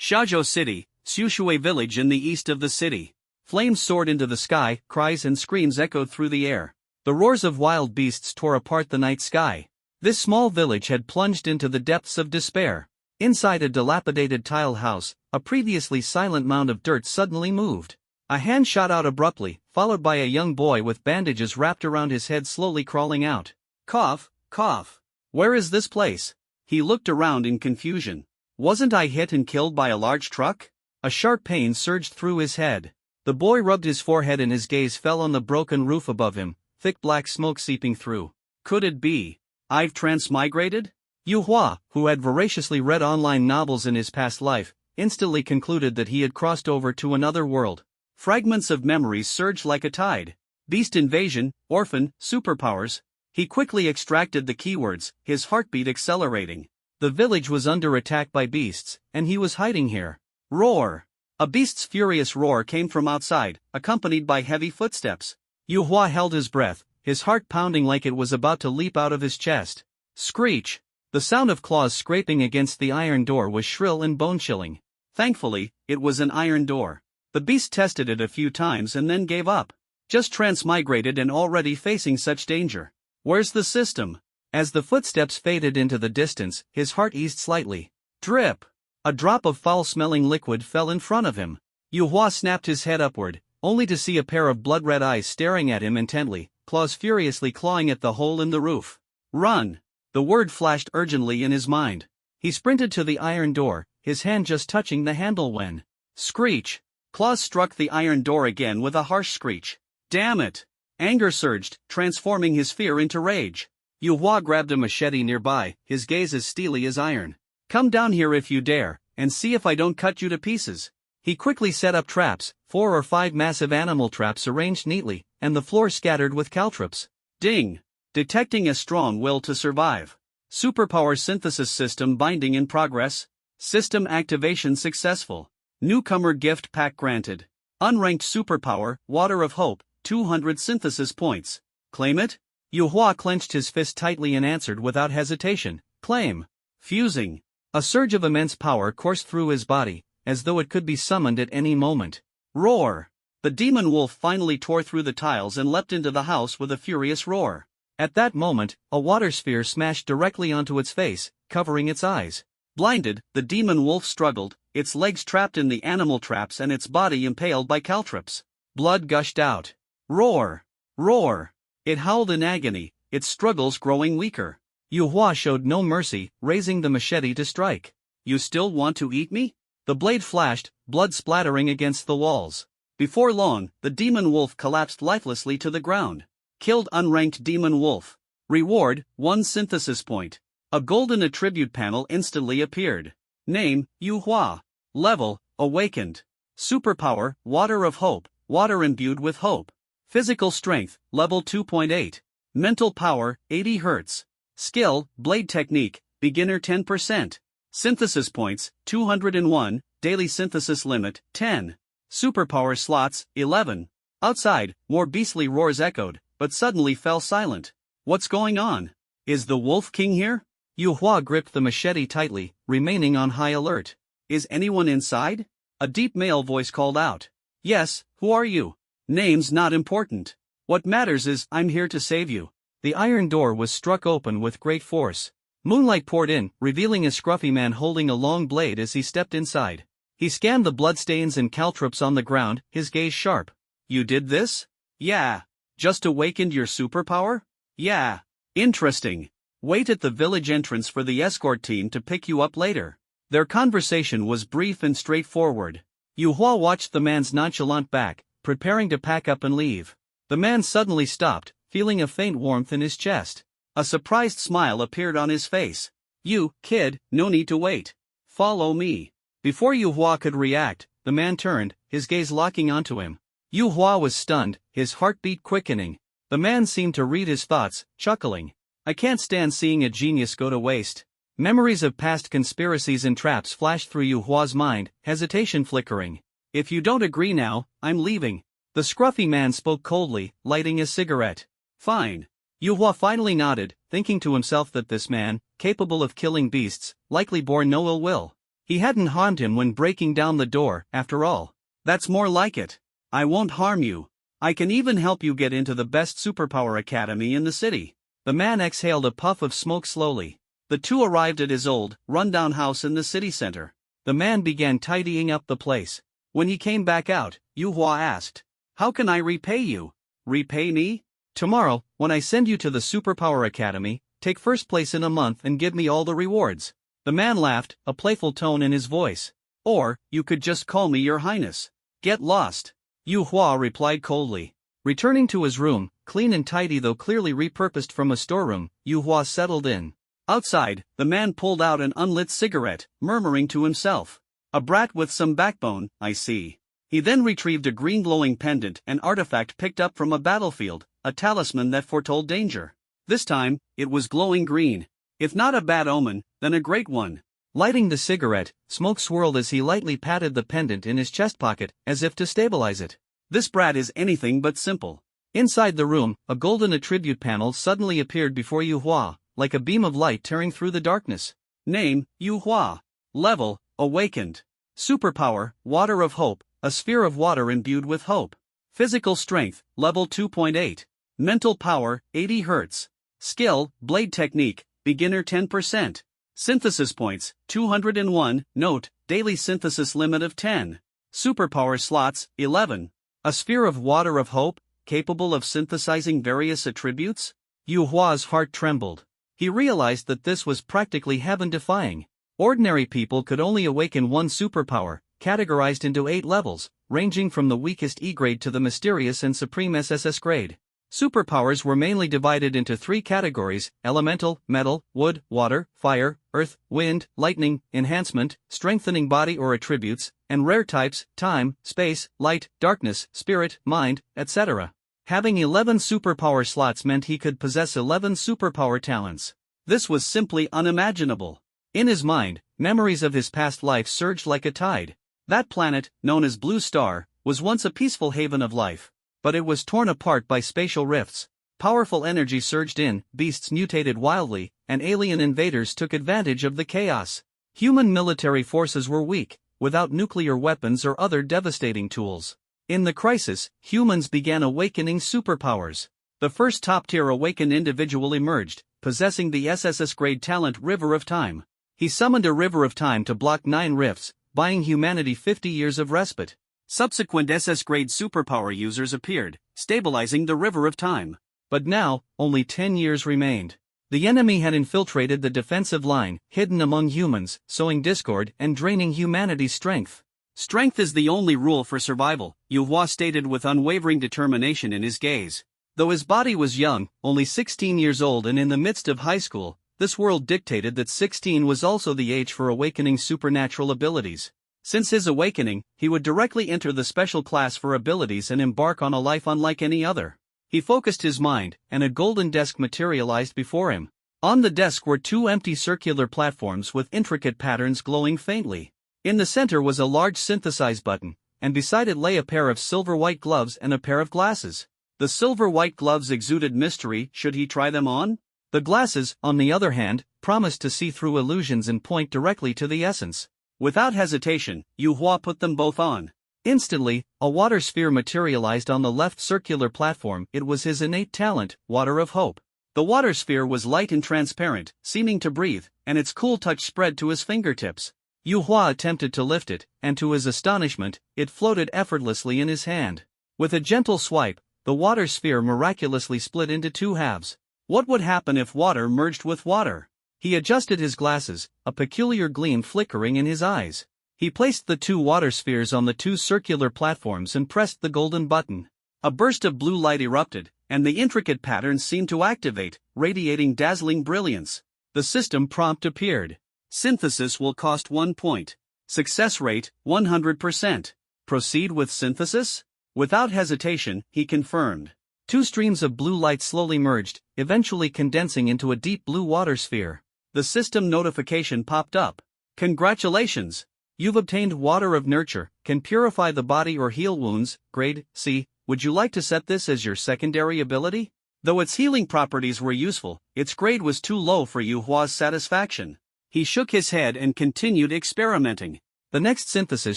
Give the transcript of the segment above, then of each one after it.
Xiaozhou City, Sushui village in the east of the city. Flames soared into the sky, cries and screams echoed through the air. The roars of wild beasts tore apart the night sky. This small village had plunged into the depths of despair. Inside a dilapidated tile house, a previously silent mound of dirt suddenly moved. A hand shot out abruptly, followed by a young boy with bandages wrapped around his head slowly crawling out. Cough, cough. Where is this place? He looked around in confusion. Wasn't I hit and killed by a large truck? A sharp pain surged through his head. The boy rubbed his forehead and his gaze fell on the broken roof above him, thick black smoke seeping through. Could it be? I've transmigrated? Yu Hua, who had voraciously read online novels in his past life, instantly concluded that he had crossed over to another world. Fragments of memories surged like a tide. Beast invasion, orphan, superpowers. He quickly extracted the keywords, his heartbeat accelerating. The village was under attack by beasts, and he was hiding here. Roar! A beast's furious roar came from outside, accompanied by heavy footsteps. Yu Hua held his breath, his heart pounding like it was about to leap out of his chest. Screech! The sound of claws scraping against the iron door was shrill and bone-chilling. Thankfully, it was an iron door. The beast tested it a few times and then gave up. Just transmigrated and already facing such danger. Where's the system? As the footsteps faded into the distance, his heart eased slightly. Drip! A drop of foul-smelling liquid fell in front of him. Yu Hua snapped his head upward, only to see a pair of blood-red eyes staring at him intently, claws furiously clawing at the hole in the roof. Run! The word flashed urgently in his mind. He sprinted to the iron door, his hand just touching the handle when... Screech! Claws struck the iron door again with a harsh screech. Damn it! Anger surged, transforming his fear into rage. Yu Hua grabbed a machete nearby, his gaze as steely as iron. Come down here if you dare, and see if I don't cut you to pieces. He quickly set up traps, 4 or 5 massive animal traps arranged neatly, and the floor scattered with caltrops. Ding! Detecting a strong will to survive. Superpower synthesis system binding in progress. System activation successful. Newcomer gift pack granted. Unranked superpower, Water of Hope, 200 synthesis points. Claim it? Yu Hua clenched his fist tightly and answered without hesitation. Claim. Fusing. A surge of immense power coursed through his body, as though it could be summoned at any moment. Roar! The demon wolf finally tore through the tiles and leapt into the house with a furious roar. At that moment, a water sphere smashed directly onto its face, covering its eyes. Blinded, the demon wolf struggled, its legs trapped in the animal traps and its body impaled by caltrops. Blood gushed out. Roar! Roar! It howled in agony, its struggles growing weaker. Yu Hua showed no mercy, raising the machete to strike. You still want to eat me? The blade flashed, blood splattering against the walls. Before long, the demon wolf collapsed lifelessly to the ground. Killed unranked demon wolf. Reward, 1 synthesis point. A golden attribute panel instantly appeared. Name, Yu Hua. Level, Awakened. Superpower, Water of Hope, water imbued with hope. Physical strength, level 2.8. Mental power, 80 Hz. Skill, Blade Technique, Beginner 10%. Synthesis points, 201, Daily synthesis limit, 10. Superpower slots, 11. Outside, more beastly roars echoed, but suddenly fell silent. What's going on? Is the Wolf King here? Yu Hua gripped the machete tightly, remaining on high alert. Is anyone inside? A deep male voice called out. Yes, who are you? Name's not important. What matters is, I'm here to save you. The iron door was struck open with great force. Moonlight poured in, revealing a scruffy man holding a long blade as he stepped inside. He scanned the bloodstains and caltrops on the ground, his gaze sharp. You did this? Yeah. Just awakened your superpower? Yeah. Interesting. Wait at the village entrance for the escort team to pick you up later. Their conversation was brief and straightforward. Yu Hua watched the man's nonchalant back, preparing to pack up and leave. The man suddenly stopped, feeling a faint warmth in his chest. A surprised smile appeared on his face. You, kid, no need to wait. Follow me. Before Yu Hua could react, the man turned, his gaze locking onto him. Yu Hua was stunned, his heartbeat quickening. The man seemed to read his thoughts, chuckling. I can't stand seeing a genius go to waste. Memories of past conspiracies and traps flashed through Yu Hua's mind, hesitation flickering. If you don't agree now, I'm leaving. The scruffy man spoke coldly, lighting a cigarette. Fine. Yu Hua finally nodded, thinking to himself that this man, capable of killing beasts, likely bore no ill will. He hadn't harmed him when breaking down the door, after all. That's more like it. I won't harm you. I can even help you get into the best superpower academy in the city. The man exhaled a puff of smoke slowly. The two arrived at his old, run-down house in the city center. The man began tidying up the place. When he came back out, Yu Hua asked, "How can I repay you?" "Repay me? Tomorrow, when I send you to the Superpower Academy, take first place in a month and give me all the rewards." The man laughed, a playful tone in his voice. "Or, you could just call me Your Highness. Get lost." Yu Hua replied coldly. Returning to his room, clean and tidy though clearly repurposed from a storeroom, Yu Hua settled in. Outside, the man pulled out an unlit cigarette, murmuring to himself, "A brat with some backbone, I see." He then retrieved a green glowing pendant, an artifact picked up from a battlefield, a talisman that foretold danger. This time, it was glowing green. If not a bad omen, then a great one. Lighting the cigarette, smoke swirled as he lightly patted the pendant in his chest pocket, as if to stabilize it. This brat is anything but simple. Inside the room, a golden attribute panel suddenly appeared before Yu Hua, like a beam of light tearing through the darkness. Name, Yu Hua. Level, Awakened. Superpower, Water of Hope, a sphere of water imbued with hope. Physical strength, level 2.8. Mental power, 80 Hz. Skill, Blade Technique, beginner 10%. Synthesis points, 201, note, daily synthesis limit of 10. Superpower slots, 11. A sphere of water of hope, capable of synthesizing various attributes? Yu Hua's heart trembled. He realized that this was practically heaven-defying. Ordinary people could only awaken one superpower, categorized into 8 levels, ranging from the weakest E grade to the mysterious and supreme SSS grade. Superpowers were mainly divided into 3 categories: elemental, metal, wood, water, fire, earth, wind, lightning, enhancement, strengthening body or attributes, and rare types: time, space, light, darkness, spirit, mind, etc. Having 11 superpower slots meant he could possess 11 superpower talents. This was simply unimaginable. In his mind, memories of his past life surged like a tide. That planet, known as Blue Star, was once a peaceful haven of life. But it was torn apart by spatial rifts. Powerful energy surged in, beasts mutated wildly, and alien invaders took advantage of the chaos. Human military forces were weak, without nuclear weapons or other devastating tools. In the crisis, humans began awakening superpowers. The first top-tier awakened individual emerged, possessing the SSS grade talent River of Time. He summoned a River of Time to block 9 rifts, buying humanity 50 years of respite. Subsequent SS grade superpower users appeared, stabilizing the River of Time. But now, only 10 years remained. The enemy had infiltrated the defensive line, hidden among humans, sowing discord and draining humanity's strength. Strength is the only rule for survival, Yu Hua stated with unwavering determination in his gaze. Though his body was young, only 16 years old and in the midst of high school, this world dictated that 16 was also the age for awakening supernatural abilities. Since his awakening, he would directly enter the special class for abilities and embark on a life unlike any other. He focused his mind, and a golden desk materialized before him. On the desk were 2 empty circular platforms with intricate patterns glowing faintly. In the center was a large synthesize button, and beside it lay a pair of silver-white gloves and a pair of glasses. The silver-white gloves exuded mystery. Should he try them on? The glasses, on the other hand, promised to see through illusions and point directly to the essence. Without hesitation, Yu Hua put them both on. Instantly, a water sphere materialized on the left circular platform. It was his innate talent, Water of Hope. The water sphere was light and transparent, seeming to breathe, and its cool touch spread to his fingertips. Yu Hua attempted to lift it, and to his astonishment, it floated effortlessly in his hand. With a gentle swipe, the water sphere miraculously split into 2 halves. What would happen if water merged with water? He adjusted his glasses, a peculiar gleam flickering in his eyes. He placed the 2 water spheres on the 2 circular platforms and pressed the golden button. A burst of blue light erupted, and the intricate patterns seemed to activate, radiating dazzling brilliance. The system prompt appeared. Synthesis will cost 1 point. Success rate, 100%. Proceed with synthesis? Without hesitation, he confirmed. 2 streams of blue light slowly merged, eventually condensing into a deep blue water sphere. The system notification popped up. Congratulations! You've obtained Water of Nurture, can purify the body or heal wounds, grade C. Would you like to set this as your secondary ability? Though its healing properties were useful, its grade was too low for Yu Hua's satisfaction. He shook his head and continued experimenting. The next synthesis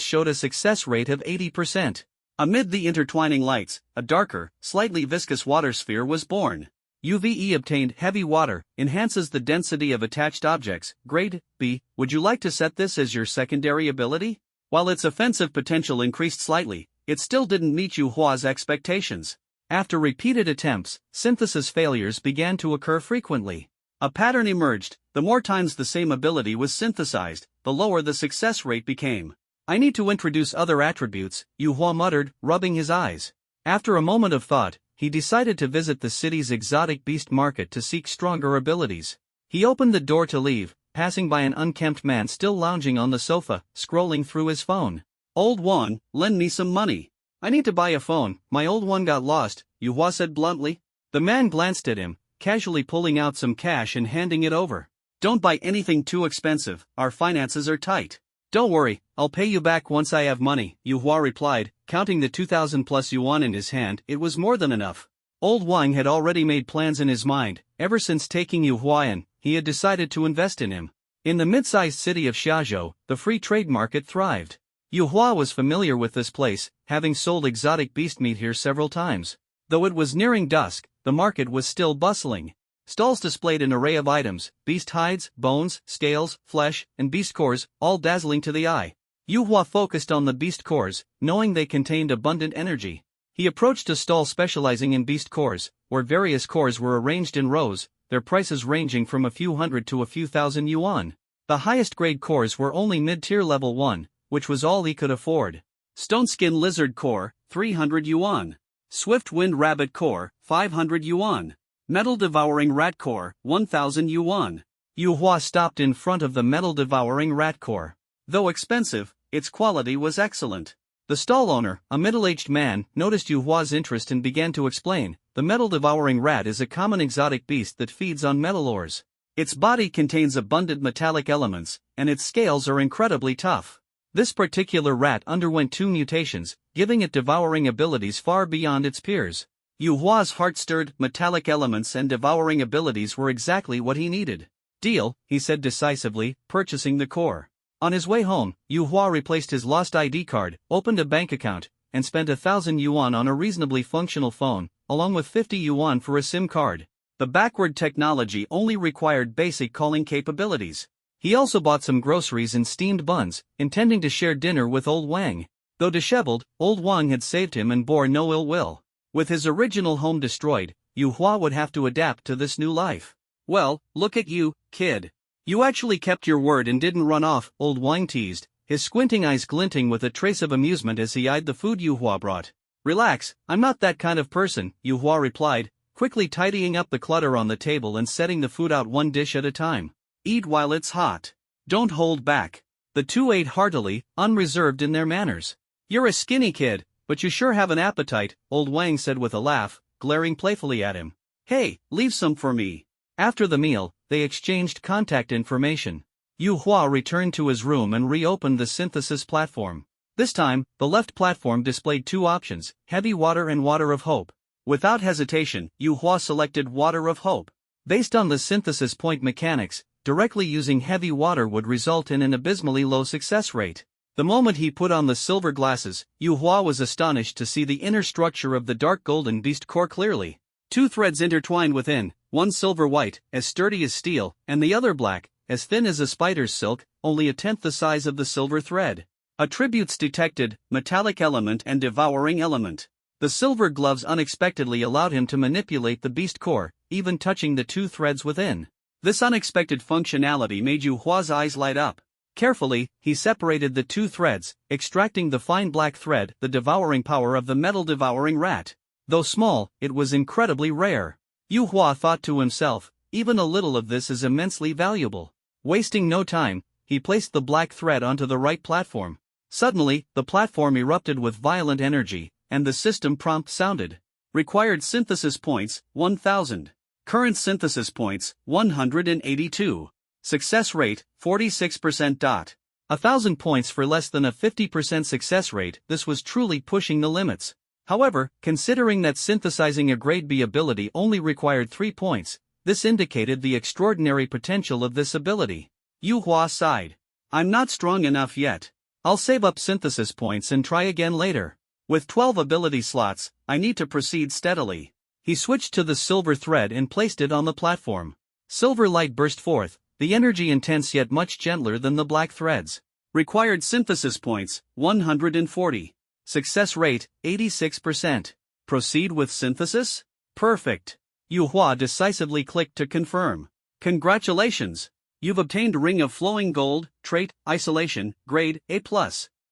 showed a success rate of 80%. Amid the intertwining lights, a darker, slightly viscous water sphere was born. UVE obtained heavy water, enhances the density of attached objects, grade B. Would you like to set this as your secondary ability? While its offensive potential increased slightly, it still didn't meet Yu Hua's expectations. After repeated attempts, synthesis failures began to occur frequently. A pattern emerged: the more times the same ability was synthesized, the lower the success rate became. I need to introduce other attributes, Yu Hua muttered, rubbing his eyes. After a moment of thought, he decided to visit the city's exotic beast market to seek stronger abilities. He opened the door to leave, passing by an unkempt man still lounging on the sofa, scrolling through his phone. Old Wang, lend me some money. I need to buy a phone, my old one got lost, Yu Hua said bluntly. The man glanced at him, casually pulling out some cash and handing it over. Don't buy anything too expensive, our finances are tight. Don't worry, I'll pay you back once I have money, Yu Hua replied, counting the 2,000 plus yuan in his hand. It was more than enough. Old Wang had already made plans in his mind. Ever since taking Yu Hua in, he had decided to invest in him. In the mid-sized city of Xiazhou, the free trade market thrived. Yu Hua was familiar with this place, having sold exotic beast meat here several times. Though it was nearing dusk, the market was still bustling. Stalls displayed an array of items: beast hides, bones, scales, flesh, and beast cores, all dazzling to the eye. Yu Hua focused on the beast cores, knowing they contained abundant energy. He approached a stall specializing in beast cores, where various cores were arranged in rows, their prices ranging from a few hundred to a few thousand yuan. The highest grade cores were only mid-tier level 1, which was all he could afford. Stone Skin Lizard Core, 300 yuan. Swift Wind Rabbit Core, 500 yuan. Metal Devouring Rat Core, 1,000 yuan. Yu Hua stopped in front of the Metal Devouring Rat Core. Though expensive, its quality was excellent. The stall owner, a middle-aged man, noticed Yu Hua's interest and began to explain. The Metal Devouring Rat is a common exotic beast that feeds on metal ores. Its body contains abundant metallic elements, and its scales are incredibly tough. This particular rat underwent 2 mutations, giving it devouring abilities far beyond its peers. Yu Hua's heart stirred. Metallic elements and devouring abilities were exactly what he needed. Deal, he said decisively, purchasing the core. On his way home, Yu Hua replaced his lost ID card, opened a bank account, and spent 1,000 yuan on a reasonably functional phone, along with 50 yuan for a SIM card. The backward technology only required basic calling capabilities. He also bought some groceries and steamed buns, intending to share dinner with Old Wang. Though disheveled, Old Wang had saved him and bore no ill will. With his original home destroyed, Yu Hua would have to adapt to this new life. Well, look at you, kid. You actually kept your word and didn't run off, Old Wang teased, his squinting eyes glinting with a trace of amusement as he eyed the food Yu Hua brought. Relax, I'm not that kind of person, Yu Hua replied, quickly tidying up the clutter on the table and setting the food out one dish at a time. Eat while it's hot. Don't hold back. The two ate heartily, unreserved in their manners. You're a skinny kid, but you sure have an appetite, Old Wang said with a laugh, glaring playfully at him. Hey, leave some for me. After the meal, they exchanged contact information. Yu Hua returned to his room and reopened the synthesis platform. This time, the left platform displayed 2 options, Heavy Water and Water of Hope. Without hesitation, Yu Hua selected Water of Hope. Based on the synthesis point mechanics, directly using heavy water would result in an abysmally low success rate. The moment he put on the silver glasses, Yu Hua was astonished to see the inner structure of the dark golden beast core clearly. 2 threads intertwined within, one silver white, as sturdy as steel, and the other black, as thin as a spider's silk, only a tenth the size of the silver thread. Attributes detected: metallic element and devouring element. The silver gloves unexpectedly allowed him to manipulate the beast core, even touching the 2 threads within. This unexpected functionality made Yu Hua's eyes light up. Carefully, he separated the 2 threads, extracting the fine black thread, the devouring power of the metal devouring rat. Though small, it was incredibly rare. Yu Hua thought to himself, even a little of this is immensely valuable. Wasting no time, he placed the black thread onto the right platform. Suddenly, the platform erupted with violent energy, and the system prompt sounded. Required synthesis points, 1,000. Current synthesis points, 182. Success rate, 46%. 1,000 points for less than a 50% success rate. This was truly pushing the limits. However, considering that synthesizing a grade B ability only required 3 points, this indicated the extraordinary potential of this ability. Yu Hua sighed. I'm not strong enough yet. I'll save up synthesis points and try again later. With 12 ability slots, I need to proceed steadily. He switched to the silver thread and placed it on the platform. Silver light burst forth, the energy intense yet much gentler than the black threads. Required synthesis points, 140. Success rate, 86%. Proceed with synthesis? Perfect. Yu Hua decisively clicked to confirm. Congratulations! You've obtained Ring of Flowing Gold, Trait, Isolation, Grade, A+.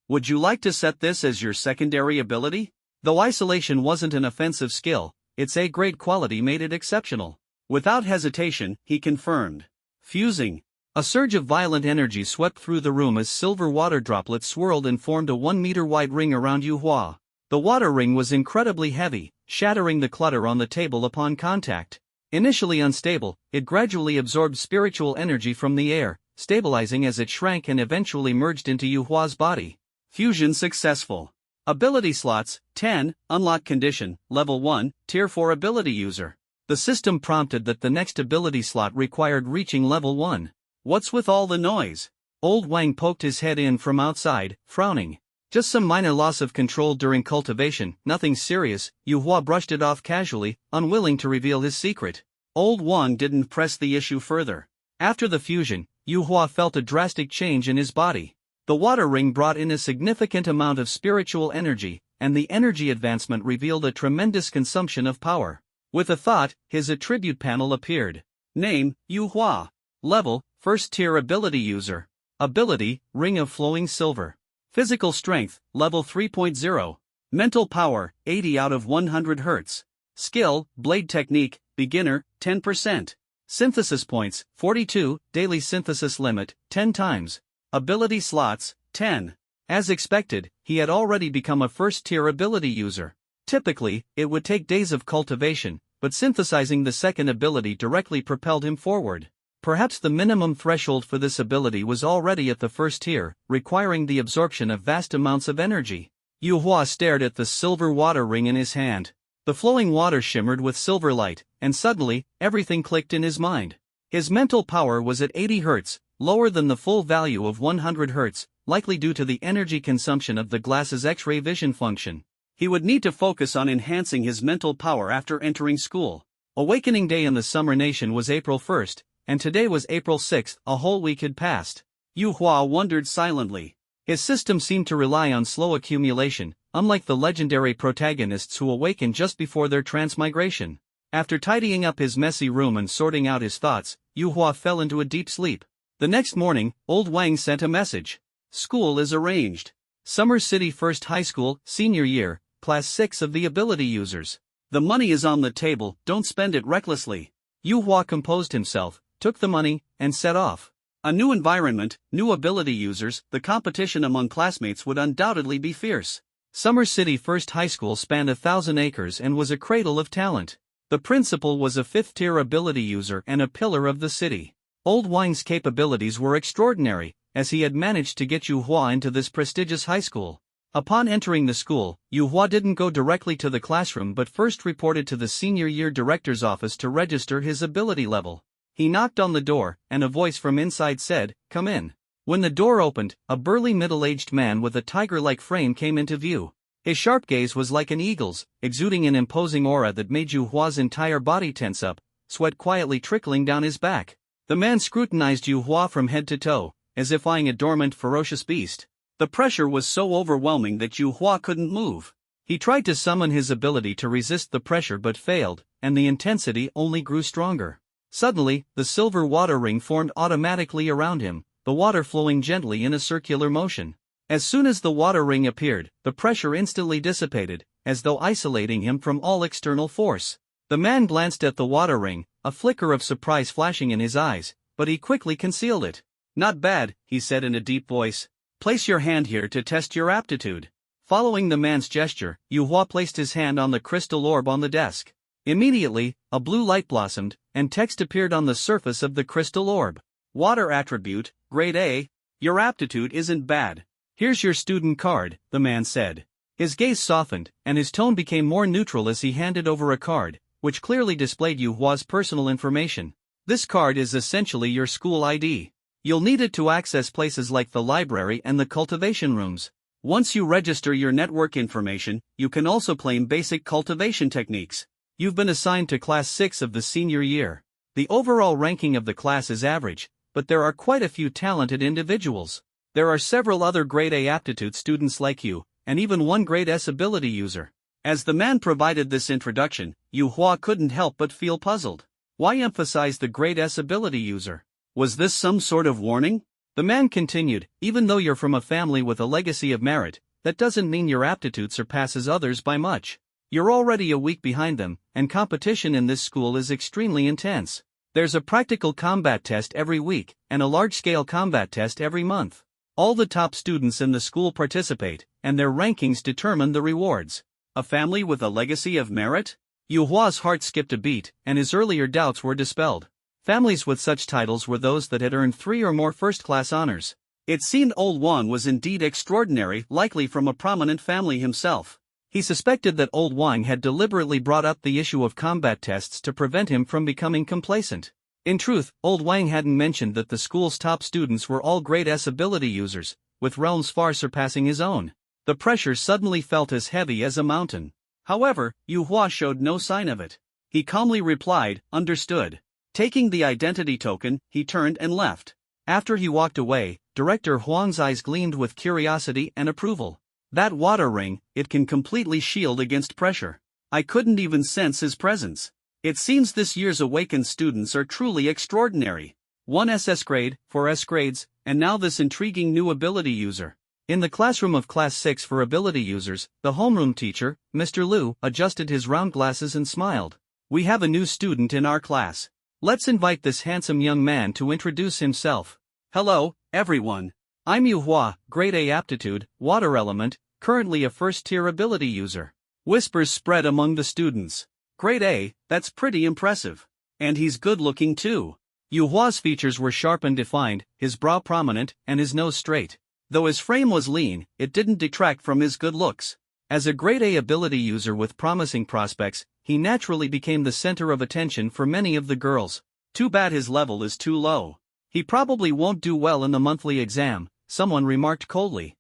Would you like to set this as your secondary ability? Though Isolation wasn't an offensive skill, its A-grade quality made it exceptional. Without hesitation, he confirmed. Fusing. A surge of violent energy swept through the room as silver water droplets swirled and formed a 1-meter-wide ring around Yu Hua. The water ring was incredibly heavy, shattering the clutter on the table upon contact. Initially unstable, it gradually absorbed spiritual energy from the air, stabilizing as it shrank and eventually merged into Yu Hua's body. Fusion successful. Ability slots, 10, unlock condition, level 1, tier 4 ability user. The system prompted that the next ability slot required reaching level 1. What's with all the noise? Old Wang poked his head in from outside, frowning. Just some minor loss of control during cultivation, nothing serious. Yu Hua brushed it off casually, unwilling to reveal his secret. Old Wang didn't press the issue further. After the fusion, Yu Hua felt a drastic change in his body. The water ring brought in a significant amount of spiritual energy, and the energy advancement revealed a tremendous consumption of power. With a thought, his attribute panel appeared. Name, Yu Hua. Level, first tier ability user. Ability, Ring of Flowing Silver. Physical strength, level 3.0. Mental power, 80 out of 100 Hz. Skill, blade technique, beginner, 10%. Synthesis points, 42, daily synthesis limit, 10 times. Ability slots, 10. As expected, he had already become a first-tier ability user. Typically, it would take days of cultivation, but synthesizing the second ability directly propelled him forward. Perhaps the minimum threshold for this ability was already at the first tier, requiring the absorption of vast amounts of energy. Yu Hua stared at the silver water ring in his hand. The flowing water shimmered with silver light, and suddenly, everything clicked in his mind. His mental power was at 80 Hz, lower than the full value of 100 Hz, likely due to the energy consumption of the glass's X-ray vision function. He would need to focus on enhancing his mental power after entering school. Awakening Day in the Summer Nation was April 1st, and today was April 6th, a whole week had passed. Yu Hua wondered silently. His system seemed to rely on slow accumulation, unlike the legendary protagonists who awaken just before their transmigration. After tidying up his messy room and sorting out his thoughts, Yu Hua fell into a deep sleep. The next morning, Old Wang sent a message. School is arranged. Summer City First High School, Senior Year, Class 6 of the Ability Users. The money is on the table, don't spend it recklessly. Yu Hua composed himself, took the money, and set off. A new environment, new ability users, the competition among classmates would undoubtedly be fierce. Summer City First High School spanned 1,000 acres and was a cradle of talent. The principal was a 5th-tier ability user and a pillar of the city. Old Wang's capabilities were extraordinary, as he had managed to get Yu Hua into this prestigious high school. Upon entering the school, Yu Hua didn't go directly to the classroom but first reported to the senior year director's office to register his ability level. He knocked on the door, and a voice from inside said, "Come in." When the door opened, a burly middle-aged man with a tiger-like frame came into view. His sharp gaze was like an eagle's, exuding an imposing aura that made Yu Hua's entire body tense up, sweat quietly trickling down his back. The man scrutinized Yu Hua from head to toe, as if eyeing a dormant, ferocious beast. The pressure was so overwhelming that Yu Hua couldn't move. He tried to summon his ability to resist the pressure but failed, and the intensity only grew stronger. Suddenly, the silver water ring formed automatically around him, the water flowing gently in a circular motion. As soon as the water ring appeared, the pressure instantly dissipated, as though isolating him from all external force. The man glanced at the water ring, a flicker of surprise flashing in his eyes, but he quickly concealed it. "Not bad," he said in a deep voice. "Place your hand here to test your aptitude." Following the man's gesture, Yu Hua placed his hand on the crystal orb on the desk. Immediately, a blue light blossomed, and text appeared on the surface of the crystal orb. Water attribute, Grade A. Your aptitude isn't bad. Here's your student card, the man said. His gaze softened, and his tone became more neutral as he handed over a card, which clearly displayed Yu Hua's personal information. This card is essentially your school ID. You'll need it to access places like the library and the cultivation rooms. Once you register your network information, you can also claim basic cultivation techniques. You've been assigned to Class 6 of the senior year. The overall ranking of the class is average, but there are quite a few talented individuals. There are several other Grade A aptitude students like you, and even one Grade S ability user. As the man provided this introduction, Yu Hua couldn't help but feel puzzled. Why emphasize the Grade S ability user? Was this some sort of warning? The man continued, even though you're from a family with a legacy of merit, that doesn't mean your aptitude surpasses others by much. You're already a week behind them, and competition in this school is extremely intense. There's a practical combat test every week, and a large-scale combat test every month. All the top students in the school participate, and their rankings determine the rewards. A family with a legacy of merit? Yu Hua's heart skipped a beat, and his earlier doubts were dispelled. Families with such titles were those that had earned 3 or more first-class honors. It seemed Old Wang was indeed extraordinary, likely from a prominent family himself. He suspected that Old Wang had deliberately brought up the issue of combat tests to prevent him from becoming complacent. In truth, Old Wang hadn't mentioned that the school's top students were all Grade S ability users, with realms far surpassing his own. The pressure suddenly felt as heavy as a mountain. However, Yu Hua showed no sign of it. He calmly replied, "Understood." Taking the identity token, he turned and left. After he walked away, Director Huang's eyes gleamed with curiosity and approval. That water ring, it can completely shield against pressure. I couldn't even sense his presence. It seems this year's awakened students are truly extraordinary. 1 SS grade, 4 S grades, and now this intriguing new ability user. In the classroom of Class 6 for ability users, the homeroom teacher, Mr. Liu, adjusted his round glasses and smiled. We have a new student in our class. Let's invite this handsome young man to introduce himself. Hello, everyone. I'm Yu Hua, Grade A aptitude, water element, currently a first-tier ability user. Whispers spread among the students. Grade A, that's pretty impressive. And he's good-looking too. Yu Hua's features were sharp and defined, his brow prominent, and his nose straight. Though his frame was lean, it didn't detract from his good looks. As a Grade A ability user with promising prospects, he naturally became the center of attention for many of the girls. Too bad his level is too low. He probably won't do well in the monthly exam, someone remarked coldly.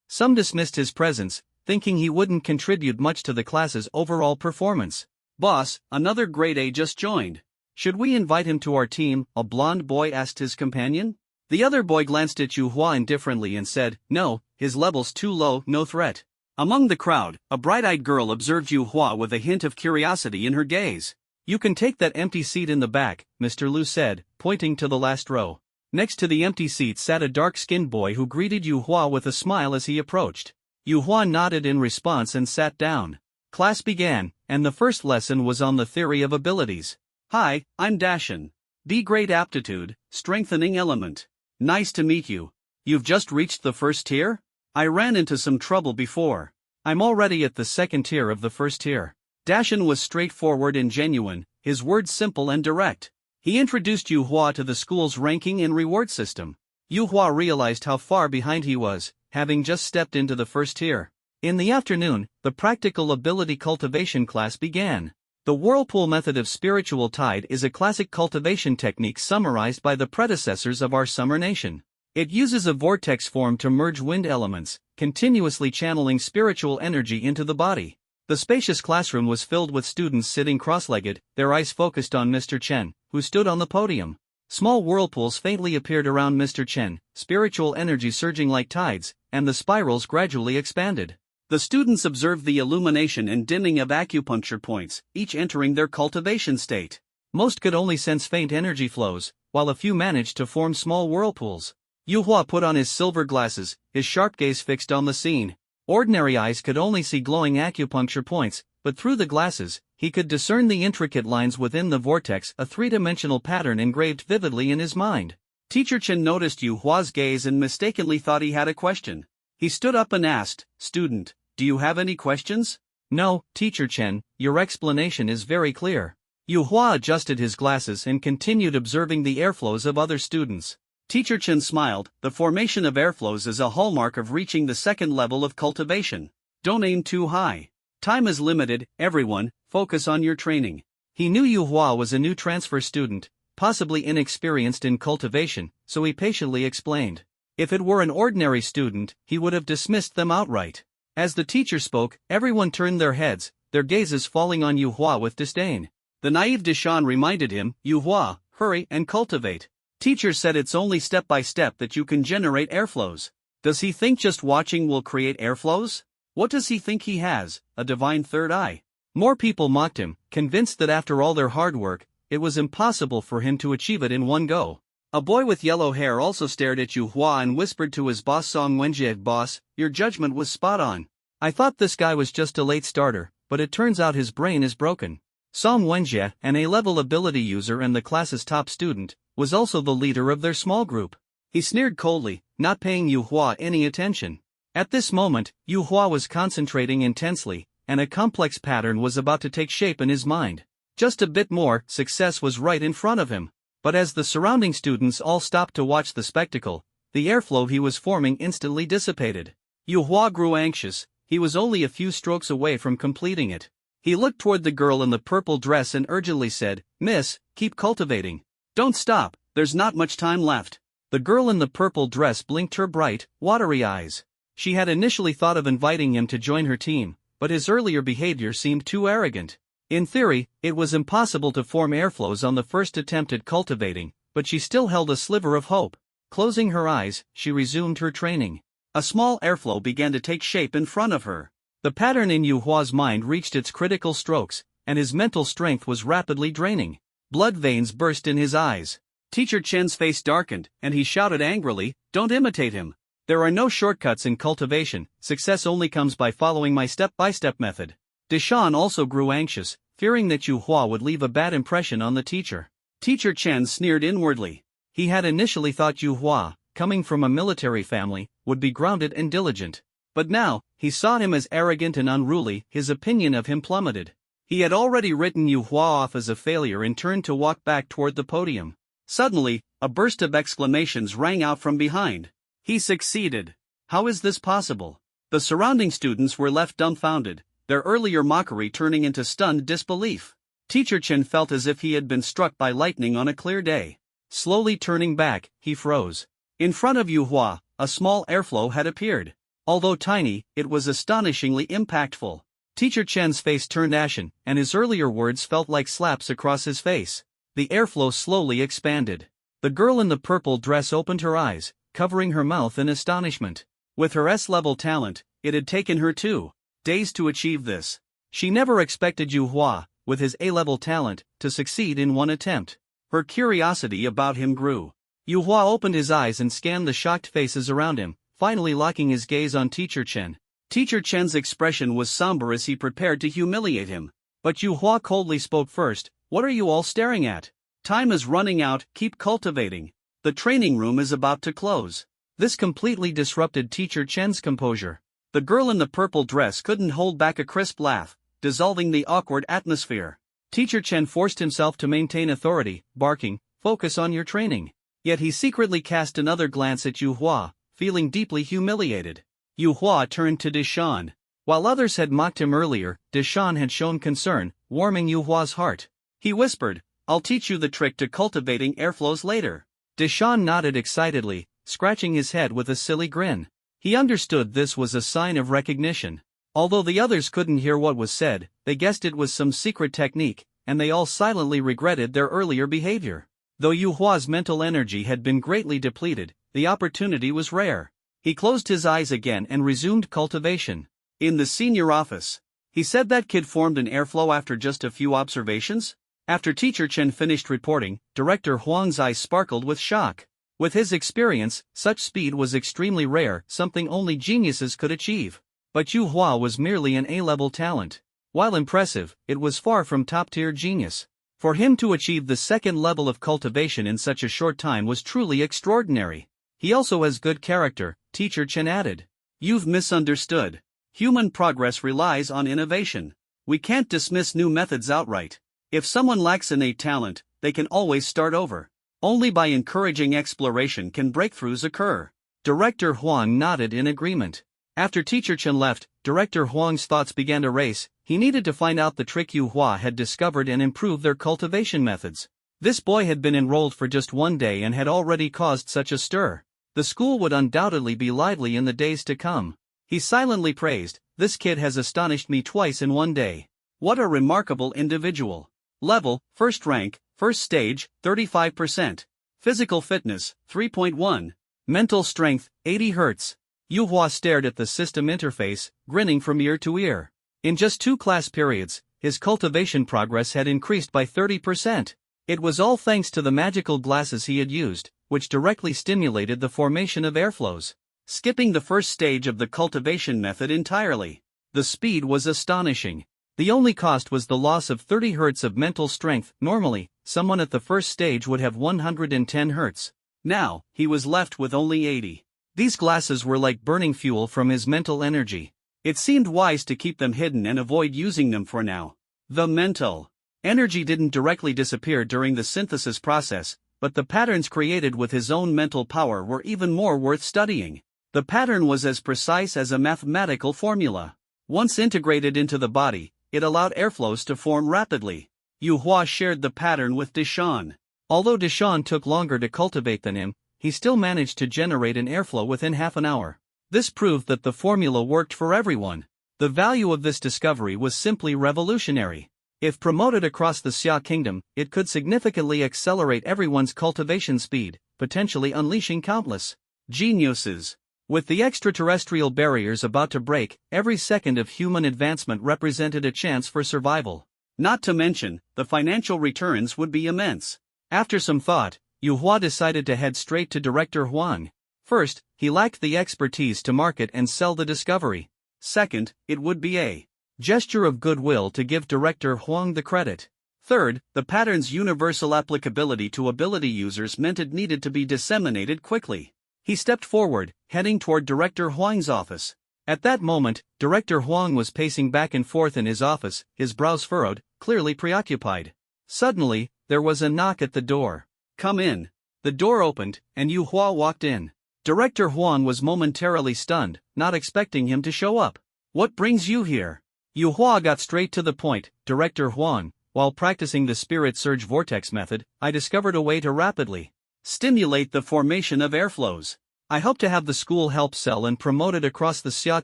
Some dismissed his presence, thinking he wouldn't contribute much to the class's overall performance. Boss, another Grade A just joined. Should we invite him to our team? A blonde boy asked his companion. The other boy glanced at Yu Hua indifferently and said, no, his level's too low, no threat. Among the crowd, a bright-eyed girl observed Yu Hua with a hint of curiosity in her gaze. You can take that empty seat in the back, Mr. Liu said, pointing to the last row. Next to the empty seat sat a dark-skinned boy who greeted Yu Hua with a smile as he approached. Yu Hua nodded in response and sat down. Class began, and the first lesson was on the theory of abilities. Hi, I'm Dashin. B-grade aptitude, strengthening element. Nice to meet you. You've just reached the first tier? I ran into some trouble before. I'm already at the second tier of the first tier. Dashin was straightforward and genuine, his words simple and direct. He introduced Yu Hua to the school's ranking and reward system. Yu Hua realized how far behind he was, having just stepped into the first tier. In the afternoon, the practical ability cultivation class began. The whirlpool method of spiritual tide is a classic cultivation technique summarized by the predecessors of our summer nation. It uses a vortex form to merge wind elements, continuously channeling spiritual energy into the body. The spacious classroom was filled with students sitting cross-legged, their eyes focused on Mr. Chen, who stood on the podium. Small whirlpools faintly appeared around Mr. Chen, spiritual energy surging like tides, and the spirals gradually expanded. The students observed the illumination and dimming of acupuncture points, each entering their cultivation state. Most could only sense faint energy flows, while a few managed to form small whirlpools. Yu Hua put on his silver glasses, his sharp gaze fixed on the scene. Ordinary eyes could only see glowing acupuncture points, but through the glasses, he could discern the intricate lines within the vortex, a three-dimensional pattern engraved vividly in his mind. Teacher Chen noticed Yu Hua's gaze and mistakenly thought he had a question. He stood up and asked, "Student, do you have any questions?" "No, Teacher Chen, your explanation is very clear." Yu Hua adjusted his glasses and continued observing the airflows of other students. Teacher Chen smiled. The formation of airflows is a hallmark of reaching the second level of cultivation. Don't aim too high. Time is limited, everyone, focus on your training. He knew Yu Hua was a new transfer student, possibly inexperienced in cultivation, so he patiently explained. If it were an ordinary student, he would have dismissed them outright. As the teacher spoke, everyone turned their heads, their gazes falling on Yu Hua with disdain. The naive Deshawn reminded him, Yu Hua, hurry and cultivate. Teacher said it's only step by step that you can generate airflows. Does he think just watching will create airflows? What does he think he has, a divine third eye? More people mocked him, convinced that after all their hard work, it was impossible for him to achieve it in one go. A boy with yellow hair also stared at Yu Hua and whispered to his boss Song Wenjie, "Boss, your judgment was spot on. I thought this guy was just a late starter, but it turns out his brain is broken." Song Wenjie, an A-level ability user and the class's top student, was also the leader of their small group. He sneered coldly, not paying Yu Hua any attention. At this moment, Yu Hua was concentrating intensely, and a complex pattern was about to take shape in his mind. Just a bit more, success was right in front of him. But as the surrounding students all stopped to watch the spectacle, the airflow he was forming instantly dissipated. Yu Hua grew anxious. He was only a few strokes away from completing it. He looked toward the girl in the purple dress and urgently said, "Miss, keep cultivating. Don't stop, there's not much time left." The girl in the purple dress blinked her bright, watery eyes. She had initially thought of inviting him to join her team, but his earlier behavior seemed too arrogant. In theory, it was impossible to form airflows on the first attempt at cultivating, but she still held a sliver of hope. Closing her eyes, she resumed her training. A small airflow began to take shape in front of her. The pattern in Yu Hua's mind reached its critical strokes, and his mental strength was rapidly draining. Blood veins burst in his eyes. Teacher Chen's face darkened, and he shouted angrily, "Don't imitate him. There are no shortcuts in cultivation, success only comes by following my step-by-step method." Deshawn also grew anxious, fearing that Yu Hua would leave a bad impression on the teacher. Teacher Chen sneered inwardly. He had initially thought Yu Hua, coming from a military family, would be grounded and diligent. But now, he saw him as arrogant and unruly. His opinion of him plummeted. He had already written Yu Hua off as a failure and turned to walk back toward the podium. Suddenly, a burst of exclamations rang out from behind. He succeeded. How is this possible? The surrounding students were left dumbfounded, their earlier mockery turning into stunned disbelief. Teacher Chen felt as if he had been struck by lightning on a clear day. Slowly turning back, he froze. In front of Yu Hua, a small airflow had appeared. Although tiny, it was astonishingly impactful. Teacher Chen's face turned ashen, and his earlier words felt like slaps across his face. The airflow slowly expanded. The girl in the purple dress opened her eyes, covering her mouth in astonishment. With her S-level talent, it had taken her 2 days to achieve this. She never expected Yu Hua, with his A-level talent, to succeed in one attempt. Her curiosity about him grew. Yu Hua opened his eyes and scanned the shocked faces around him, finally locking his gaze on Teacher Chen. Teacher Chen's expression was somber as he prepared to humiliate him. But Yu Hua coldly spoke first, "What are you all staring at? Time is running out, keep cultivating. The training room is about to close." This completely disrupted Teacher Chen's composure. The girl in the purple dress couldn't hold back a crisp laugh, dissolving the awkward atmosphere. Teacher Chen forced himself to maintain authority, barking, "Focus on your training." Yet he secretly cast another glance at Yu Hua, feeling deeply humiliated. Yu Hua turned to Deshawn. While others had mocked him earlier, Deshawn had shown concern, warming Yu Hua's heart. He whispered, "I'll teach you the trick to cultivating airflows later." Deshawn nodded excitedly, scratching his head with a silly grin. He understood this was a sign of recognition. Although the others couldn't hear what was said, they guessed it was some secret technique, and they all silently regretted their earlier behavior. Though Yu Hua's mental energy had been greatly depleted, the opportunity was rare. He closed his eyes again and resumed cultivation. In the senior office, he said that kid formed an airflow after just a few observations. After Teacher Chen finished reporting, Director Huang's eyes sparkled with shock. With his experience, such speed was extremely rare, something only geniuses could achieve. But Yu Hua was merely an A-level talent. While impressive, it was far from top-tier genius. For him to achieve the second level of cultivation in such a short time was truly extraordinary. He also has good character, Teacher Chen added. "You've misunderstood. Human progress relies on innovation. We can't dismiss new methods outright. If someone lacks innate talent, they can always start over. Only by encouraging exploration can breakthroughs occur." Director Huang nodded in agreement. After Teacher Chen left, Director Huang's thoughts began to race. He needed to find out the trick Yu Hua had discovered and improve their cultivation methods. This boy had been enrolled for just one day and had already caused such a stir. The school would undoubtedly be lively in the days to come. He silently praised, "This kid has astonished me twice in one day. What a remarkable individual. Level, first rank, first stage, 35%. Physical fitness, 3.1. Mental strength, 80 Hz. Yu Hua stared at the system interface, grinning from ear to ear. In just 2 class periods, his cultivation progress had increased by 30%. It was all thanks to the magical glasses he had used, which directly stimulated the formation of airflows. Skipping the first stage of the cultivation method entirely, the speed was astonishing. The only cost was the loss of 30 Hz of mental strength. Normally, someone at the first stage would have 110 Hz. Now, he was left with only 80. These glasses were like burning fuel from his mental energy. It seemed wise to keep them hidden and avoid using them for now. The mental energy didn't directly disappear during the synthesis process, but the patterns created with his own mental power were even more worth studying. The pattern was as precise as a mathematical formula. Once integrated into the body, it allowed airflows to form rapidly. Yu Hua shared the pattern with Deshawn. Although Deshawn took longer to cultivate than him, he still managed to generate an airflow within half an hour. This proved that the formula worked for everyone. The value of this discovery was simply revolutionary. If promoted across the Xia Kingdom, it could significantly accelerate everyone's cultivation speed, potentially unleashing countless geniuses. With the extraterrestrial barriers about to break, every second of human advancement represented a chance for survival. Not to mention, the financial returns would be immense. After some thought, Yu Hua decided to head straight to Director Huang. First, he lacked the expertise to market and sell the discovery. Second, it would be a gesture of goodwill to give Director Huang the credit. Third, the pattern's universal applicability to ability users meant it needed to be disseminated quickly. He stepped forward, heading toward Director Huang's office. At that moment, Director Huang was pacing back and forth in his office, his brows furrowed, clearly preoccupied. Suddenly, there was a knock at the door. "Come in." The door opened, and Yu Hua walked in. Director Huang was momentarily stunned, not expecting him to show up. "What brings you here?" Yu Hua got straight to the point. "Director Huang, while practicing the Spirit Surge Vortex method, I discovered a way to rapidly stimulate the formation of airflows. I hope to have the school help sell and promote it across the Xia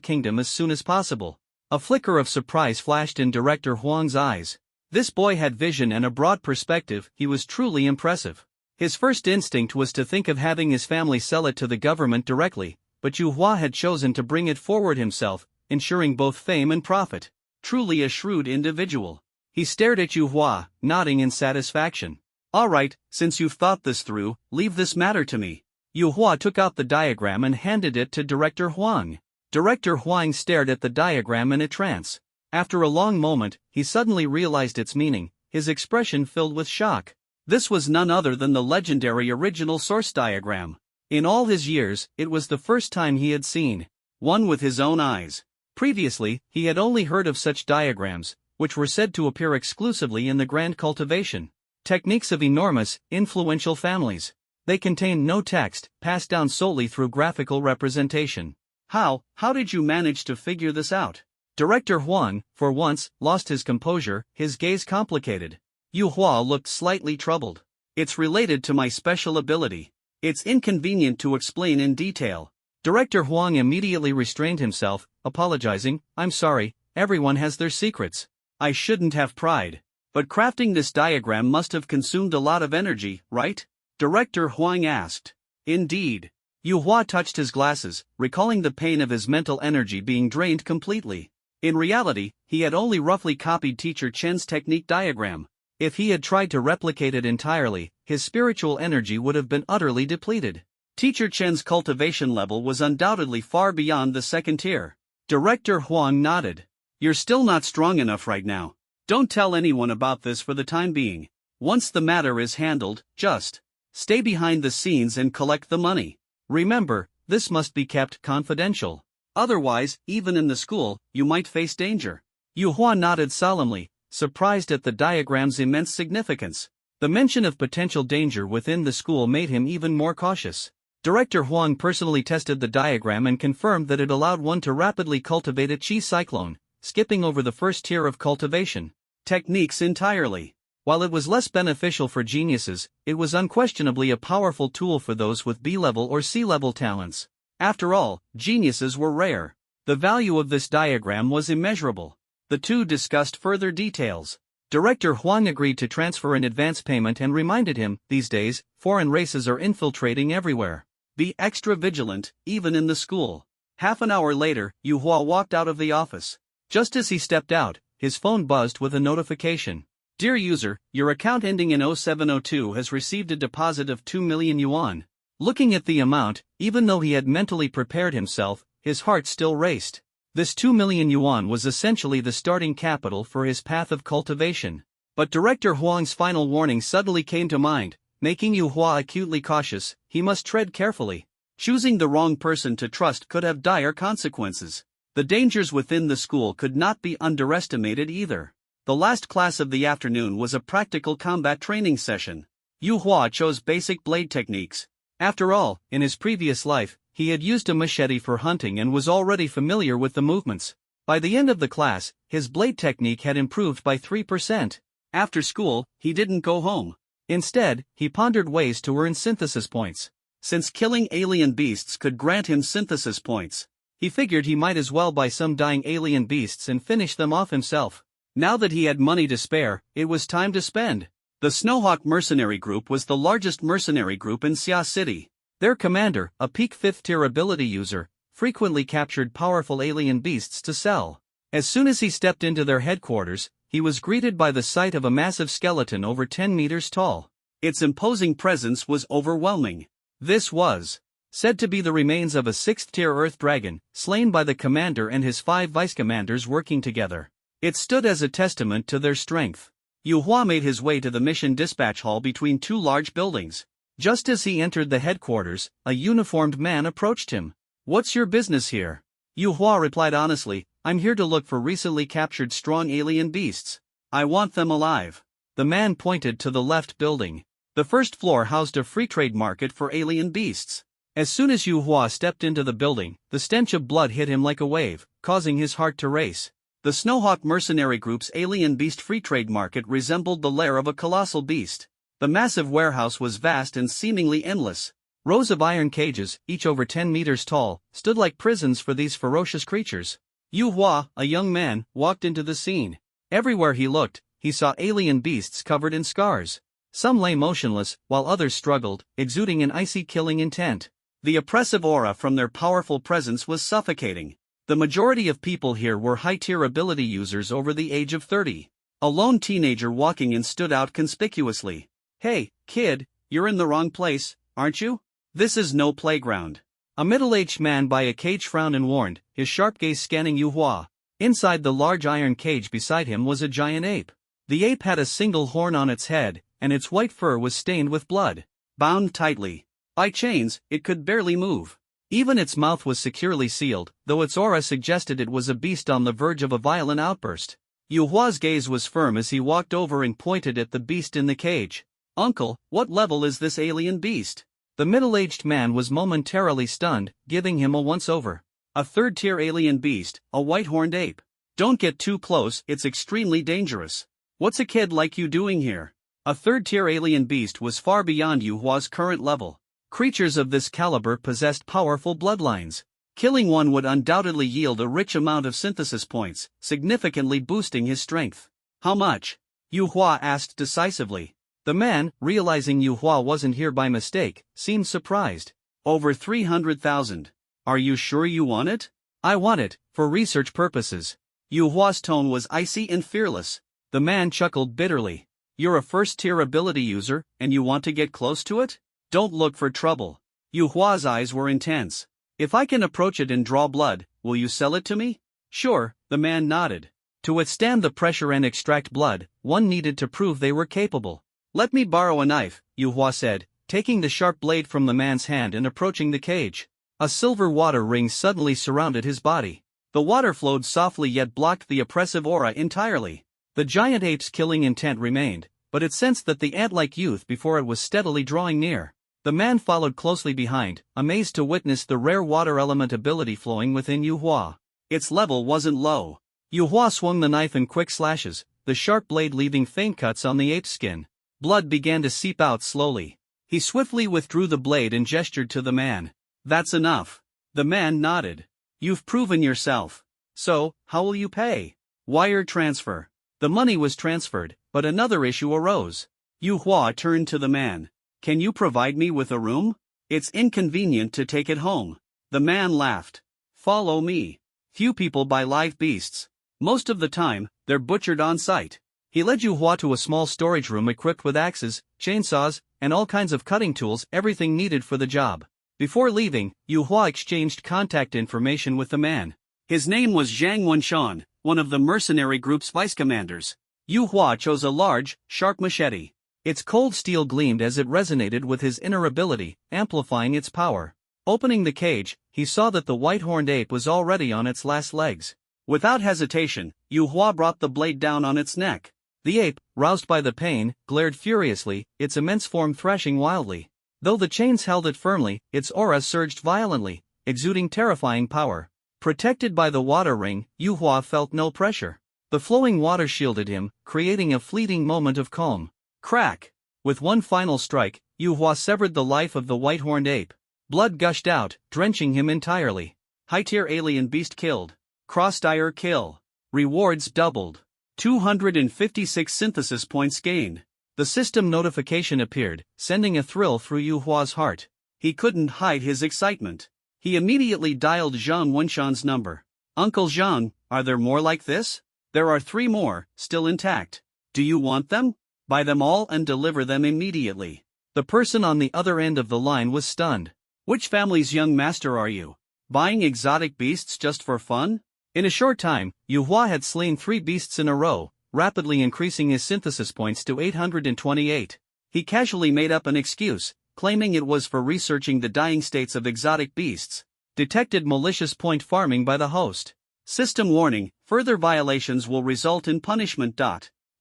Kingdom as soon as possible." A flicker of surprise flashed in Director Huang's eyes. This boy had vision and a broad perspective. He was truly impressive. His first instinct was to think of having his family sell it to the government directly, but Yu Hua had chosen to bring it forward himself, ensuring both fame and profit. Truly a shrewd individual. He stared at Yu Hua, nodding in satisfaction. "All right, since you've thought this through, leave this matter to me." Yu Hua took out the diagram and handed it to Director Huang. Director Huang stared at the diagram in a trance. After a long moment, he suddenly realized its meaning, his expression filled with shock. This was none other than the legendary original source diagram. In all his years, it was the first time he had seen one with his own eyes. Previously, he had only heard of such diagrams, which were said to appear exclusively in the grand cultivation techniques of enormous, influential families. They contained no text, passed down solely through graphical representation. How did you manage to figure this out?" Director Huang, for once, lost his composure, his gaze complicated. Yu Hua looked slightly troubled. "It's related to my special ability. It's inconvenient to explain in detail." Director Huang immediately restrained himself, apologizing, "I'm sorry, everyone has their secrets. I shouldn't have pried. But crafting this diagram must have consumed a lot of energy, right?" Director Huang asked. "Indeed." Yu Hua touched his glasses, recalling the pain of his mental energy being drained completely. In reality, he had only roughly copied Teacher Chen's technique diagram. If he had tried to replicate it entirely, his spiritual energy would have been utterly depleted. Teacher Chen's cultivation level was undoubtedly far beyond the second tier. Director Huang nodded. "You're still not strong enough right now. Don't tell anyone about this for the time being. Once the matter is handled, just stay behind the scenes and collect the money. Remember, this must be kept confidential. Otherwise, even in the school, you might face danger." Yu Hua nodded solemnly, surprised at the diagram's immense significance. The mention of potential danger within the school made him even more cautious. Director Huang personally tested the diagram and confirmed that it allowed one to rapidly cultivate a chi cyclone, skipping over the first tier of cultivation techniques entirely. While it was less beneficial for geniuses, it was unquestionably a powerful tool for those with B-level or C-level talents. After all, geniuses were rare. The value of this diagram was immeasurable. The two discussed further details. Director Huang agreed to transfer an advance payment and reminded him, these days, foreign races are infiltrating everywhere. Be extra vigilant, even in the school. Half an hour later, Yu Hua walked out of the office. Just as he stepped out, his phone buzzed with a notification. Dear user, your account ending in 0702 has received a deposit of 2 million yuan. Looking at the amount, even though he had mentally prepared himself, his heart still raced. This 2 million yuan was essentially the starting capital for his path of cultivation. But Director Huang's final warning suddenly came to mind, making Yu Hua acutely cautious. He must tread carefully. Choosing the wrong person to trust could have dire consequences. The dangers within the school could not be underestimated either. The last class of the afternoon was a practical combat training session. Yu Hua chose basic blade techniques. After all, in his previous life, he had used a machete for hunting and was already familiar with the movements. By the end of the class, his blade technique had improved by 3%. After school, he didn't go home. Instead, he pondered ways to earn synthesis points. Since killing alien beasts could grant him synthesis points, he figured he might as well buy some dying alien beasts and finish them off himself. Now that he had money to spare, it was time to spend. The Snowhawk mercenary group was the largest mercenary group in Xia City. Their commander, a peak 5th-tier ability user, frequently captured powerful alien beasts to sell. As soon as he stepped into their headquarters, he was greeted by the sight of a massive skeleton over 10 meters tall. Its imposing presence was overwhelming. This was said to be the remains of a 6th-tier Earth Dragon, slain by the commander and his 5 vice-commanders working together. It stood as a testament to their strength. Yu Hua made his way to the mission dispatch hall between two large buildings. Just as he entered the headquarters, a uniformed man approached him. What's your business here? Yu Hua replied honestly, I'm here to look for recently captured strong alien beasts. I want them alive. The man pointed to the left building. The first floor housed a free trade market for alien beasts. As soon as Yu Hua stepped into the building, the stench of blood hit him like a wave, causing his heart to race. The Snowhawk mercenary group's alien beast free trade market resembled the lair of a colossal beast. The massive warehouse was vast and seemingly endless. Rows of iron cages, each over 10 meters tall, stood like prisons for these ferocious creatures. Yu Hua, a young man, walked into the scene. Everywhere he looked, he saw alien beasts covered in scars. Some lay motionless, while others struggled, exuding an icy killing intent. The oppressive aura from their powerful presence was suffocating. The majority of people here were high-tier ability users over the age of 30. A lone teenager walking in stood out conspicuously. Hey, kid, you're in the wrong place, aren't you? This is no playground. A middle-aged man by a cage frowned and warned, his sharp gaze scanning Yu Hua. Inside the large iron cage beside him was a giant ape. The ape had a single horn on its head, and its white fur was stained with blood. Bound tightly by chains, it could barely move. Even its mouth was securely sealed, though its aura suggested it was a beast on the verge of a violent outburst. Yu Hua's gaze was firm as he walked over and pointed at the beast in the cage. Uncle, what level is this alien beast? The middle-aged man was momentarily stunned, giving him a once-over. A 3rd-tier alien beast, a white-horned ape. Don't get too close, it's extremely dangerous. What's a kid like you doing here? A 3rd-tier alien beast was far beyond Yu Hua's current level. Creatures of this caliber possessed powerful bloodlines. Killing one would undoubtedly yield a rich amount of synthesis points, significantly boosting his strength. How much? Yu Hua asked decisively. The man, realizing Yu Hua wasn't here by mistake, seemed surprised. Over 300,000. Are you sure you want it? I want it, for research purposes. Yu Hua's tone was icy and fearless. The man chuckled bitterly. You're a 1st-tier ability user, and you want to get close to it? Don't look for trouble. Yu Hua's eyes were intense. If I can approach it and draw blood, will you sell it to me? Sure, the man nodded. To withstand the pressure and extract blood, one needed to prove they were capable. Let me borrow a knife, Yu Hua said, taking the sharp blade from the man's hand and approaching the cage. A silver water ring suddenly surrounded his body. The water flowed softly yet blocked the oppressive aura entirely. The giant ape's killing intent remained, but it sensed that the ant-like youth before it was steadily drawing near. The man followed closely behind, amazed to witness the rare water element ability flowing within Yu Hua. Its level wasn't low. Yu Hua swung the knife in quick slashes, the sharp blade leaving faint cuts on the ape's skin. Blood began to seep out slowly. He swiftly withdrew the blade and gestured to the man. "That's enough." The man nodded. "You've proven yourself. So, how will you pay?" "Wire transfer." The money was transferred, but another issue arose. Yu Hua turned to the man. "Can you provide me with a room? It's inconvenient to take it home." The man laughed. "Follow me." Few people buy live beasts. Most of the time, they're butchered on site. He led Yu Hua to a small storage room equipped with axes, chainsaws, and all kinds of cutting tools, everything needed for the job. Before leaving, Yu Hua exchanged contact information with the man. His name was Zhang Wenshan, one of the mercenary group's vice commanders. Yu Hua chose a large, sharp machete. Its cold steel gleamed as it resonated with his inner ability, amplifying its power. Opening the cage, he saw that the white-horned ape was already on its last legs. Without hesitation, Yu Hua brought the blade down on its neck. The ape, roused by the pain, glared furiously, its immense form thrashing wildly. Though the chains held it firmly, its aura surged violently, exuding terrifying power. Protected by the water ring, Yu Hua felt no pressure. The flowing water shielded him, creating a fleeting moment of calm. Crack! With one final strike, Yu Hua severed the life of the white-horned ape. Blood gushed out, drenching him entirely. High-tier alien beast killed. Cross-dire kill. Rewards doubled. 256 synthesis points gained. The system notification appeared, sending a thrill through Yu Hua's heart. He couldn't hide his excitement. He immediately dialed Zhang Wenshan's number. "Uncle Zhang, are there more like this?" "There are 3 more, still intact. Do you want them? Buy them all and deliver them immediately." The person on the other end of the line was stunned. "Which family's young master are you? Buying exotic beasts just for fun?" In a short time, Yu Hua had slain 3 beasts in a row, rapidly increasing his synthesis points to 828. He casually made up an excuse, claiming it was for researching the dying states of exotic beasts. Detected malicious point farming by the host. System warning, further violations will result in punishment.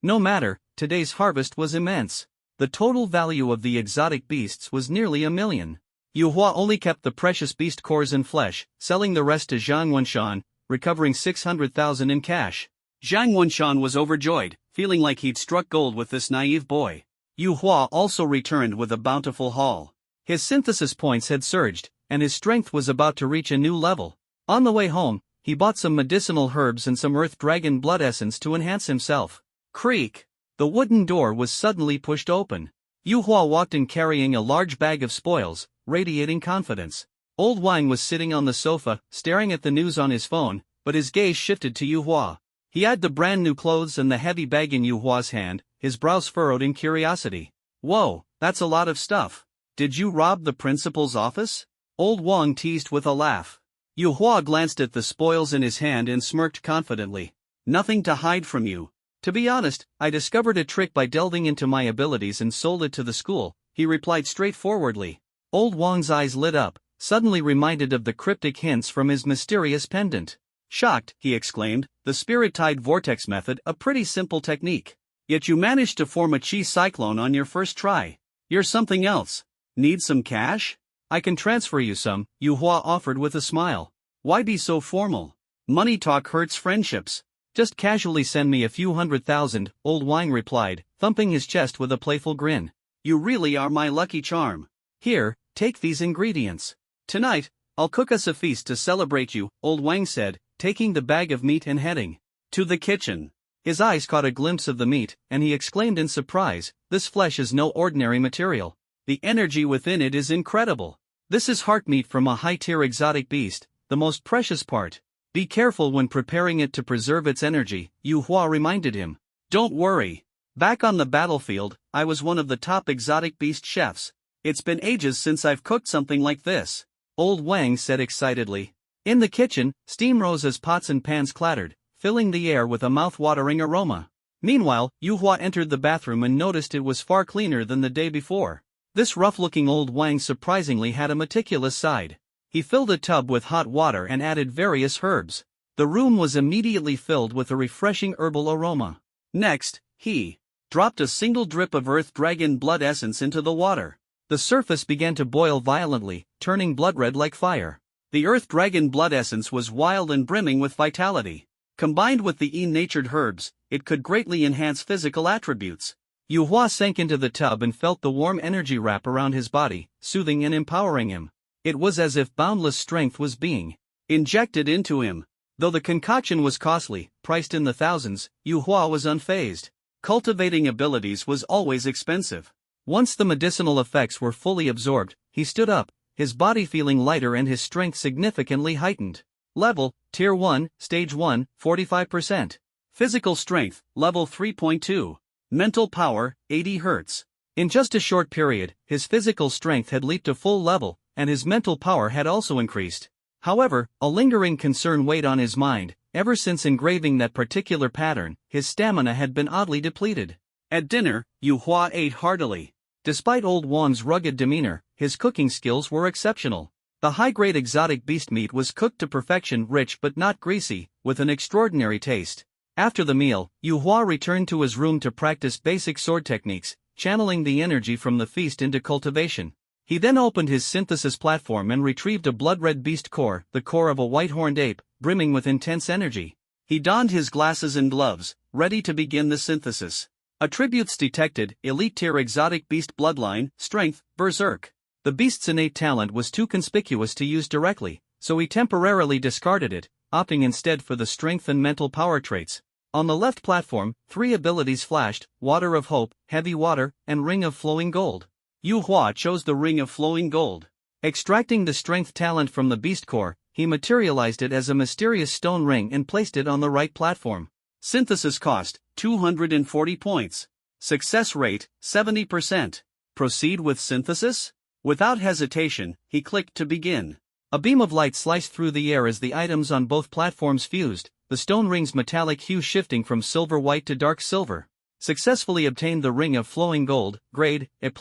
No matter, today's harvest was immense. The total value of the exotic beasts was nearly 1 million. Yu Hua only kept the precious beast cores and flesh, selling the rest to Zhang Wenshan, recovering 600,000 in cash. Zhang Wenshan was overjoyed, feeling like he'd struck gold with this naive boy. Yu Hua also returned with a bountiful haul. His synthesis points had surged, and his strength was about to reach a new level. On the way home, he bought some medicinal herbs and some earth dragon blood essence to enhance himself. Creak! The wooden door was suddenly pushed open. Yu Hua walked in carrying a large bag of spoils, radiating confidence. Old Wang was sitting on the sofa, staring at the news on his phone, but his gaze shifted to Yu Hua. He had the brand new clothes and the heavy bag in Yu Hua's hand, his brows furrowed in curiosity. "Whoa, that's a lot of stuff. Did you rob the principal's office?" Old Wang teased with a laugh. Yu Hua glanced at the spoils in his hand and smirked confidently. "Nothing to hide from you. To be honest, I discovered a trick by delving into my abilities and sold it to the school," he replied straightforwardly. Old Wang's eyes lit up, suddenly reminded of the cryptic hints from his mysterious pendant. Shocked, he exclaimed, "The spirit-tide vortex method, a pretty simple technique. Yet you managed to form a chi cyclone on your first try. You're something else. Need some cash? I can transfer you some," Yu Hua offered with a smile. "Why be so formal? Money talk hurts friendships. Just casually send me a few 100,000, Old Wang replied, thumping his chest with a playful grin. "You really are my lucky charm. Here, take these ingredients. Tonight, I'll cook us a feast to celebrate you," Old Wang said, taking the bag of meat and heading to the kitchen. His eyes caught a glimpse of the meat, and he exclaimed in surprise, "This flesh is no ordinary material. The energy within it is incredible. This is heart meat from a high-tier exotic beast, the most precious part. Be careful when preparing it to preserve its energy," Yu Hua reminded him. "Don't worry. Back on the battlefield, I was one of the top exotic beast chefs. It's been ages since I've cooked something like this," Old Wang said excitedly. In the kitchen, steam rose as pots and pans clattered, filling the air with a mouth-watering aroma. Meanwhile, Yu Hua entered the bathroom and noticed it was far cleaner than the day before. This rough-looking Old Wang surprisingly had a meticulous side. He filled a tub with hot water and added various herbs. The room was immediately filled with a refreshing herbal aroma. Next, he dropped a single drip of earth dragon blood essence into the water. The surface began to boil violently, turning blood red like fire. The earth dragon blood essence was wild and brimming with vitality. Combined with the natured herbs, it could greatly enhance physical attributes. Yu Hua sank into the tub and felt the warm energy wrap around his body, soothing and empowering him. It was as if boundless strength was being injected into him. Though the concoction was costly, priced in the thousands, Yu Hua was unfazed. Cultivating abilities was always expensive. Once the medicinal effects were fully absorbed, he stood up, his body feeling lighter and his strength significantly heightened. Level, Tier 1, Stage 1, 45%. Physical strength, Level 3.2. Mental power, 80 Hz. In just a short period, his physical strength had leaped to full level, and his mental power had also increased. However, a lingering concern weighed on his mind. Ever since engraving that particular pattern, his stamina had been oddly depleted. At dinner, Yu Hua ate heartily. Despite old Wang's rugged demeanor, his cooking skills were exceptional. The high-grade exotic beast meat was cooked to perfection, rich but not greasy, with an extraordinary taste. After the meal, Yu Hua returned to his room to practice basic sword techniques, channeling the energy from the feast into cultivation. He then opened his synthesis platform and retrieved a blood-red beast core, the core of a white-horned ape, brimming with intense energy. He donned his glasses and gloves, ready to begin the synthesis. Attributes detected: Elite Tier Exotic Beast Bloodline, Strength, Berserk. The beast's innate talent was too conspicuous to use directly, so he temporarily discarded it, opting instead for the strength and mental power traits. On the left platform, 3 abilities flashed: Water of Hope, Heavy Water, and Ring of Flowing Gold. Yu Hua chose the Ring of Flowing Gold. Extracting the strength talent from the beast core, he materialized it as a mysterious stone ring and placed it on the right platform. Synthesis cost, 240 points. Success rate, 70%. Proceed with synthesis? Without hesitation, he clicked to begin. A beam of light sliced through the air as the items on both platforms fused, the stone ring's metallic hue shifting from silver white to dark silver. Successfully obtained the Ring of Flowing Gold, grade, A+,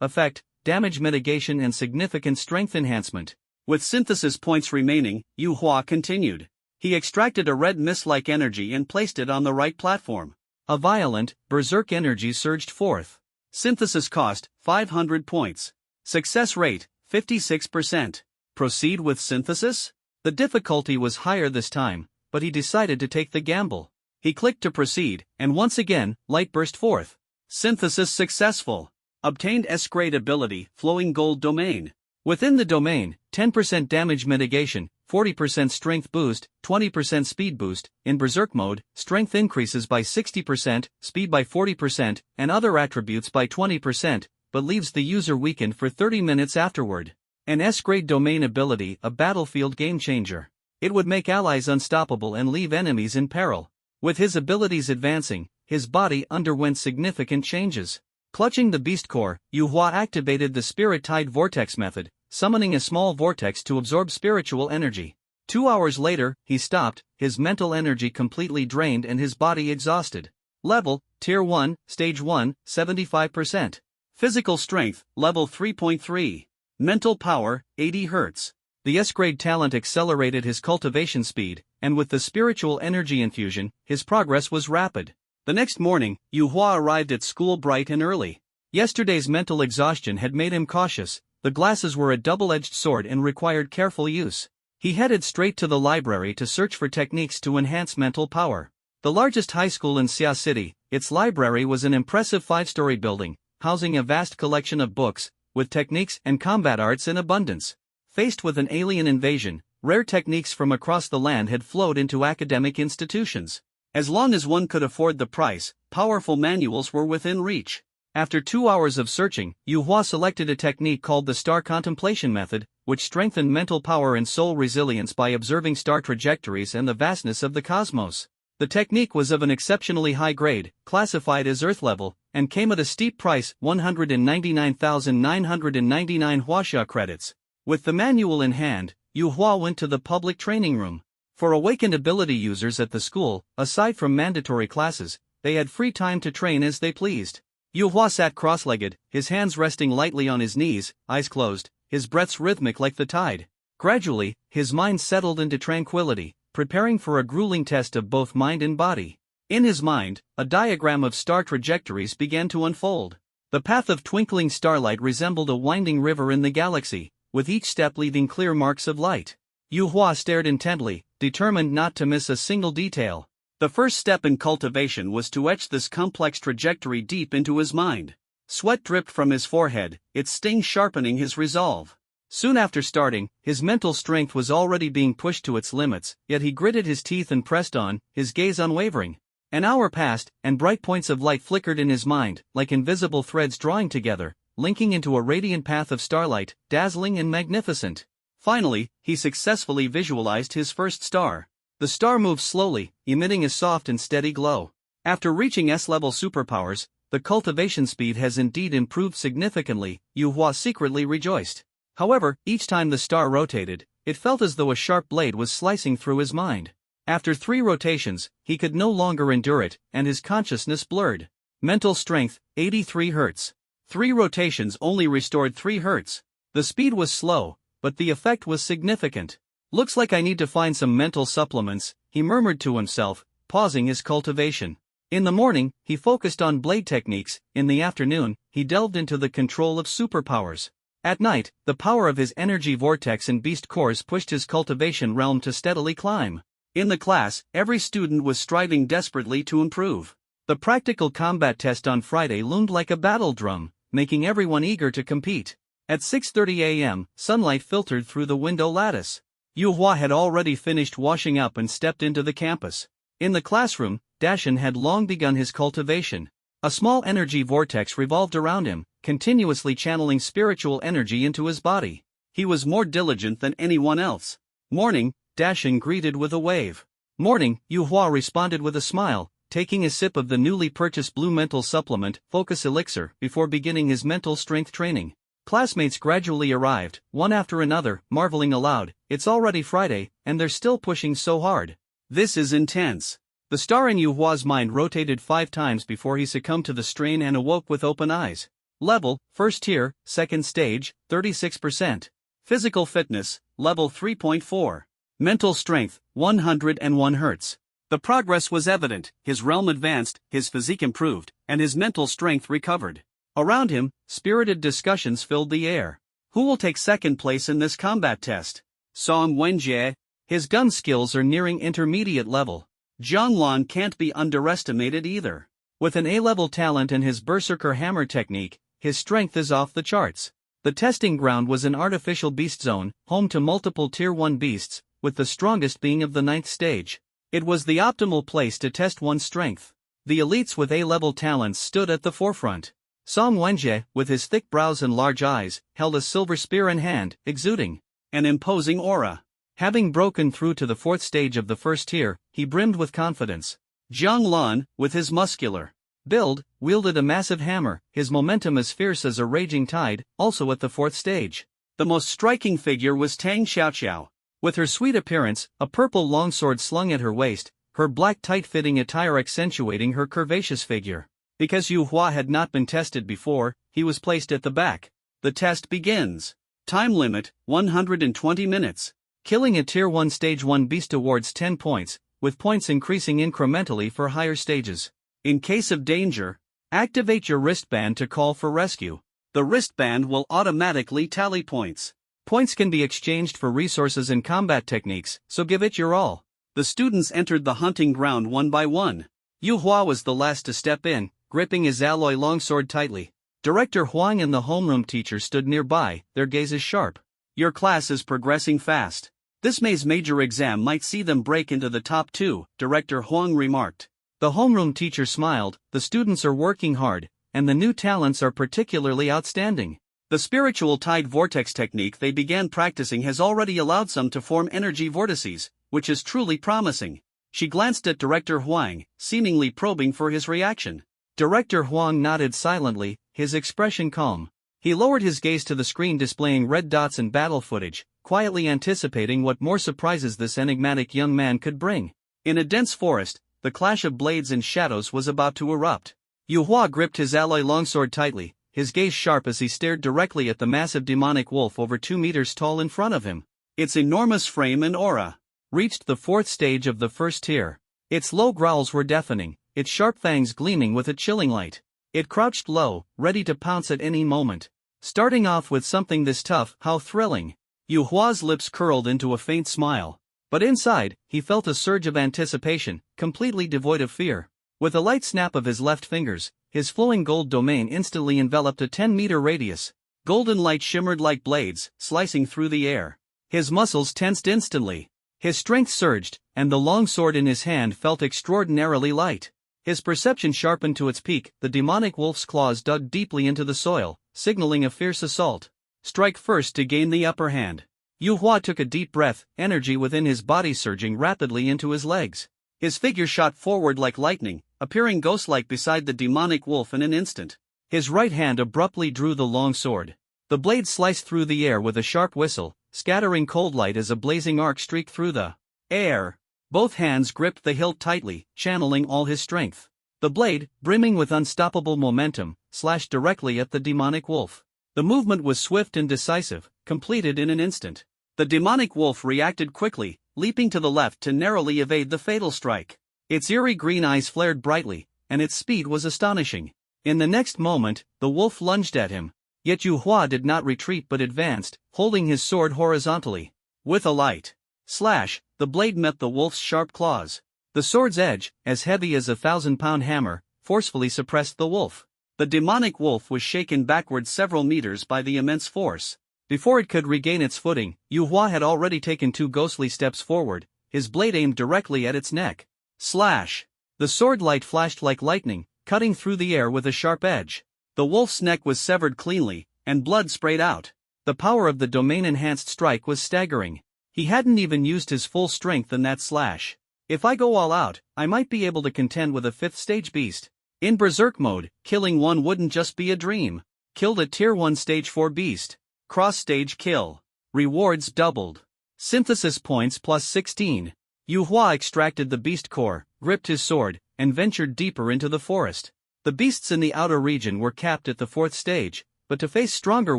effect, damage mitigation and significant strength enhancement. With synthesis points remaining, Yu Hua continued. He extracted a red mist-like energy and placed it on the right platform. A violent, berserk energy surged forth. Synthesis cost, 500 points. Success rate, 56%. Proceed with synthesis? The difficulty was higher this time, but he decided to take the gamble. He clicked to proceed, and once again, light burst forth. Synthesis successful. Obtained S-grade ability, Flowing Gold Domain. Within the domain, 10% damage mitigation, 40% strength boost, 20% speed boost. In Berserk mode, strength increases by 60%, speed by 40%, and other attributes by 20%, but leaves the user weakened for 30 minutes afterward. An S-grade domain ability, a battlefield game-changer. It would make allies unstoppable and leave enemies in peril. With his abilities advancing, his body underwent significant changes. Clutching the beast core, Yu Hua activated the Spirit-Tide Vortex method, summoning a small vortex to absorb spiritual energy. 2 hours later, he stopped, his mental energy completely drained and his body exhausted. Level, Tier 1, Stage 1, 75%. Physical strength, Level 3.3. Mental power, 80 Hz. The S-grade talent accelerated his cultivation speed, and with the spiritual energy infusion, his progress was rapid. The next morning, Yu Hua arrived at school bright and early. Yesterday's mental exhaustion had made him cautious. The glasses were a double-edged sword and required careful use. He headed straight to the library to search for techniques to enhance mental power. The largest high school in Xia City, its library was an impressive 5-story building, housing a vast collection of books, with techniques and combat arts in abundance. Faced with an alien invasion, rare techniques from across the land had flowed into academic institutions. As long as one could afford the price, powerful manuals were within reach. After 2 hours of searching, Yu Hua selected a technique called the Star Contemplation Method, which strengthened mental power and soul resilience by observing star trajectories and the vastness of the cosmos. The technique was of an exceptionally high grade, classified as Earth level, and came at a steep price, 199,999 Huaxia credits. With the manual in hand, Yu Hua went to the public training room. For awakened ability users at the school, aside from mandatory classes, they had free time to train as they pleased. Yu Hua sat cross-legged, his hands resting lightly on his knees, eyes closed, his breaths rhythmic like the tide. Gradually, his mind settled into tranquility, preparing for a grueling test of both mind and body. In his mind, a diagram of star trajectories began to unfold. The path of twinkling starlight resembled a winding river in the galaxy, with each step leaving clear marks of light. Yu Hua stared intently, determined not to miss a single detail. The first step in cultivation was to etch this complex trajectory deep into his mind. Sweat dripped from his forehead, its sting sharpening his resolve. Soon after starting, his mental strength was already being pushed to its limits, yet he gritted his teeth and pressed on, his gaze unwavering. An hour passed, and bright points of light flickered in his mind, like invisible threads drawing together, linking into a radiant path of starlight, dazzling and magnificent. Finally, he successfully visualized his first star. The star moved slowly, emitting a soft and steady glow. After reaching S-level superpowers, the cultivation speed has indeed improved significantly, Yu Hua secretly rejoiced. However, each time the star rotated, it felt as though a sharp blade was slicing through his mind. After 3 rotations, he could no longer endure it, and his consciousness blurred. Mental strength, 83 Hz. 3 rotations only restored 3 Hz. The speed was slow, but the effect was significant. Looks like I need to find some mental supplements, he murmured to himself, pausing his cultivation. In the morning, he focused on blade techniques. In the afternoon, he delved into the control of superpowers. At night, the power of his energy vortex and beast cores pushed his cultivation realm to steadily climb. In the class, every student was striving desperately to improve. The practical combat test on Friday loomed like a battle drum, making everyone eager to compete. At 6:30 a.m., sunlight filtered through the window lattice. Yu Hua had already finished washing up and stepped into the campus. In the classroom, Dashan had long begun his cultivation. A small energy vortex revolved around him, continuously channeling spiritual energy into his body. He was more diligent than anyone else. Morning, Dashan greeted with a wave. Morning, Yu Hua responded with a smile, taking a sip of the newly purchased blue mental supplement, Focus Elixir, before beginning his mental strength training. Classmates gradually arrived, one after another, marveling aloud, "It's already Friday, and they're still pushing so hard. This is intense." The star in Yu Hua's mind rotated 5 times before he succumbed to the strain and awoke with open eyes. Level, first tier, second stage, 36%. Physical fitness, level 3.4. Mental strength, 101 Hz. The progress was evident, his realm advanced, his physique improved, and his mental strength recovered. Around him, spirited discussions filled the air. Who will take second place in this combat test? Song Wenjie. His gun skills are nearing intermediate level. Zhang Lan can't be underestimated either. With an A-level talent and his berserker hammer technique, his strength is off the charts. The testing ground was an artificial beast zone, home to multiple Tier 1 beasts, with the strongest being of the 9th stage. It was the optimal place to test one's strength. The elites with A-level talents stood at the forefront. Song Wenjie, with his thick brows and large eyes, held a silver spear in hand, exuding an imposing aura. Having broken through to the 4th stage of the first tier, he brimmed with confidence. Zhang Lan, with his muscular build, wielded a massive hammer, his momentum as fierce as a raging tide, also at the 4th stage. The most striking figure was Tang Xiaoxiao. With her sweet appearance, a purple longsword slung at her waist, her black tight-fitting attire accentuating her curvaceous figure. Because Yu Hua had not been tested before, he was placed at the back. The test begins. Time limit, 120 minutes. Killing a Tier 1 Stage 1 beast awards 10 points, with points increasing incrementally for higher stages. In case of danger, activate your wristband to call for rescue. The wristband will automatically tally points. Points can be exchanged for resources and combat techniques, so give it your all. The students entered the hunting ground one by one. Yu Hua was the last to step in, gripping his alloy longsword tightly. Director Huang and the homeroom teacher stood nearby, their gazes sharp. Your class is progressing fast. This May's major exam might see them break into the top 2, Director Huang remarked. The homeroom teacher smiled, the students are working hard, and the new talents are particularly outstanding. The spiritual tide vortex technique they began practicing has already allowed some to form energy vortices, which is truly promising. She glanced at Director Huang, seemingly probing for his reaction. Director Huang nodded silently, his expression calm. He lowered his gaze to the screen displaying red dots and battle footage, quietly anticipating what more surprises this enigmatic young man could bring. In a dense forest, the clash of blades and shadows was about to erupt. Yu Hua gripped his alloy longsword tightly, his gaze sharp as he stared directly at the massive demonic wolf over 2 meters tall in front of him. Its enormous frame and aura reached the 4th stage of the first tier. Its low growls were deafening, its sharp fangs gleaming with a chilling light. It crouched low, ready to pounce at any moment. Starting off with something this tough, how thrilling. Yu Hua's lips curled into a faint smile. But inside, he felt a surge of anticipation, completely devoid of fear. With a light snap of his left fingers, his flowing gold domain instantly enveloped a 10-meter radius. Golden light shimmered like blades, slicing through the air. His muscles tensed instantly. His strength surged, and the long sword in his hand felt extraordinarily light. His perception sharpened to its peak. The demonic wolf's claws dug deeply into the soil, signaling a fierce assault. Strike first to gain the upper hand. Yu Hua took a deep breath, energy within his body surging rapidly into his legs. His figure shot forward like lightning, appearing ghost-like beside the demonic wolf in an instant. His right hand abruptly drew the long sword. The blade sliced through the air with a sharp whistle, scattering cold light as a blazing arc streaked through the air. Both hands gripped the hilt tightly, channeling all his strength. The blade, brimming with unstoppable momentum, slashed directly at the demonic wolf. The movement was swift and decisive, completed in an instant. The demonic wolf reacted quickly, leaping to the left to narrowly evade the fatal strike. Its eerie green eyes flared brightly, and its speed was astonishing. In the next moment, the wolf lunged at him. Yet Yu Hua did not retreat but advanced, holding his sword horizontally. With a light slash, the blade met the wolf's sharp claws. The sword's edge, as heavy as a 1,000-pound hammer, forcefully suppressed the wolf. The demonic wolf was shaken backward several meters by the immense force. Before it could regain its footing, Yu Hua had already taken 2 ghostly steps forward, his blade aimed directly at its neck. Slash! The sword light flashed like lightning, cutting through the air with a sharp edge. The wolf's neck was severed cleanly, and blood sprayed out. The power of the domain-enhanced strike was staggering. He hadn't even used his full strength in that slash. If I go all out, I might be able to contend with a 5th-stage beast. In Berserk mode, killing one wouldn't just be a dream. Killed a Tier 1 Stage 4 beast. Cross-stage kill. Rewards doubled. Synthesis points plus 16. Yu Hua extracted the beast core, gripped his sword, and ventured deeper into the forest. The beasts in the outer region were capped at the 4th stage, but to face stronger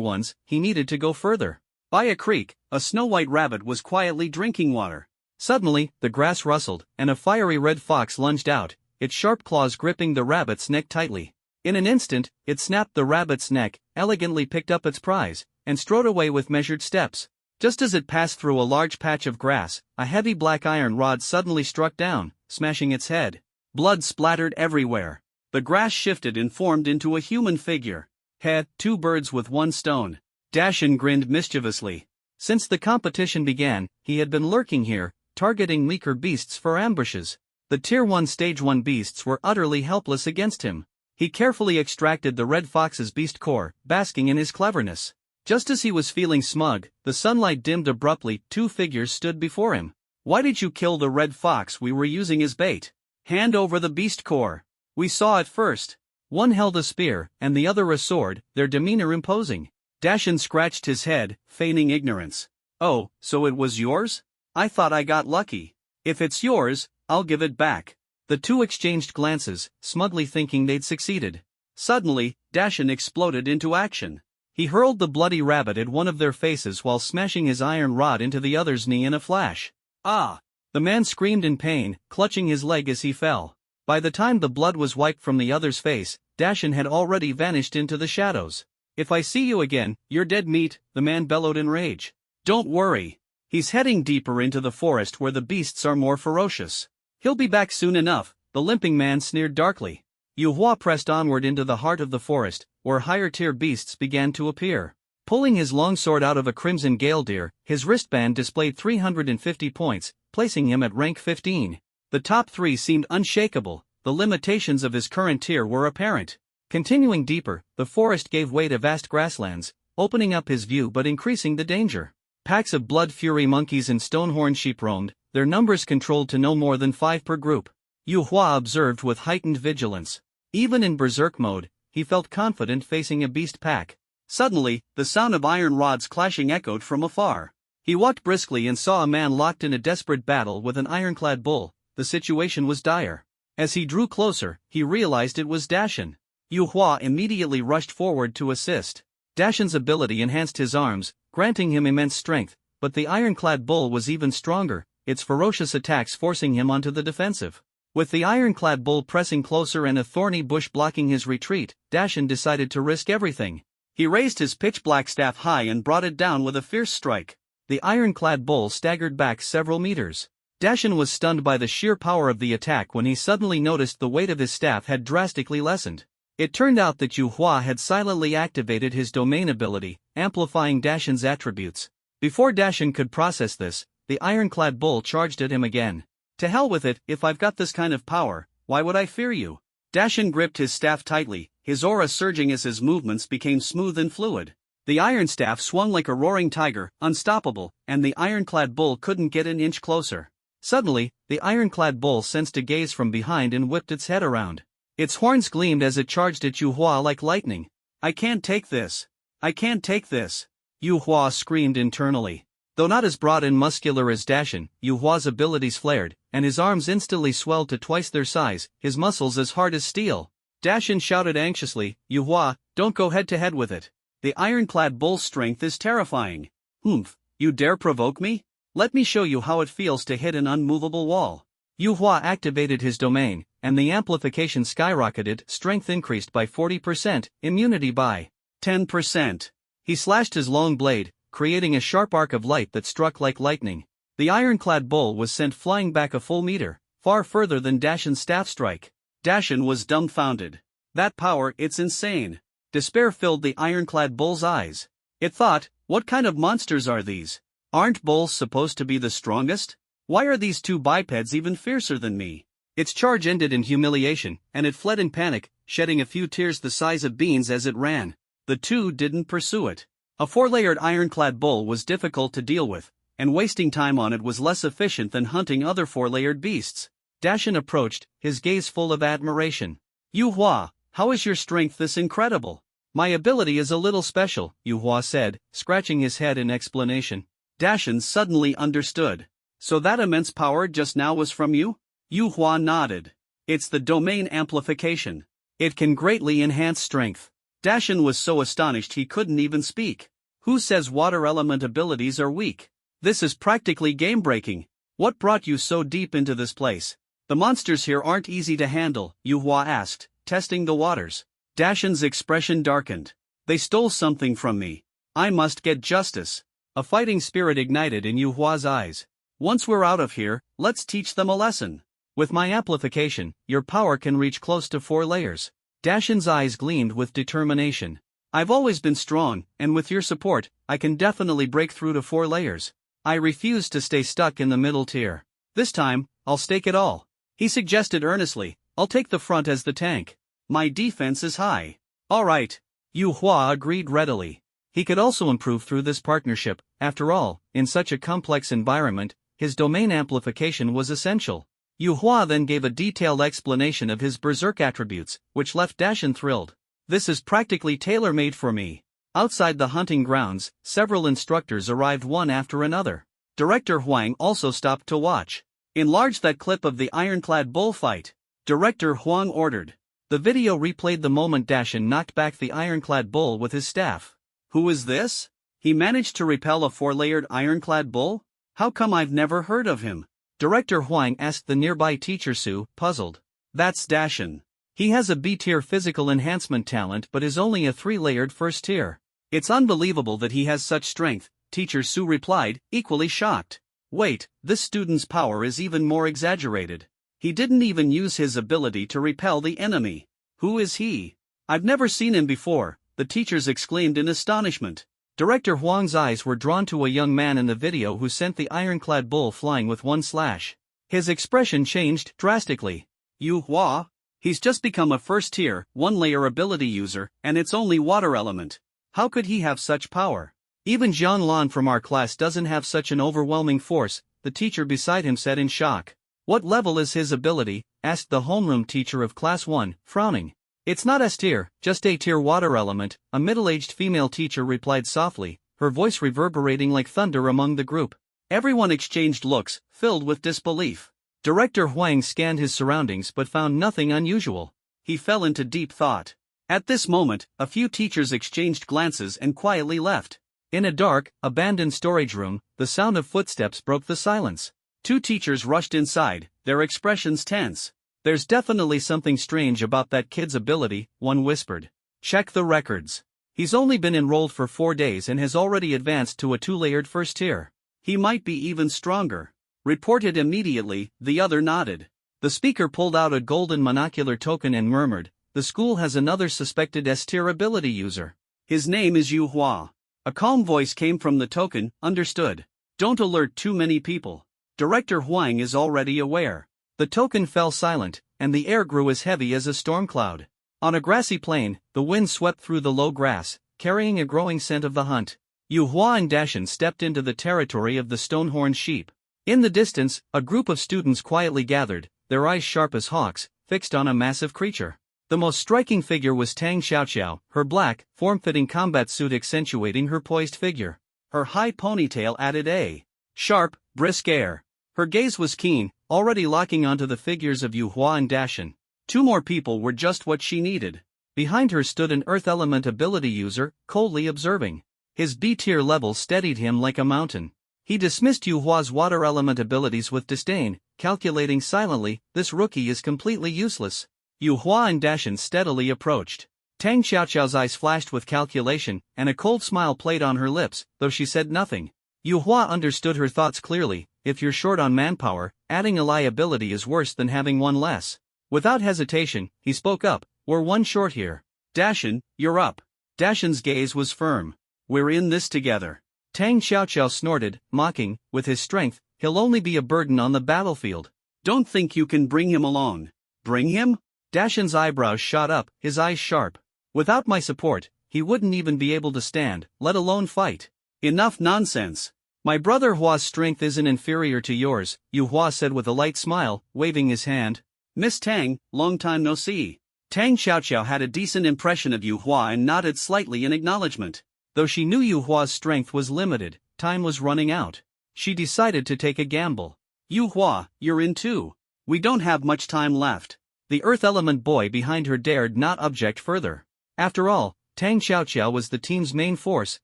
ones, he needed to go further. By a creek, a snow-white rabbit was quietly drinking water. Suddenly, the grass rustled, and a fiery red fox lunged out, its sharp claws gripping the rabbit's neck tightly. In an instant, it snapped the rabbit's neck, elegantly picked up its prize, and strode away with measured steps. Just as it passed through a large patch of grass, a heavy black iron rod suddenly struck down, smashing its head. Blood splattered everywhere. The grass shifted and formed into a human figure. 2 birds with 1 stone. Dashin grinned mischievously. Since the competition began, he had been lurking here, targeting weaker beasts for ambushes. The Tier 1 Stage 1 beasts were utterly helpless against him. He carefully extracted the red fox's beast core, basking in his cleverness. Just as he was feeling smug, the sunlight dimmed abruptly. 2 figures stood before him. Why did you kill the red fox we were using as bait? Hand over the beast core. We saw it first. One held a spear, and the other a sword, their demeanor imposing. Dashin scratched his head, feigning ignorance. Oh, so it was yours? I thought I got lucky. If it's yours, I'll give it back. The 2 exchanged glances, smugly thinking they'd succeeded. Suddenly, Dashin exploded into action. He hurled the bloody rabbit at one of their faces while smashing his iron rod into the other's knee in a flash. Ah! The man screamed in pain, clutching his leg as he fell. By the time the blood was wiped from the other's face, Dashin had already vanished into the shadows. If I see you again, you're dead meat, the man bellowed in rage. Don't worry. He's heading deeper into the forest where the beasts are more ferocious. He'll be back soon enough, the limping man sneered darkly. Yu Hua pressed onward into the heart of the forest, where higher-tier beasts began to appear. Pulling his longsword out of a crimson gale deer, his wristband displayed 350 points, placing him at rank 15. The top 3 seemed unshakable, the limitations of his current tier were apparent. Continuing deeper, the forest gave way to vast grasslands, opening up his view but increasing the danger. Packs of blood fury monkeys and stonehorn sheep roamed, their numbers controlled to no more than 5 per group. Yu Hua observed with heightened vigilance. Even in berserk mode, he felt confident facing a beast pack. Suddenly, the sound of iron rods clashing echoed from afar. He walked briskly and saw a man locked in a desperate battle with an ironclad bull. The situation was dire. As he drew closer, he realized it was Dashin. Yu Hua immediately rushed forward to assist. Dashin's ability enhanced his arms, granting him immense strength, but the ironclad bull was even stronger, its ferocious attacks forcing him onto the defensive. With the ironclad bull pressing closer and a thorny bush blocking his retreat, Dashin decided to risk everything. He raised his pitch-black staff high and brought it down with a fierce strike. The ironclad bull staggered back several meters. Dashan was stunned by the sheer power of the attack when he suddenly noticed the weight of his staff had drastically lessened. It turned out that Yu Hua had silently activated his domain ability, amplifying Dashan's attributes. Before Dashan could process this, the ironclad bull charged at him again. To hell with it, if I've got this kind of power, why would I fear you? Dashan gripped his staff tightly, his aura surging as his movements became smooth and fluid. The iron staff swung like a roaring tiger, unstoppable, and the ironclad bull couldn't get an inch closer. Suddenly, the ironclad bull sensed a gaze from behind and whipped its head around. Its horns gleamed as it charged at Yu Hua like lightning. I can't take this. I can't take this. Yu Hua screamed internally. Though not as broad and muscular as Dashan, Yu Hua's abilities flared, and his arms instantly swelled to twice their size, his muscles as hard as steel. Dashan shouted anxiously, Yu Hua, don't go head-to-head with it. The ironclad bull's strength is terrifying. Humph, you dare provoke me? Let me show you how it feels to hit an unmovable wall. Yu Hua activated his domain, and the amplification skyrocketed, strength increased by 40%, immunity by 10%. He slashed his long blade, creating a sharp arc of light that struck like lightning. The ironclad bull was sent flying back a full meter, far further than Dashan's staff strike. Dashan was dumbfounded. That power, it's insane. Despair filled the ironclad bull's eyes. It thought, what kind of monsters are these? Aren't bulls supposed to be the strongest? Why are these two bipeds even fiercer than me? Its charge ended in humiliation, and it fled in panic, shedding a few tears the size of beans as it ran. The two didn't pursue it. A four-layered ironclad bull was difficult to deal with, and wasting time on it was less efficient than hunting other four-layered beasts. Dashan approached, his gaze full of admiration. Yu Hua, how is your strength this incredible? My ability is a little special, Yu Hua said, scratching his head in explanation. Dashan suddenly understood. So that immense power just now was from you? Yu Hua nodded. It's the domain amplification. It can greatly enhance strength. Dashan was so astonished he couldn't even speak. Who says water element abilities are weak? This is practically game-breaking. What brought you so deep into this place? The monsters here aren't easy to handle, Yu Hua asked, testing the waters. Dashan's expression darkened. They stole something from me. I must get justice. A fighting spirit ignited in Yu Hua's eyes. Once we're out of here, let's teach them a lesson. With my amplification, your power can reach close to 4 layers. Dashan's eyes gleamed with determination. I've always been strong, and with your support, I can definitely break through to 4 layers. I refuse to stay stuck in the middle tier. This time, I'll stake it all. He suggested earnestly, I'll take the front as the tank. My defense is high. All right. Yu Hua agreed readily. He could also improve through this partnership. After all, in such a complex environment, his domain amplification was essential. Yu Hua then gave a detailed explanation of his berserk attributes, which left Dashan thrilled. This is practically tailor-made for me. Outside the hunting grounds, several instructors arrived one after another. Director Huang also stopped to watch. Enlarge that clip of the ironclad bullfight. Director Huang ordered. The video replayed the moment Dashan knocked back the ironclad bull with his staff. Who is this? He managed to repel a 4-layered ironclad bull? How come I've never heard of him? Director Huang asked the nearby teacher Su, puzzled. That's Dashan. He has a B-tier physical enhancement talent but is only a 3-layered first tier. It's unbelievable that he has such strength, Teacher Su replied, equally shocked. Wait, this student's power is even more exaggerated. He didn't even use his ability to repel the enemy. Who is he? I've never seen him before, the teachers exclaimed in astonishment. Director Huang's eyes were drawn to a young man in the video who sent the ironclad bull flying with one slash. His expression changed drastically. Yu Hua? He's just become a first-tier, 1-layer ability user, and it's only water element. How could he have such power? Even Jian Lan from our class doesn't have such an overwhelming force, the teacher beside him said in shock. What level is his ability? Asked the homeroom teacher of Class 1, frowning. It's not S-tier, just A-tier water element, a middle-aged female teacher replied softly, her voice reverberating like thunder among the group. Everyone exchanged looks, filled with disbelief. Director Huang scanned his surroundings but found nothing unusual. He fell into deep thought. At this moment, a few teachers exchanged glances and quietly left. In a dark, abandoned storage room, the sound of footsteps broke the silence. 2 teachers rushed inside, their expressions tense. There's definitely something strange about that kid's ability, one whispered. Check the records. He's only been enrolled for 4 days and has already advanced to a 2-layered first tier. He might be even stronger. Report it immediately, the other nodded. The speaker pulled out a golden monocular token and murmured, "The school has another suspected S-tier ability user. His name is Yu Hua." A calm voice came from the token, "Understood. Don't alert too many people. Director Huang is already aware." The token fell silent, and the air grew as heavy as a storm cloud. On a grassy plain, the wind swept through the low grass, carrying a growing scent of the hunt. Yu Hua and Dashan stepped into the territory of the stone-horned sheep. In the distance, a group of students quietly gathered, their eyes sharp as hawks, fixed on a massive creature. The most striking figure was Tang Xiaoqiao, her black, form-fitting combat suit accentuating her poised figure. Her high ponytail added a sharp, brisk air. Her gaze was keen, already locking onto the figures of Yu Hua and Dashan. Two more people were just what she needed. Behind her stood an Earth Element ability user, coldly observing. His B-tier level steadied him like a mountain. He dismissed Yu Hua's Water Element abilities with disdain, calculating silently, "This rookie is completely useless." Yu Hua and Dashan steadily approached. Tang Xiaoqiao's eyes flashed with calculation, and a cold smile played on her lips, though she said nothing. Yu Hua understood her thoughts clearly. If you're short on manpower, adding a liability is worse than having one less. Without hesitation, he spoke up, "We're one short here. Dashan, you're up." Dashan's gaze was firm. "We're in this together." Tang Xiaoqiao snorted, mocking, "With his strength, he'll only be a burden on the battlefield. Don't think you can bring him along." "Bring him?" Dashan's eyebrows shot up, his eyes sharp. "Without my support, he wouldn't even be able to stand, let alone fight." "Enough nonsense. My brother Hua's strength isn't inferior to yours," Yu Hua said with a light smile, waving his hand. "Miss Tang, long time no see." Tang Xiaoqiao had a decent impression of Yu Hua and nodded slightly in acknowledgement. Though she knew Yu Hua's strength was limited, time was running out. She decided to take a gamble. "Yu Hua, you're in too. We don't have much time left." The Earth Element boy behind her dared not object further. After all, Tang Xiaoqiao was the team's main force,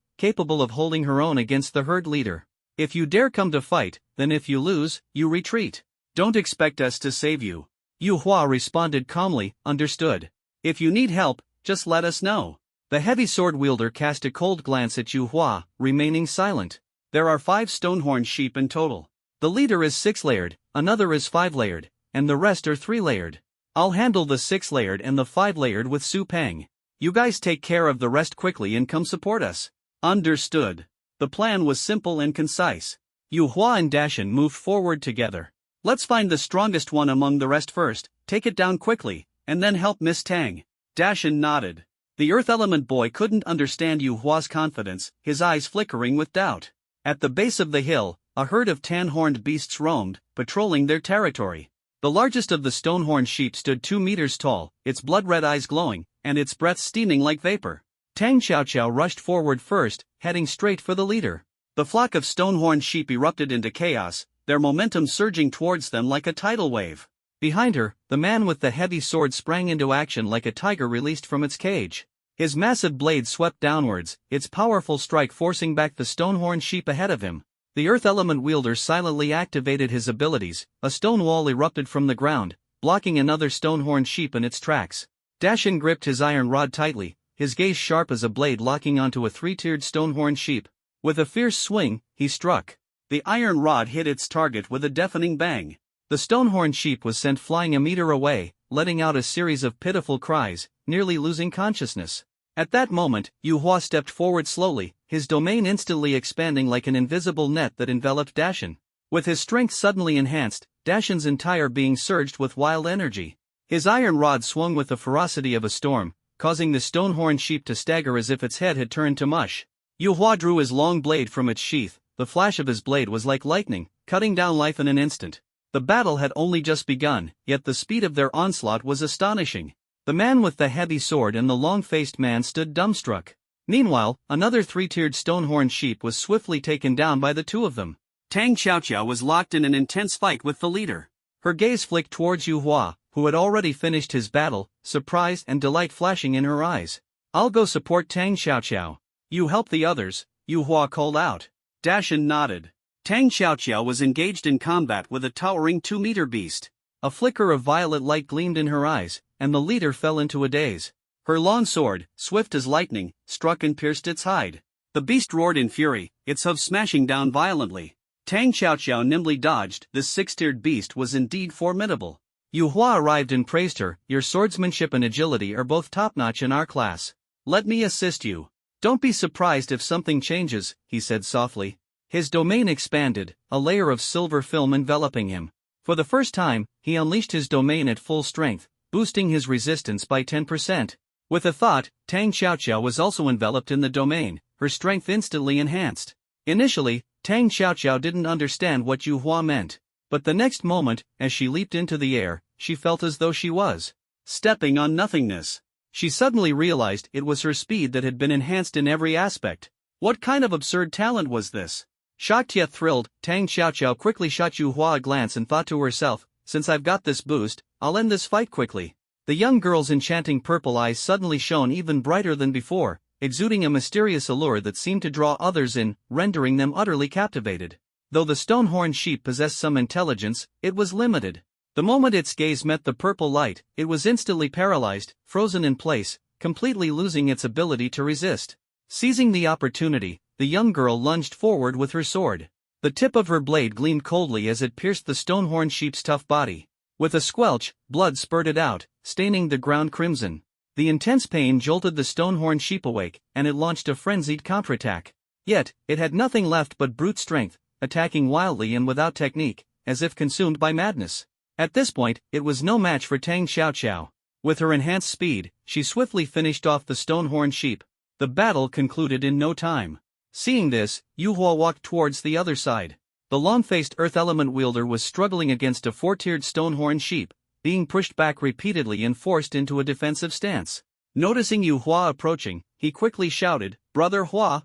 capable of holding her own against the herd leader. "If you dare come to fight, then if you lose, you retreat. Don't expect us to save you." Yu Hua responded calmly, "Understood. If you need help, just let us know." The heavy sword wielder cast a cold glance at Yu Hua, remaining silent. "There are 5 stonehorn sheep in total. The leader is 6-layered, another is 5-layered, and the rest are 3-layered. I'll handle the 6-layered and the 5-layered with Su Peng. You guys take care of the rest quickly and come support us." "Understood." The plan was simple and concise. Yu Hua and Dashan moved forward together. "Let's find the strongest one among the rest first, take it down quickly, and then help Miss Tang." Dashan nodded. The Earth Element boy couldn't understand Yu Hua's confidence, his eyes flickering with doubt. At the base of the hill, a herd of tan-horned beasts roamed, patrolling their territory. The largest of the stone-horned sheep stood 2 meters tall, its blood-red eyes glowing, and its breath steaming like vapor. Tang Xiaoqiao rushed forward first, heading straight for the leader. The flock of stone-horned sheep erupted into chaos, their momentum surging towards them like a tidal wave. Behind her, the man with the heavy sword sprang into action like a tiger released from its cage. His massive blade swept downwards, its powerful strike forcing back the stone-horned sheep ahead of him. The Earth Element wielder silently activated his abilities, a stone wall erupted from the ground, blocking another stone-horned sheep in its tracks. Dashan gripped his iron rod tightly, his gaze sharp as a blade locking onto a 3-tiered stone-horned sheep. With a fierce swing, he struck. The iron rod hit its target with a deafening bang. The stone-horned sheep was sent flying a meter away, letting out a series of pitiful cries, nearly losing consciousness. At that moment, Yu Hua stepped forward slowly, his domain instantly expanding like an invisible net that enveloped Dashan. With his strength suddenly enhanced, Dashan's entire being surged with wild energy. His iron rod swung with the ferocity of a storm, causing the stone-horned sheep to stagger as if its head had turned to mush. Yu Hua drew his long blade from its sheath, the flash of his blade was like lightning, cutting down life in an instant. The battle had only just begun, yet the speed of their onslaught was astonishing. The man with the heavy sword and the long-faced man stood dumbstruck. Meanwhile, another 3-tiered stone-horned sheep was swiftly taken down by the two of them. Tang Xiaoqiao was locked in an intense fight with the leader. Her gaze flicked towards Yu Hua, who had already finished his battle, surprise and delight flashing in her eyes. "I'll go support Tang Xiaoqiao. You help the others," Yu Hua called out. Dashan nodded. Tang Xiaoqiao was engaged in combat with a towering 2-meter beast. A flicker of violet light gleamed in her eyes, and the leader fell into a daze. Her long sword, swift as lightning, struck and pierced its hide. The beast roared in fury, its hooves smashing down violently. Tang Xiaoqiao nimbly dodged. This six-tiered beast was indeed formidable. Yu Hua arrived and praised her. Your swordsmanship and agility are both top-notch in our class. Let me assist you. Don't be surprised if something changes, he said softly. His domain expanded, a layer of silver film enveloping him. For the first time, he unleashed his domain at full strength, boosting his resistance by 10%. With a thought, Tang Xiaoqiao was also enveloped in the domain, her strength instantly enhanced. Initially, Tang Xiaoqiao didn't understand what Yu Hua meant. But the next moment, as she leaped into the air, she felt as though she was stepping on nothingness. She suddenly realized it was her speed that had been enhanced in every aspect. What kind of absurd talent was this? Shocked yet thrilled, Tang Xiaoqiao quickly shot Yu Hua a glance and thought to herself, since I've got this boost, I'll end this fight quickly. The young girl's enchanting purple eyes suddenly shone even brighter than before, exuding a mysterious allure that seemed to draw others in, rendering them utterly captivated. Though the stone-horned sheep possessed some intelligence, it was limited. The moment its gaze met the purple light, it was instantly paralyzed, frozen in place, completely losing its ability to resist. Seizing the opportunity, the young girl lunged forward with her sword. The tip of her blade gleamed coldly as it pierced the stone-horned sheep's tough body. With a squelch, blood spurted out, staining the ground crimson. The intense pain jolted the stone-horned sheep awake, and it launched a frenzied counterattack. Yet, it had nothing left but brute strength, attacking wildly and without technique, as if consumed by madness. At this point, it was no match for Tang Xiaoqiao. With her enhanced speed, she swiftly finished off the stone-horned sheep. The battle concluded in no time. Seeing this, Yu Hua walked towards the other side. The long-faced earth element wielder was struggling against a four-tiered stone-horned sheep, being pushed back repeatedly and forced into a defensive stance. Noticing Yu Hua approaching, he quickly shouted, Brother Hua,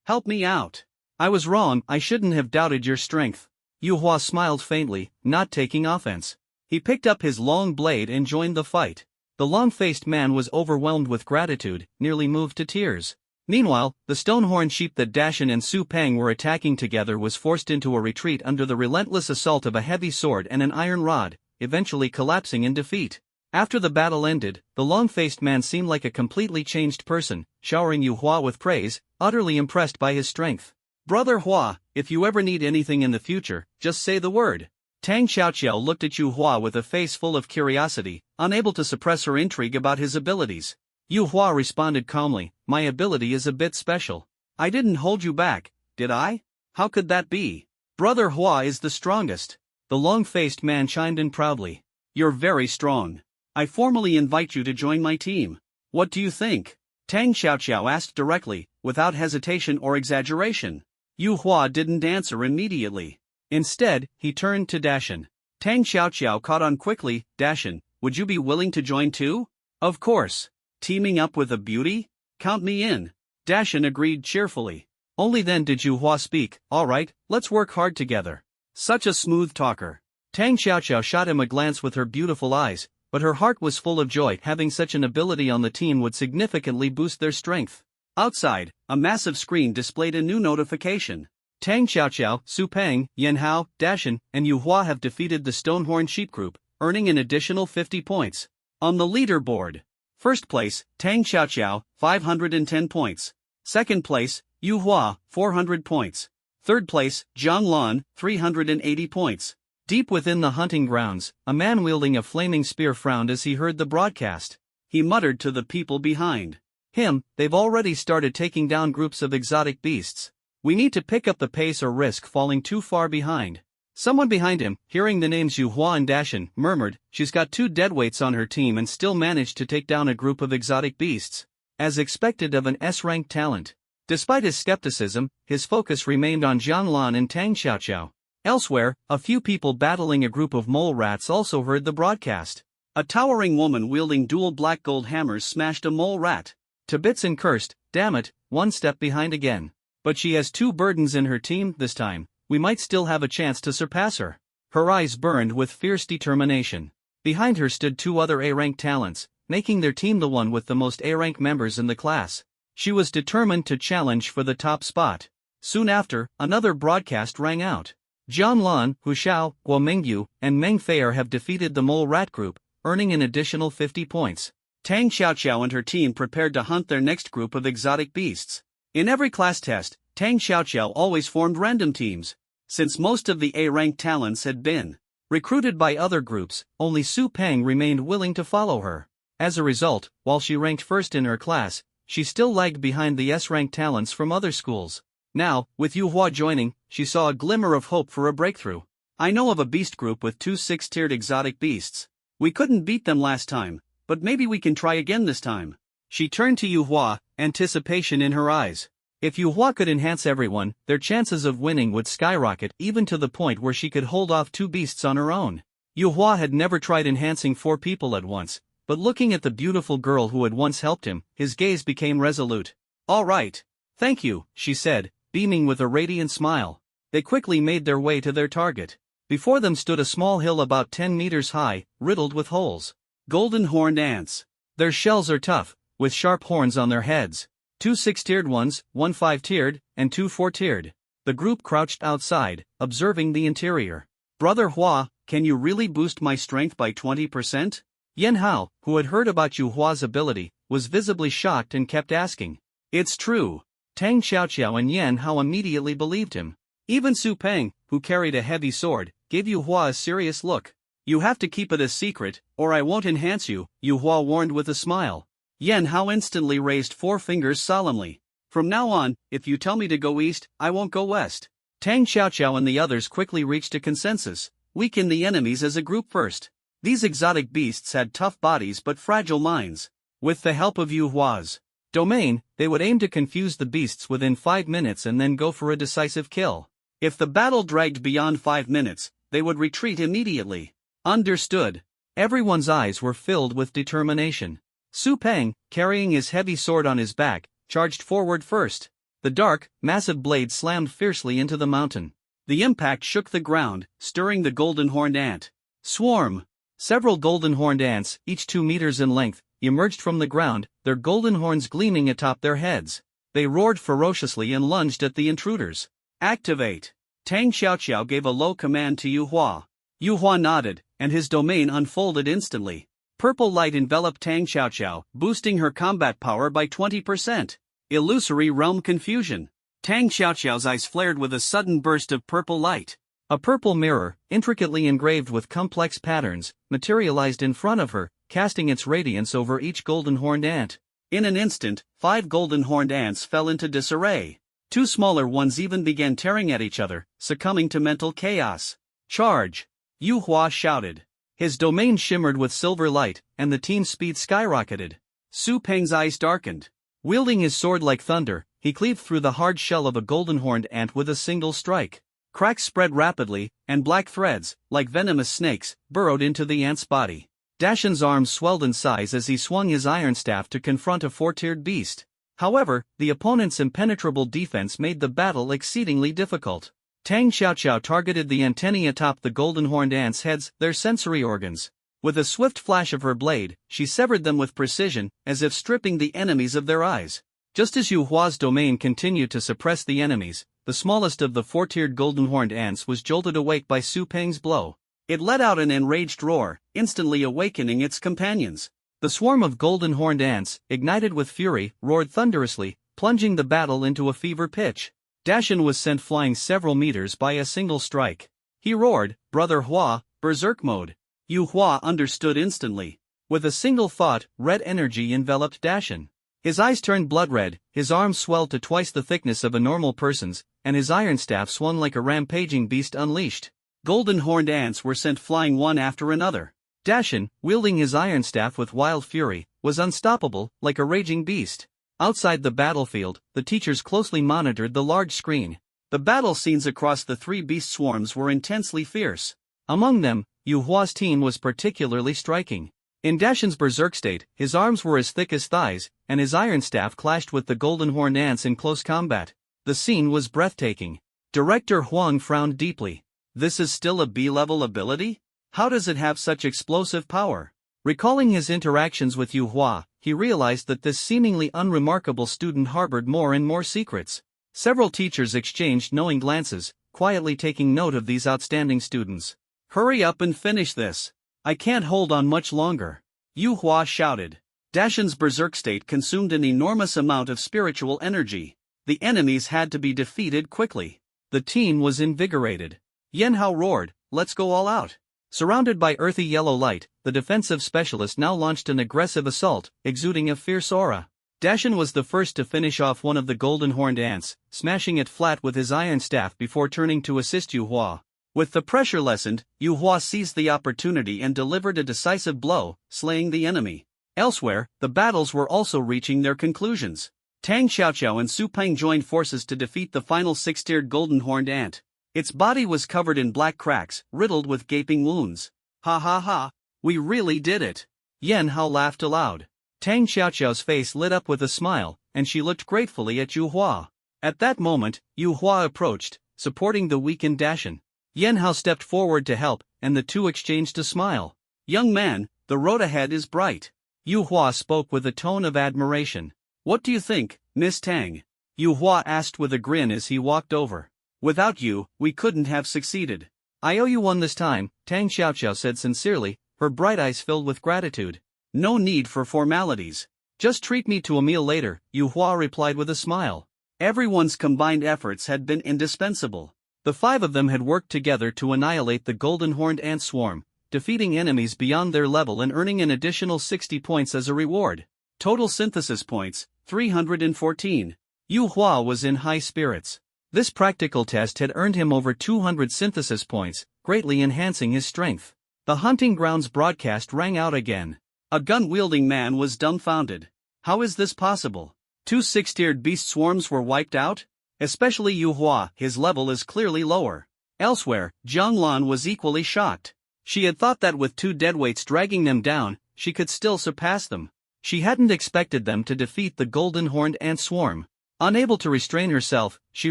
help me out. I was wrong, I shouldn't have doubted your strength. Yu Hua smiled faintly, not taking offense. He picked up his long blade and joined the fight. The long-faced man was overwhelmed with gratitude, nearly moved to tears. Meanwhile, the stone-horned sheep that Dashan and Su Peng were attacking together was forced into a retreat under the relentless assault of a heavy sword and an iron rod, eventually collapsing in defeat. After the battle ended, the long-faced man seemed like a completely changed person, showering Yu Hua with praise, utterly impressed by his strength. Brother Hua, if you ever need anything in the future, just say the word. Tang Xiaoqiao looked at Yu Hua with a face full of curiosity, unable to suppress her intrigue about his abilities. Yu Hua responded calmly, my ability is a bit special. I didn't hold you back, did I? How could that be? Brother Hua is the strongest. The long-faced man chimed in proudly. You're very strong. I formally invite you to join my team. What do you think? Tang Xiaoqiao asked directly, without hesitation or exaggeration. Yu Hua didn't answer immediately. Instead, he turned to Dashan. Tang Xiaoqiao caught on quickly, Dashan, would you be willing to join too? Of course. Teaming up with a beauty? Count me in. Dashan agreed cheerfully. Only then did Yu Hua speak, alright, let's work hard together. Such a smooth talker. Tang Xiaoqiao shot him a glance with her beautiful eyes, but her heart was full of joy. Having such an ability on the team would significantly boost their strength. Outside, a massive screen displayed a new notification. Tang Xiaoqiao, Su Peng, Yan Hao, Dashan, and Yu Hua have defeated the Stonehorn Sheep Group, earning an additional 50 points. On the leaderboard. First place, Tang Xiaoqiao, 510 points. Second place, Yu Hua, 400 points. Third place, Zhang Lan, 380 points. Deep within the hunting grounds, a man wielding a flaming spear frowned as he heard the broadcast. He muttered to the people behind him, they've already started taking down groups of exotic beasts. We need to pick up the pace or risk falling too far behind. Someone behind him, hearing the names Yu Hua and Dashan, murmured, she's got 2 deadweights on her team and still managed to take down a group of exotic beasts. As expected of an S-ranked talent. Despite his skepticism, his focus remained on Zhang Lan and Tang Xiaoqiao. Elsewhere, a few people battling a group of mole rats also heard the broadcast. A towering woman wielding dual black gold hammers smashed a mole rat to bits and cursed, damn it, one step behind again. But she has 2 burdens in her team this time, we might still have a chance to surpass her. Her eyes burned with fierce determination. Behind her stood 2 other A-rank talents, making their team the one with the most A-rank members in the class. She was determined to challenge for the top spot. Soon after, another broadcast rang out. Jian Lan, Hu Xiao, Guo Mingyu, and Meng Feier have defeated the Mole Rat Group, earning an additional 50 points. Tang Xiaoqiao and her team prepared to hunt their next group of exotic beasts. In every class test, Tang Xiaoqiao always formed random teams, Since most of the A-rank talents had been recruited by other groups, only Su Peng remained willing to follow her. As a result, while she ranked first in her class, she still lagged behind the S-rank talents from other schools. Now, with Yu Hua joining, she saw a glimmer of hope for a breakthrough. I know of a beast group with 2 6-tiered exotic beasts. We couldn't beat them last time, but maybe we can try again this time. She turned to Yu Hua, anticipation in her eyes. If Yu Hua could enhance everyone, their chances of winning would skyrocket, even to the point where she could hold off 2 beasts on her own. Yu Hua had never tried enhancing 4 people at once, but looking at the beautiful girl who had once helped him, his gaze became resolute. All right. Thank you, she said, beaming with a radiant smile. They quickly made their way to their target. Before them stood a small hill about 10 meters high, riddled with holes. Golden horned ants. Their shells are tough, with sharp horns on their heads. 2 6-tiered ones, 1 5-tiered, and 2 4-tiered. The group crouched outside, observing the interior. Brother Hua, can you really boost my strength by 20%? Yan Hao, who had heard about Yu Hua's ability, was visibly shocked and kept asking. It's true. Tang Xiaoqiao and Yan Hao immediately believed him. Even Su Peng, who carried a heavy sword, gave Yu Hua a serious look. You have to keep it a secret, or I won't enhance you, Yu Hua warned with a smile. Yan Hao instantly raised 4 fingers solemnly. From now on, if you tell me to go east, I won't go west. Tang Xiaoqiao and the others quickly reached a consensus. Weaken the enemies as a group first. These exotic beasts had tough bodies but fragile minds. With the help of Yu Hua's domain, they would aim to confuse the beasts within 5 minutes and then go for a decisive kill. If the battle dragged beyond 5 minutes, they would retreat immediately. Understood. Everyone's eyes were filled with determination. Su Peng, carrying his heavy sword on his back, charged forward first. The dark, massive blade slammed fiercely into the mountain. The impact shook the ground, stirring the golden-horned ant. Swarm. Several golden-horned ants, each 2 meters in length, emerged from the ground, their golden horns gleaming atop their heads. They roared ferociously and lunged at the intruders. Activate. Tang Xiaoqiao gave a low command to Yu Hua. Yu Hua nodded, and his domain unfolded instantly. Purple light enveloped Tang Xiaoqiao, boosting her combat power by 20%. Illusory realm confusion. Tang Xiaoqiao's eyes flared with a sudden burst of purple light. A purple mirror, intricately engraved with complex patterns, materialized in front of her, casting its radiance over each golden-horned ant. In an instant, 5 golden-horned ants fell into disarray. 2 smaller ones even began tearing at each other, succumbing to mental chaos. Charge! Yu Hua shouted. His domain shimmered with silver light, and the team's speed skyrocketed. Su Peng's eyes darkened. Wielding his sword like thunder, he cleaved through the hard shell of a golden-horned ant with a single strike. Cracks spread rapidly, and black threads, like venomous snakes, burrowed into the ant's body. Dashan's arms swelled in size as he swung his iron staff to confront a 4-tiered beast. However, the opponent's impenetrable defense made the battle exceedingly difficult. Tang Xiaoqiao targeted the antennae atop the golden-horned ants' heads, their sensory organs. With a swift flash of her blade, she severed them with precision, as if stripping the enemies of their eyes. Just as Yu Hua's domain continued to suppress the enemies, the smallest of the 4-tiered golden-horned ants was jolted awake by Su Peng's blow. It let out an enraged roar, instantly awakening its companions. The swarm of golden-horned ants, ignited with fury, roared thunderously, plunging the battle into a fever pitch. Dashan was sent flying several meters by a single strike. He roared, "Brother Hua, berserk mode." Yu Hua understood instantly. With a single thought, red energy enveloped Dashan. His eyes turned blood red, his arms swelled to twice the thickness of a normal person's, and his iron staff swung like a rampaging beast unleashed. Golden-horned ants were sent flying one after another. Dashan, wielding his iron staff with wild fury, was unstoppable, like a raging beast. Outside the battlefield, the teachers closely monitored the large screen. The battle scenes across the 3 beast swarms were intensely fierce. Among them, Yu Hua's team was particularly striking. In Dashan's berserk state, his arms were as thick as thighs, and his iron staff clashed with the golden-horned ants in close combat. The scene was breathtaking. Director Huang frowned deeply. This is still a B-level ability? How does it have such explosive power? Recalling his interactions with Yu Hua, he realized that this seemingly unremarkable student harbored more and more secrets. Several teachers exchanged knowing glances, quietly taking note of these outstanding students. Hurry up and finish this. I can't hold on much longer. Yu Hua shouted. Dashan's berserk state consumed an enormous amount of spiritual energy. The enemies had to be defeated quickly. The team was invigorated. Yan Hao roared, "Let's go all out." Surrounded by earthy yellow light, the defensive specialist now launched an aggressive assault, exuding a fierce aura. Dashan was the first to finish off one of the golden horned ants, smashing it flat with his iron staff before turning to assist Yu Hua. With the pressure lessened, Yu Hua seized the opportunity and delivered a decisive blow, slaying the enemy. Elsewhere, the battles were also reaching their conclusions. Tang Xiaoqiao and Su Peng joined forces to defeat the final six-tiered golden horned ant. Its body was covered in black cracks, riddled with gaping wounds. "Ha ha ha, we really did it." Yan Hao laughed aloud. Tang Xiaoqiao's face lit up with a smile, and she looked gratefully at Yu Hua. At that moment, Yu Hua approached, supporting the weakened Dashan. Yan Hao stepped forward to help, and the two exchanged a smile. "Young man, the road ahead is bright." Yu Hua spoke with a tone of admiration. "What do you think, Miss Tang?" Yu Hua asked with a grin as he walked over. "Without you, we couldn't have succeeded." "I owe you one this time," Tang Xiaoqiao said sincerely, her bright eyes filled with gratitude. "No need for formalities. Just treat me to a meal later," Yu Hua replied with a smile. Everyone's combined efforts had been indispensable. The five of them had worked together to annihilate the golden horned ant swarm, defeating enemies beyond their level and earning an additional 60 points as a reward. Total synthesis points, 314. Yu Hua was in high spirits. This practical test had earned him over 200 synthesis points, greatly enhancing his strength. The hunting grounds broadcast rang out again. A gun-wielding man was dumbfounded. How is this possible? 2 six-tiered beast swarms were wiped out? Especially Yu Hua, his level is clearly lower. Elsewhere, Jiang Lan was equally shocked. She had thought that with 2 deadweights dragging them down, she could still surpass them. She hadn't expected them to defeat the golden horned ant swarm. Unable to restrain herself, she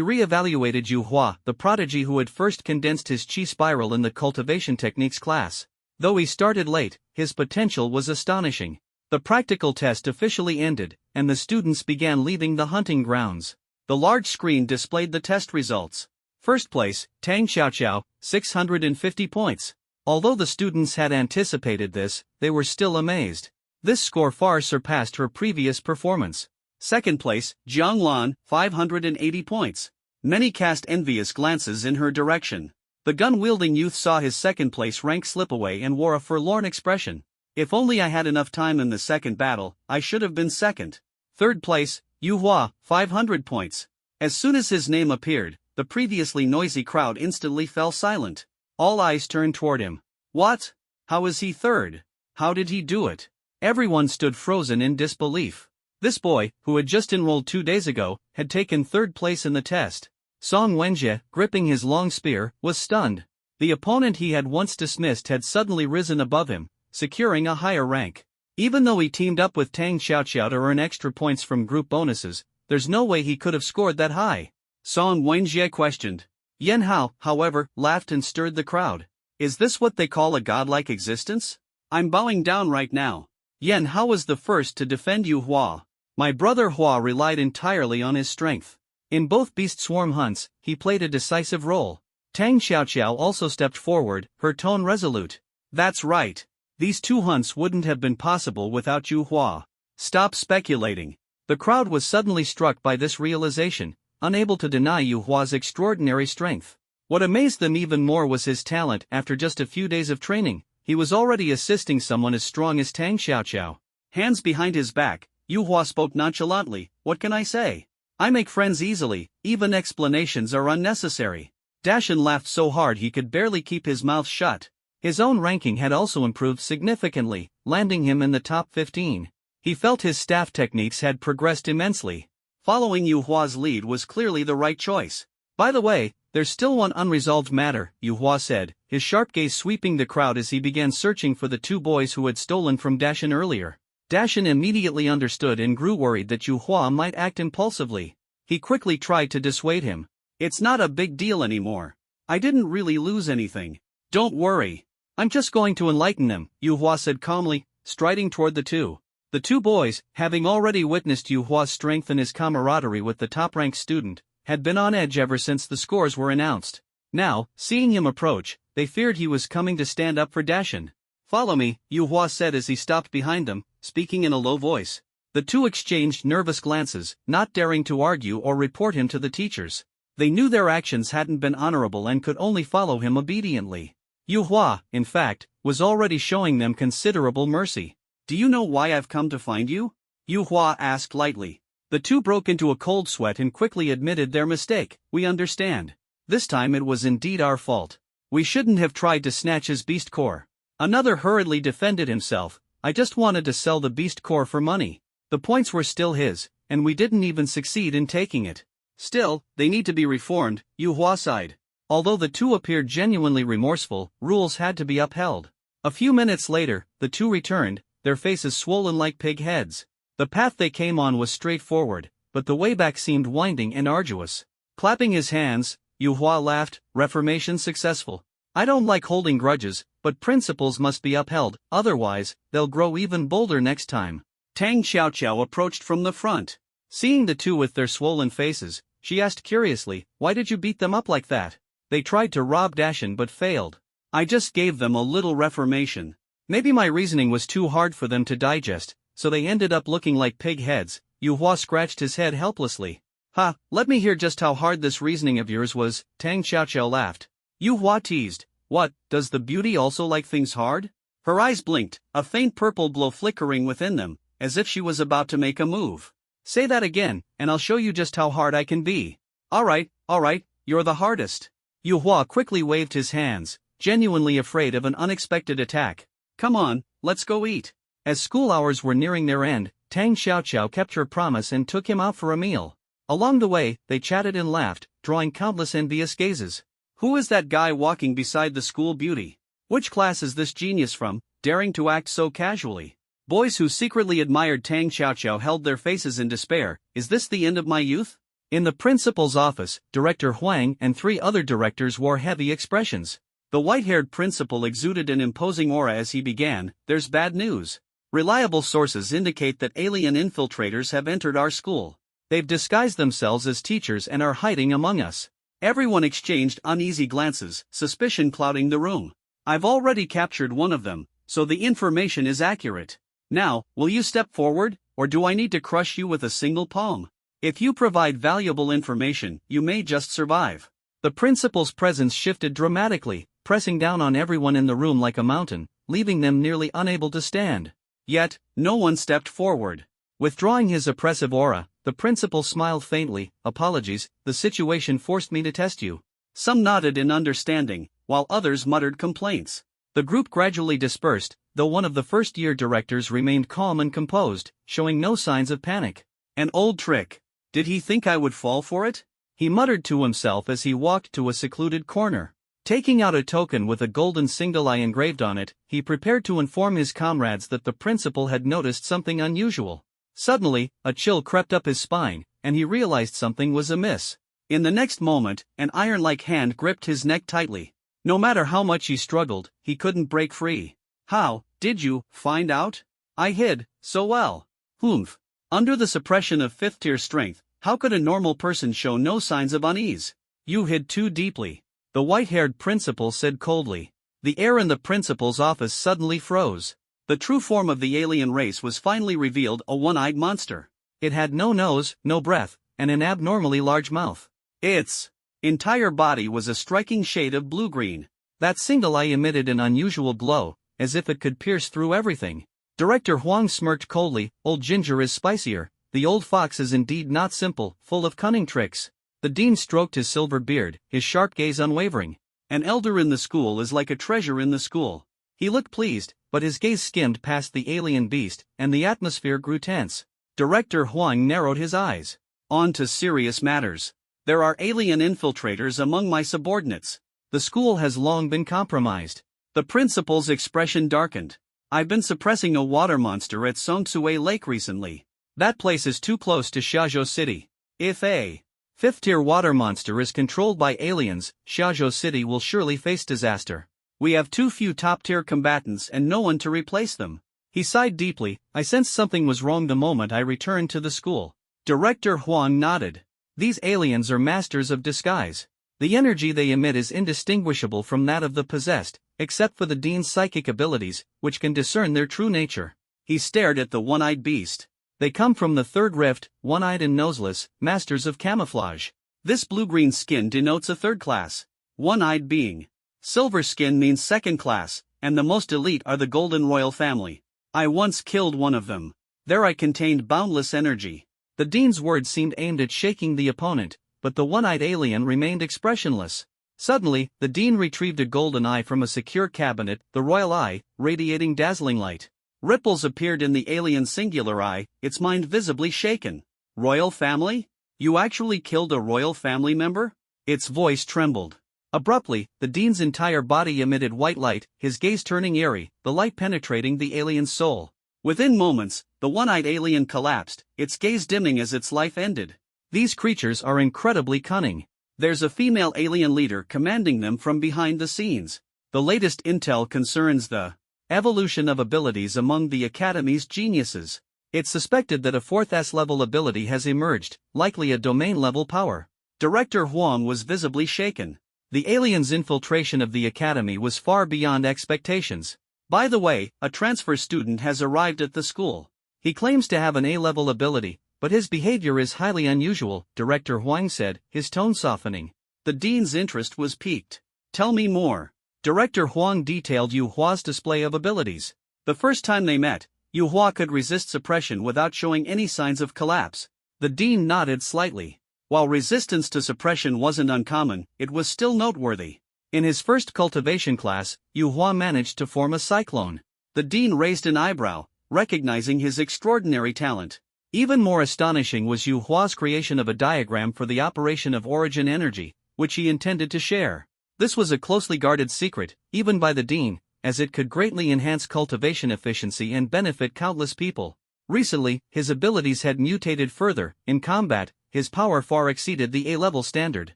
re-evaluated Yu Hua, the prodigy who had first condensed his chi spiral in the cultivation techniques class. Though he started late, his potential was astonishing. The practical test officially ended, and the students began leaving the hunting grounds. The large screen displayed the test results. First place, Tang Xiaoqiao, 650 points. Although the students had anticipated this, they were still amazed. This score far surpassed her previous performance. Second place, Jiang Lan, 580 points. Many cast envious glances in her direction. The gun-wielding youth saw his second-place rank slip away and wore a forlorn expression. "If only I had enough time in the second battle, I should have been second." Third place, Yu Hua, 500 points. As soon as his name appeared, the previously noisy crowd instantly fell silent. All eyes turned toward him. What? How is he third? How did he do it? Everyone stood frozen in disbelief. This boy, who had just enrolled 2 days ago, had taken third place in the test. Song Wenjie, gripping his long spear, was stunned. The opponent he had once dismissed had suddenly risen above him, securing a higher rank. Even though he teamed up with Tang Xiaoqiao to earn extra points from group bonuses, there's no way he could have scored that high. Song Wenjie questioned. Yan Hao, however, laughed and stirred the crowd. Is this what they call a godlike existence? I'm bowing down right now. Yan Hao was the first to defend Yu Hua. My brother Hua relied entirely on his strength. In both beast swarm hunts, he played a decisive role. Tang Xiaoqiao also stepped forward, her tone resolute. That's right. These 2 hunts wouldn't have been possible without Yu Hua. Stop speculating. The crowd was suddenly struck by this realization, unable to deny Yu Hua's extraordinary strength. What amazed them even more was his talent. After just a few days of training, he was already assisting someone as strong as Tang Xiaoqiao. Hands behind his back, Yu Hua spoke nonchalantly. What can I say? I make friends easily, even explanations are unnecessary. Dashan laughed so hard he could barely keep his mouth shut. His own ranking had also improved significantly, landing him in the top 15. He felt his staff techniques had progressed immensely. Following Yu Hua's lead was clearly the right choice. By the way, there's still one unresolved matter, Yu Hua said, his sharp gaze sweeping the crowd as he began searching for the 2 boys who had stolen from Dashan earlier. Dashan immediately understood and grew worried that Yu Hua might act impulsively. He quickly tried to dissuade him. It's not a big deal anymore. I didn't really lose anything. Don't worry. I'm just going to enlighten them, Yu Hua said calmly, striding toward the 2. The 2 boys, having already witnessed Yu Hua's strength and his camaraderie with the top-ranked student, had been on edge ever since the scores were announced. Now, seeing him approach, they feared he was coming to stand up for Dashan. Follow me, Yu Hua said as he stopped behind them, speaking in a low voice. The 2 exchanged nervous glances, not daring to argue or report him to the teachers. They knew their actions hadn't been honorable and could only follow him obediently. Yu Hua, in fact, was already showing them considerable mercy. "Do you know why I've come to find you?" Yu Hua asked lightly. The two broke into a cold sweat and quickly admitted their mistake. "We understand. This time it was indeed our fault. We shouldn't have tried to snatch his beast core." Another hurriedly defended himself. "I just wanted to sell the beast core for money. The points were still his, and we didn't even succeed in taking it." "Still, they need to be reformed," Yu Hua sighed. Although the two appeared genuinely remorseful, rules had to be upheld. A few minutes later, the two returned, their faces swollen like pig heads. The path they came on was straightforward, but the way back seemed winding and arduous. Clapping his hands, Yu Hua laughed. "Reformation successful. I don't like holding grudges, but principles must be upheld, otherwise, they'll grow even bolder next time." Tang Xiaoqiao approached from the front. Seeing the two with their swollen faces, she asked curiously, "Why did you beat them up like that?" "They tried to rob Dashin but failed. I just gave them a little reformation. Maybe my reasoning was too hard for them to digest, so they ended up looking like pig heads." Yu Hua scratched his head helplessly. "Ha, let me hear just how hard this reasoning of yours was," Tang Xiaoqiao laughed. Yu Hua teased, "What, does the beauty also like things hard?" Her eyes blinked, a faint purple glow flickering within them, as if she was about to make a move. "Say that again, and I'll show you just how hard I can be." All right, you're the hardest." Yu Hua quickly waved his hands, genuinely afraid of an unexpected attack. "Come on, let's go eat." As school hours were nearing their end, Tang Xiaoqiao kept her promise and took him out for a meal. Along the way, they chatted and laughed, drawing countless envious gazes. "Who is that guy walking beside the school beauty? Which class is this genius from, daring to act so casually?" Boys who secretly admired Tang Xiaoqiao held their faces in despair. "Is this the end of my youth?" In the principal's office, Director Huang and 3 other directors wore heavy expressions. The white-haired principal exuded an imposing aura as he began, "There's bad news. Reliable sources indicate that alien infiltrators have entered our school. They've disguised themselves as teachers and are hiding among us." Everyone exchanged uneasy glances, suspicion clouding the room. "I've already captured one of them, so the information is accurate. Now, will you step forward, or do I need to crush you with a single palm? If you provide valuable information, you may just survive." The principal's presence shifted dramatically, pressing down on everyone in the room like a mountain, leaving them nearly unable to stand. Yet, no one stepped forward. Withdrawing his oppressive aura, the principal smiled faintly. "Apologies, the situation forced me to test you." Some nodded in understanding, while others muttered complaints. The group gradually dispersed, though one of the first-year directors remained calm and composed, showing no signs of panic. "An old trick. Did he think I would fall for it?" he muttered to himself as he walked to a secluded corner. Taking out a token with a golden single eye engraved on it, he prepared to inform his comrades that the principal had noticed something unusual. Suddenly, a chill crept up his spine, and he realized something was amiss. In the next moment, an iron-like hand gripped his neck tightly. No matter how much he struggled, he couldn't break free. "How did you find out? I hid so well." "Humph. Under the suppression of 5th-tier strength, how could a normal person show no signs of unease?" "You hid too deeply," the white-haired principal said coldly. The air in the principal's office suddenly froze. The true form of the alien race was finally revealed, a one-eyed monster. It had no nose, no breath, and an abnormally large mouth. Its entire body was a striking shade of blue-green. That single eye emitted an unusual glow, as if it could pierce through everything. Director Huang smirked coldly. "Old ginger is spicier. The old fox is indeed not simple, full of cunning tricks." The dean stroked his silver beard, his sharp gaze unwavering. "An elder in the school is like a treasure in the school." He looked pleased, but his gaze skimmed past the alien beast, and the atmosphere grew tense. Director Huang narrowed his eyes. "On to serious matters. There are alien infiltrators among my subordinates. The school has long been compromised." The principal's expression darkened. "I've been suppressing a water monster at Songsue Lake recently. That place is too close to Xiazhou City. If a 5th-tier water monster is controlled by aliens, Xiazhou City will surely face disaster. We have too few top-tier combatants and no one to replace them." He sighed deeply. "I sensed something was wrong the moment I returned to the school." Director Huang nodded. "These aliens are masters of disguise. The energy they emit is indistinguishable from that of the possessed, except for the dean's psychic abilities, which can discern their true nature." He stared at the one-eyed beast. "They come from the 3rd rift, one-eyed and noseless, masters of camouflage. This blue-green skin denotes a third class, one-eyed being. Silver skin means second class, and the most elite are the golden royal family. I once killed one of them. There I contained boundless energy. The dean's words seemed aimed at shaking the opponent, but the one-eyed alien remained expressionless. Suddenly, the dean retrieved a golden eye from a secure cabinet, the royal eye, radiating dazzling light. Ripples appeared in the alien's singular eye, its mind visibly shaken. Royal family? You actually killed a royal family member? Its voice trembled. Abruptly, the dean's entire body emitted white light, his gaze turning eerie, the light penetrating the alien's soul. Within moments, the one-eyed alien collapsed, its gaze dimming as its life ended. These creatures are incredibly cunning. There's a female alien leader commanding them from behind the scenes. The latest intel concerns the evolution of abilities among the Academy's geniuses. It's suspected that a fourth S-level ability has emerged, likely a domain-level power. Director Huang was visibly shaken. The alien's infiltration of the Academy was far beyond expectations. By the way, a transfer student has arrived at the school. He claims to have an A-level ability, but his behavior is highly unusual, Director Huang said, his tone softening. The dean's interest was piqued. Tell me more. Director Huang detailed Yu Hua's display of abilities. The first time they met, Yu Hua could resist suppression without showing any signs of collapse. The dean nodded slightly. While resistance to suppression wasn't uncommon, it was still noteworthy. In his first cultivation class, Yu Hua managed to form a cyclone. The dean raised an eyebrow, recognizing his extraordinary talent. Even more astonishing was Yu Hua's creation of a diagram for the operation of origin energy, which he intended to share. This was a closely guarded secret, even by the dean, as it could greatly enhance cultivation efficiency and benefit countless people. Recently, his abilities had mutated further. In combat, his power far exceeded the A-level standard.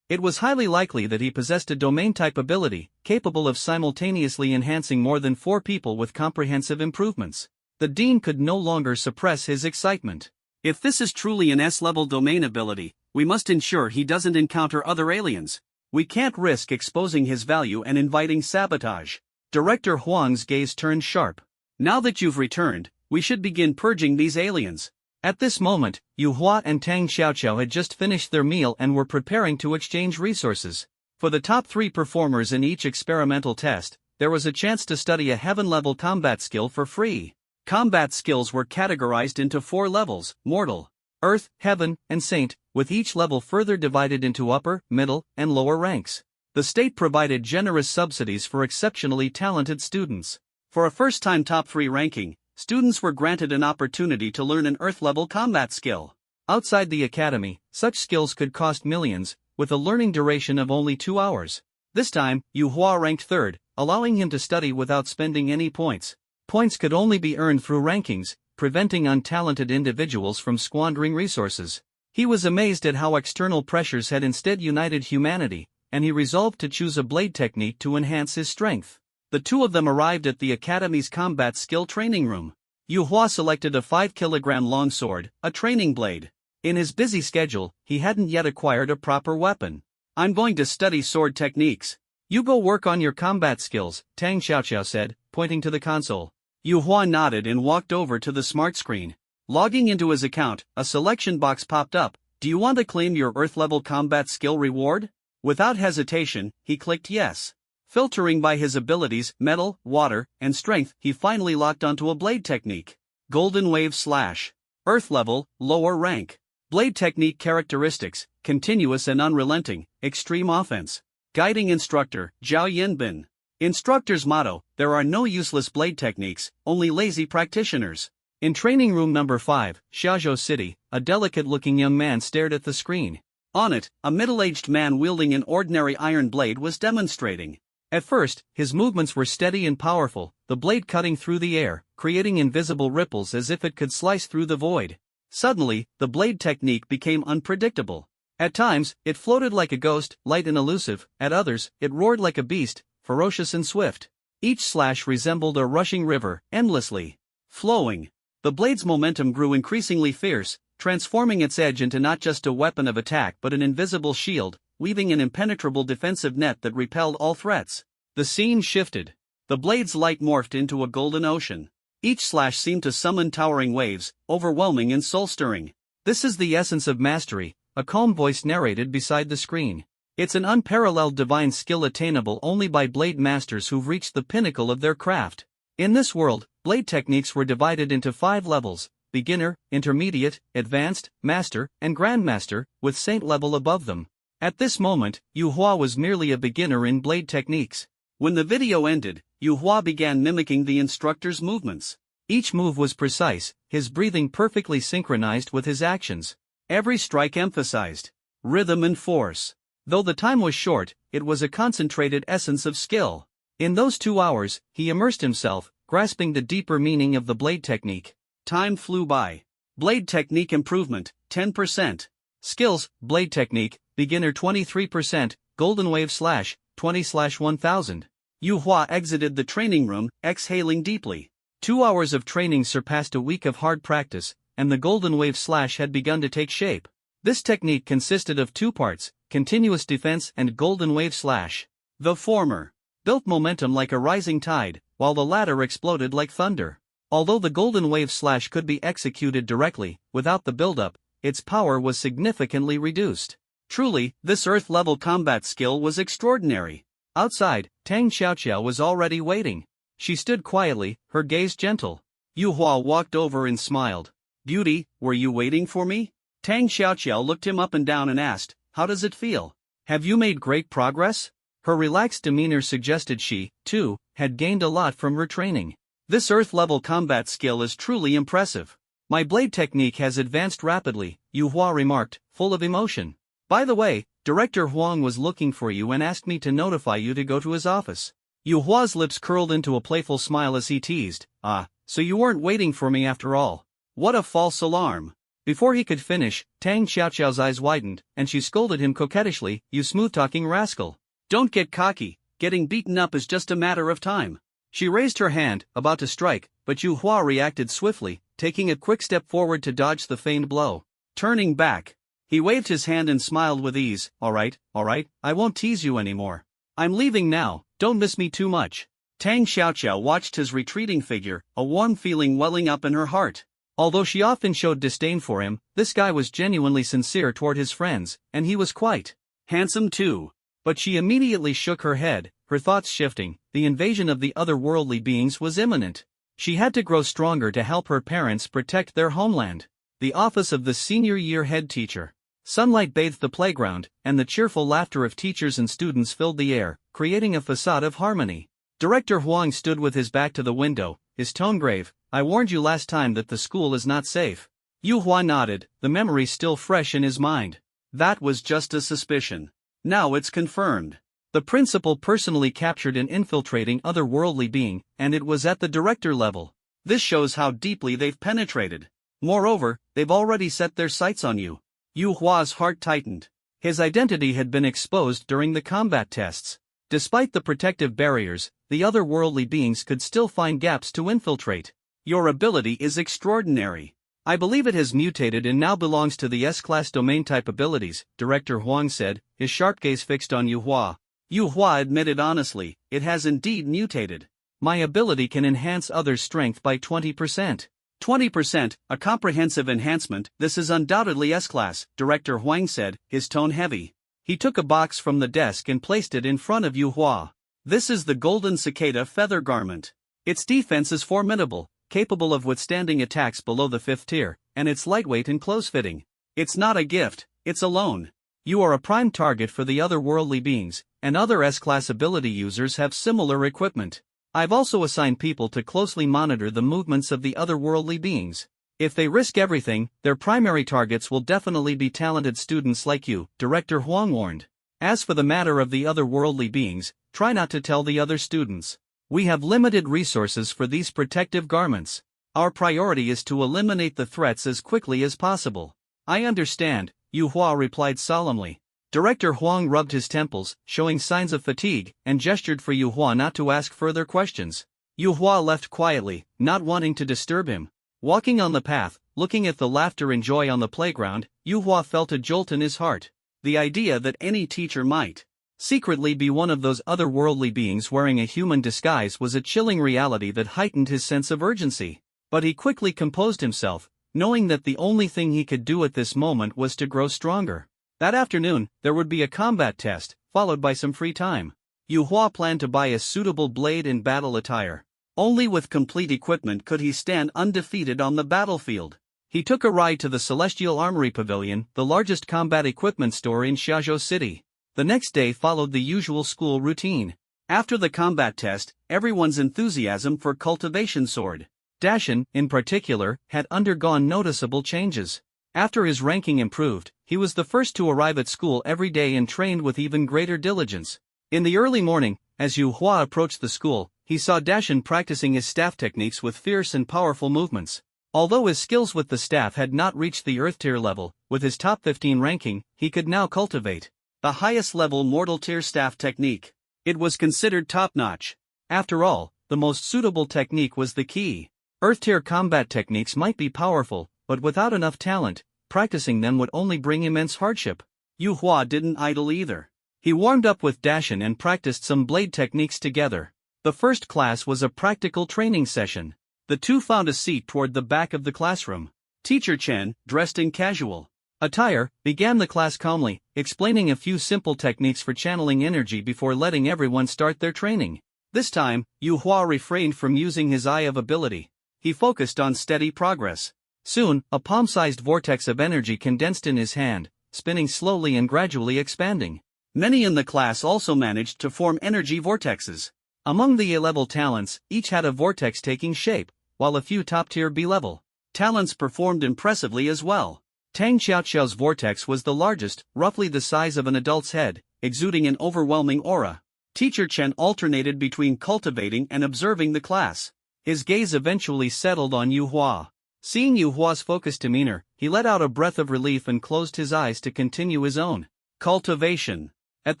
It was highly likely that he possessed a domain-type ability, capable of simultaneously enhancing more than 4 people with comprehensive improvements. The dean could no longer suppress his excitement. If this is truly an S-level domain ability, we must ensure he doesn't encounter other aliens. We can't risk exposing his value and inviting sabotage. Director Huang's gaze turned sharp. Now that you've returned, we should begin purging these aliens. At this moment, Yu Hua and Tang Xiaoqiao had just finished their meal and were preparing to exchange resources. For the top 3 performers in each experimental test, there was a chance to study a heaven-level combat skill for free. Combat skills were categorized into 4 levels: Mortal, Earth, Heaven, and Saint, with each level further divided into upper, middle, and lower ranks. The state provided generous subsidies for exceptionally talented students. For a first-time top 3 ranking, students were granted an opportunity to learn an Earth-level combat skill. Outside the academy, such skills could cost millions, with a learning duration of only 2 hours. This time, Yu Hua ranked 3rd, allowing him to study without spending any points. Points could only be earned through rankings, preventing untalented individuals from squandering resources. He was amazed at how external pressures had instead united humanity, and he resolved to choose a blade technique to enhance his strength. The 2 of them arrived at the Academy's combat skill training room. Yu Hua selected a 5-kilogram long sword, a training blade. In his busy schedule, he hadn't yet acquired a proper weapon. I'm going to study sword techniques. You go work on your combat skills, Tang Xiaoqiao said, pointing to the console. Yu Hua nodded and walked over to the smart screen. Logging into his account, a selection box popped up. Do you want to claim your Earth-level combat skill reward? Without hesitation, he clicked yes. Filtering by his abilities, metal, water, and strength, he finally locked onto a blade technique. Golden Wave Slash. Earth level, lower rank. Blade technique characteristics: continuous and unrelenting, extreme offense. Guiding instructor, Zhao Yinbin. Instructor's motto: there are no useless blade techniques, only lazy practitioners. In training room number 5, Xiaozhou City, a delicate-looking young man stared at the screen. On it, a middle-aged man wielding an ordinary iron blade was demonstrating. At first, his movements were steady and powerful, the blade cutting through the air, creating invisible ripples as if it could slice through the void. Suddenly, the blade technique became unpredictable. At times, it floated like a ghost, light and elusive; at others, it roared like a beast, ferocious and swift. Each slash resembled a rushing river, endlessly flowing. The blade's momentum grew increasingly fierce, transforming its edge into not just a weapon of attack but an invisible shield, weaving an impenetrable defensive net that repelled all threats. The scene shifted. The blade's light morphed into a golden ocean. Each slash seemed to summon towering waves, overwhelming and soul-stirring. This is the essence of mastery, a calm voice narrated beside the screen. It's an unparalleled divine skill attainable only by blade masters who've reached the pinnacle of their craft. In this world, blade techniques were divided into 5 levels: beginner, intermediate, advanced, master, and grandmaster, with saint level above them. At this moment, Yu Hua was merely a beginner in blade techniques. When the video ended, Yu Hua began mimicking the instructor's movements. Each move was precise, his breathing perfectly synchronized with his actions. Every strike emphasized rhythm and force. Though the time was short, it was a concentrated essence of skill. In those 2 hours, he immersed himself, grasping the deeper meaning of the blade technique. Time flew by. Blade technique improvement, 10%. Skills, blade technique, beginner 23%, golden wave slash, 20/1000. Yu Hua exited the training room, exhaling deeply. 2 hours of training surpassed a week of hard practice, and the golden wave slash had begun to take shape. This technique consisted of 2 parts, continuous defense and golden wave slash. The former built momentum like a rising tide, while the latter exploded like thunder. Although the golden wave slash could be executed directly, without the buildup, its power was significantly reduced. Truly, this earth-level combat skill was extraordinary. Outside, Tang Xiaoqiao was already waiting. She stood quietly, her gaze gentle. Yu Hua walked over and smiled. "Beauty, were you waiting for me?" Tang Xiaoqiao looked him up and down and asked, "How does it feel? Have you made great progress?" Her relaxed demeanor suggested she, too, had gained a lot from her training. "This earth-level combat skill is truly impressive. My blade technique has advanced rapidly," Yu Hua remarked, full of emotion. "By the way, Director Huang was looking for you and asked me to notify you to go to his office." Yu Hua's lips curled into a playful smile as he teased, "Ah, so you weren't waiting for me after all. What a false alarm." Before he could finish, Tang Xiaoqiao's eyes widened, and she scolded him coquettishly, "You smooth-talking rascal. Don't get cocky, getting beaten up is just a matter of time." She raised her hand, about to strike, but Yu Hua reacted swiftly, taking a quick step forward to dodge the feigned blow. Turning back, he waved his hand and smiled with ease. All right, I won't tease you anymore. I'm leaving now, don't miss me too much." Tang Xiaoqiao watched his retreating figure, a warm feeling welling up in her heart. Although she often showed disdain for him, this guy was genuinely sincere toward his friends, and he was quite handsome too. But she immediately shook her head, her thoughts shifting. The invasion of the otherworldly beings was imminent. She had to grow stronger to help her parents protect their homeland. The office of the senior year head teacher. Sunlight bathed the playground, and the cheerful laughter of teachers and students filled the air, creating a facade of harmony. Director Huang stood with his back to the window, his tone grave. "I warned you last time that the school is not safe." Yu Hua nodded, the memory still fresh in his mind. "That was just a suspicion. Now it's confirmed. The principal personally captured an infiltrating otherworldly being, and it was at the director level. This shows how deeply they've penetrated. Moreover, they've already set their sights on you." Yu Hua's heart tightened. His identity had been exposed during the combat tests. Despite the protective barriers, the otherworldly beings could still find gaps to infiltrate. "Your ability is extraordinary. I believe it has mutated and now belongs to the S-class domain type abilities," Director Huang said, his sharp gaze fixed on Yu Hua. Yu Hua admitted honestly, "It has indeed mutated. My ability can enhance others' strength by 20%. 20%, a comprehensive enhancement. This is undoubtedly S-class," Director Huang said, his tone heavy. He took a box from the desk and placed it in front of Yu Hua. "This is the Golden Cicada Feather Garment. Its defense is formidable, capable of withstanding attacks below the 5th tier, and it's lightweight and close-fitting. It's not a gift, it's a loan. You are a prime target for the otherworldly beings, and other S-class ability users have similar equipment. I've also assigned people to closely monitor the movements of the otherworldly beings. If they risk everything, their primary targets will definitely be talented students like you," Director Huang warned. "As for the matter of the otherworldly beings, try not to tell the other students. We have limited resources for these protective garments. Our priority is to eliminate the threats as quickly as possible." "I understand," Yu Hua replied solemnly. Director Huang rubbed his temples, showing signs of fatigue, and gestured for Yu Hua not to ask further questions. Yu Hua left quietly, not wanting to disturb him. Walking on the path, looking at the laughter and joy on the playground, Yu Hua felt a jolt in his heart. The idea that any teacher might secretly be one of those otherworldly beings wearing a human disguise was a chilling reality that heightened his sense of urgency. But he quickly composed himself. knowing that the only thing he could do at this moment was to grow stronger. That afternoon, there would be a combat test, followed by some free time. Yu Hua planned to buy a suitable blade and battle attire. Only with complete equipment could he stand undefeated on the battlefield. He took a ride to the Celestial Armory Pavilion, the largest combat equipment store in Xiaozhou City. The next day followed the usual school routine. After the combat test, everyone's enthusiasm for cultivation soared. Dashin, in particular, had undergone noticeable changes. After his ranking improved, he was the first to arrive at school every day and trained with even greater diligence. In the early morning, as Yu Hua approached the school, he saw Dashin practicing his staff techniques with fierce and powerful movements. Although his skills with the staff had not reached the Earth Tier level, with his top 15 ranking, he could now cultivate the highest level Mortal Tier staff technique. It was considered top-notch. After all, the most suitable technique was the key. Earth-tier combat techniques might be powerful, but without enough talent, practicing them would only bring immense hardship. Yu Hua didn't idle either. He warmed up with Dashin and practiced some blade techniques together. The first class was a practical training session. The two found a seat toward the back of the classroom. Teacher Chen, dressed in casual attire, began the class calmly, explaining a few simple techniques for channeling energy before letting everyone start their training. This time, Yu Hua refrained from using his eye of ability. He focused on steady progress. Soon, a palm-sized vortex of energy condensed in his hand, spinning slowly and gradually expanding. Many in the class also managed to form energy vortexes. Among the A-level talents, each had a vortex taking shape, while a few top-tier B-level talents performed impressively as well. Tang Xiaoxiao's vortex was the largest, roughly the size of an adult's head, exuding an overwhelming aura. Teacher Chen alternated between cultivating and observing the class. His gaze eventually settled on Yu Hua. Seeing Yu Hua's focused demeanor, he let out a breath of relief and closed his eyes to continue his own cultivation. At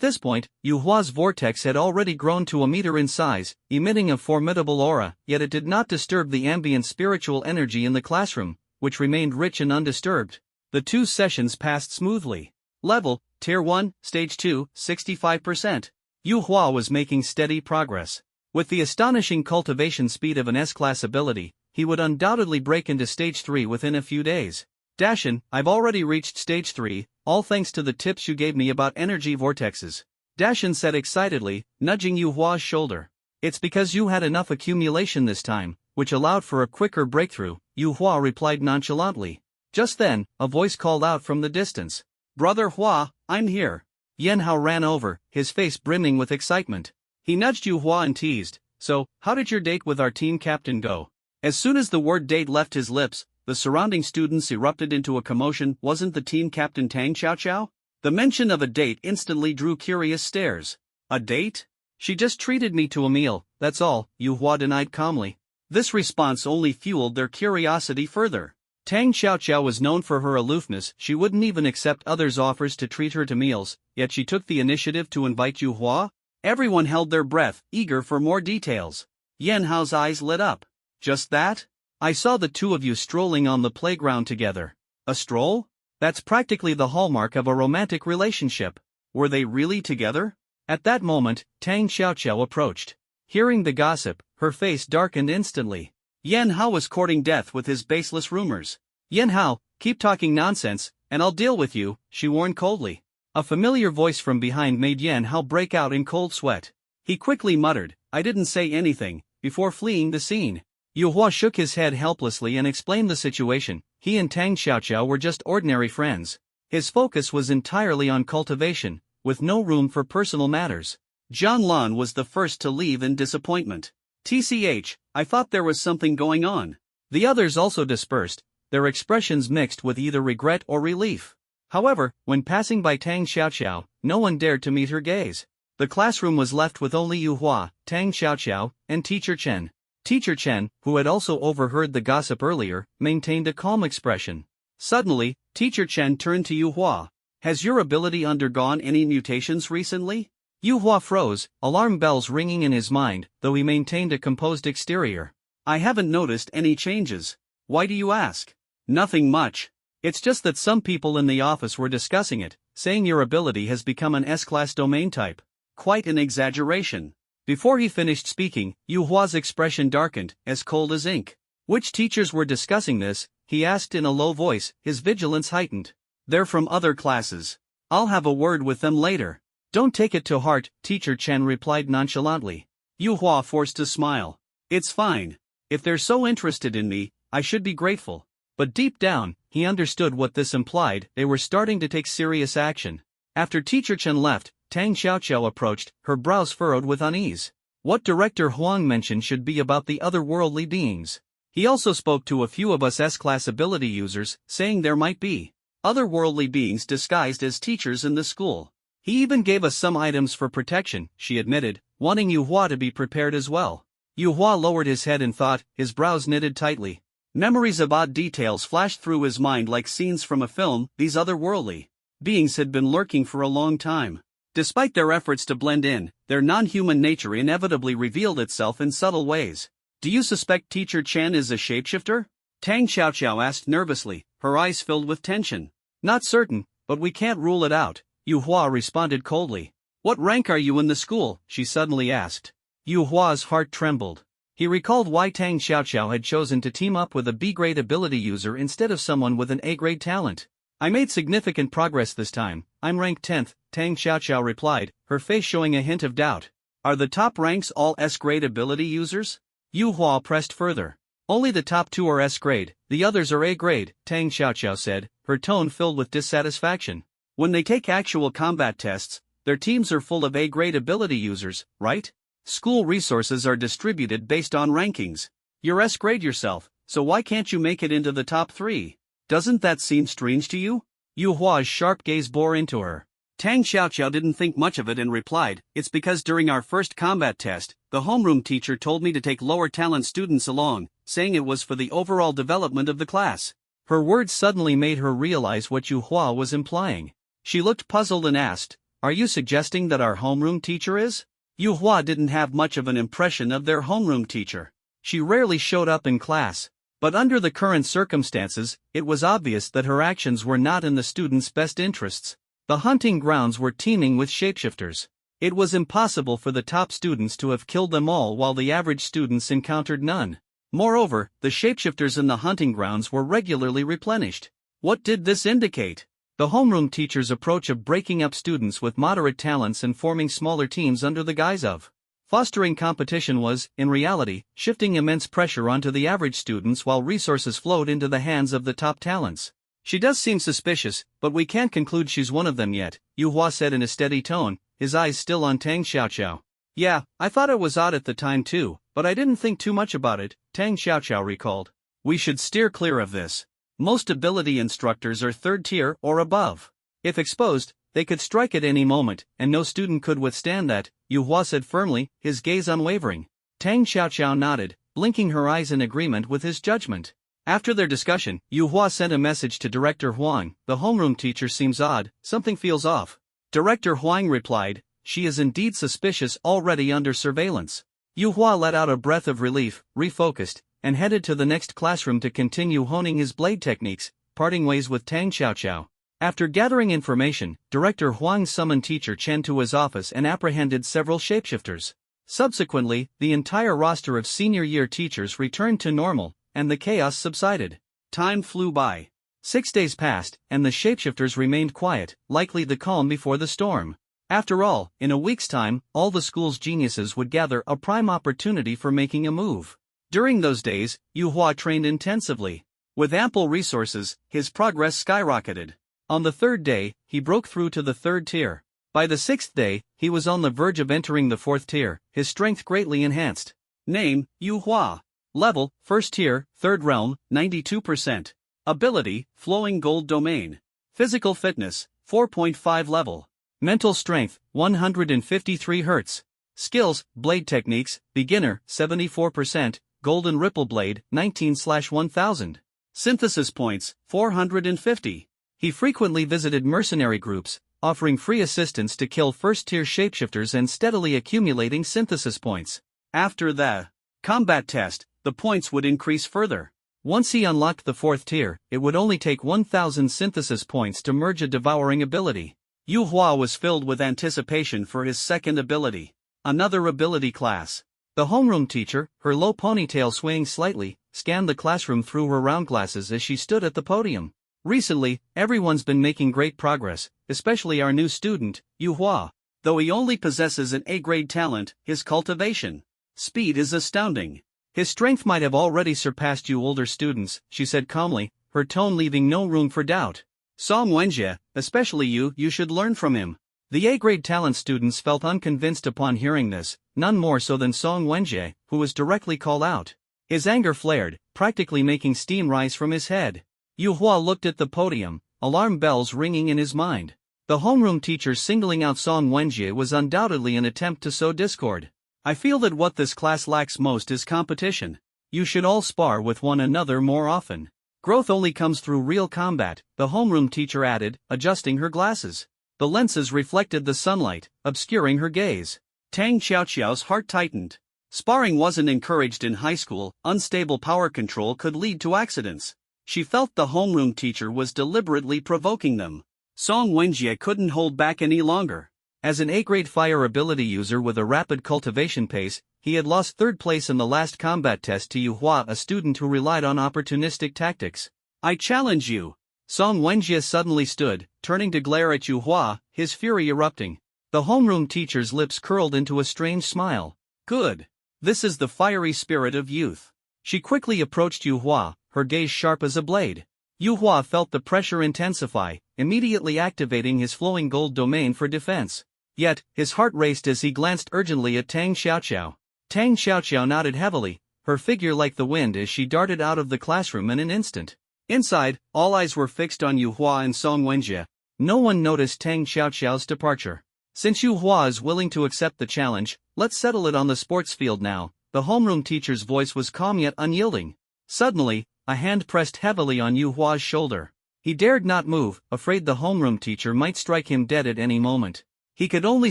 this point, Yu Hua's vortex had already grown to a meter in size, emitting a formidable aura, yet it did not disturb the ambient spiritual energy in the classroom, which remained rich and undisturbed. The 2 sessions passed smoothly. Level, Tier 1, Stage 2, 65%. Yu Hua was making steady progress. With the astonishing cultivation speed of an S-class ability, he would undoubtedly break into Stage 3 within a few days. Dashin, I've already reached Stage 3, all thanks to the tips you gave me about energy vortexes. Dashin said excitedly, nudging Yu Hua's shoulder. It's because you had enough accumulation this time, which allowed for a quicker breakthrough, Yu Hua replied nonchalantly. Just then, a voice called out from the distance. Brother Hua, I'm here. Yan Hao ran over, his face brimming with excitement. He nudged Yu Hua and teased, so, how did your date with our team captain go? As soon as the word date left his lips, the surrounding students erupted into a commotion. Wasn't the team captain Tang Xiaoxiao? The mention of a date instantly drew curious stares. A date? She just treated me to a meal, that's all, Yu Hua denied calmly. This response only fueled their curiosity further. Tang Xiaoxiao was known for her aloofness. She wouldn't even accept others' offers to treat her to meals, yet she took the initiative to invite Yu Hua? Everyone held their breath, eager for more details. Yan Hao's eyes lit up. Just that? I saw the two of you strolling on the playground together. A stroll? That's practically the hallmark of a romantic relationship. Were they really together? At that moment, Tang Xiaoxiao approached. Hearing the gossip, her face darkened instantly. Yan Hao was courting death with his baseless rumors. Yan Hao, keep talking nonsense, and I'll deal with you, she warned coldly. A familiar voice from behind made Yan Hao break out in cold sweat. He quickly muttered, I didn't say anything, before fleeing the scene. Yu Hua shook his head helplessly and explained the situation. He and Tang Xiaoxiao were just ordinary friends. His focus was entirely on cultivation, with no room for personal matters. Zhang Lan was the first to leave in disappointment. TCH, I thought there was something going on. The others also dispersed, their expressions mixed with either regret or relief. However, when passing by Tang Xiaoxiao, no one dared to meet her gaze. The classroom was left with only Yu Hua, Tang Xiaoxiao, and Teacher Chen. Teacher Chen, who had also overheard the gossip earlier, maintained a calm expression. Suddenly, Teacher Chen turned to Yu Hua. Has your ability undergone any mutations recently? Yu Hua froze, alarm bells ringing in his mind, though he maintained a composed exterior. I haven't noticed any changes. Why do you ask? Nothing much. It's just that some people in the office were discussing it, saying your ability has become an S-class domain type. Quite an exaggeration. Before he finished speaking, Yu Hua's expression darkened, as cold as ink. Which teachers were discussing this? he asked in a low voice, his vigilance heightened. They're from other classes. I'll have a word with them later. Don't take it to heart, Teacher Chen replied nonchalantly. Yu Hua forced a smile. It's fine. If they're so interested in me, I should be grateful. But deep down, he understood what this implied. They were starting to take serious action. After Teacher Chen left, Tang Xiaoqiao approached, her brows furrowed with unease. What Director Huang mentioned should be about the otherworldly beings. He also spoke to a few of us S-class ability users, saying there might be otherworldly beings disguised as teachers in the school. He even gave us some items for protection, she admitted, wanting Yu Hua to be prepared as well. Yu Hua lowered his head in thought, his brows knitted tightly. Memories of odd details flashed through his mind like scenes from a film. These otherworldly beings had been lurking for a long time. Despite their efforts to blend in, their non-human nature inevitably revealed itself in subtle ways. Do you suspect Teacher Chen is a shapeshifter? Tang Xiaoqiao asked nervously, her eyes filled with tension. Not certain, but we can't rule it out, Yu Hua responded coldly. What rank are you in the school? She suddenly asked. Yu Hua's heart trembled. He recalled why Tang Xiaoqiao had chosen to team up with a B-grade ability user instead of someone with an A-grade talent. I made significant progress this time. I'm ranked 10th, Tang Xiaoqiao replied, her face showing a hint of doubt. Are the top ranks all S-grade ability users? Yu Hua pressed further. Only the top 2 are S-grade, the others are A-grade, Tang Xiaoqiao said, her tone filled with dissatisfaction. When they take actual combat tests, their teams are full of A-grade ability users, right? School resources are distributed based on rankings. You're S-grade yourself, so why can't you make it into the top 3? Doesn't that seem strange to you? Yu Hua's sharp gaze bore into her. Tang Xiaoqiao didn't think much of it and replied, it's because during our first combat test, the homeroom teacher told me to take lower talent students along, saying it was for the overall development of the class. Her words suddenly made her realize what Yu Hua was implying. She looked puzzled and asked, are you suggesting that our homeroom teacher is? Yu Hua didn't have much of an impression of their homeroom teacher. She rarely showed up in class. But under the current circumstances, it was obvious that her actions were not in the students' best interests. The hunting grounds were teeming with shapeshifters. It was impossible for the top students to have killed them all while the average students encountered none. Moreover, the shapeshifters in the hunting grounds were regularly replenished. What did this indicate? The homeroom teacher's approach of breaking up students with moderate talents and forming smaller teams under the guise of fostering competition was, in reality, shifting immense pressure onto the average students while resources flowed into the hands of the top talents. She does seem suspicious, but we can't conclude she's one of them yet, Yu Hua said in a steady tone, his eyes still on Tang Xiaoqiao. Yeah, I thought it was odd at the time too, but I didn't think too much about it, Tang Xiaoqiao recalled. We should steer clear of this. Most ability instructors are 3rd tier or above. If exposed, they could strike at any moment, and no student could withstand that, Yu Hua said firmly, his gaze unwavering. Tang Xiaoqiao nodded, blinking her eyes in agreement with his judgment. After their discussion, Yu Hua sent a message to Director Huang. The homeroom teacher seems odd, something feels off. Director Huang replied, she is indeed suspicious, already under surveillance. Yu Hua let out a breath of relief, refocused, and headed to the next classroom to continue honing his blade techniques, parting ways with Tang Xiaoqiao. After gathering information, Director Huang summoned Teacher Chen to his office and apprehended several shapeshifters. Subsequently, the entire roster of senior year teachers returned to normal, and the chaos subsided. Time flew by. 6 days passed, and the shapeshifters remained quiet, likely the calm before the storm. After all, in a week's time, all the school's geniuses would gather, a prime opportunity for making a move. During those days, Yu Hua trained intensively. With ample resources, his progress skyrocketed. On the 3rd day, he broke through to the 3rd tier. By the 6th day, he was on the verge of entering the 4th tier, his strength greatly enhanced. Name, Yu Hua. Level, 1st tier, 3rd realm, 92%. Ability, flowing gold domain. Physical fitness, 4.5 level. Mental strength, 153 Hz. Skills, blade techniques, beginner, 74%, golden ripple blade, 19/1000. Synthesis points, 450. He frequently visited mercenary groups, offering free assistance to kill first-tier shapeshifters and steadily accumulating synthesis points. After the combat test, the points would increase further. Once he unlocked the 4th tier, it would only take 1,000 synthesis points to merge a devouring ability. Yu Hua was filled with anticipation for his second ability. Another ability class. The homeroom teacher, her low ponytail swaying slightly, scanned the classroom through her round glasses as she stood at the podium. Recently, everyone's been making great progress, especially our new student, Yu Hua. Though he only possesses an A-grade talent, his cultivation speed is astounding. His strength might have already surpassed you older students, she said calmly, her tone leaving no room for doubt. Song Wenjie, especially you should learn from him. The A-grade talent students felt unconvinced upon hearing this, none more so than Song Wenjie, who was directly called out. His anger flared, practically making steam rise from his head. Yu Hua looked at the podium, alarm bells ringing in his mind. The homeroom teacher singling out Song Wenjie was undoubtedly an attempt to sow discord. I feel that what this class lacks most is competition. You should all spar with one another more often. Growth only comes through real combat, the homeroom teacher added, adjusting her glasses. The lenses reflected the sunlight, obscuring her gaze. Tang Xiaoxiao's heart tightened. Sparring wasn't encouraged in high school, unstable power control could lead to accidents. She felt the homeroom teacher was deliberately provoking them. Song Wenjie couldn't hold back any longer. As an A-grade fire ability user with a rapid cultivation pace, he had lost third place in the last combat test to Yu Hua, a student who relied on opportunistic tactics. I challenge you. Song Wenjie suddenly stood, turning to glare at Yu Hua, his fury erupting. The homeroom teacher's lips curled into a strange smile. Good. This is the fiery spirit of youth. She quickly approached Yu Hua, her gaze sharp as a blade. Yu Hua felt the pressure intensify, immediately activating his flowing gold domain for defense. Yet, his heart raced as he glanced urgently at Tang Xiaoxiao. Tang Xiaoxiao nodded heavily, her figure like the wind as she darted out of the classroom in an instant. Inside, all eyes were fixed on Yu Hua and Song Wenjie. No one noticed Tang Xiaoxiao's departure. Since Yu Hua is willing to accept the challenge, let's settle it on the sports field now. The homeroom teacher's voice was calm yet unyielding. Suddenly, a hand pressed heavily on Yu Hua's shoulder. He dared not move, afraid the homeroom teacher might strike him dead at any moment. He could only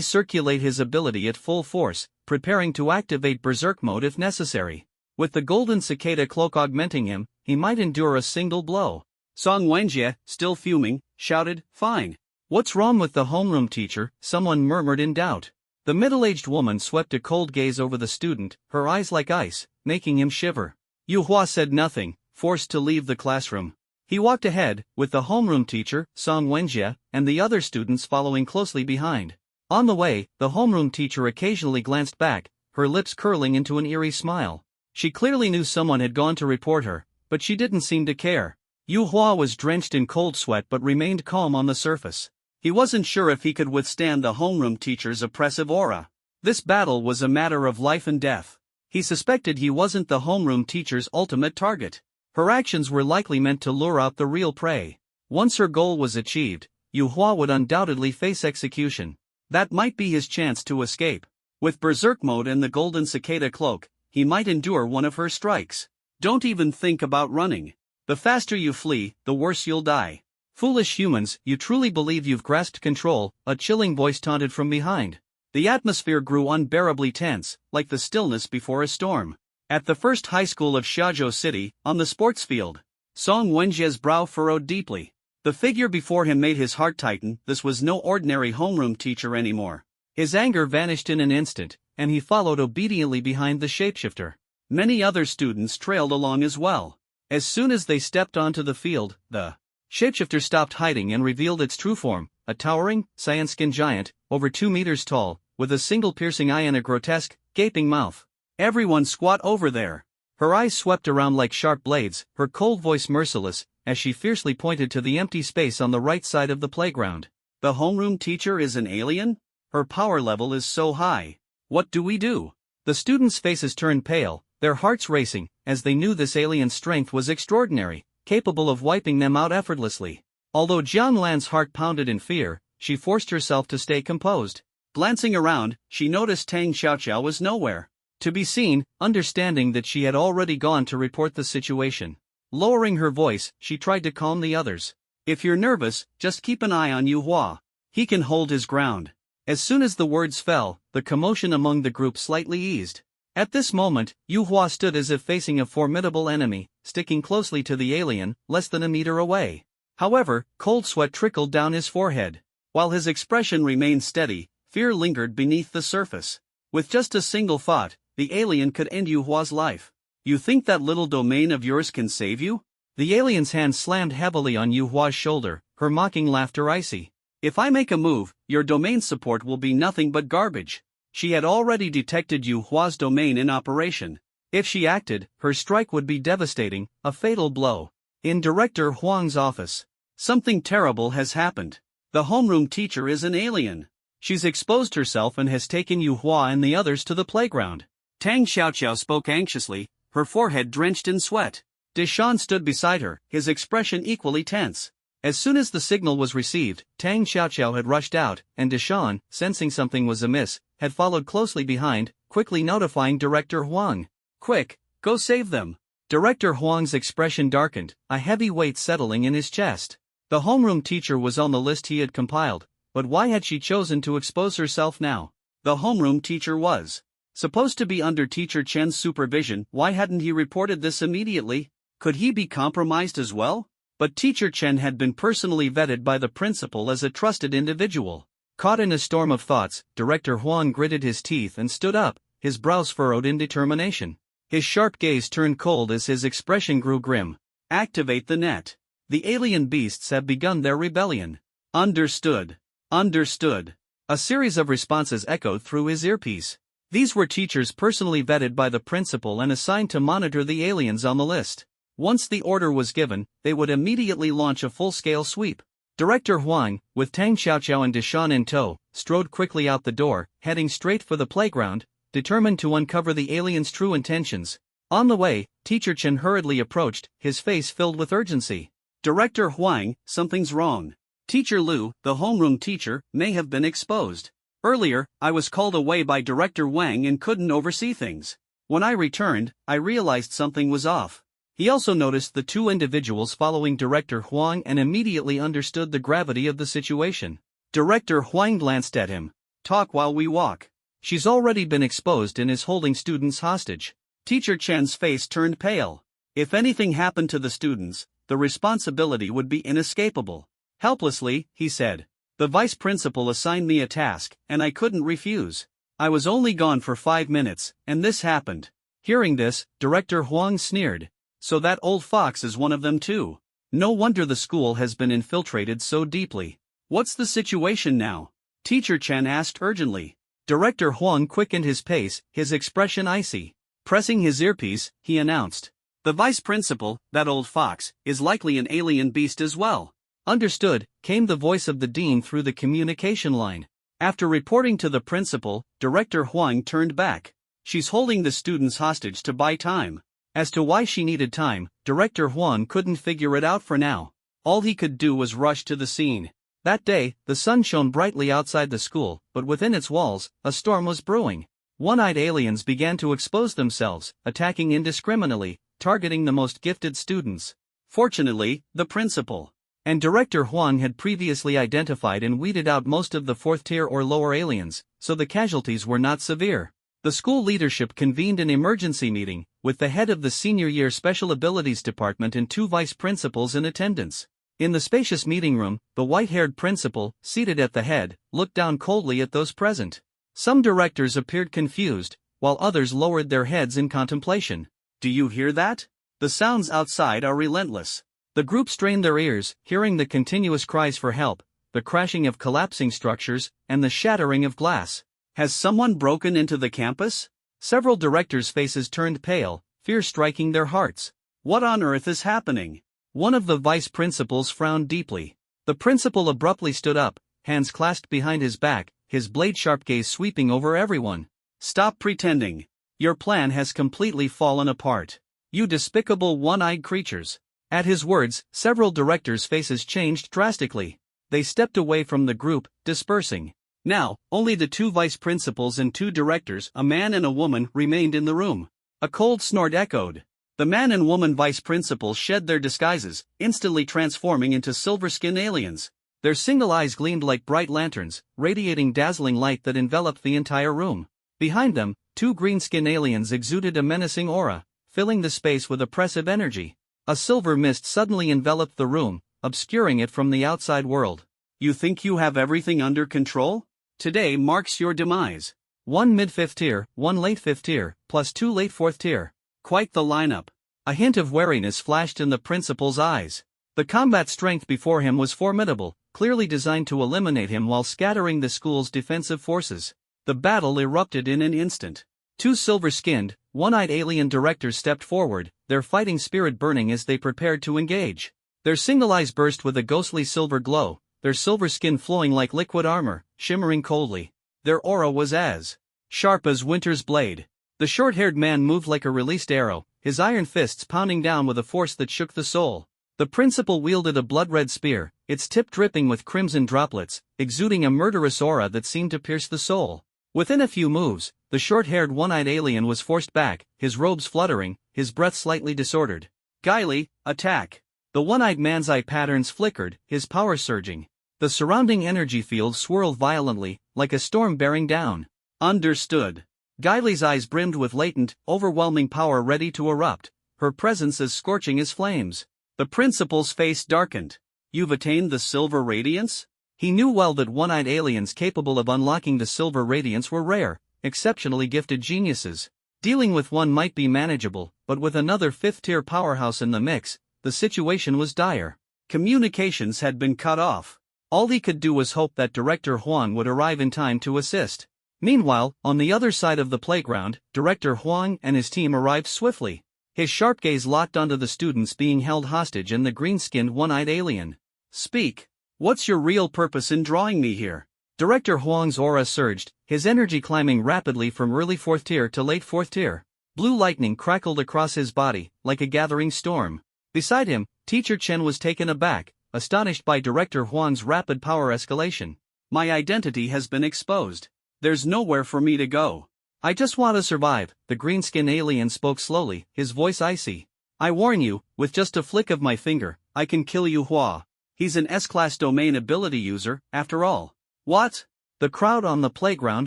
circulate his ability at full force, preparing to activate berserk mode if necessary. With the golden cicada cloak augmenting him, he might endure a single blow. Song Wenjie, still fuming, shouted, "Fine." What's wrong with the homeroom teacher? Someone murmured in doubt. The middle-aged woman swept a cold gaze over the student, her eyes like ice, making him shiver. Yu Hua said nothing, forced to leave the classroom. He walked ahead, with the homeroom teacher, Song Wenjie, and the other students following closely behind. On the way, the homeroom teacher occasionally glanced back, her lips curling into an eerie smile. She clearly knew someone had gone to report her, but she didn't seem to care. Yu Hua was drenched in cold sweat but remained calm on the surface. He wasn't sure if he could withstand the homeroom teacher's oppressive aura. This battle was a matter of life and death. He suspected he wasn't the homeroom teacher's ultimate target. Her actions were likely meant to lure out the real prey. Once her goal was achieved, Yu Hua would undoubtedly face execution. That might be his chance to escape. With berserk mode and the golden cicada cloak, he might endure one of her strikes. Don't even think about running. The faster you flee, the worse you'll die. Foolish humans, you truly believe you've grasped control, a chilling voice taunted from behind. The atmosphere grew unbearably tense, like the stillness before a storm. At the first high school of Xiaozhou City, on the sports field, Song Wenjie's brow furrowed deeply. The figure before him made his heart tighten. This was no ordinary homeroom teacher anymore. His anger vanished in an instant, and he followed obediently behind the shapeshifter. Many other students trailed along as well. As soon as they stepped onto the field, the shapeshifter stopped hiding and revealed its true form, a towering, cyan-skinned giant, over 2 meters tall, with a single piercing eye and a grotesque, gaping mouth. Everyone squat over there. Her eyes swept around like sharp blades, her cold voice merciless, as she fiercely pointed to the empty space on the right side of the playground. The homeroom teacher is an alien? Her power level is so high. What do we do? The students' faces turned pale, their hearts racing, as they knew this alien's strength was extraordinary, capable of wiping them out effortlessly. Although Jiang Lan's heart pounded in fear, she forced herself to stay composed. Glancing around, she noticed Tang Xiaoxiao was nowhere to be seen, understanding that she had already gone to report the situation. Lowering her voice, she tried to calm the others. If you're nervous, just keep an eye on Yu Hua. He can hold his ground. As soon as the words fell, the commotion among the group slightly eased. At this moment, Yu Hua stood as if facing a formidable enemy, sticking closely to the alien, less than a meter away. However, cold sweat trickled down his forehead. While his expression remained steady, fear lingered beneath the surface. With just a single thought, the alien could end Yu Hua's life. You think that little domain of yours can save you? The alien's hand slammed heavily on Yu Hua's shoulder, her mocking laughter icy. If I make a move, your domain support will be nothing but garbage. She had already detected Yu Hua's domain in operation. If she acted, her strike would be devastating, a fatal blow. In Director Huang's office, something terrible has happened. The homeroom teacher is an alien. She's exposed herself and has taken Yu Hua and the others to the playground. Tang Xiaoqiao spoke anxiously, her forehead drenched in sweat. Deshan stood beside her, his expression equally tense. As soon as the signal was received, Tang Xiaoqiao had rushed out, and Deshan, sensing something was amiss, had followed closely behind, quickly notifying Director Huang. Quick, go save them. Director Huang's expression darkened, a heavy weight settling in his chest. The homeroom teacher was on the list he had compiled, but why had she chosen to expose herself now? The homeroom teacher was supposed to be under Teacher Chen's supervision. Why hadn't he reported this immediately? Could he be compromised as well? But Teacher Chen had been personally vetted by the principal as a trusted individual. Caught in a storm of thoughts, Director Huang gritted his teeth and stood up, his brows furrowed in determination. His sharp gaze turned cold as his expression grew grim. Activate the net. The alien beasts have begun their rebellion. Understood. Understood. A series of responses echoed through his earpiece. These were teachers personally vetted by the principal and assigned to monitor the aliens on the list. Once the order was given, they would immediately launch a full-scale sweep. Director Huang, with Tang Xiaoqiao and Deshan in tow, strode quickly out the door, heading straight for the playground, determined to uncover the aliens' true intentions. On the way, Teacher Chen hurriedly approached, his face filled with urgency. Director Huang, something's wrong. Teacher Liu, the homeroom teacher, may have been exposed. Earlier, I was called away by Director Wang and couldn't oversee things. When I returned, I realized something was off. He also noticed the two individuals following Director Huang and immediately understood the gravity of the situation. Director Huang glanced at him. Talk while we walk. She's already been exposed and is holding students hostage. Teacher Chen's face turned pale. If anything happened to the students, the responsibility would be inescapable. Helplessly, he said. The vice principal assigned me a task, and I couldn't refuse. I was only gone for 5 minutes, and this happened. Hearing this, Director Huang sneered. So that old fox is one of them too. No wonder the school has been infiltrated so deeply. What's the situation now? Teacher Chen asked urgently. Director Huang quickened his pace, his expression icy. Pressing his earpiece, he announced. The vice principal, that old fox, is likely an alien beast as well. Understood, came the voice of the dean through the communication line. After reporting to the principal, Director Huang turned back. She's holding the students hostage to buy time. As to why she needed time, Director Huang couldn't figure it out for now. All he could do was rush to the scene. That day, the sun shone brightly outside the school, but within its walls, a storm was brewing. One-eyed aliens began to expose themselves, attacking indiscriminately, targeting the most gifted students. Fortunately, the principal and Director Huang had previously identified and weeded out most of the fourth-tier or lower aliens, so the casualties were not severe. The school leadership convened an emergency meeting, with the head of the senior year Special Abilities Department and 2 vice principals in attendance. In the spacious meeting room, the white-haired principal, seated at the head, looked down coldly at those present. Some directors appeared confused, while others lowered their heads in contemplation. Do you hear that? The sounds outside are relentless. The group strained their ears, hearing the continuous cries for help, the crashing of collapsing structures, and the shattering of glass. Has someone broken into the campus? Several directors' faces turned pale, fear striking their hearts. What on earth is happening? One of the vice principals frowned deeply. The principal abruptly stood up, hands clasped behind his back, his blade-sharp gaze sweeping over everyone. Stop pretending. Your plan has completely fallen apart. You despicable one-eyed creatures. At his words, several directors' faces changed drastically. They stepped away from the group, dispersing. Now, only the 2 vice principals and 2 directors, a man and a woman, remained in the room. A cold snort echoed. The man and woman vice principals shed their disguises, instantly transforming into silver-skinned aliens. Their single eyes gleamed like bright lanterns, radiating dazzling light that enveloped the entire room. Behind them, 2 green-skinned aliens exuded a menacing aura, filling the space with oppressive energy. A silver mist suddenly enveloped the room, obscuring it from the outside world. You think you have everything under control? Today marks your demise. 1 mid-fifth tier, 1 late fifth tier, plus 2 late fourth tier. Quite the lineup. A hint of wariness flashed in the principal's eyes. The combat strength before him was formidable, clearly designed to eliminate him while scattering the school's defensive forces. The battle erupted in an instant. Two silver-skinned, one-eyed alien directors stepped forward, their fighting spirit burning as they prepared to engage. Their single eyes burst with a ghostly silver glow, their silver skin flowing like liquid armor, shimmering coldly. Their aura was as sharp as winter's blade. The short-haired man moved like a released arrow, his iron fists pounding down with a force that shook the soul. The principal wielded a blood-red spear, its tip dripping with crimson droplets, exuding a murderous aura that seemed to pierce the soul. Within a few moves, the short-haired one-eyed alien was forced back, his robes fluttering, his breath slightly disordered. Guile, attack! The one-eyed man's eye patterns flickered, his power surging. The surrounding energy field swirled violently, like a storm bearing down. Understood. Guile's eyes brimmed with latent, overwhelming power ready to erupt, her presence as scorching as flames. The principal's face darkened. You've attained the Silver Radiance? He knew well that one-eyed aliens capable of unlocking the Silver Radiance were rare, exceptionally gifted geniuses. Dealing with one might be manageable, but with another fifth-tier powerhouse in the mix, the situation was dire. Communications had been cut off. All he could do was hope that Director Huang would arrive in time to assist. Meanwhile, on the other side of the playground, Director Huang and his team arrived swiftly. His sharp gaze locked onto the students being held hostage and the green-skinned one-eyed alien. Speak. What's your real purpose in drawing me here? Director Huang's aura surged, his energy climbing rapidly from early fourth tier to late fourth tier. Blue lightning crackled across his body, like a gathering storm. Beside him, Teacher Chen was taken aback, astonished by Director Huang's rapid power escalation. My identity has been exposed. There's nowhere for me to go. I just want to survive, the green-skinned alien spoke slowly, his voice icy. I warn you, with just a flick of my finger, I can kill Yu Hua. He's an S-class domain ability user, after all. What? The crowd on the playground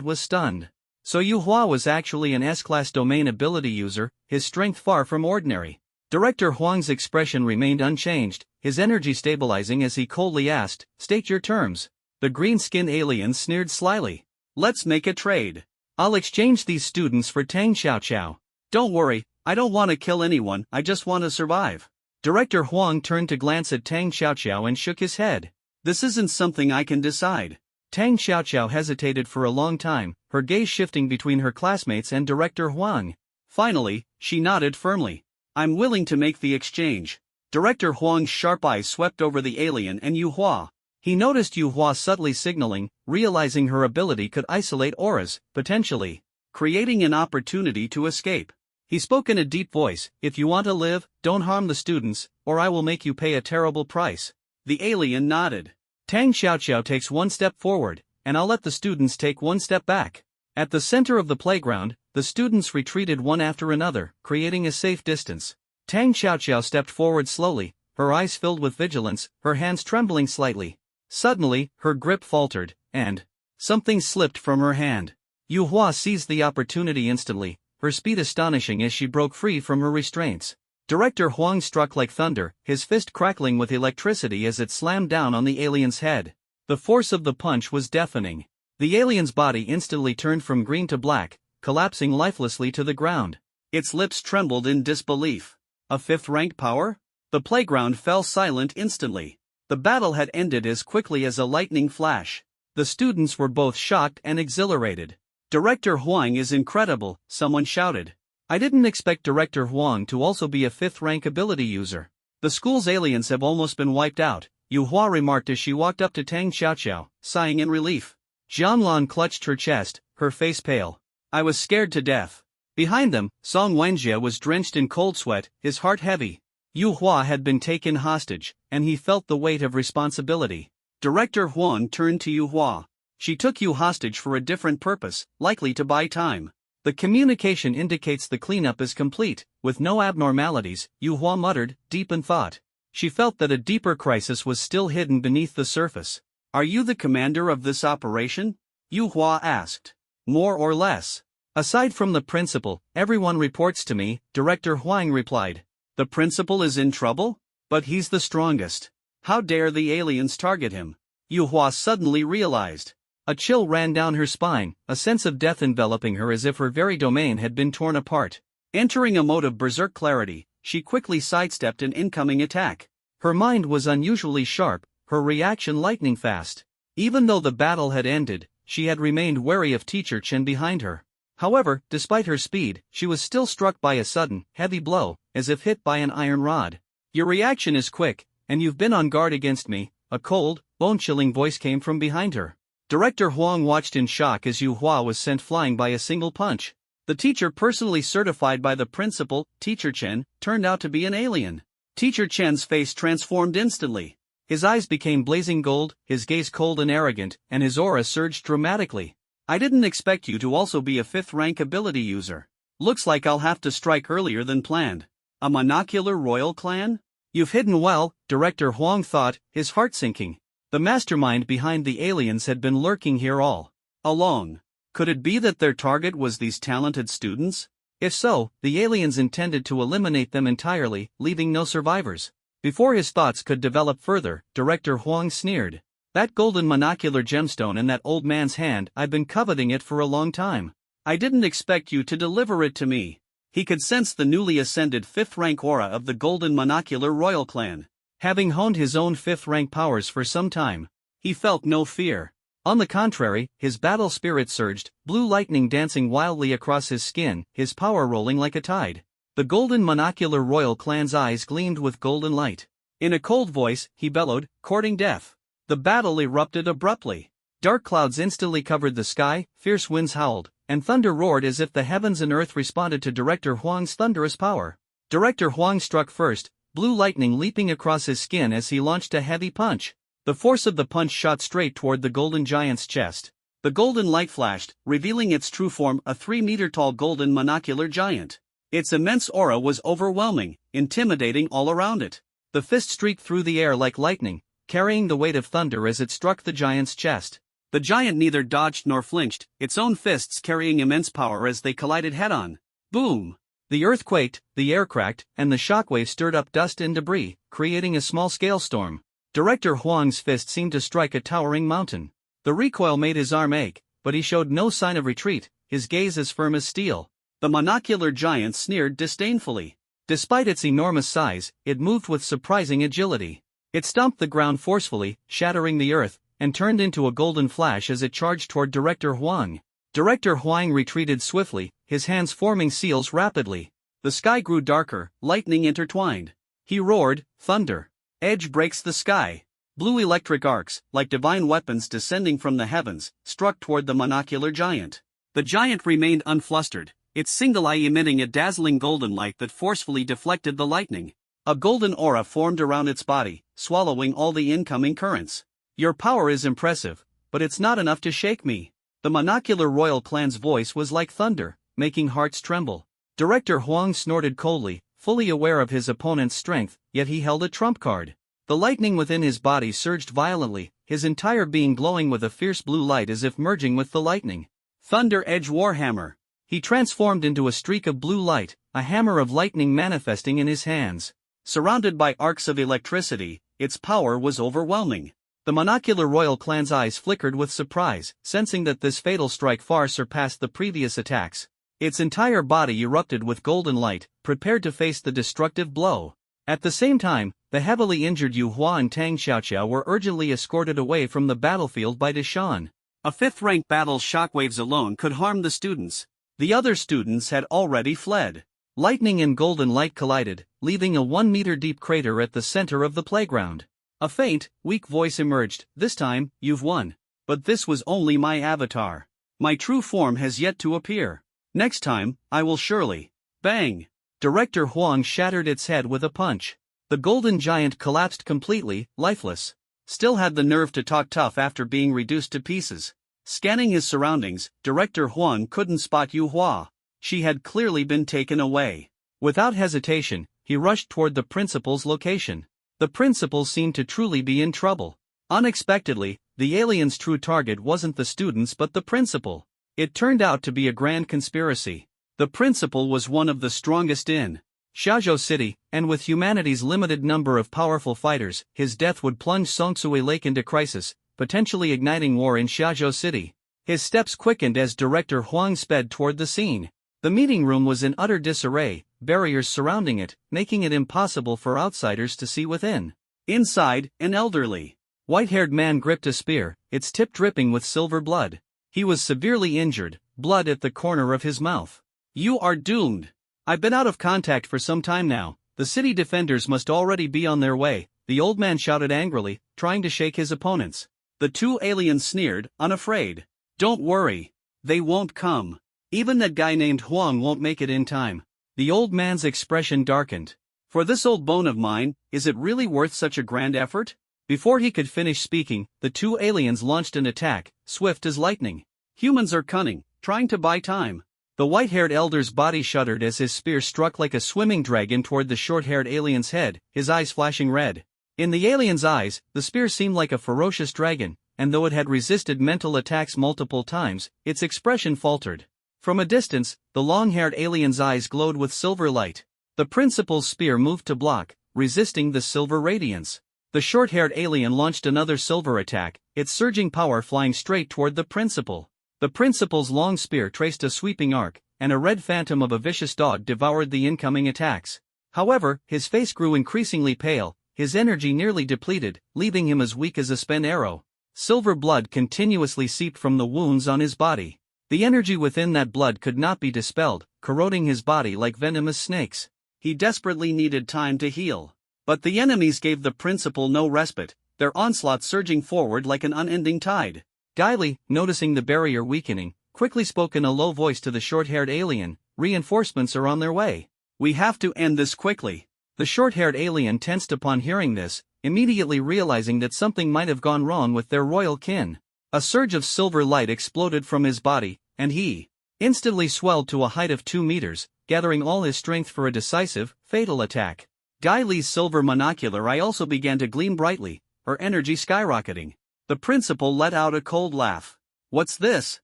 was stunned. So Yu Hua was actually an S-class domain ability user, his strength far from ordinary. Director Huang's expression remained unchanged, his energy stabilizing as he coldly asked, state your terms. The green-skinned alien sneered slyly. Let's make a trade. I'll exchange these students for Tang Xiaoqiao. Don't worry, I don't want to kill anyone, I just want to survive. Director Huang turned to glance at Tang Xiaoqiao and shook his head. This isn't something I can decide. Tang Xiaoqiao hesitated for a long time, her gaze shifting between her classmates and Director Huang. Finally, she nodded firmly. I'm willing to make the exchange. Director Huang's sharp eyes swept over the alien and Yu Hua. He noticed Yu Hua subtly signaling, realizing her ability could isolate auras, potentially creating an opportunity to escape. He spoke in a deep voice, if you want to live, don't harm the students, or I will make you pay a terrible price. The alien nodded. Tang Xiaoqiao takes one step forward, and I'll let the students take one step back. At the center of the playground, the students retreated one after another, creating a safe distance. Tang Xiaoqiao stepped forward slowly, her eyes filled with vigilance, her hands trembling slightly. Suddenly, her grip faltered, and something slipped from her hand. Yu Hua seized the opportunity instantly, her speed astonishing as she broke free from her restraints. Director Huang struck like thunder, his fist crackling with electricity as it slammed down on the alien's head. The force of the punch was deafening. The alien's body instantly turned from green to black, collapsing lifelessly to the ground. Its lips trembled in disbelief. A fifth-rank power? The playground fell silent instantly. The battle had ended as quickly as a lightning flash. The students were both shocked and exhilarated. Director Huang is incredible, someone shouted. I didn't expect Director Huang to also be a fifth-rank ability user. The school's aliens have almost been wiped out, Yu Hua remarked as she walked up to Tang Xiaoqiao, sighing in relief. Jianlan clutched her chest, her face pale. I was scared to death. Behind them, Song Wenjie was drenched in cold sweat, his heart heavy. Yu Hua had been taken hostage, and he felt the weight of responsibility. Director Huang turned to Yu Hua. She took you hostage for a different purpose, likely to buy time. The communication indicates the cleanup is complete, with no abnormalities, Yu Hua muttered, deep in thought. She felt that a deeper crisis was still hidden beneath the surface. Are you the commander of this operation? Yu Hua asked. More or less. Aside from the principal, everyone reports to me, Director Huang replied. The principal is in trouble? But he's the strongest. How dare the aliens target him? Yu Hua suddenly realized. A chill ran down her spine, a sense of death enveloping her as if her very domain had been torn apart. Entering a mode of berserk clarity, she quickly sidestepped an incoming attack. Her mind was unusually sharp, her reaction lightning fast. Even though the battle had ended, she had remained wary of Teacher Chen behind her. However, despite her speed, she was still struck by a sudden, heavy blow, as if hit by an iron rod. "Your reaction is quick, and you've been on guard against me," a cold, bone-chilling voice came from behind her. Director Huang watched in shock as Yu Hua was sent flying by a single punch. The teacher personally certified by the principal, Teacher Chen, turned out to be an alien. Teacher Chen's face transformed instantly. His eyes became blazing gold, his gaze cold and arrogant, and his aura surged dramatically. "I didn't expect you to also be a 5th-rank ability user. Looks like I'll have to strike earlier than planned. A monocular royal clan? You've hidden well," Director Huang thought, his heart sinking. The mastermind behind the aliens had been lurking here all along. Could it be that their target was these talented students? If so, the aliens intended to eliminate them entirely, leaving no survivors. Before his thoughts could develop further, Director Huang sneered. "That golden monocular gemstone in that old man's hand, I've been coveting it for a long time. I didn't expect you to deliver it to me." He could sense the newly ascended 5th-rank aura of the golden monocular royal clan. Having honed his own 5th-rank powers for some time, he felt no fear. On the contrary, his battle spirit surged, blue lightning dancing wildly across his skin, his power rolling like a tide. The golden monocular royal clan's eyes gleamed with golden light. In a cold voice, he bellowed, "Courting death." The battle erupted abruptly. Dark clouds instantly covered the sky, fierce winds howled, and thunder roared as if the heavens and earth responded to Director Huang's thunderous power. Director Huang struck first, blue lightning leaping across his skin as he launched a heavy punch. The force of the punch shot straight toward the golden giant's chest. The golden light flashed, revealing its true form, a 3-meter-tall golden monocular giant. Its immense aura was overwhelming, intimidating all around it. The fist streaked through the air like lightning, carrying the weight of thunder as it struck the giant's chest. The giant neither dodged nor flinched, its own fists carrying immense power as they collided head-on. Boom! The earth quaked, the air cracked, and the shockwave stirred up dust and debris, creating a small-scale storm. Director Huang's fist seemed to strike a towering mountain. The recoil made his arm ache, but he showed no sign of retreat, his gaze as firm as steel. The monocular giant sneered disdainfully. Despite its enormous size, it moved with surprising agility. It stomped the ground forcefully, shattering the earth, and turned into a golden flash as it charged toward Director Huang. Director Huang retreated swiftly, his hands forming seals rapidly. The sky grew darker, lightning intertwined. He roared, "Thunder! Edge breaks the sky." Blue electric arcs, like divine weapons descending from the heavens, struck toward the monocular giant. The giant remained unflustered, its single eye emitting a dazzling golden light that forcefully deflected the lightning. A golden aura formed around its body, swallowing all the incoming currents. "Your power is impressive, but it's not enough to shake me." The monocular royal clan's voice was like thunder, making hearts tremble. Director Huang snorted coldly, fully aware of his opponent's strength, yet he held a trump card. The lightning within his body surged violently, his entire being glowing with a fierce blue light as if merging with the lightning. Thunder Edge Warhammer. He transformed into a streak of blue light, a hammer of lightning manifesting in his hands. Surrounded by arcs of electricity, its power was overwhelming. The monocular royal clan's eyes flickered with surprise, sensing that this fatal strike far surpassed the previous attacks. Its entire body erupted with golden light, prepared to face the destructive blow. At the same time, the heavily injured Yu Hua and Tang Xiaoqiao were urgently escorted away from the battlefield by Deshan. A 5th-rank battle's shockwaves alone could harm the students. The other students had already fled. Lightning and golden light collided, leaving a 1-meter-deep crater at the center of the playground. A faint, weak voice emerged. "This time, you've won. But this was only my avatar. My true form has yet to appear. Next time, I will surely." Bang! Director Huang shattered its head with a punch. The golden giant collapsed completely, lifeless. Still had the nerve to talk tough after being reduced to pieces. Scanning his surroundings, Director Huang couldn't spot Yu Hua. She had clearly been taken away. Without hesitation, he rushed toward the principal's location. The principal seemed to truly be in trouble. Unexpectedly, the alien's true target wasn't the students but the principal. It turned out to be a grand conspiracy. The principal was one of the strongest in Xiaozhou City, and with humanity's limited number of powerful fighters, his death would plunge Songsui Lake into crisis, potentially igniting war in Xiaozhou City. His steps quickened as Director Huang sped toward the scene. The meeting room was in utter disarray, barriers surrounding it, making it impossible for outsiders to see within. Inside, an elderly, white-haired man gripped a spear, its tip dripping with silver blood. He was severely injured, blood at the corner of his mouth. "You are doomed. I've been out of contact for some time now. The city defenders must already be on their way," the old man shouted angrily, trying to shake his opponents. The two aliens sneered, unafraid. "Don't worry. They won't come. Even that guy named Huang won't make it in time." The old man's expression darkened. "For this old bone of mine, is it really worth such a grand effort?" Before he could finish speaking, the two aliens launched an attack, swift as lightning. Humans are cunning, trying to buy time. The white-haired elder's body shuddered as his spear struck like a swimming dragon toward the short-haired alien's head, his eyes flashing red. In the alien's eyes, the spear seemed like a ferocious dragon, and though it had resisted mental attacks multiple times, its expression faltered. From a distance, the long-haired alien's eyes glowed with silver light. The principal's spear moved to block, resisting the silver radiance. The short-haired alien launched another silver attack, its surging power flying straight toward the principal. The principal's long spear traced a sweeping arc, and a red phantom of a vicious dog devoured the incoming attacks. However, his face grew increasingly pale, his energy nearly depleted, leaving him as weak as a spent arrow. Silver blood continuously seeped from the wounds on his body. The energy within that blood could not be dispelled, corroding his body like venomous snakes. He desperately needed time to heal. But the enemies gave the principal no respite, their onslaught surging forward like an unending tide. Guiley, noticing the barrier weakening, quickly spoke in a low voice to the short-haired alien, "Reinforcements are on their way. We have to end this quickly." The short-haired alien tensed upon hearing this, immediately realizing that something might have gone wrong with their royal kin. A surge of silver light exploded from his body, and he instantly swelled to a height of 2 meters, gathering all his strength for a decisive, fatal attack. Guiley's silver monocular eye also began to gleam brightly, her energy skyrocketing. The principal let out a cold laugh. "What's this?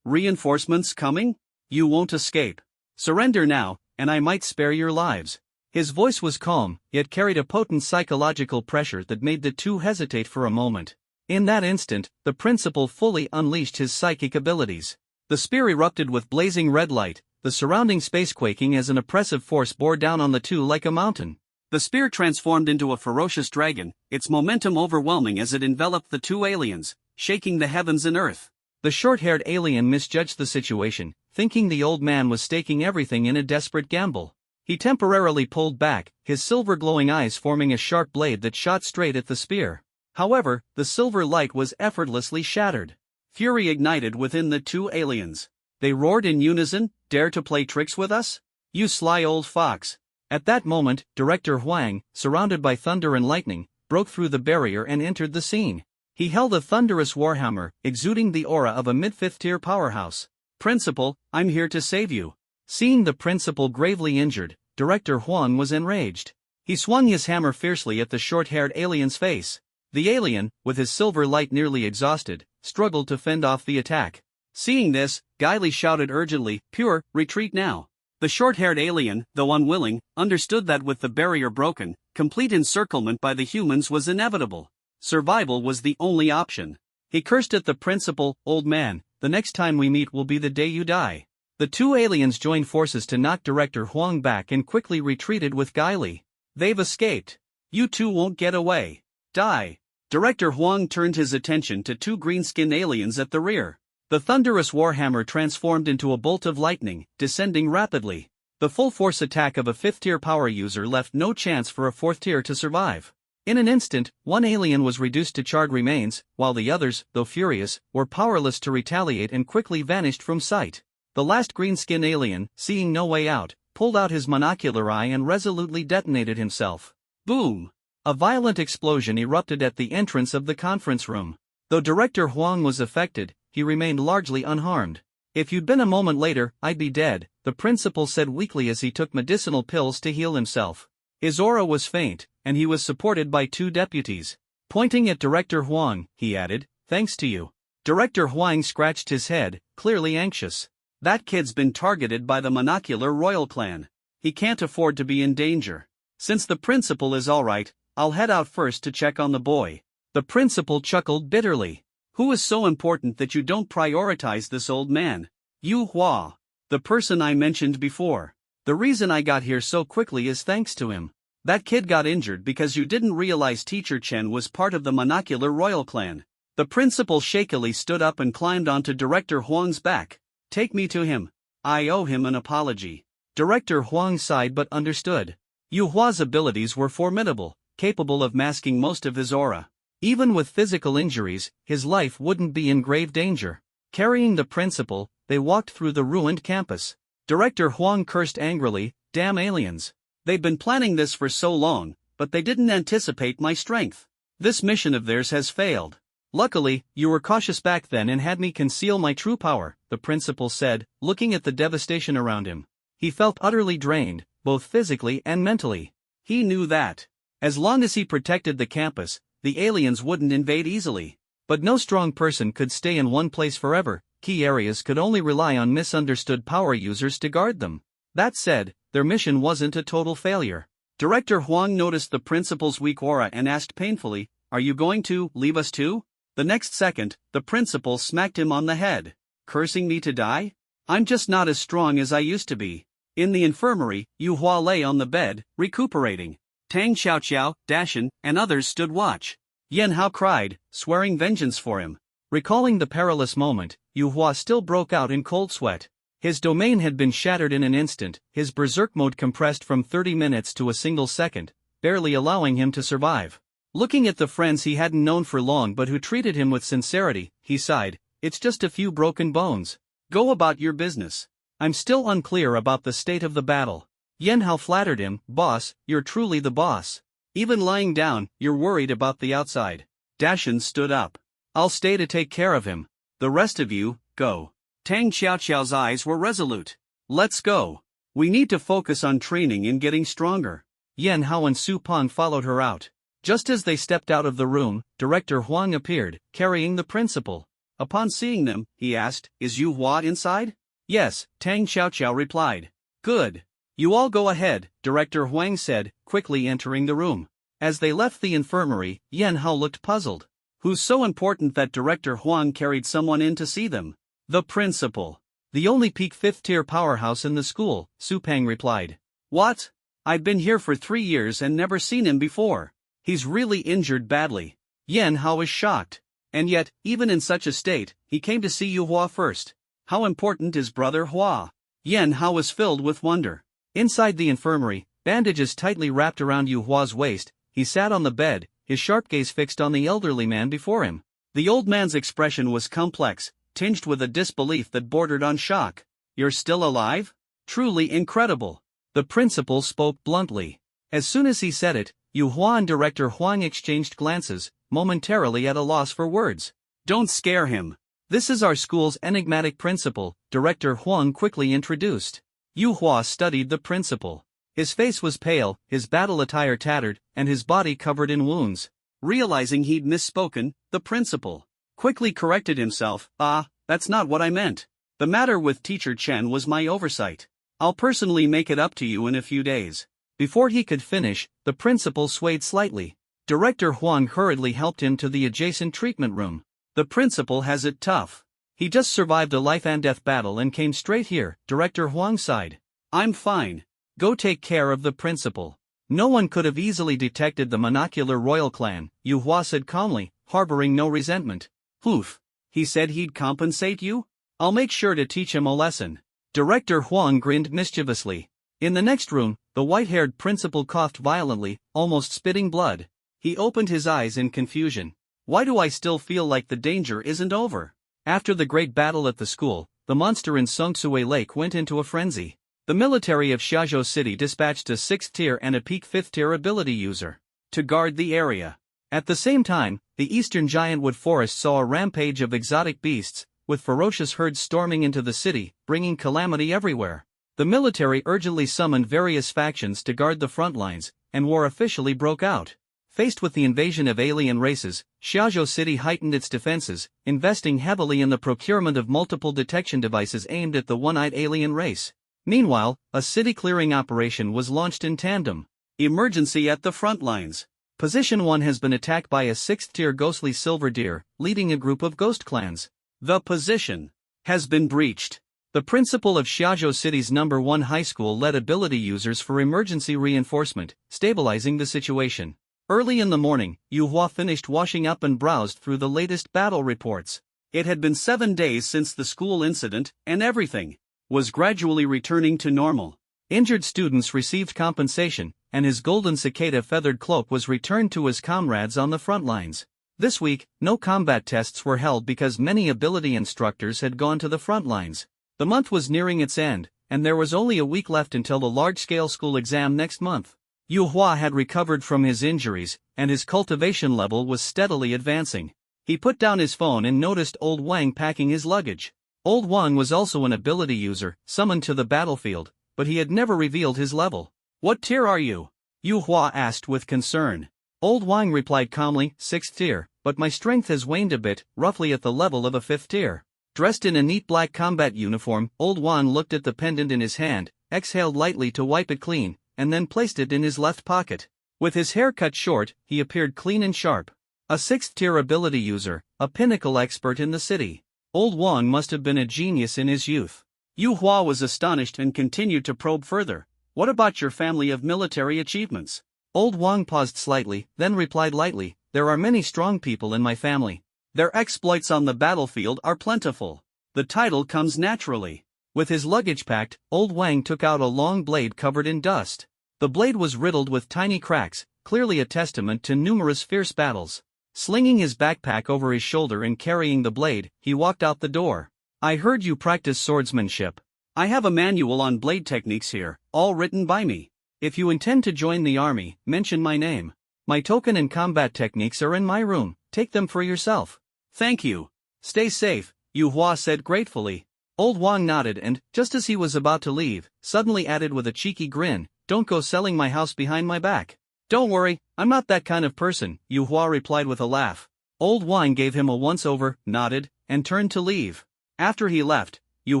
Reinforcements coming? You won't escape. Surrender now, and I might spare your lives." His voice was calm, yet carried a potent psychological pressure that made the two hesitate for a moment. In that instant, the principal fully unleashed his psychic abilities. The spear erupted with blazing red light, the surrounding space quaking as an oppressive force bore down on the two like a mountain. The spear transformed into a ferocious dragon, its momentum overwhelming as it enveloped the two aliens, shaking the heavens and earth. The short-haired alien misjudged the situation, thinking the old man was staking everything in a desperate gamble. He temporarily pulled back, his silver-glowing eyes forming a sharp blade that shot straight at the spear. However, the silver light was effortlessly shattered. Fury ignited within the two aliens. They roared in unison, "Dare to play tricks with us? You sly old fox." At that moment, Director Huang, surrounded by thunder and lightning, broke through the barrier and entered the scene. He held a thunderous warhammer, exuding the aura of a mid-fifth-tier powerhouse. "Principal, I'm here to save you." Seeing the principal gravely injured, Director Huang was enraged. He swung his hammer fiercely at the short-haired alien's face. The alien, with his silver light nearly exhausted, struggled to fend off the attack. Seeing this, Guiley shouted urgently, "Pure, retreat now." The short-haired alien, though unwilling, understood that with the barrier broken, complete encirclement by the humans was inevitable. Survival was the only option. He cursed at the principal, "Old man, the next time we meet will be the day you die." The two aliens joined forces to knock Director Huang back and quickly retreated with Guiley. "They've escaped. You two won't get away. Die." Director Huang turned his attention to two green-skinned aliens at the rear. The thunderous warhammer transformed into a bolt of lightning, descending rapidly. The full-force attack of a fifth-tier power user left no chance for a fourth-tier to survive. In an instant, one alien was reduced to charred remains, while the others, though furious, were powerless to retaliate and quickly vanished from sight. The last green-skinned alien, seeing no way out, pulled out his monocular eye and resolutely detonated himself. Boom! A violent explosion erupted at the entrance of the conference room. Though Director Huang was affected, he remained largely unharmed. "If you'd been a moment later, I'd be dead," the principal said weakly as he took medicinal pills to heal himself. His aura was faint, and he was supported by two deputies. Pointing at Director Huang, he added, "Thanks to you." Director Huang scratched his head, clearly anxious. "That kid's been targeted by the monocular royal clan. He can't afford to be in danger. Since the principal is all right, I'll head out first to check on the boy." The principal chuckled bitterly. Who is so important that you don't prioritize this old man? Yu Hua. The person I mentioned before. The reason I got here so quickly is thanks to him. That kid got injured because you didn't realize Teacher Chen was part of the monocular royal clan. The principal shakily stood up and climbed onto Director Huang's back. Take me to him. I owe him an apology. Director Huang sighed but understood. Yu Hua's abilities were formidable, capable of masking most of his aura. Even with physical injuries, his life wouldn't be in grave danger. Carrying the principal, they walked through the ruined campus. Director Huang cursed angrily, "Damn aliens. They've been planning this for so long, but they didn't anticipate my strength. This mission of theirs has failed. Luckily, you were cautious back then and had me conceal my true power," the principal said, looking at the devastation around him. He felt utterly drained, both physically and mentally. He knew that, as long as he protected the campus, the aliens wouldn't invade easily. But no strong person could stay in one place forever. Key areas could only rely on misunderstood power users to guard them. That said, their mission wasn't a total failure. Director Huang noticed the principal's weak aura and asked painfully, "Are you going to leave us too?" The next second, the principal smacked him on the head. "Cursing me to die? I'm just not as strong as I used to be." In the infirmary, Yu Hua lay on the bed, recuperating. Tang Xiaoqiao, Dashan, and others stood watch. Yan Hao cried, swearing vengeance for him. Recalling the perilous moment, Yu Hua still broke out in cold sweat. His domain had been shattered in an instant, his berserk mode compressed from 30 minutes to a single second, barely allowing him to survive. Looking at the friends he hadn't known for long but who treated him with sincerity, he sighed, "It's just a few broken bones. Go about your business. I'm still unclear about the state of the battle." Yan Hao flattered him, "Boss, you're truly the boss. Even lying down, you're worried about the outside." Dashan stood up. "I'll stay to take care of him. The rest of you, go." Tang Xiaoqiao's eyes were resolute. "Let's go. We need to focus on training and getting stronger." Yan Hao and Su Pan followed her out. Just as they stepped out of the room, Director Huang appeared, carrying the principal. Upon seeing them, he asked, "Is Yu Hua inside?" "Yes," Tang Xiaoqiao replied. "Good. You all go ahead," Director Huang said, quickly entering the room. As they left the infirmary, Yan Hao looked puzzled. Who's so important that Director Huang carried someone in to see them? "The principal. The only peak 5th-tier powerhouse in the school," Su Pang replied. "What? I've been here for 3 years and never seen him before. He's really injured badly." Yan Hao was shocked. And yet, even in such a state, he came to see Yu Hua first. How important is Brother Hua? Yan Hao was filled with wonder. Inside the infirmary, bandages tightly wrapped around Yu Hua's waist, he sat on the bed, his sharp gaze fixed on the elderly man before him. The old man's expression was complex, tinged with a disbelief that bordered on shock. "You're still alive? Truly incredible." The principal spoke bluntly. As soon as he said it, Yu Hua and Director Huang exchanged glances, momentarily at a loss for words. "Don't scare him. This is our school's enigmatic principal," Director Huang quickly introduced. Yu Hua studied the principal. His face was pale, his battle attire tattered, and his body covered in wounds. Realizing he'd misspoken, the principal quickly corrected himself. That's not what I meant. The matter with Teacher Chen was my oversight. I'll personally make it up to you in a few days." Before he could finish, the principal swayed slightly. Director Huang hurriedly helped him to the adjacent treatment room. "The principal has it tough. He just survived a life-and-death battle and came straight here," Director Huang sighed. "I'm fine. Go take care of the principal." No one could have easily detected the monocular royal clan, Yu Hua said calmly, harboring no resentment. "Poof. He said he'd compensate you? I'll make sure to teach him a lesson." Director Huang grinned mischievously. In the next room, the white-haired principal coughed violently, almost spitting blood. He opened his eyes in confusion. "Why do I still feel like the danger isn't over?" After the great battle at the school, the monster in Songsue Lake went into a frenzy. The military of Xiaozhou City dispatched a 6th-tier and a peak 5th-tier ability user to guard the area. At the same time, the eastern giantwood forest saw a rampage of exotic beasts, with ferocious herds storming into the city, bringing calamity everywhere. The military urgently summoned various factions to guard the front lines, and war officially broke out. Faced with the invasion of alien races, Xiaozhou City heightened its defenses, investing heavily in the procurement of multiple detection devices aimed at the one-eyed alien race. Meanwhile, a city-clearing operation was launched in tandem. Emergency at the front lines. Position 1 has been attacked by a 6th-tier ghostly silver deer, leading a group of ghost clans. The position has been breached. The principal of Xiaozhou City's number 1 high school led ability users for emergency reinforcement, stabilizing the situation. Early in the morning, Yu Hua finished washing up and browsed through the latest battle reports. It had been 7 days since the school incident, and everything was gradually returning to normal. Injured students received compensation, and his golden cicada feathered cloak was returned to his comrades on the front lines. This week, no combat tests were held because many ability instructors had gone to the front lines. The month was nearing its end, and there was only a week left until the large-scale school exam next month. Yu Hua had recovered from his injuries, and his cultivation level was steadily advancing. He put down his phone and noticed Old Wang packing his luggage. Old Wang was also an ability user, summoned to the battlefield, but he had never revealed his level. "What tier are you?" Yu Hua asked with concern. Old Wang replied calmly, 6th tier, but my strength has waned a bit, roughly at the level of a 5th tier. Dressed in a neat black combat uniform, Old Wang looked at the pendant in his hand, exhaled lightly to wipe it clean, and then placed it in his left pocket. With his hair cut short, he appeared clean and sharp. A 6th tier ability user, a pinnacle expert in the city. Old Wang must have been a genius in his youth. Yu Hua was astonished and continued to probe further. "What about your family of military achievements?" Old Wang paused slightly, then replied lightly, "There are many strong people in my family. Their exploits on the battlefield are plentiful. The title comes naturally." With his luggage packed, Old Wang took out a long blade covered in dust. The blade was riddled with tiny cracks, clearly a testament to numerous fierce battles. Slinging his backpack over his shoulder and carrying the blade, he walked out the door. "I heard you practice swordsmanship. I have a manual on blade techniques here, all written by me. If you intend to join the army, mention my name. My token and combat techniques are in my room, take them for yourself." "Thank you. Stay safe," Yu Hua said gratefully. Old Wang nodded and, just as he was about to leave, suddenly added with a cheeky grin, "Don't go selling my house behind my back." "Don't worry, I'm not that kind of person," Yu Hua replied with a laugh. Old Wang gave him a once-over, nodded, and turned to leave. After he left, Yu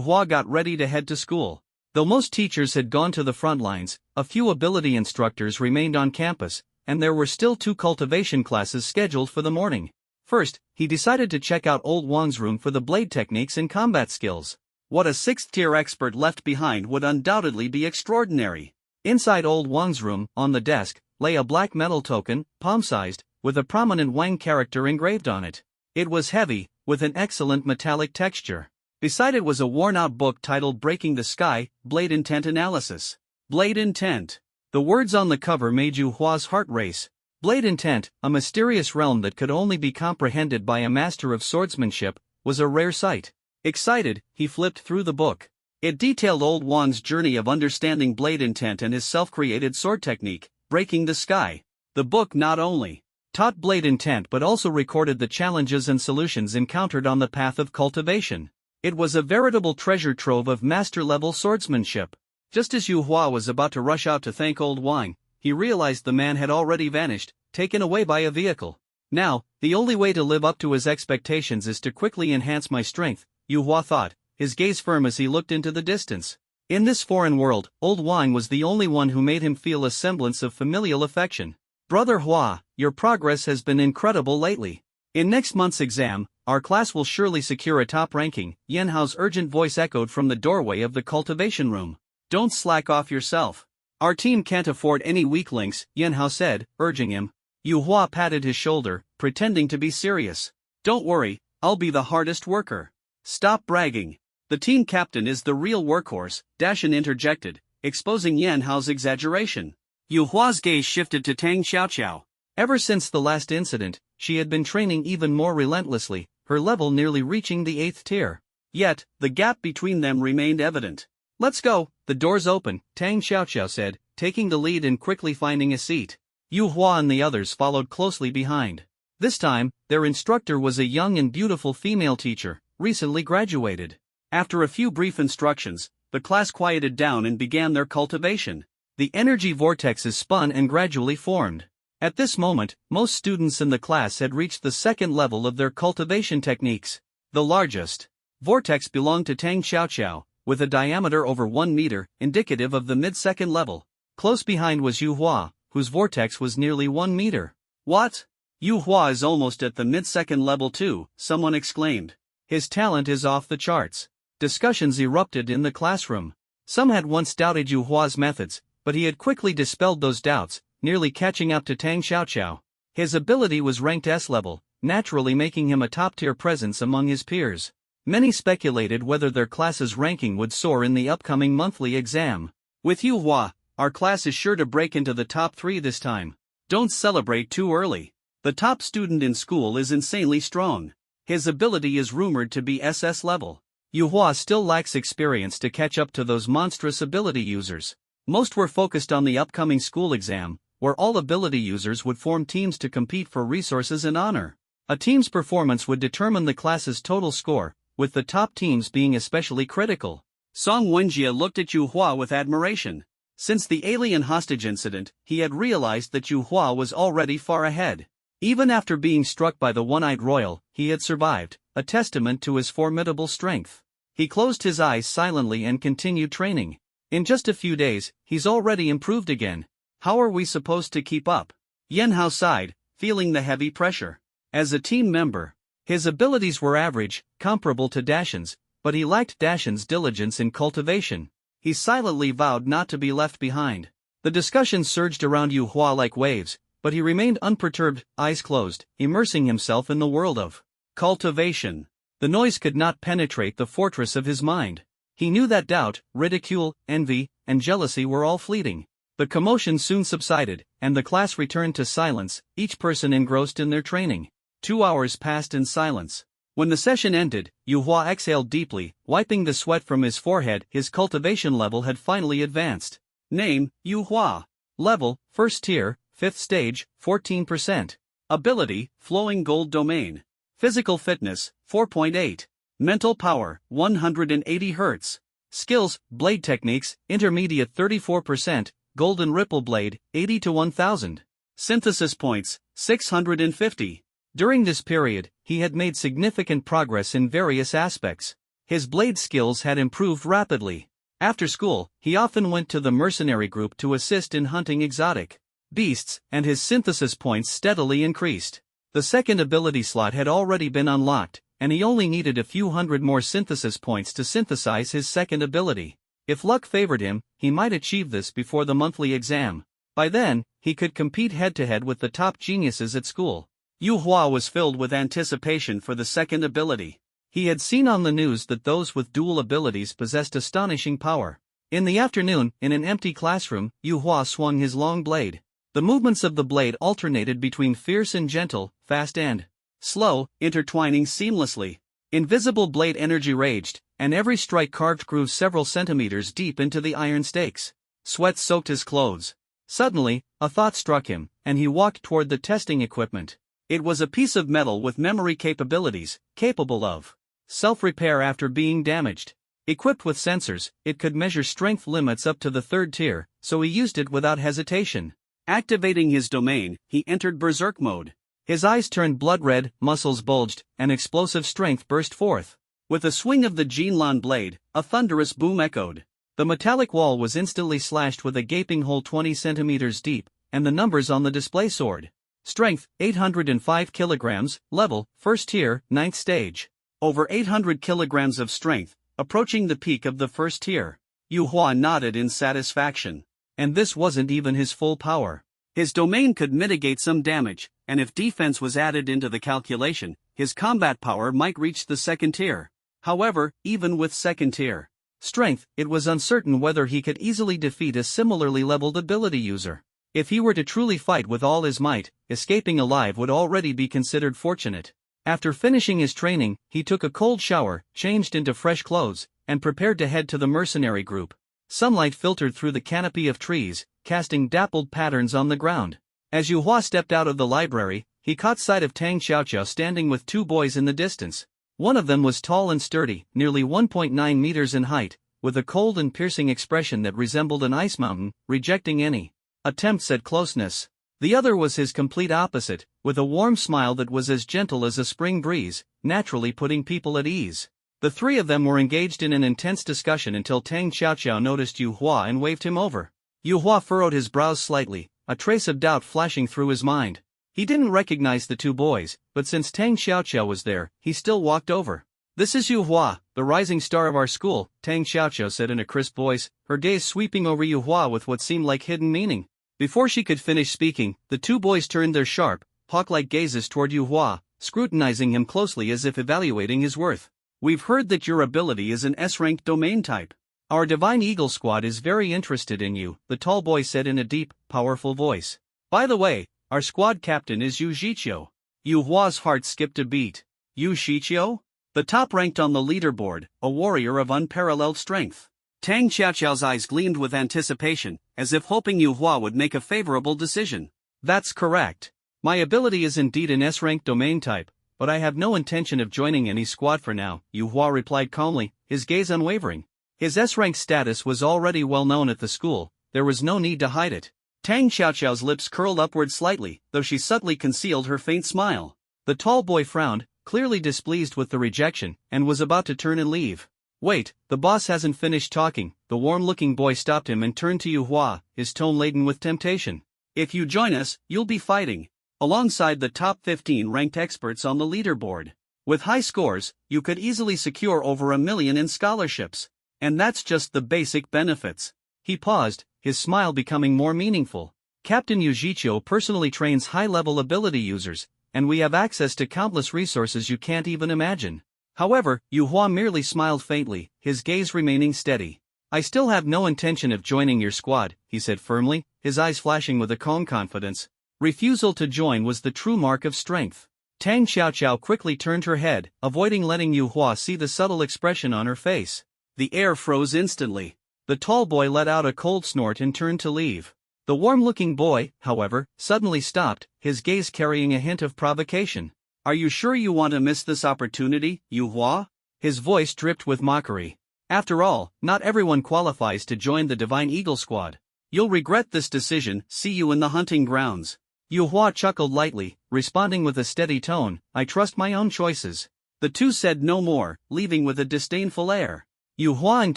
Hua got ready to head to school. Though most teachers had gone to the front lines, a few ability instructors remained on campus, and there were still 2 cultivation classes scheduled for the morning. First, he decided to check out Old Wang's room for the blade techniques and combat skills. What a 6th-tier expert left behind would undoubtedly be extraordinary. Inside Old Wang's room, on the desk, lay a black metal token, palm-sized, with a prominent Wang character engraved on it. It was heavy, with an excellent metallic texture. Beside it was a worn-out book titled Breaking the Sky, Blade Intent Analysis. Blade Intent. The words on the cover made Yu Hua's heart race. Blade Intent, a mysterious realm that could only be comprehended by a master of swordsmanship, was a rare sight. Excited, he flipped through the book. It detailed Old Wang's journey of understanding blade intent and his self-created sword technique, Breaking the Sky. The book not only taught blade intent but also recorded the challenges and solutions encountered on the path of cultivation. It was a veritable treasure trove of master-level swordsmanship. Just as Yu Hua was about to rush out to thank Old Wang, he realized the man had already vanished, taken away by a vehicle. "Now, the only way to live up to his expectations is to quickly enhance my strength," Yu Hua thought, his gaze firm as he looked into the distance. In this foreign world, Old Wang was the only one who made him feel a semblance of familial affection. "Brother Hua, your progress has been incredible lately. In next month's exam, our class will surely secure a top ranking," Yan Hao's urgent voice echoed from the doorway of the cultivation room. "Don't slack off yourself. Our team can't afford any weak links," Yan Hao said, urging him. Yu Hua patted his shoulder, pretending to be serious. "Don't worry, I'll be the hardest worker." "Stop bragging. The team captain is the real workhorse," Dashan interjected, exposing Yan Hao's exaggeration. Yu Hua's gaze shifted to Tang Xiaoqiao. Ever since the last incident, she had been training even more relentlessly, her level nearly reaching the 8th tier. Yet, the gap between them remained evident. "Let's go, the door's open," Tang Xiaoqiao said, taking the lead and quickly finding a seat. Yu Hua and the others followed closely behind. This time, their instructor was a young and beautiful female teacher, recently graduated. After a few brief instructions, the class quieted down and began their cultivation. The energy vortexes spun and gradually formed. At this moment, most students in the class had reached the 2nd level of their cultivation techniques. The largest vortex belonged to Tang Xiaoqiao, with a diameter over 1 meter, indicative of the mid-2nd level. Close behind was Yu Hua, whose vortex was nearly 1 meter. What? Yu Hua is almost at the mid-second level too, someone exclaimed. His talent is off the charts. Discussions erupted in the classroom. Some had once doubted Yu Hua's methods, but he had quickly dispelled those doubts, nearly catching up to Tang Xiaoqiao. His ability was ranked S-level, naturally making him a top-tier presence among his peers. Many speculated whether their class's ranking would soar in the upcoming monthly exam. With Yu Hua, our class is sure to break into the top 3 this time. Don't celebrate too early. The top student in school is insanely strong. His ability is rumored to be SS level. Yu Hua still lacks experience to catch up to those monstrous ability users. Most were focused on the upcoming school exam, where all ability users would form teams to compete for resources and honor. A team's performance would determine the class's total score, with the top teams being especially critical. Song Wenjie looked at Yu Hua with admiration. Since the alien hostage incident, he had realized that Yu Hua was already far ahead. Even after being struck by the one-eyed royal, he had survived, a testament to his formidable strength. He closed his eyes silently and continued training. In just a few days, he's already improved again. How are we supposed to keep up? Yan Hao sighed, feeling the heavy pressure. As a team member, his abilities were average, comparable to Dashan's, but he lacked Dashan's diligence in cultivation. He silently vowed not to be left behind. The discussion surged around Yu Hua like waves, but he remained unperturbed, eyes closed, immersing himself in the world of cultivation. The noise could not penetrate the fortress of his mind. He knew that doubt, ridicule, envy, and jealousy were all fleeting. The commotion soon subsided, and the class returned to silence, each person engrossed in their training. 2 hours passed in silence. When the session ended, Yu Hua exhaled deeply, wiping the sweat from his forehead. His cultivation level had finally advanced. Name, Yu Hua. Level, 1st tier, 5th stage, 14%. Ability, Flowing Gold Domain. Physical fitness, 4.8. Mental power, 180 Hz. Skills, blade techniques, intermediate 34%, golden ripple blade, 80 to 1000. Synthesis points, 650. During this period, he had made significant progress in various aspects. His blade skills had improved rapidly. After school, he often went to the mercenary group to assist in hunting exotic beasts, and his synthesis points steadily increased. The second ability slot had already been unlocked, and he only needed a few hundred more synthesis points to synthesize his second ability. If luck favored him, he might achieve this before the monthly exam. By then, he could compete head-to-head with the top geniuses at school. Yu Hua was filled with anticipation for the second ability. He had seen on the news that those with dual abilities possessed astonishing power. In the afternoon, in an empty classroom, Yu Hua swung his long blade. The movements of the blade alternated between fierce and gentle, fast and slow, intertwining seamlessly. Invisible blade energy raged, and every strike carved grooves several centimeters deep into the iron stakes. Sweat soaked his clothes. Suddenly, a thought struck him, and he walked toward the testing equipment. It was a piece of metal with memory capabilities, capable of self-repair after being damaged. Equipped with sensors, it could measure strength limits up to the 3rd tier, so he used it without hesitation. Activating his domain, he entered berserk mode. His eyes turned blood red, muscles bulged, and explosive strength burst forth. With a swing of the Jinlan blade, a thunderous boom echoed. The metallic wall was instantly slashed with a gaping hole 20 centimeters deep, and the numbers on the display soared. Strength, 805 kilograms, level, 1st tier, 9th stage. Over 800 kilograms of strength, approaching the peak of the 1st tier. Yu Hua nodded in satisfaction. And this wasn't even his full power. His domain could mitigate some damage, and if defense was added into the calculation, his combat power might reach the 2nd tier. However, even with 2nd tier strength, it was uncertain whether he could easily defeat a similarly leveled ability user. If he were to truly fight with all his might, escaping alive would already be considered fortunate. After finishing his training, he took a cold shower, changed into fresh clothes, and prepared to head to the mercenary group. Sunlight filtered through the canopy of trees, casting dappled patterns on the ground. As Yu Hua stepped out of the library, he caught sight of Tang Xiaoqiao standing with 2 boys in the distance. One of them was tall and sturdy, nearly 1.9 meters in height, with a cold and piercing expression that resembled an ice mountain, rejecting any attempts at closeness. The other was his complete opposite, with a warm smile that was as gentle as a spring breeze, naturally putting people at ease. The 3 of them were engaged in an intense discussion until Tang Xiaoqiao noticed Yu Hua and waved him over. Yu Hua furrowed his brows slightly, a trace of doubt flashing through his mind. He didn't recognize the two boys, but since Tang Xiaoqiao was there, he still walked over. "This is Yu Hua, the rising star of our school," Tang Xiaoqiao said in a crisp voice, her gaze sweeping over Yu Hua with what seemed like hidden meaning. Before she could finish speaking, the two boys turned their sharp, hawk-like gazes toward Yu Hua, scrutinizing him closely as if evaluating his worth. "We've heard that your ability is an S-ranked domain type. Our Divine Eagle squad is very interested in you," the tall boy said in a deep, powerful voice. "By the way, our squad captain is Yu Zhiqiu." Yu Hua's heart skipped a beat. Yu Zhiqiu? The top ranked on the leaderboard, a warrior of unparalleled strength. Tang Xiaoqiao's eyes gleamed with anticipation, as if hoping Yu Hua would make a favorable decision. "That's correct. My ability is indeed an S-ranked domain type, but I have no intention of joining any squad for now," Yu Hua replied calmly, his gaze unwavering. His S-rank status was already well known at the school, there was no need to hide it. Tang Xiaoqiao's lips curled upward slightly, though she subtly concealed her faint smile. The tall boy frowned, clearly displeased with the rejection, and was about to turn and leave. "Wait, the boss hasn't finished talking," the warm-looking boy stopped him and turned to Yu Hua, his tone laden with temptation. "If you join us, you'll be fighting alongside the top 15 ranked experts on the leaderboard. With high scores, you could easily secure over $1 million in scholarships. And that's just the basic benefits." He paused, his smile becoming more meaningful. "Captain Yu Zhiqiu personally trains high-level ability users, and we have access to countless resources you can't even imagine." However, Yu Hua merely smiled faintly, his gaze remaining steady. "I still have no intention of joining your squad," he said firmly, his eyes flashing with a calm confidence. Refusal to join was the true mark of strength. Tang Xiaoqiao quickly turned her head, avoiding letting Yu Hua see the subtle expression on her face. The air froze instantly. The tall boy let out a cold snort and turned to leave. The warm-looking boy, however, suddenly stopped, his gaze carrying a hint of provocation. "Are you sure you want to miss this opportunity, Yu Hua?" His voice dripped with mockery. "After all, not everyone qualifies to join the Divine Eagle squad. You'll regret this decision, see you in the hunting grounds." Yu Hua chuckled lightly, responding with a steady tone, "I trust my own choices." The two said no more, leaving with a disdainful air. Yu Hua and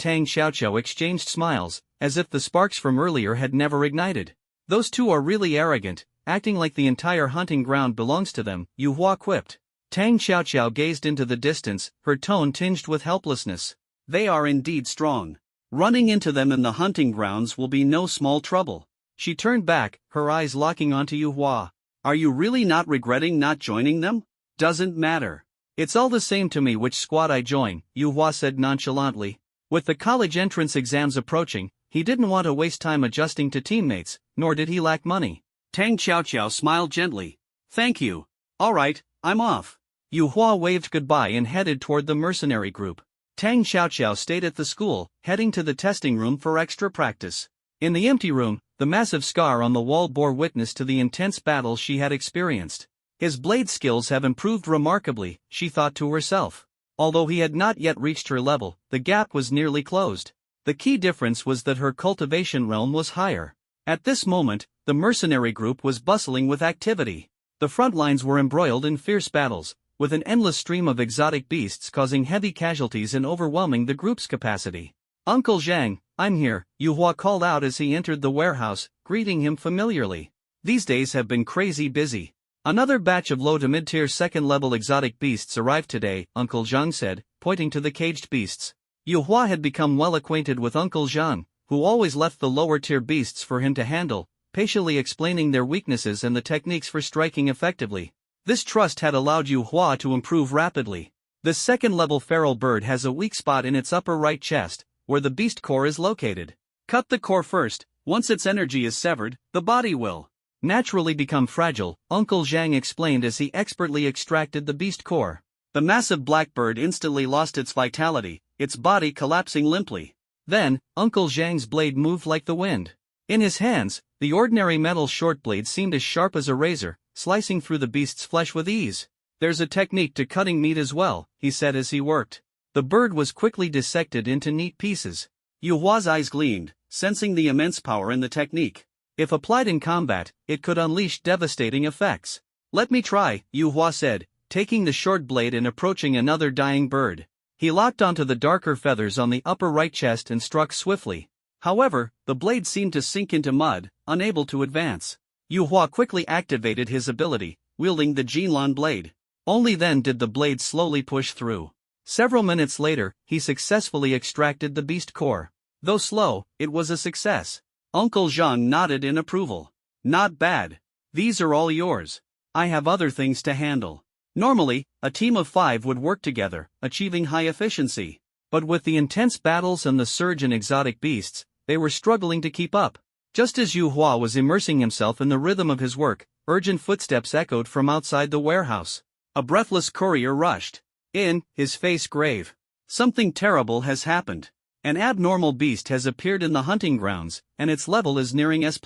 Tang Xiaoqiao exchanged smiles, as if the sparks from earlier had never ignited. "Those two are really arrogant, acting like the entire hunting ground belongs to them," Yu Hua quipped. Tang Xiaoqiao gazed into the distance, her tone tinged with helplessness. "They are indeed strong. Running into them in the hunting grounds will be no small trouble." She turned back, her eyes locking onto Yu Hua. "Are you really not regretting not joining them?" "Doesn't matter. It's all the same to me which squad I join," Yu Hua said nonchalantly. With the college entrance exams approaching, he didn't want to waste time adjusting to teammates, nor did he lack money. Tang Xiaoqiao smiled gently. "Thank you. All right, I'm off." Yu Hua waved goodbye and headed toward the mercenary group. Tang Xiaoqiao stayed at the school, heading to the testing room for extra practice. In the empty room, the massive scar on the wall bore witness to the intense battles she had experienced. His blade skills have improved remarkably, she thought to herself. Although he had not yet reached her level, the gap was nearly closed. The key difference was that her cultivation realm was higher. At this moment, the mercenary group was bustling with activity. The front lines were embroiled in fierce battles, with an endless stream of exotic beasts causing heavy casualties and overwhelming the group's capacity. "Uncle Zhang, I'm here," Yu Hua called out as he entered the warehouse, greeting him familiarly. "These days have been crazy busy." "Another batch of low to mid-tier second-level exotic beasts arrived today," Uncle Zhang said, pointing to the caged beasts. Yu Hua had become well acquainted with Uncle Zhang, who always left the lower-tier beasts for him to handle, patiently explaining their weaknesses and the techniques for striking effectively. This trust had allowed Yu Hua to improve rapidly. This second-level feral bird has a weak spot in its upper right chest, where the beast core is located. Cut the core first. Once its energy is severed, the body will naturally become fragile, Uncle Zhang explained as he expertly extracted the beast core. The massive black bird instantly lost its vitality, its body collapsing limply. Then, Uncle Zhang's blade moved like the wind. In his hands, the ordinary metal short blade seemed as sharp as a razor, slicing through the beast's flesh with ease. "There's a technique to cutting meat as well," he said as he worked. The bird was quickly dissected into neat pieces. Yu Hua's eyes gleamed, sensing the immense power in the technique. If applied in combat, it could unleash devastating effects. "Let me try," Yu Hua said, taking the short blade and approaching another dying bird. He locked onto the darker feathers on the upper right chest and struck swiftly. However, the blade seemed to sink into mud, unable to advance. Yu Hua quickly activated his ability, wielding the Jinlan blade. Only then did the blade slowly push through. Several minutes later, he successfully extracted the beast core. Though slow, it was a success. Uncle Zhang nodded in approval. Not bad. These are all yours. I have other things to handle. Normally, a team of 5 would work together, achieving high efficiency. But with the intense battles and the surge in exotic beasts, they were struggling to keep up. Just as Yu Hua was immersing himself in the rhythm of his work, urgent footsteps echoed from outside the warehouse. A breathless courier rushed in, his face grave. Something terrible has happened. An abnormal beast has appeared in the hunting grounds, and its level is nearing S+.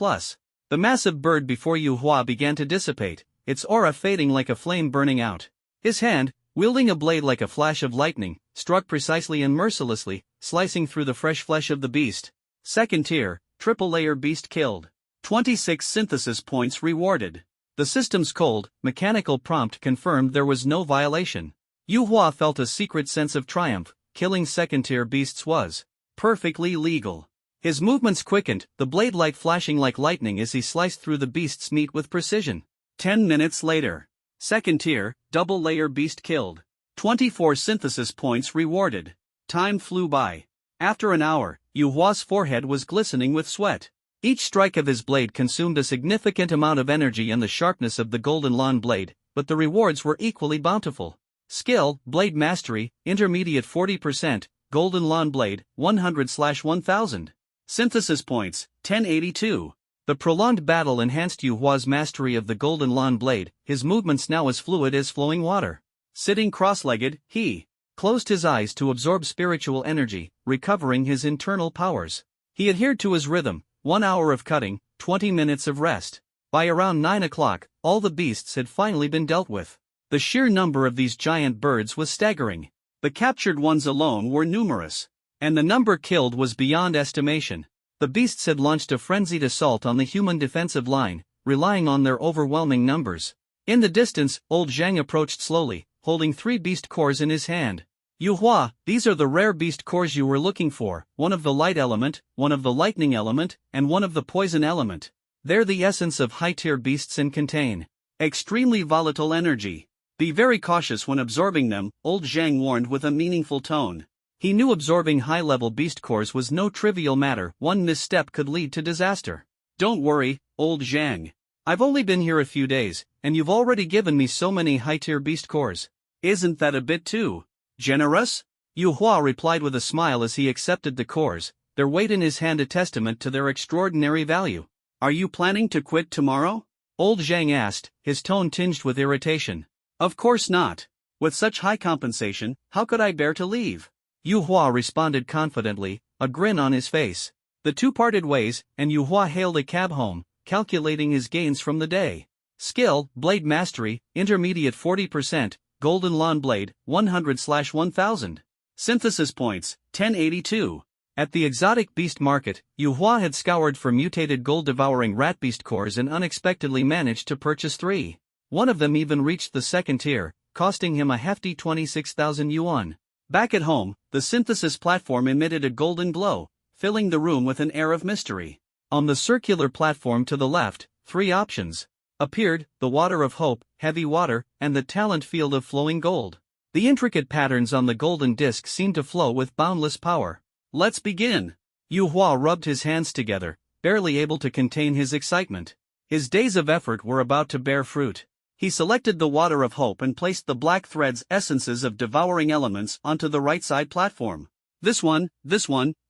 The massive bird before Yu Hua began to dissipate, its aura fading like a flame burning out. His hand, wielding a blade like a flash of lightning, struck precisely and mercilessly, slicing through the fresh flesh of the beast. Second tier, triple-layer beast killed. 26 synthesis points rewarded. The system's cold, mechanical prompt confirmed there was no violation. Yu Hua felt a secret sense of triumph. Killing second-tier beasts was perfectly legal. His movements quickened, the blade light flashing like lightning as he sliced through the beast's meat with precision. 10 minutes later. Second-tier, double-layer beast killed. 24 synthesis points rewarded. Time flew by. After an hour, Yu Hua's forehead was glistening with sweat. Each strike of his blade consumed a significant amount of energy and the sharpness of the golden lawn blade, but the rewards were equally bountiful. Skill, Blade Mastery, Intermediate 40%, Golden Lawn Blade, 100/1000. Synthesis Points, 1082. The prolonged battle enhanced Yu Hua's mastery of the Golden Lawn Blade, his movements now as fluid as flowing water. Sitting cross-legged, he closed his eyes to absorb spiritual energy, recovering his internal powers. He adhered to his rhythm, 1 hour of cutting, 20 minutes of rest. By around 9 o'clock, all the beasts had finally been dealt with. The sheer number of these giant birds was staggering. The captured ones alone were numerous. And the number killed was beyond estimation. The beasts had launched a frenzied assault on the human defensive line, relying on their overwhelming numbers. In the distance, old Zhang approached slowly, holding 3 beast cores in his hand. Yu Hua, these are the rare beast cores you were looking for, one of the light element, one of the lightning element, and one of the poison element. They're the essence of high-tier beasts and contain extremely volatile energy. Be very cautious when absorbing them, old Zhang warned with a meaningful tone. He knew absorbing high-level beast cores was no trivial matter, one misstep could lead to disaster. Don't worry, old Zhang. I've only been here a few days, and you've already given me so many high-tier beast cores. Isn't that a bit too generous? Yu Hua replied with a smile as he accepted the cores, their weight in his hand a testament to their extraordinary value. Are you planning to quit tomorrow? Old Zhang asked, his tone tinged with irritation. Of course not. With such high compensation, how could I bear to leave? Yu Hua responded confidently, a grin on his face. The two parted ways, and Yu Hua hailed a cab home, calculating his gains from the day. Skill, Blade Mastery, Intermediate 40%, Golden Lawn Blade, 100/1000. Synthesis Points, 1082. At the exotic beast market, Yu Hua had scoured for mutated gold-devouring rat beast cores and unexpectedly managed to purchase 3. One of them even reached the second tier, costing him a hefty 26,000 yuan. Back at home, the synthesis platform emitted a golden glow, filling the room with an air of mystery. On the circular platform to the left, 3 options appeared: the water of hope, heavy water, and the talent field of flowing gold. The intricate patterns on the golden disc seemed to flow with boundless power. Let's begin. Yu Hua rubbed his hands together, barely able to contain his excitement. His days of effort were about to bear fruit. He selected the water of hope and placed the black thread's essences of devouring elements onto the right side platform. This one,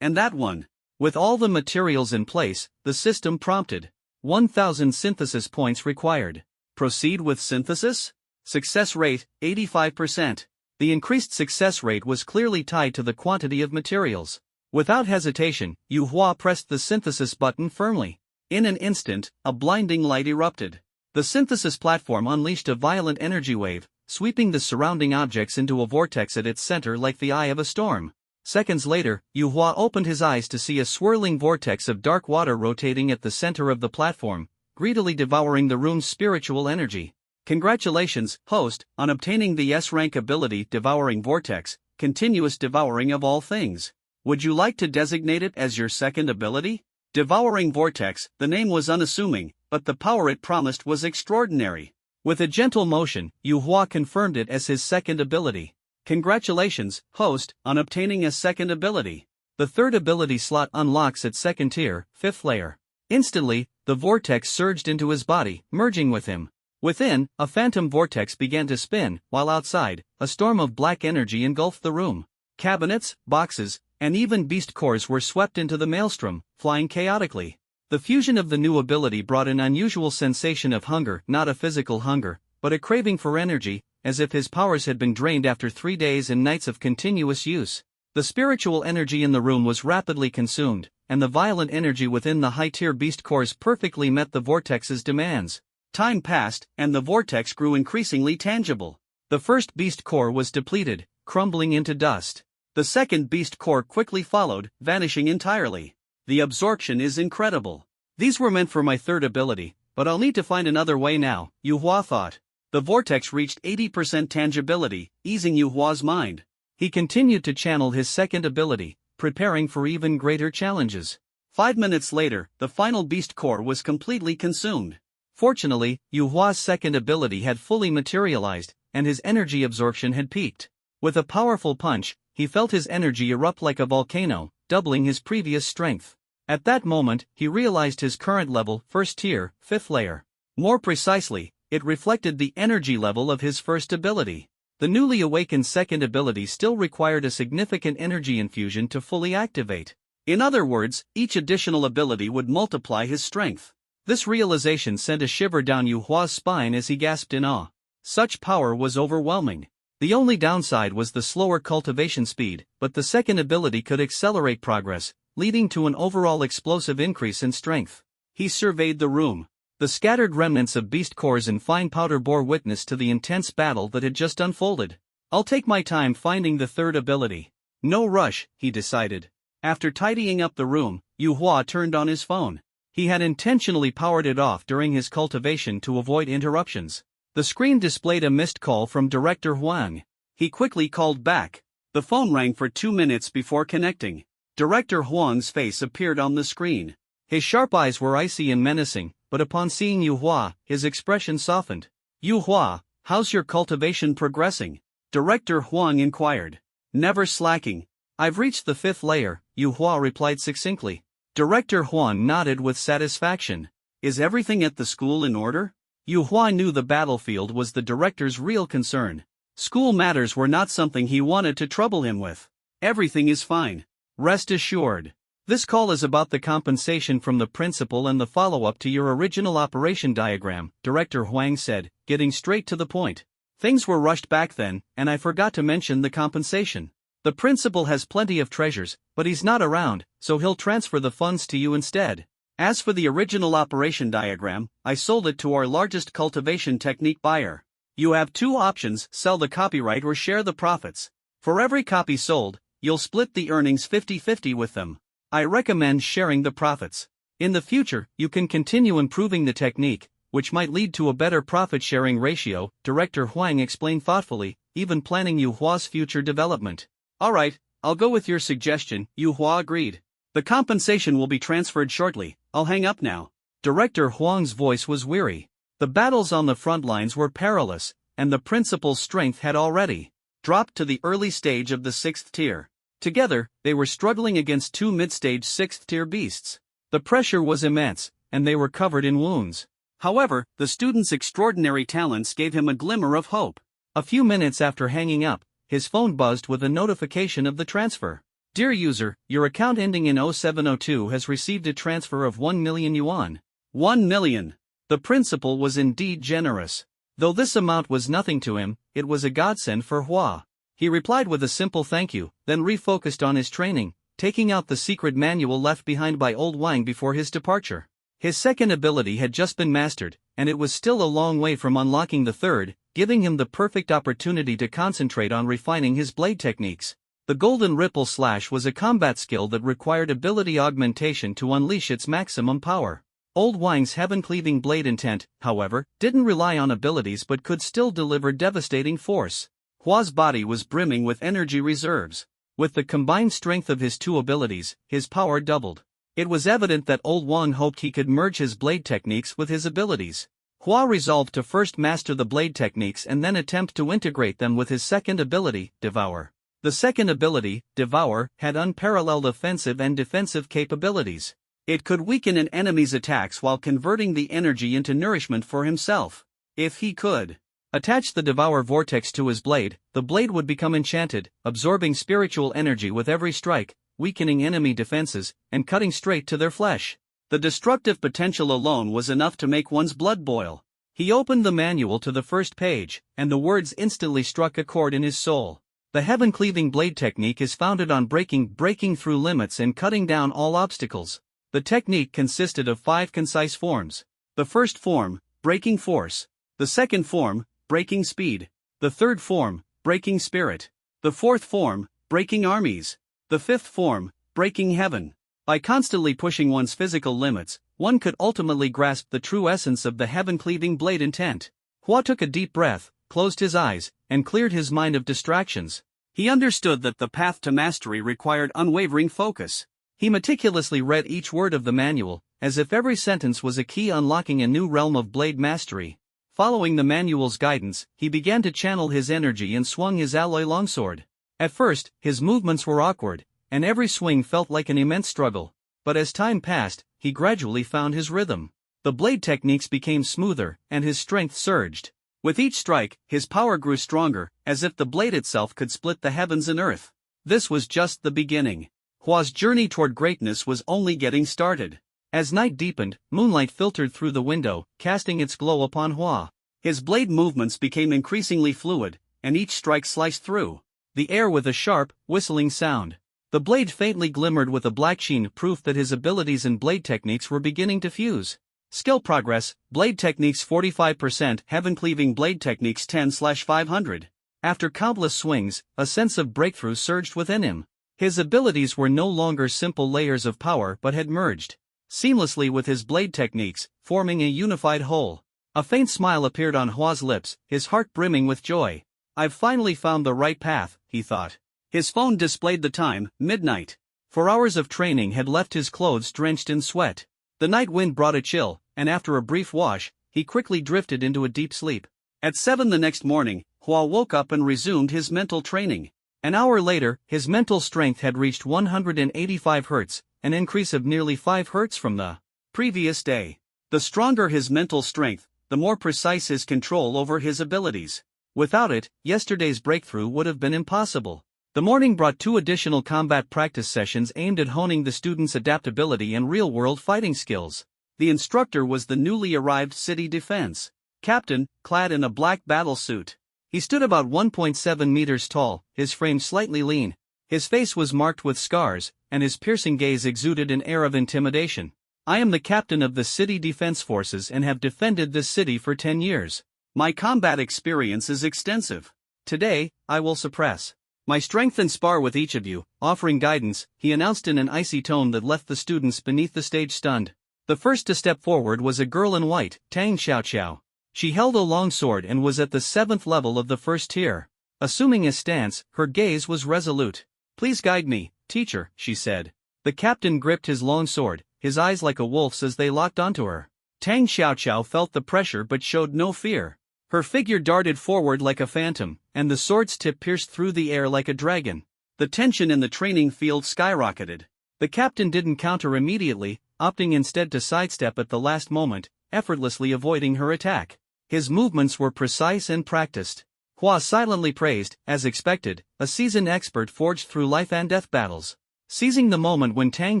and that one. With all the materials in place, the system prompted. 1,000 synthesis points required. Proceed with synthesis? Success rate, 85%. The increased success rate was clearly tied to the quantity of materials. Without hesitation, Yu Hua pressed the synthesis button firmly. In an instant, a blinding light erupted. The synthesis platform unleashed a violent energy wave, sweeping the surrounding objects into a vortex at its center like the eye of a storm. Seconds later, Yu Hua opened his eyes to see a swirling vortex of dark water rotating at the center of the platform, greedily devouring the room's spiritual energy. Congratulations, host, on obtaining the S-rank ability Devouring Vortex, continuous devouring of all things. Would you like to designate it as your second ability? Devouring Vortex, the name was unassuming, but the power it promised was extraordinary. With a gentle motion, Yu Hua confirmed it as his second ability. Congratulations, host, on obtaining a second ability. The third ability slot unlocks at second tier, 5th layer. Instantly, the vortex surged into his body, merging with him. Within, a phantom vortex began to spin, while outside, a storm of black energy engulfed the room. Cabinets, boxes, and even beast cores were swept into the maelstrom, flying chaotically. The fusion of the new ability brought an unusual sensation of hunger, not a physical hunger, but a craving for energy, as if his powers had been drained after 3 days and nights of continuous use. The spiritual energy in the room was rapidly consumed, and the violent energy within the high-tier beast cores perfectly met the vortex's demands. Time passed, and the vortex grew increasingly tangible. The first beast core was depleted, crumbling into dust. The second beast core quickly followed, vanishing entirely. The absorption is incredible. These were meant for my third ability, but I'll need to find another way now, Yu Hua thought. The vortex reached 80% tangibility, easing Yu Hua's mind. He continued to channel his second ability, preparing for even greater challenges. 5 minutes later, the final beast core was completely consumed. Fortunately, Yu Hua's second ability had fully materialized, and his energy absorption had peaked. With a powerful punch, he felt his energy erupt like a volcano, doubling his previous strength. At that moment, he realized his current level, 1st tier, 5th layer. More precisely, it reflected the energy level of his first ability. The newly awakened second ability still required a significant energy infusion to fully activate. In other words, each additional ability would multiply his strength. This realization sent a shiver down Yu Hua's spine as he gasped in awe. Such power was overwhelming. The only downside was the slower cultivation speed, but the second ability could accelerate progress, leading to an overall explosive increase in strength. He surveyed the room. The scattered remnants of beast cores and fine powder bore witness to the intense battle that had just unfolded. I'll take my time finding the third ability. No rush, he decided. After tidying up the room, Yu Hua turned on his phone. He had intentionally powered it off during his cultivation to avoid interruptions. The screen displayed a missed call from Director Huang. He quickly called back. The phone rang for 2 minutes before connecting. Director Huang's face appeared on the screen. His sharp eyes were icy and menacing, but upon seeing Yu Hua, his expression softened. Yu Hua, how's your cultivation progressing? Director Huang inquired. Never slacking. I've reached the 5th layer, Yu Hua replied succinctly. Director Huang nodded with satisfaction. Is everything at the school in order? Yu Hua knew the battlefield was the director's real concern. School matters were not something he wanted to trouble him with. Everything is fine. Rest assured. This call is about the compensation from the principal and the follow-up to your original operation diagram, Director Huang said, getting straight to the point. Things were rushed back then, and I forgot to mention the compensation. The principal has plenty of treasures, but he's not around, so he'll transfer the funds to you instead. As for the original operation diagram, I sold it to our largest cultivation technique buyer. You have 2 options: sell the copyright or share the profits. For every copy sold, you'll split the earnings 50-50 with them. I recommend sharing the profits. In the future, you can continue improving the technique, which might lead to a better profit-sharing ratio, Director Huang explained thoughtfully, even planning Yu Hua's future development. Alright, I'll go with your suggestion, Yu Hua agreed. The compensation will be transferred shortly. I'll hang up now. Director Huang's voice was weary. The battles on the front lines were perilous, and the principal's strength had already dropped to the early stage of the 6th tier. Together, they were struggling against 2 mid-stage 6th-tier beasts. The pressure was immense, and they were covered in wounds. However, the student's extraordinary talents gave him a glimmer of hope. A few minutes after hanging up, his phone buzzed with a notification of the transfer. Dear user, your account ending in 0702 has received a transfer of 1 million yuan. 1 million. The principal was indeed generous. Though this amount was nothing to him, it was a godsend for Hua. He replied with a simple thank you, then refocused on his training, taking out the secret manual left behind by old Wang before his departure. His second ability had just been mastered, and it was still a long way from unlocking the third, giving him the perfect opportunity to concentrate on refining his blade techniques. The Golden Ripple Slash was a combat skill that required ability augmentation to unleash its maximum power. Old Wang's heaven-cleaving blade intent, however, didn't rely on abilities but could still deliver devastating force. Hua's body was brimming with energy reserves. With the combined strength of his 2 abilities, his power doubled. It was evident that Old Wang hoped he could merge his blade techniques with his abilities. Hua resolved to first master the blade techniques and then attempt to integrate them with his second ability, Devour. The second ability, Devour, had unparalleled offensive and defensive capabilities. It could weaken an enemy's attacks while converting the energy into nourishment for himself. If he could attach the Devour vortex to his blade, the blade would become enchanted, absorbing spiritual energy with every strike, weakening enemy defenses, and cutting straight to their flesh. The destructive potential alone was enough to make one's blood boil. He opened the manual to the first page, and the words instantly struck a chord in his soul. The heaven-cleaving blade technique is founded on breaking through limits and cutting down all obstacles. The technique consisted of 5 concise forms. The first form, breaking force. The second form, breaking speed. The third form, breaking spirit. The fourth form, breaking armies. The fifth form, breaking heaven. By constantly pushing one's physical limits, one could ultimately grasp the true essence of the heaven-cleaving blade intent. Hua took a deep breath, closed his eyes, and cleared his mind of distractions. He understood that the path to mastery required unwavering focus. He meticulously read each word of the manual, as if every sentence was a key unlocking a new realm of blade mastery. Following the manual's guidance, he began to channel his energy and swung his alloy longsword. At first, his movements were awkward, and every swing felt like an immense struggle. But as time passed, he gradually found his rhythm. The blade techniques became smoother, and his strength surged. With each strike, his power grew stronger, as if the blade itself could split the heavens and earth. This was just the beginning. Hua's journey toward greatness was only getting started. As night deepened, moonlight filtered through the window, casting its glow upon Hua. His blade movements became increasingly fluid, and each strike sliced through the air with a sharp, whistling sound. The blade faintly glimmered with a black sheen, proof that his abilities and blade techniques were beginning to fuse. Skill progress, blade techniques 45%, heaven-cleaving blade techniques 10/500. After countless swings, a sense of breakthrough surged within him. His abilities were no longer simple layers of power but had merged seamlessly with his blade techniques, forming a unified whole. A faint smile appeared on Hua's lips, his heart brimming with joy. I've finally found the right path, he thought. His phone displayed the time, midnight. 4 hours of training had left his clothes drenched in sweat. The night wind brought a chill, and after a brief wash, he quickly drifted into a deep sleep. At 7 the next morning, Hua woke up and resumed his mental training. An hour later, his mental strength had reached 185 Hz, an increase of nearly 5 Hz from the previous day. The stronger his mental strength, the more precise his control over his abilities. Without it, yesterday's breakthrough would have been impossible. The morning brought 2 additional combat practice sessions aimed at honing the students' adaptability and real-world fighting skills. The instructor was the newly arrived city defense captain, clad in a black battle suit. He stood about 1.7 meters tall, his frame slightly lean. His face was marked with scars, and his piercing gaze exuded an air of intimidation. I am the captain of the city defense forces and have defended this city for 10 years. My combat experience is extensive. Today, I will suppress my strength and spar with each of you, offering guidance, he announced in an icy tone that left the students beneath the stage stunned. The first to step forward was a girl in white, Tang Xiaoqiao. She held a long sword and was at the 7th level of the first tier. Assuming a stance, her gaze was resolute. Please guide me, teacher, she said. The captain gripped his long sword, his eyes like a wolf's as they locked onto her. Tang Xiaoqiao felt the pressure but showed no fear. Her figure darted forward like a phantom, and the sword's tip pierced through the air like a dragon. The tension in the training field skyrocketed. The captain didn't counter immediately, opting instead to sidestep at the last moment, effortlessly avoiding her attack. His movements were precise and practiced. Hua silently praised, as expected, a seasoned expert forged through life and death battles. Seizing the moment when Tang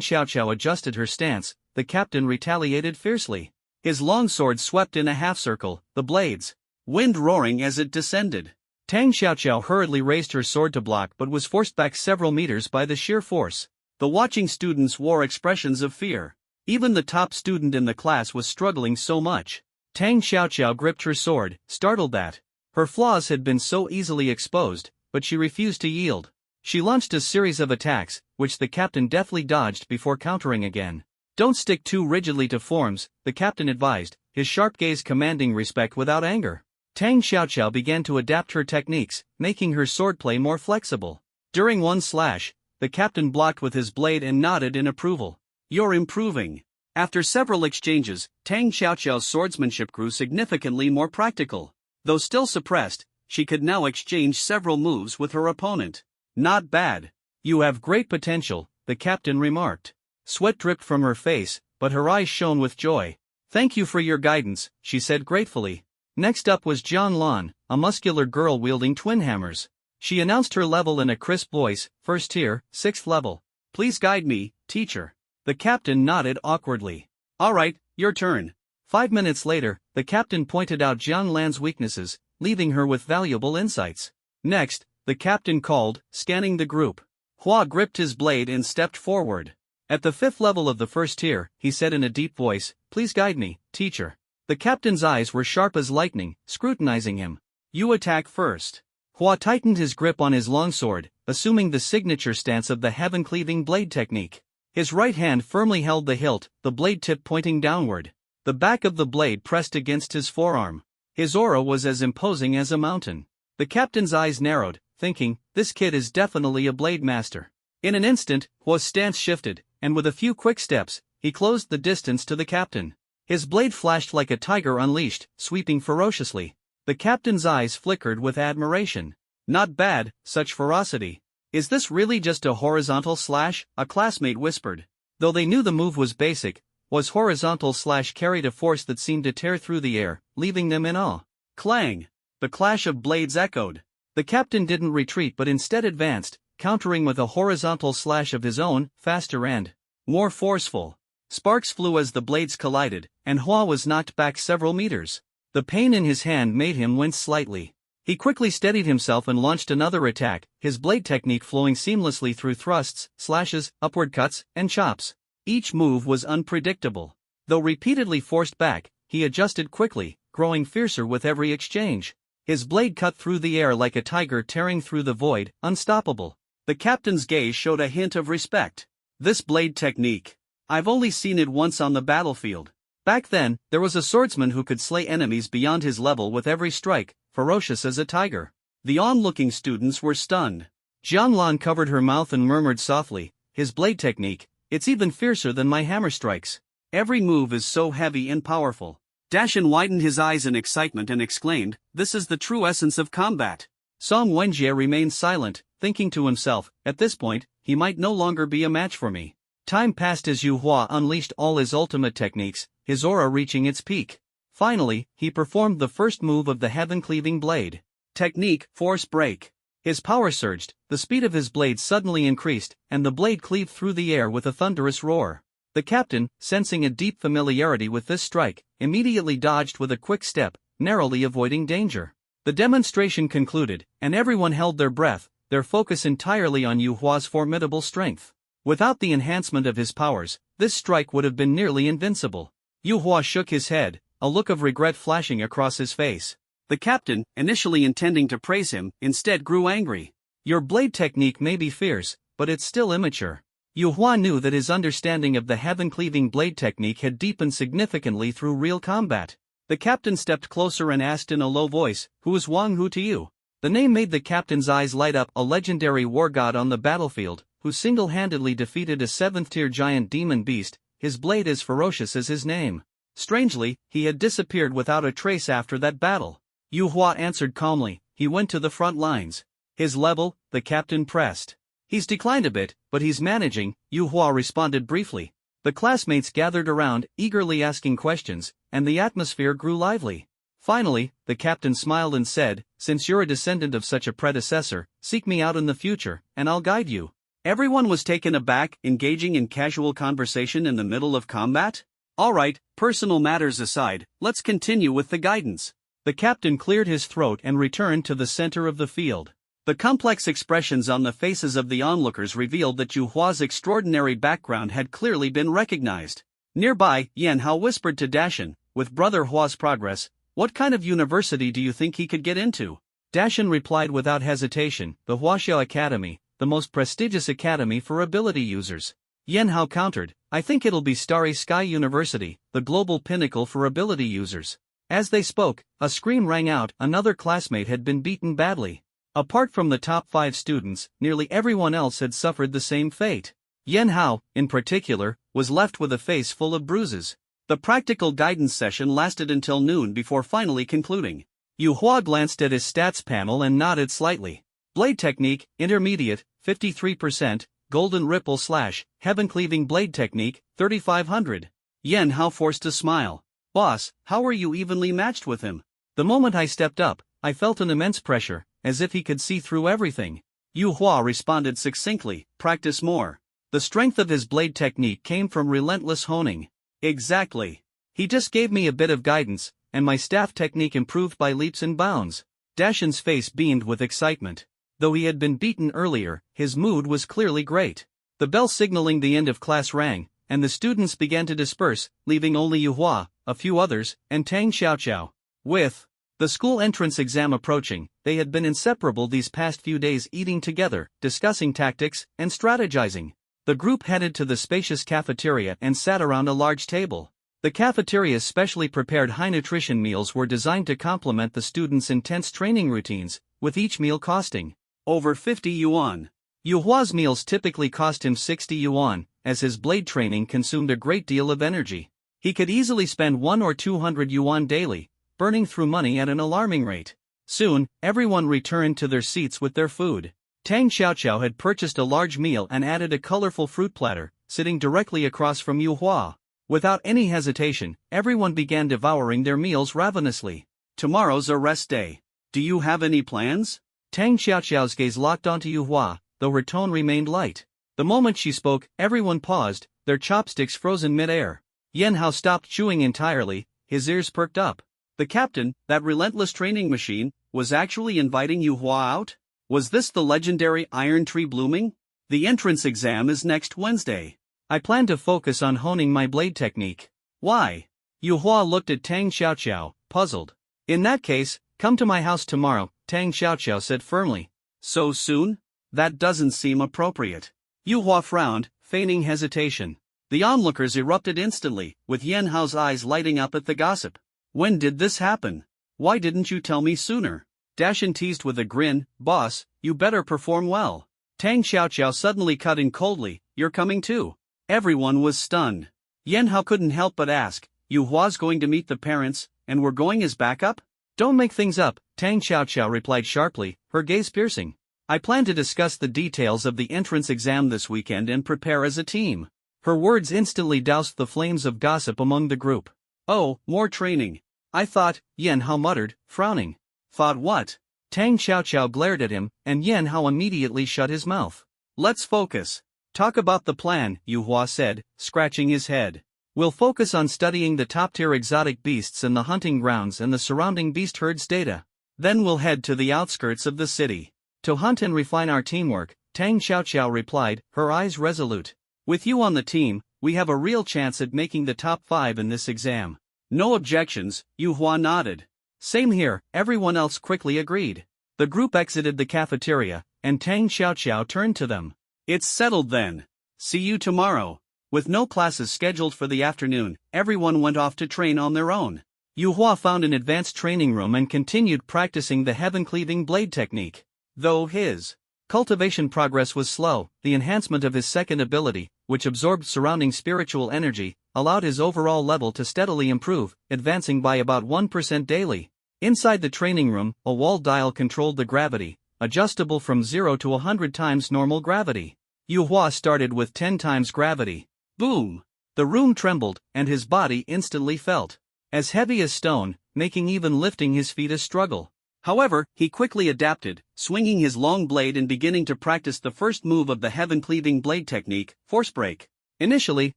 Xiaoqiao adjusted her stance, the captain retaliated fiercely. His long sword swept in a half-circle, the blades wind roaring as it descended. Tang Xiaoqiao hurriedly raised her sword to block but was forced back several meters by the sheer force. The watching students wore expressions of fear. Even the top student in the class was struggling so much. Tang Xiaoqiao gripped her sword, startled that her flaws had been so easily exposed, but she refused to yield. She launched a series of attacks, which the captain deftly dodged before countering again. Don't stick too rigidly to forms, the captain advised, his sharp gaze commanding respect without anger. Tang Xiaoqiao began to adapt her techniques, making her swordplay more flexible. During one slash, the captain blocked with his blade and nodded in approval. You're improving. After several exchanges, Tang Xiaoqiao's swordsmanship grew significantly more practical. Though still suppressed, she could now exchange several moves with her opponent. Not bad. You have great potential, the captain remarked. Sweat dripped from her face, but her eyes shone with joy. Thank you for your guidance, she said gratefully. Next up was Jian Lan, a muscular girl wielding twin hammers. She announced her level in a crisp voice, first tier, 6th level. Please guide me, teacher. The captain nodded awkwardly. Alright, your turn. 5 minutes later, the captain pointed out Jian Lan's weaknesses, leaving her with valuable insights. Next, the captain called, scanning the group. Hua gripped his blade and stepped forward. At the 5th level of the first tier, he said in a deep voice, Please guide me, teacher. The captain's eyes were sharp as lightning, scrutinizing him. You attack first. Hua tightened his grip on his longsword, assuming the signature stance of the heaven-cleaving blade technique. His right hand firmly held the hilt, the blade tip pointing downward. The back of the blade pressed against his forearm. His aura was as imposing as a mountain. The captain's eyes narrowed, thinking, this kid is definitely a blade master. In an instant, Hua's stance shifted, and with a few quick steps, he closed the distance to the captain. His blade flashed like a tiger unleashed, sweeping ferociously. The captain's eyes flickered with admiration. Not bad, such ferocity. Is this really just a horizontal slash? A classmate whispered. Though they knew the move was basic, Hua's horizontal slash carried a force that seemed to tear through the air, leaving them in awe. Clang! The clash of blades echoed. The captain didn't retreat but instead advanced, countering with a horizontal slash of his own, faster and more forceful. Sparks flew as the blades collided, and Hua was knocked back several meters. The pain in his hand made him wince slightly. He quickly steadied himself and launched another attack, his blade technique flowing seamlessly through thrusts, slashes, upward cuts, and chops. Each move was unpredictable. Though repeatedly forced back, he adjusted quickly, growing fiercer with every exchange. His blade cut through the air like a tiger tearing through the void, unstoppable. The captain's gaze showed a hint of respect. This blade technique. I've only seen it once on the battlefield. Back then, there was a swordsman who could slay enemies beyond his level with every strike, ferocious as a tiger. The onlooking students were stunned. Jian Lan covered her mouth and murmured softly, his blade technique, it's even fiercer than my hammer strikes. Every move is so heavy and powerful. Dashan widened his eyes in excitement and exclaimed, this is the true essence of combat. Song Wenjie remained silent, thinking to himself, at this point, he might no longer be a match for me. Time passed as Yu Hua unleashed all his ultimate techniques, his aura reaching its peak. Finally, he performed the first move of the heaven-cleaving blade. Technique, Force Break. His power surged, the speed of his blade suddenly increased, and the blade cleaved through the air with a thunderous roar. The captain, sensing a deep familiarity with this strike, immediately dodged with a quick step, narrowly avoiding danger. The demonstration concluded, and everyone held their breath, their focus entirely on Yu Hua's formidable strength. Without the enhancement of his powers, this strike would have been nearly invincible. Yu Hua shook his head, a look of regret flashing across his face. The captain, initially intending to praise him, instead grew angry. Your blade technique may be fierce, but it's still immature. Yu Hua knew that his understanding of the heaven-cleaving blade technique had deepened significantly through real combat. The captain stepped closer and asked in a low voice, who is Wang Hu to you? The name made the captain's eyes light up, a legendary war god on the battlefield, who single-handedly defeated a 7th-tier giant demon beast, his blade as ferocious as his name. Strangely, he had disappeared without a trace after that battle. Yu Hua answered calmly, he went to the front lines. His level, the captain pressed. He's declined a bit, but he's managing, Yu Hua responded briefly. The classmates gathered around, eagerly asking questions, and the atmosphere grew lively. Finally, the captain smiled and said, since you're a descendant of such a predecessor, seek me out in the future, and I'll guide you. Everyone was taken aback, engaging in casual conversation in the middle of combat? Alright, personal matters aside, let's continue with the guidance. The captain cleared his throat and returned to the center of the field. The complex expressions on the faces of the onlookers revealed that Yu Hua's extraordinary background had clearly been recognized. Nearby, Yan Hao whispered to Dashan, with brother Hua's progress, what kind of university do you think he could get into? Dashan replied without hesitation, the Huaxiao Academy, the most prestigious academy for ability users. Yan Hao countered, I think it'll be Starry Sky University, the global pinnacle for ability users. As they spoke, a scream rang out, another classmate had been beaten badly. Apart from the top 5 students, nearly everyone else had suffered the same fate. Yan Hao, in particular, was left with a face full of bruises. The practical guidance session lasted until noon before finally concluding. Yu Hua glanced at his stats panel and nodded slightly. Blade technique, intermediate, 53%, golden ripple / heaven cleaving blade technique, 3500. Yan Hao forced a smile. Boss, how are you evenly matched with him? The moment I stepped up, I felt an immense pressure, as if he could see through everything. Yu Hua responded succinctly, practice more. The strength of his blade technique came from relentless honing. Exactly. He just gave me a bit of guidance, and my staff technique improved by leaps and bounds. Dashan's face beamed with excitement. Though he had been beaten earlier, his mood was clearly great. The bell signaling the end of class rang, and the students began to disperse, leaving only Yu Hua, a few others, and Tang Xiaoqiao. With the school entrance exam approaching, they had been inseparable these past few days, eating together, discussing tactics, and strategizing. The group headed to the spacious cafeteria and sat around a large table. The cafeteria's specially prepared high-nutrition meals were designed to complement the students' intense training routines, with each meal costing over 50 yuan. Yu Hua's meals typically cost him 60 yuan, as his blade training consumed a great deal of energy. He could easily spend 100 or 200 yuan daily, burning through money at an alarming rate. Soon, everyone returned to their seats with their food. Tang Xiaoqiao had purchased a large meal and added a colorful fruit platter, sitting directly across from Yu Hua. Without any hesitation, everyone began devouring their meals ravenously. Tomorrow's a rest day. Do you have any plans? Tang Xiaoqiao's gaze locked onto Yu Hua, though her tone remained light. The moment she spoke, everyone paused, their chopsticks frozen mid-air. Yan Hao stopped chewing entirely, his ears perked up. The captain, that relentless training machine, was actually inviting Yu Hua out? Was this the legendary iron tree blooming? The entrance exam is next Wednesday. I plan to focus on honing my blade technique. Why? Yu Hua looked at Tang Xiaoqiao, puzzled. In that case, come to my house tomorrow, Tang Xiaoqiao said firmly. So soon? That doesn't seem appropriate. Yu Hua frowned, feigning hesitation. The onlookers erupted instantly, with Yan Hao's eyes lighting up at the gossip. When did this happen? Why didn't you tell me sooner? Dashan teased with a grin, boss, you better perform well. Tang Xiaoqiao suddenly cut in coldly, you're coming too. Everyone was stunned. Yan Hao couldn't help but ask, Yu Hua's going to meet the parents, and we're going as backup? Don't make things up, Tang Xiaoqiao replied sharply, her gaze piercing. I plan to discuss the details of the entrance exam this weekend and prepare as a team. Her words instantly doused the flames of gossip among the group. Oh, more training. I thought, Yan Hao muttered, frowning. Thought what? Tang Xiaoqiao glared at him, and Yan Hao immediately shut his mouth. Let's focus. Talk about the plan, Yu Hua said, scratching his head. We'll focus on studying the top-tier exotic beasts and the hunting grounds and the surrounding beast herds data. Then we'll head to the outskirts of the city. To hunt and refine our teamwork, Tang Xiaoqiao replied, her eyes resolute. With you on the team, we have a real chance at making the top 5 in this exam. No objections, Yu Hua nodded. Same here, everyone else quickly agreed. The group exited the cafeteria, and Tang Xiaoqiao turned to them. It's settled then. See you tomorrow. With no classes scheduled for the afternoon, everyone went off to train on their own. Yu Hua found an advanced training room and continued practicing the heaven-cleaving blade technique. Though his cultivation progress was slow, the enhancement of his second ability, which absorbed surrounding spiritual energy, allowed his overall level to steadily improve, advancing by about 1% daily. Inside the training room, a wall dial controlled the gravity, adjustable from 0 to 100 times normal gravity. Yu Hua started with 10 times gravity. Boom! The room trembled, and his body instantly felt as heavy as stone, making even lifting his feet a struggle. However, he quickly adapted, swinging his long blade and beginning to practice the first move of the heaven-cleaving blade technique, force break. Initially,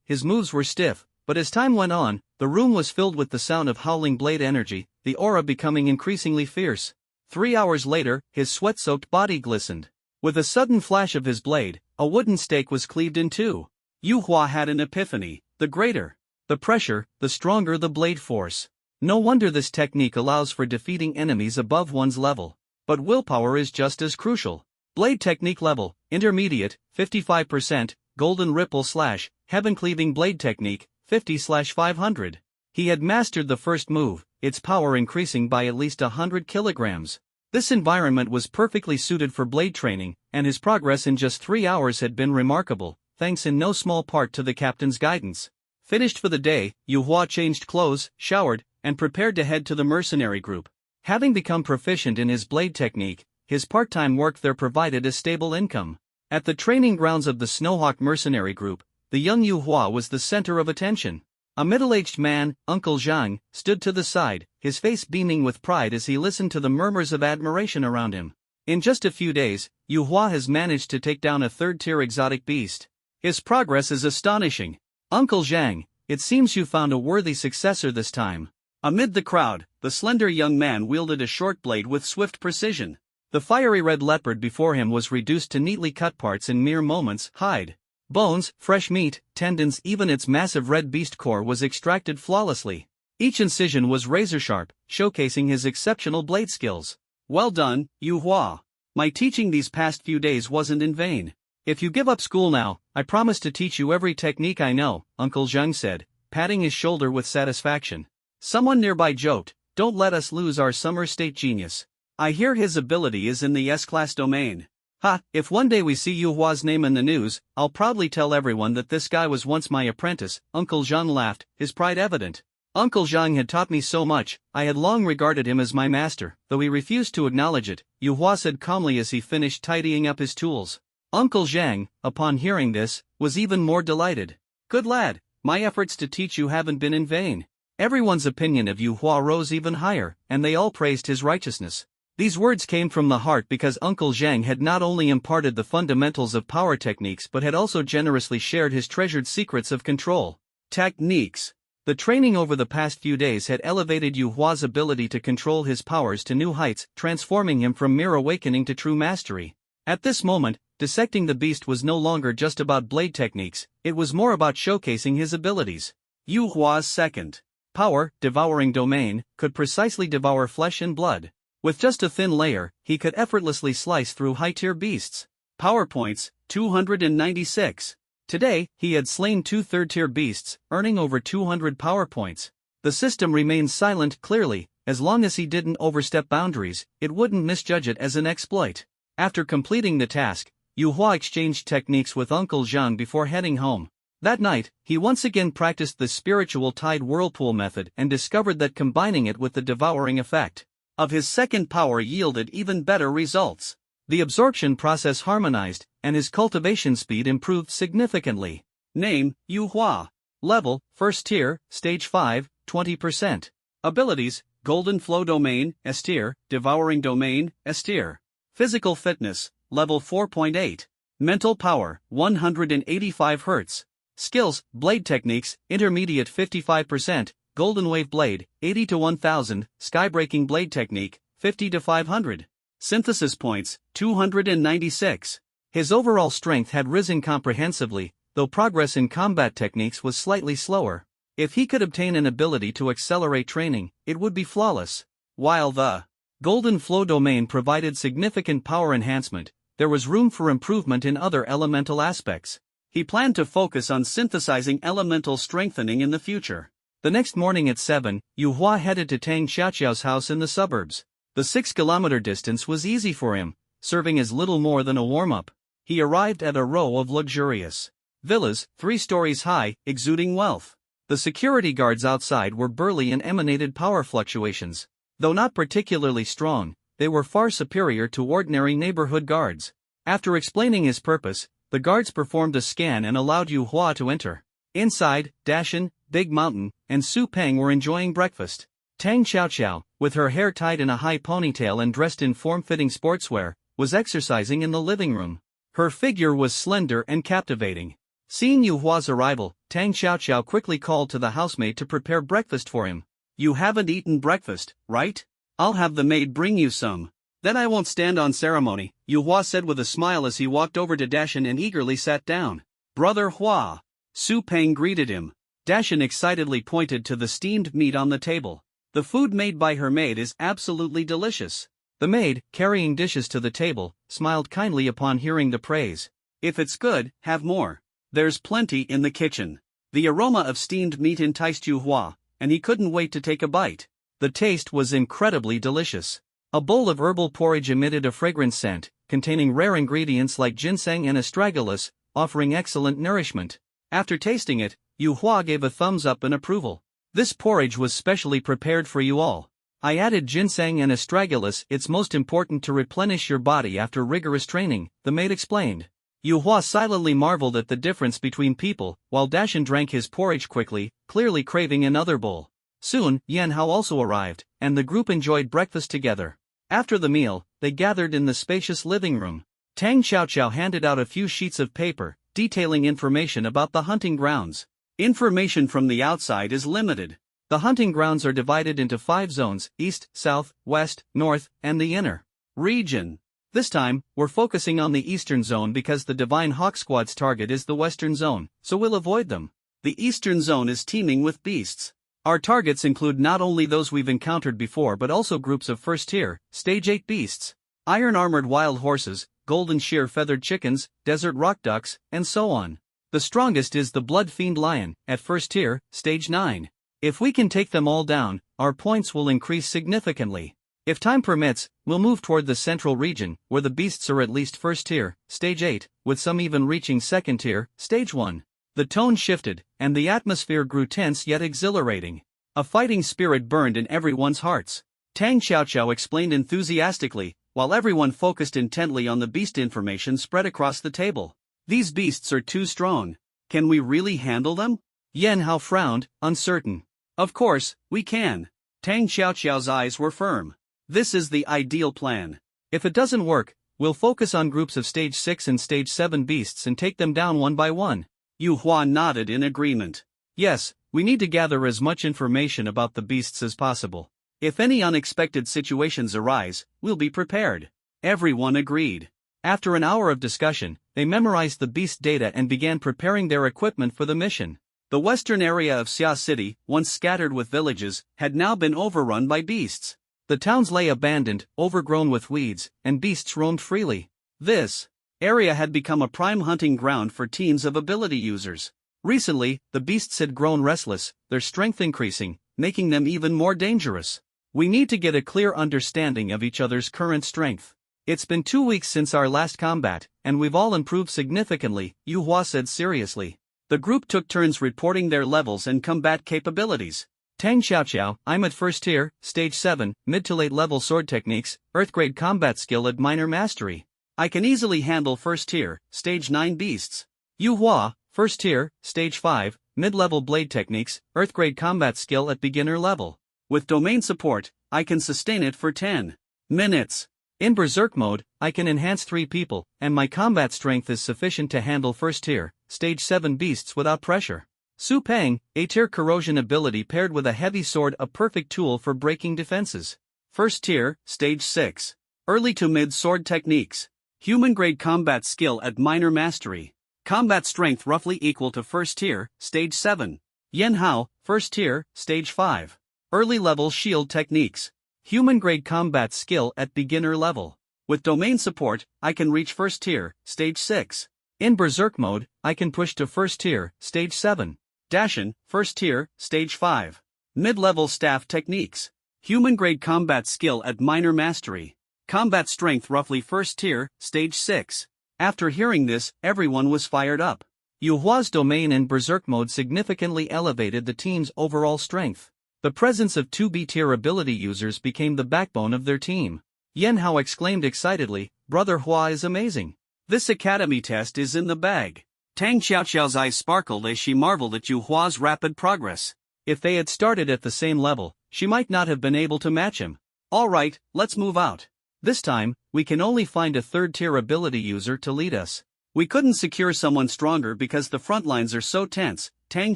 his moves were stiff, but as time went on, the room was filled with the sound of howling blade energy, the aura becoming increasingly fierce. 3 hours later, his sweat-soaked body glistened. With a sudden flash of his blade, a wooden stake was cleaved in two. Yu Hua had an epiphany: the greater the pressure, the stronger the blade force. No wonder this technique allows for defeating enemies above one's level. But willpower is just as crucial. Blade technique level, intermediate, 55%, golden ripple / heaven cleaving blade technique, 50/500. He had mastered the first move, its power increasing by at least 100 kilograms. This environment was perfectly suited for blade training, and his progress in just 3 hours had been remarkable, thanks in no small part to the captain's guidance. Finished for the day, Yu Hua changed clothes, showered, and prepared to head to the mercenary group. Having become proficient in his blade technique, his part-time work there provided a stable income. At the training grounds of the Snowhawk mercenary group, the young Yu Hua was the center of attention. A middle-aged man, Uncle Zhang, stood to the side, his face beaming with pride as he listened to the murmurs of admiration around him. In just a few days, Yu Hua has managed to take down a third-tier exotic beast. His progress is astonishing. Uncle Zhang, it seems you found a worthy successor this time. Amid the crowd, the slender young man wielded a short blade with swift precision. The fiery red leopard before him was reduced to neatly cut parts in mere moments. Hide, bones, fresh meat, tendons, even its massive red beast core was extracted flawlessly. Each incision was razor-sharp, showcasing his exceptional blade skills. Well done, Yu Hua. My teaching these past few days wasn't in vain. If you give up school now, I promise to teach you every technique I know, Uncle Zhang said, patting his shoulder with satisfaction. Someone nearby joked, don't let us lose our summer state genius. I hear his ability is in the S-class domain. Ha, if one day we see Yu Hua's name in the news, I'll proudly tell everyone that this guy was once my apprentice, Uncle Zhang laughed, his pride evident. Uncle Zhang had taught me so much, I had long regarded him as my master, though he refused to acknowledge it, Yu Hua said calmly as he finished tidying up his tools. Uncle Zhang, upon hearing this, was even more delighted. Good lad, my efforts to teach you haven't been in vain. Everyone's opinion of Yu Hua rose even higher, and they all praised his righteousness. These words came from the heart because Uncle Zhang had not only imparted the fundamentals of power techniques but had also generously shared his treasured secrets of control. Techniques. The training over the past few days had elevated Yu Hua's ability to control his powers to new heights, transforming him from mere awakening to true mastery. At this moment, dissecting the beast was no longer just about blade techniques, it was more about showcasing his abilities. Yu Hua's second power, devouring domain, could precisely devour flesh and blood. With just a thin layer, he could effortlessly slice through high-tier beasts. Power points, 296. Today, he had slain 2 third-tier beasts, earning over 200 power points. The system remained silent clearly, as long as he didn't overstep boundaries, it wouldn't misjudge it as an exploit. After completing the task, Yu Hua exchanged techniques with Uncle Zhang before heading home. That night, he once again practiced the spiritual tide whirlpool method and discovered that combining it with the devouring effect of his second power yielded even better results. The absorption process harmonized, and his cultivation speed improved significantly. Name, Yu Hua. Level, First Tier, Stage 5, 20%. Abilities, Golden Flow Domain, S Tier, Devouring Domain, S Tier. Physical Fitness, Level 4.8. Mental Power, 185 Hz. Skills, Blade Techniques, Intermediate 55%, Golden Wave Blade, 80 to 1000, Skybreaking Blade Technique, 50 to 500. Synthesis Points, 296. His overall strength had risen comprehensively, though progress in combat techniques was slightly slower. If he could obtain an ability to accelerate training, it would be flawless. While the Golden Flow Domain provided significant power enhancement, there was room for improvement in other elemental aspects. He planned to focus on synthesizing elemental strengthening in the future. The next morning at 7, Yu Hua headed to Tang Xiaoqiao's house in the suburbs. The 6-kilometer distance was easy for him, serving as little more than a warm-up. He arrived at a row of luxurious villas, 3 stories high, exuding wealth. The security guards outside were burly and emanated power fluctuations. Though not particularly strong, they were far superior to ordinary neighborhood guards. After explaining his purpose, the guards performed a scan and allowed Yu Hua to enter. Inside, Dashin, Big Mountain, and Su Peng were enjoying breakfast. Tang Xiaoqiao, with her hair tied in a high ponytail and dressed in form-fitting sportswear, was exercising in the living room. Her figure was slender and captivating. Seeing Yu Hua's arrival, Tang Xiaoqiao quickly called to the housemaid to prepare breakfast for him. You haven't eaten breakfast, right? I'll have the maid bring you some. Then I won't stand on ceremony, Yu Hua said with a smile as he walked over to Dashin and eagerly sat down. Brother Hua. Su Peng greeted him. Dashin excitedly pointed to the steamed meat on the table. The food made by her maid is absolutely delicious. The maid, carrying dishes to the table, smiled kindly upon hearing the praise. If it's good, have more. There's plenty in the kitchen. The aroma of steamed meat enticed Yu Hua, and he couldn't wait to take a bite. The taste was incredibly delicious. A bowl of herbal porridge emitted a fragrant scent, containing rare ingredients like ginseng and astragalus, offering excellent nourishment. After tasting it, Yu Hua gave a thumbs up in approval. This porridge was specially prepared for you all. I added ginseng and astragalus. It's most important to replenish your body after rigorous training, the maid explained. Yu Hua silently marveled at the difference between people, while Dashan drank his porridge quickly, clearly craving another bowl. Soon, Yan Hao also arrived, and the group enjoyed breakfast together. After the meal, they gathered in the spacious living room. Tang Xiaoqiao handed out a few sheets of paper, detailing information about the hunting grounds. Information from the outside is limited. The hunting grounds are divided into 5 zones: east, south, west, north, and the inner region. This time, we're focusing on the eastern zone because the Divine Hawk Squad's target is the western zone, so we'll avoid them. The eastern zone is teeming with beasts. Our targets include not only those we've encountered before but also groups of first-tier, stage 8 beasts, iron-armored wild horses, golden sheer feathered chickens, desert rock ducks, and so on. The strongest is the blood fiend lion, at first tier, stage 9. If we can take them all down, our points will increase significantly. If time permits, we'll move toward the central region, where the beasts are at least first tier, stage 8, with some even reaching second tier, stage 1. The tone shifted, and the atmosphere grew tense yet exhilarating. A fighting spirit burned in everyone's hearts. Tang Xiaoqiao explained enthusiastically, while everyone focused intently on the beast information spread across the table. These beasts are too strong. Can we really handle them? Yan Hao frowned, uncertain. Of course, we can. Tang Xiaoqiao's eyes were firm. This is the ideal plan. If it doesn't work, we'll focus on groups of stage 6 and stage 7 beasts and take them down one by one. Yu Hua nodded in agreement. Yes, we need to gather as much information about the beasts as possible. If any unexpected situations arise, we'll be prepared. Everyone agreed. After an hour of discussion, they memorized the beast data and began preparing their equipment for the mission. The western area of Xia City, once scattered with villages, had now been overrun by beasts. The towns lay abandoned, overgrown with weeds, and beasts roamed freely. This area had become a prime hunting ground for teams of ability users. Recently, the beasts had grown restless, their strength increasing, making them even more dangerous. We need to get a clear understanding of each other's current strength. It's been 2 weeks since our last combat, and we've all improved significantly, Yu Hua said seriously. The group took turns reporting their levels and combat capabilities. Tang Xiaoqiao, I'm at first tier, stage 7, mid to late level sword techniques, earth grade combat skill at minor mastery. I can easily handle first tier, stage 9 beasts. Yu Hua, first tier, stage 5, mid-level blade techniques, earth grade combat skill at beginner level. With domain support, I can sustain it for 10 minutes. In berserk mode, I can enhance 3 people, and my combat strength is sufficient to handle first tier, stage 7 beasts without pressure. Su Peng, A-tier corrosion ability paired with a heavy sword, a perfect tool for breaking defenses. First tier, stage 6. Early to mid sword techniques. Human grade combat skill at minor mastery. Combat strength roughly equal to first tier, stage 7. Yan Hao, first tier, stage 5. Early level shield techniques. Human grade combat skill at beginner level. With domain support, I can reach first tier, stage 6. In berserk mode, I can push to first tier, stage 7. Dashan, first tier, stage 5. Mid-level staff techniques. Human grade combat skill at minor mastery. Combat strength roughly first tier, stage 6. After hearing this, everyone was fired up. Yu Hua's domain and berserk mode significantly elevated the team's overall strength. The presence of 2 B-tier ability users became the backbone of their team. Yan Hao exclaimed excitedly, Brother Hua is amazing. This academy test is in the bag. Tang Xiaoqiao's eyes sparkled as she marveled at Yu Hua's rapid progress. If they had started at the same level, she might not have been able to match him. Alright, let's move out. This time, we can only find a 3rd-tier ability user to lead us. We couldn't secure someone stronger because the front lines are so tense, Tang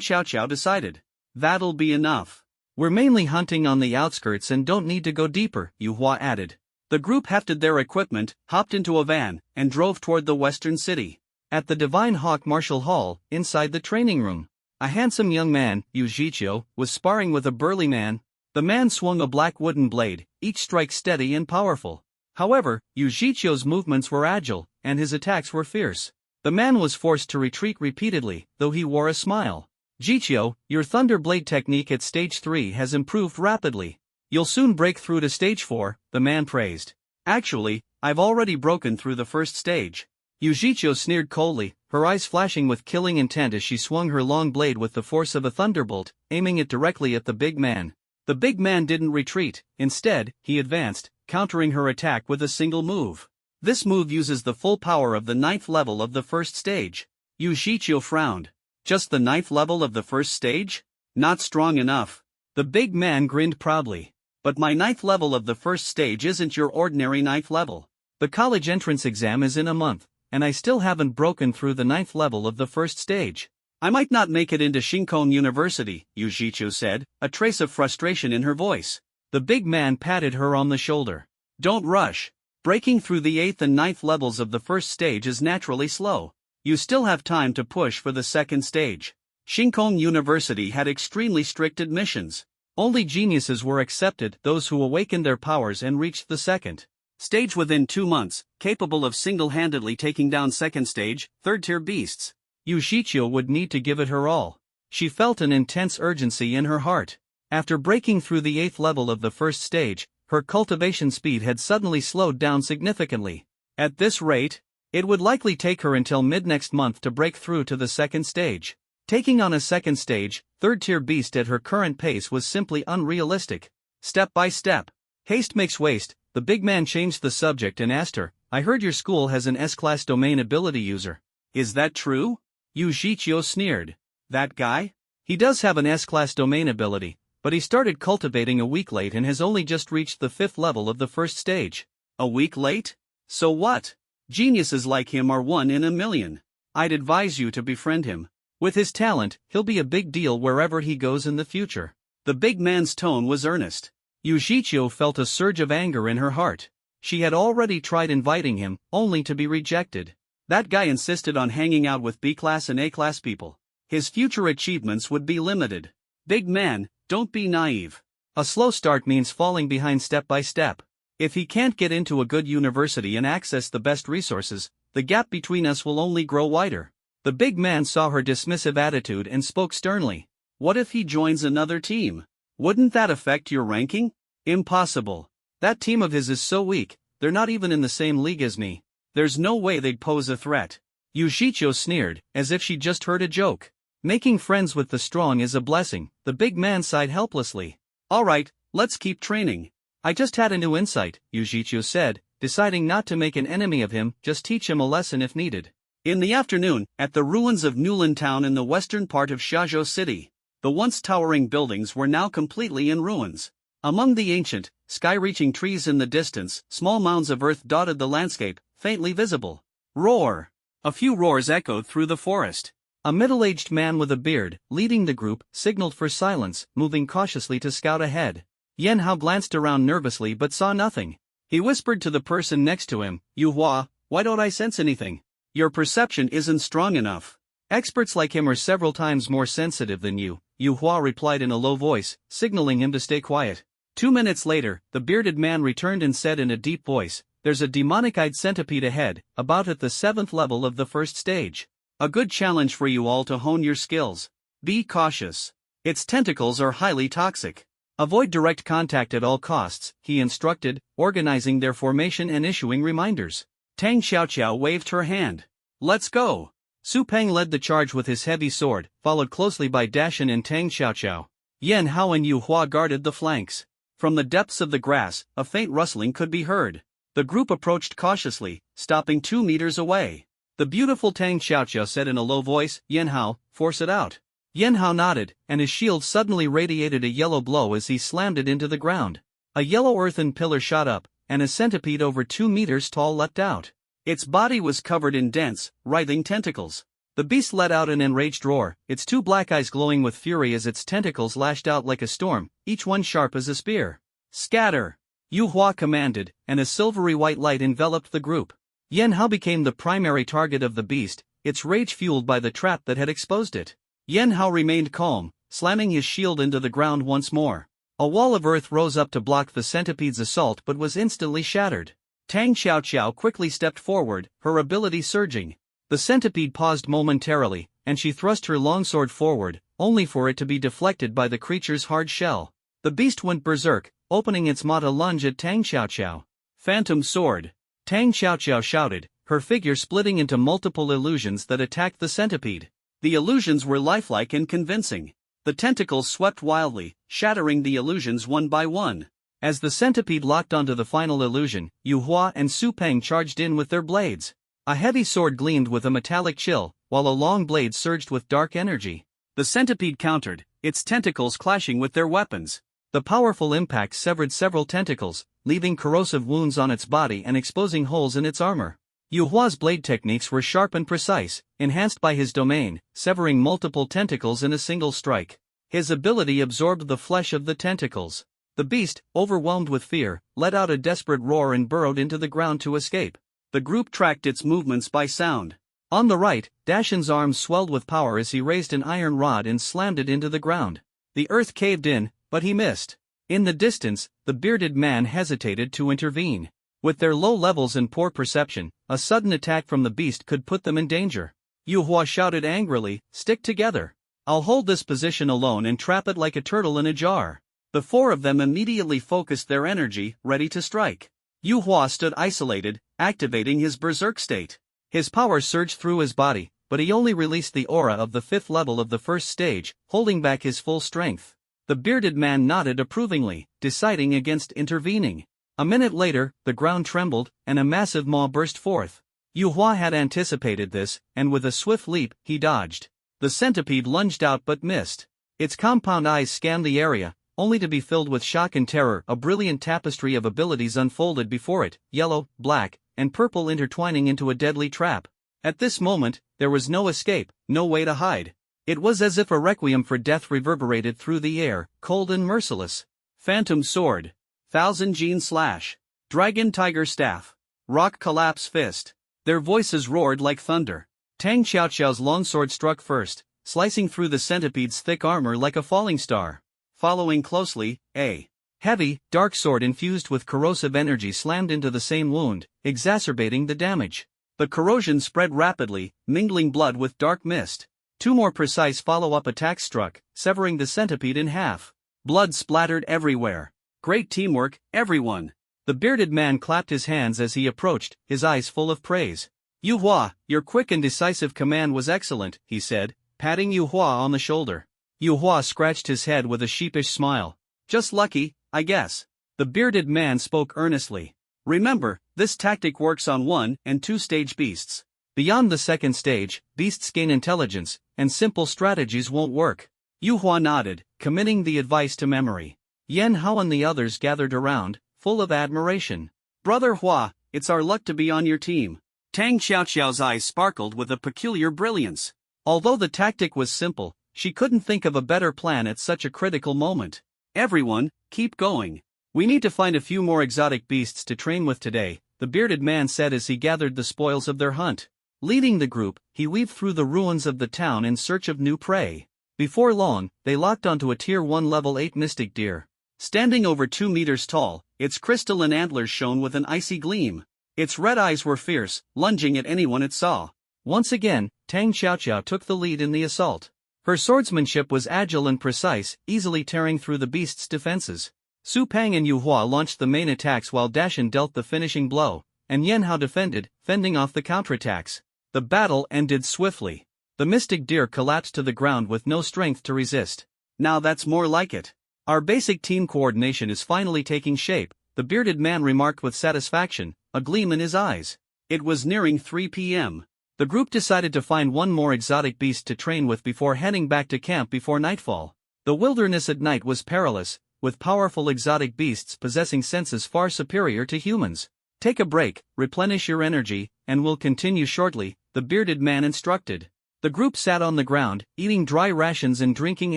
Xiaoqiao decided. That'll be enough. We're mainly hunting on the outskirts and don't need to go deeper, Yu Hua added. The group hefted their equipment, hopped into a van, and drove toward the western city. At the Divine Hawk Martial Hall, inside the training room, a handsome young man, Yu Zhiqiu, was sparring with a burly man. The man swung a black wooden blade, each strike steady and powerful. However, Yu Zhiqiu's movements were agile, and his attacks were fierce. The man was forced to retreat repeatedly, though he wore a smile. Zhiqiu, your Thunder Blade technique at stage 3 has improved rapidly. You'll soon break through to stage 4, the man praised. Actually, I've already broken through the first stage. Yu Zhiqiu sneered coldly, her eyes flashing with killing intent as she swung her long blade with the force of a thunderbolt, aiming it directly at the big man. The big man didn't retreat, instead, he advanced, countering her attack with a single move. This move uses the full power of the 9th level of the first stage. Yu Zhiqiu frowned. Just the 9th level of the first stage? Not strong enough. The big man grinned proudly. But my 9th level of the first stage isn't your ordinary 9th level. The college entrance exam is in a month, and I still haven't broken through the 9th level of the first stage. I might not make it into Shinkong University, Yu Zhiqiu said, a trace of frustration in her voice. The big man patted her on the shoulder. Don't rush. Breaking through the 8th and 9th levels of the first stage is naturally slow. You still have time to push for the second stage. Shinkong University had extremely strict admissions. Only geniuses were accepted, those who awakened their powers and reached the second stage within 2 months, capable of single-handedly taking down second stage, third-tier beasts. Yu Zhiqiu would need to give it her all. She felt an intense urgency in her heart. After breaking through the 8th level of the first stage, her cultivation speed had suddenly slowed down significantly. At this rate, it would likely take her until mid-next month to break through to the second stage. Taking on a second stage, third-tier beast at her current pace was simply unrealistic. Step by step. Haste makes waste. The big man changed the subject and asked her, I heard your school has an S-class domain ability user. Is that true? Yu Zhiqiu sneered. That guy? He does have an S-class domain ability, but he started cultivating a week late and has only just reached the 5th level of the first stage. A week late? So what? Geniuses like him are 1 in a million. I'd advise you to befriend him. With his talent, he'll be a big deal wherever he goes in the future. The big man's tone was earnest. Yu Zhiqiu felt a surge of anger in her heart. She had already tried inviting him, only to be rejected. That guy insisted on hanging out with B-class and A-class people. His future achievements would be limited. Big man, don't be naive. A slow start means falling behind step by step. If he can't get into a good university and access the best resources, the gap between us will only grow wider. The big man saw her dismissive attitude and spoke sternly. What if he joins another team? Wouldn't that affect your ranking? Impossible. That team of his is so weak, they're not even in the same league as me. There's no way they'd pose a threat. Yu Zhiqiu sneered, as if she just heard a joke. Making friends with the strong is a blessing, the big man sighed helplessly. Alright, let's keep training. I just had a new insight, Yu Zhiqiu said, deciding not to make an enemy of him, just teach him a lesson if needed. In the afternoon, at the ruins of Newland Town in the western part of Shazhou City, the once towering buildings were now completely in ruins. Among the ancient, sky-reaching trees in the distance, small mounds of earth dotted the landscape, faintly visible. Roar! A few roars echoed through the forest. A middle-aged man with a beard, leading the group, signaled for silence, moving cautiously to scout ahead. Yan Hao glanced around nervously but saw nothing. He whispered to the person next to him, Yu Hua, why don't I sense anything? Your perception isn't strong enough. Experts like him are several times more sensitive than you, Yu Hua replied in a low voice, signaling him to stay quiet. 2 minutes later, the bearded man returned and said in a deep voice, there's a demonic-eyed centipede ahead, about at the 7th level of the first stage. A good challenge for you all to hone your skills. Be cautious. Its tentacles are highly toxic. Avoid direct contact at all costs, he instructed, organizing their formation and issuing reminders. Tang Xiaoqiao waved her hand. Let's go. Su Peng led the charge with his heavy sword, followed closely by Dashan and Tang Xiaoqiao. Yan Hao and Yu Hua guarded the flanks. From the depths of the grass, a faint rustling could be heard. The group approached cautiously, stopping 2 meters away. The beautiful Tang Xiaoqiao said in a low voice, Yan Hao, force it out. Yan Hao nodded, and his shield suddenly radiated a yellow glow as he slammed it into the ground. A yellow earthen pillar shot up, and a centipede over 2 meters tall leapt out. Its body was covered in dense, writhing tentacles. The beast let out an enraged roar, its 2 black eyes glowing with fury as its tentacles lashed out like a storm, each one sharp as a spear. Scatter! Yu Hua commanded, and a silvery white light enveloped the group. Yan Hao became the primary target of the beast, its rage fueled by the trap that had exposed it. Yan Hao remained calm, slamming his shield into the ground once more. A wall of earth rose up to block the centipede's assault but was instantly shattered. Tang Xiaoqiao quickly stepped forward, her ability surging. The centipede paused momentarily, and she thrust her longsword forward, only for it to be deflected by the creature's hard shell. The beast went berserk, opening its maw to lunge at Tang Xiaoqiao. Phantom sword! Tang Xiaoqiao shouted, her figure splitting into multiple illusions that attacked the centipede. The illusions were lifelike and convincing. The tentacles swept wildly, shattering the illusions one by one. As the centipede locked onto the final illusion, Yu Hua and Su Peng charged in with their blades. A heavy sword gleamed with a metallic chill, while a long blade surged with dark energy. The centipede countered, its tentacles clashing with their weapons. The powerful impact severed several tentacles, leaving corrosive wounds on its body and exposing holes in its armor. Yu Hua's blade techniques were sharp and precise, enhanced by his domain, severing multiple tentacles in a single strike. His ability absorbed the flesh of the tentacles. The beast, overwhelmed with fear, let out a desperate roar and burrowed into the ground to escape. The group tracked its movements by sound. On the right, Dashin's arms swelled with power as he raised an iron rod and slammed it into the ground. The earth caved in, but he missed. In the distance, the bearded man hesitated to intervene. With their low levels and poor perception, a sudden attack from the beast could put them in danger. Yu Hua shouted angrily, "Stick together. I'll hold this position alone and trap it like a turtle in a jar." The four of them immediately focused their energy, ready to strike. Yu Hua stood isolated, activating his berserk state. His power surged through his body, but he only released the aura of the fifth level of the first stage, holding back his full strength. The bearded man nodded approvingly, deciding against intervening. A minute later, the ground trembled, and a massive maw burst forth. Yu Hua had anticipated this, and with a swift leap, he dodged. The centipede lunged out but missed. Its compound eyes scanned the area, only to be filled with shock and terror. A brilliant tapestry of abilities unfolded before it, yellow, black, and purple intertwining into a deadly trap. At this moment, there was no escape, no way to hide. It was as if a requiem for death reverberated through the air, cold and merciless. Phantom Sword. Thousand Gene Slash. Dragon Tiger Staff. Rock Collapse Fist. Their voices roared like thunder. Tang Xiaoxiao's longsword struck first, slicing through the centipede's thick armor like a falling star. Following closely, a heavy, dark sword infused with corrosive energy slammed into the same wound, exacerbating the damage. The corrosion spread rapidly, mingling blood with dark mist. Two more precise follow-up attacks struck, severing the centipede in half. Blood splattered everywhere. Great teamwork, everyone. The bearded man clapped his hands as he approached, his eyes full of praise. Yu Hua, your quick and decisive command was excellent, he said, patting Yu Hua on the shoulder. Yu Hua scratched his head with a sheepish smile. Just lucky, I guess. The bearded man spoke earnestly. Remember, this tactic works on 1- and 2-stage beasts. Beyond the second stage, beasts gain intelligence, and simple strategies won't work. Yu Hua nodded, committing the advice to memory. Yan Hao and the others gathered around, full of admiration. Brother Hua, it's our luck to be on your team. Tang Xiaoxiao's eyes sparkled with a peculiar brilliance. Although the tactic was simple, she couldn't think of a better plan at such a critical moment. Everyone, keep going. We need to find a few more exotic beasts to train with today, the bearded man said as he gathered the spoils of their hunt. Leading the group, he weaved through the ruins of the town in search of new prey. Before long, they locked onto a Tier 1 Level 8 mystic deer. Standing over 2 meters tall, its crystalline antlers shone with an icy gleam. Its red eyes were fierce, lunging at anyone it saw. Once again, Tang Xiaoxiao took the lead in the assault. Her swordsmanship was agile and precise, easily tearing through the beast's defenses. Su Peng and Yu Hua launched the main attacks while Dashin dealt the finishing blow, and Yan Hao defended, fending off the counterattacks. The battle ended swiftly. The mystic deer collapsed to the ground with no strength to resist. Now that's more like it. Our basic team coordination is finally taking shape, the bearded man remarked with satisfaction, a gleam in his eyes. It was nearing 3 p.m. The group decided to find one more exotic beast to train with before heading back to camp before nightfall. The wilderness at night was perilous, with powerful exotic beasts possessing senses far superior to humans. Take a break, replenish your energy, and we'll continue shortly, the bearded man instructed. The group sat on the ground, eating dry rations and drinking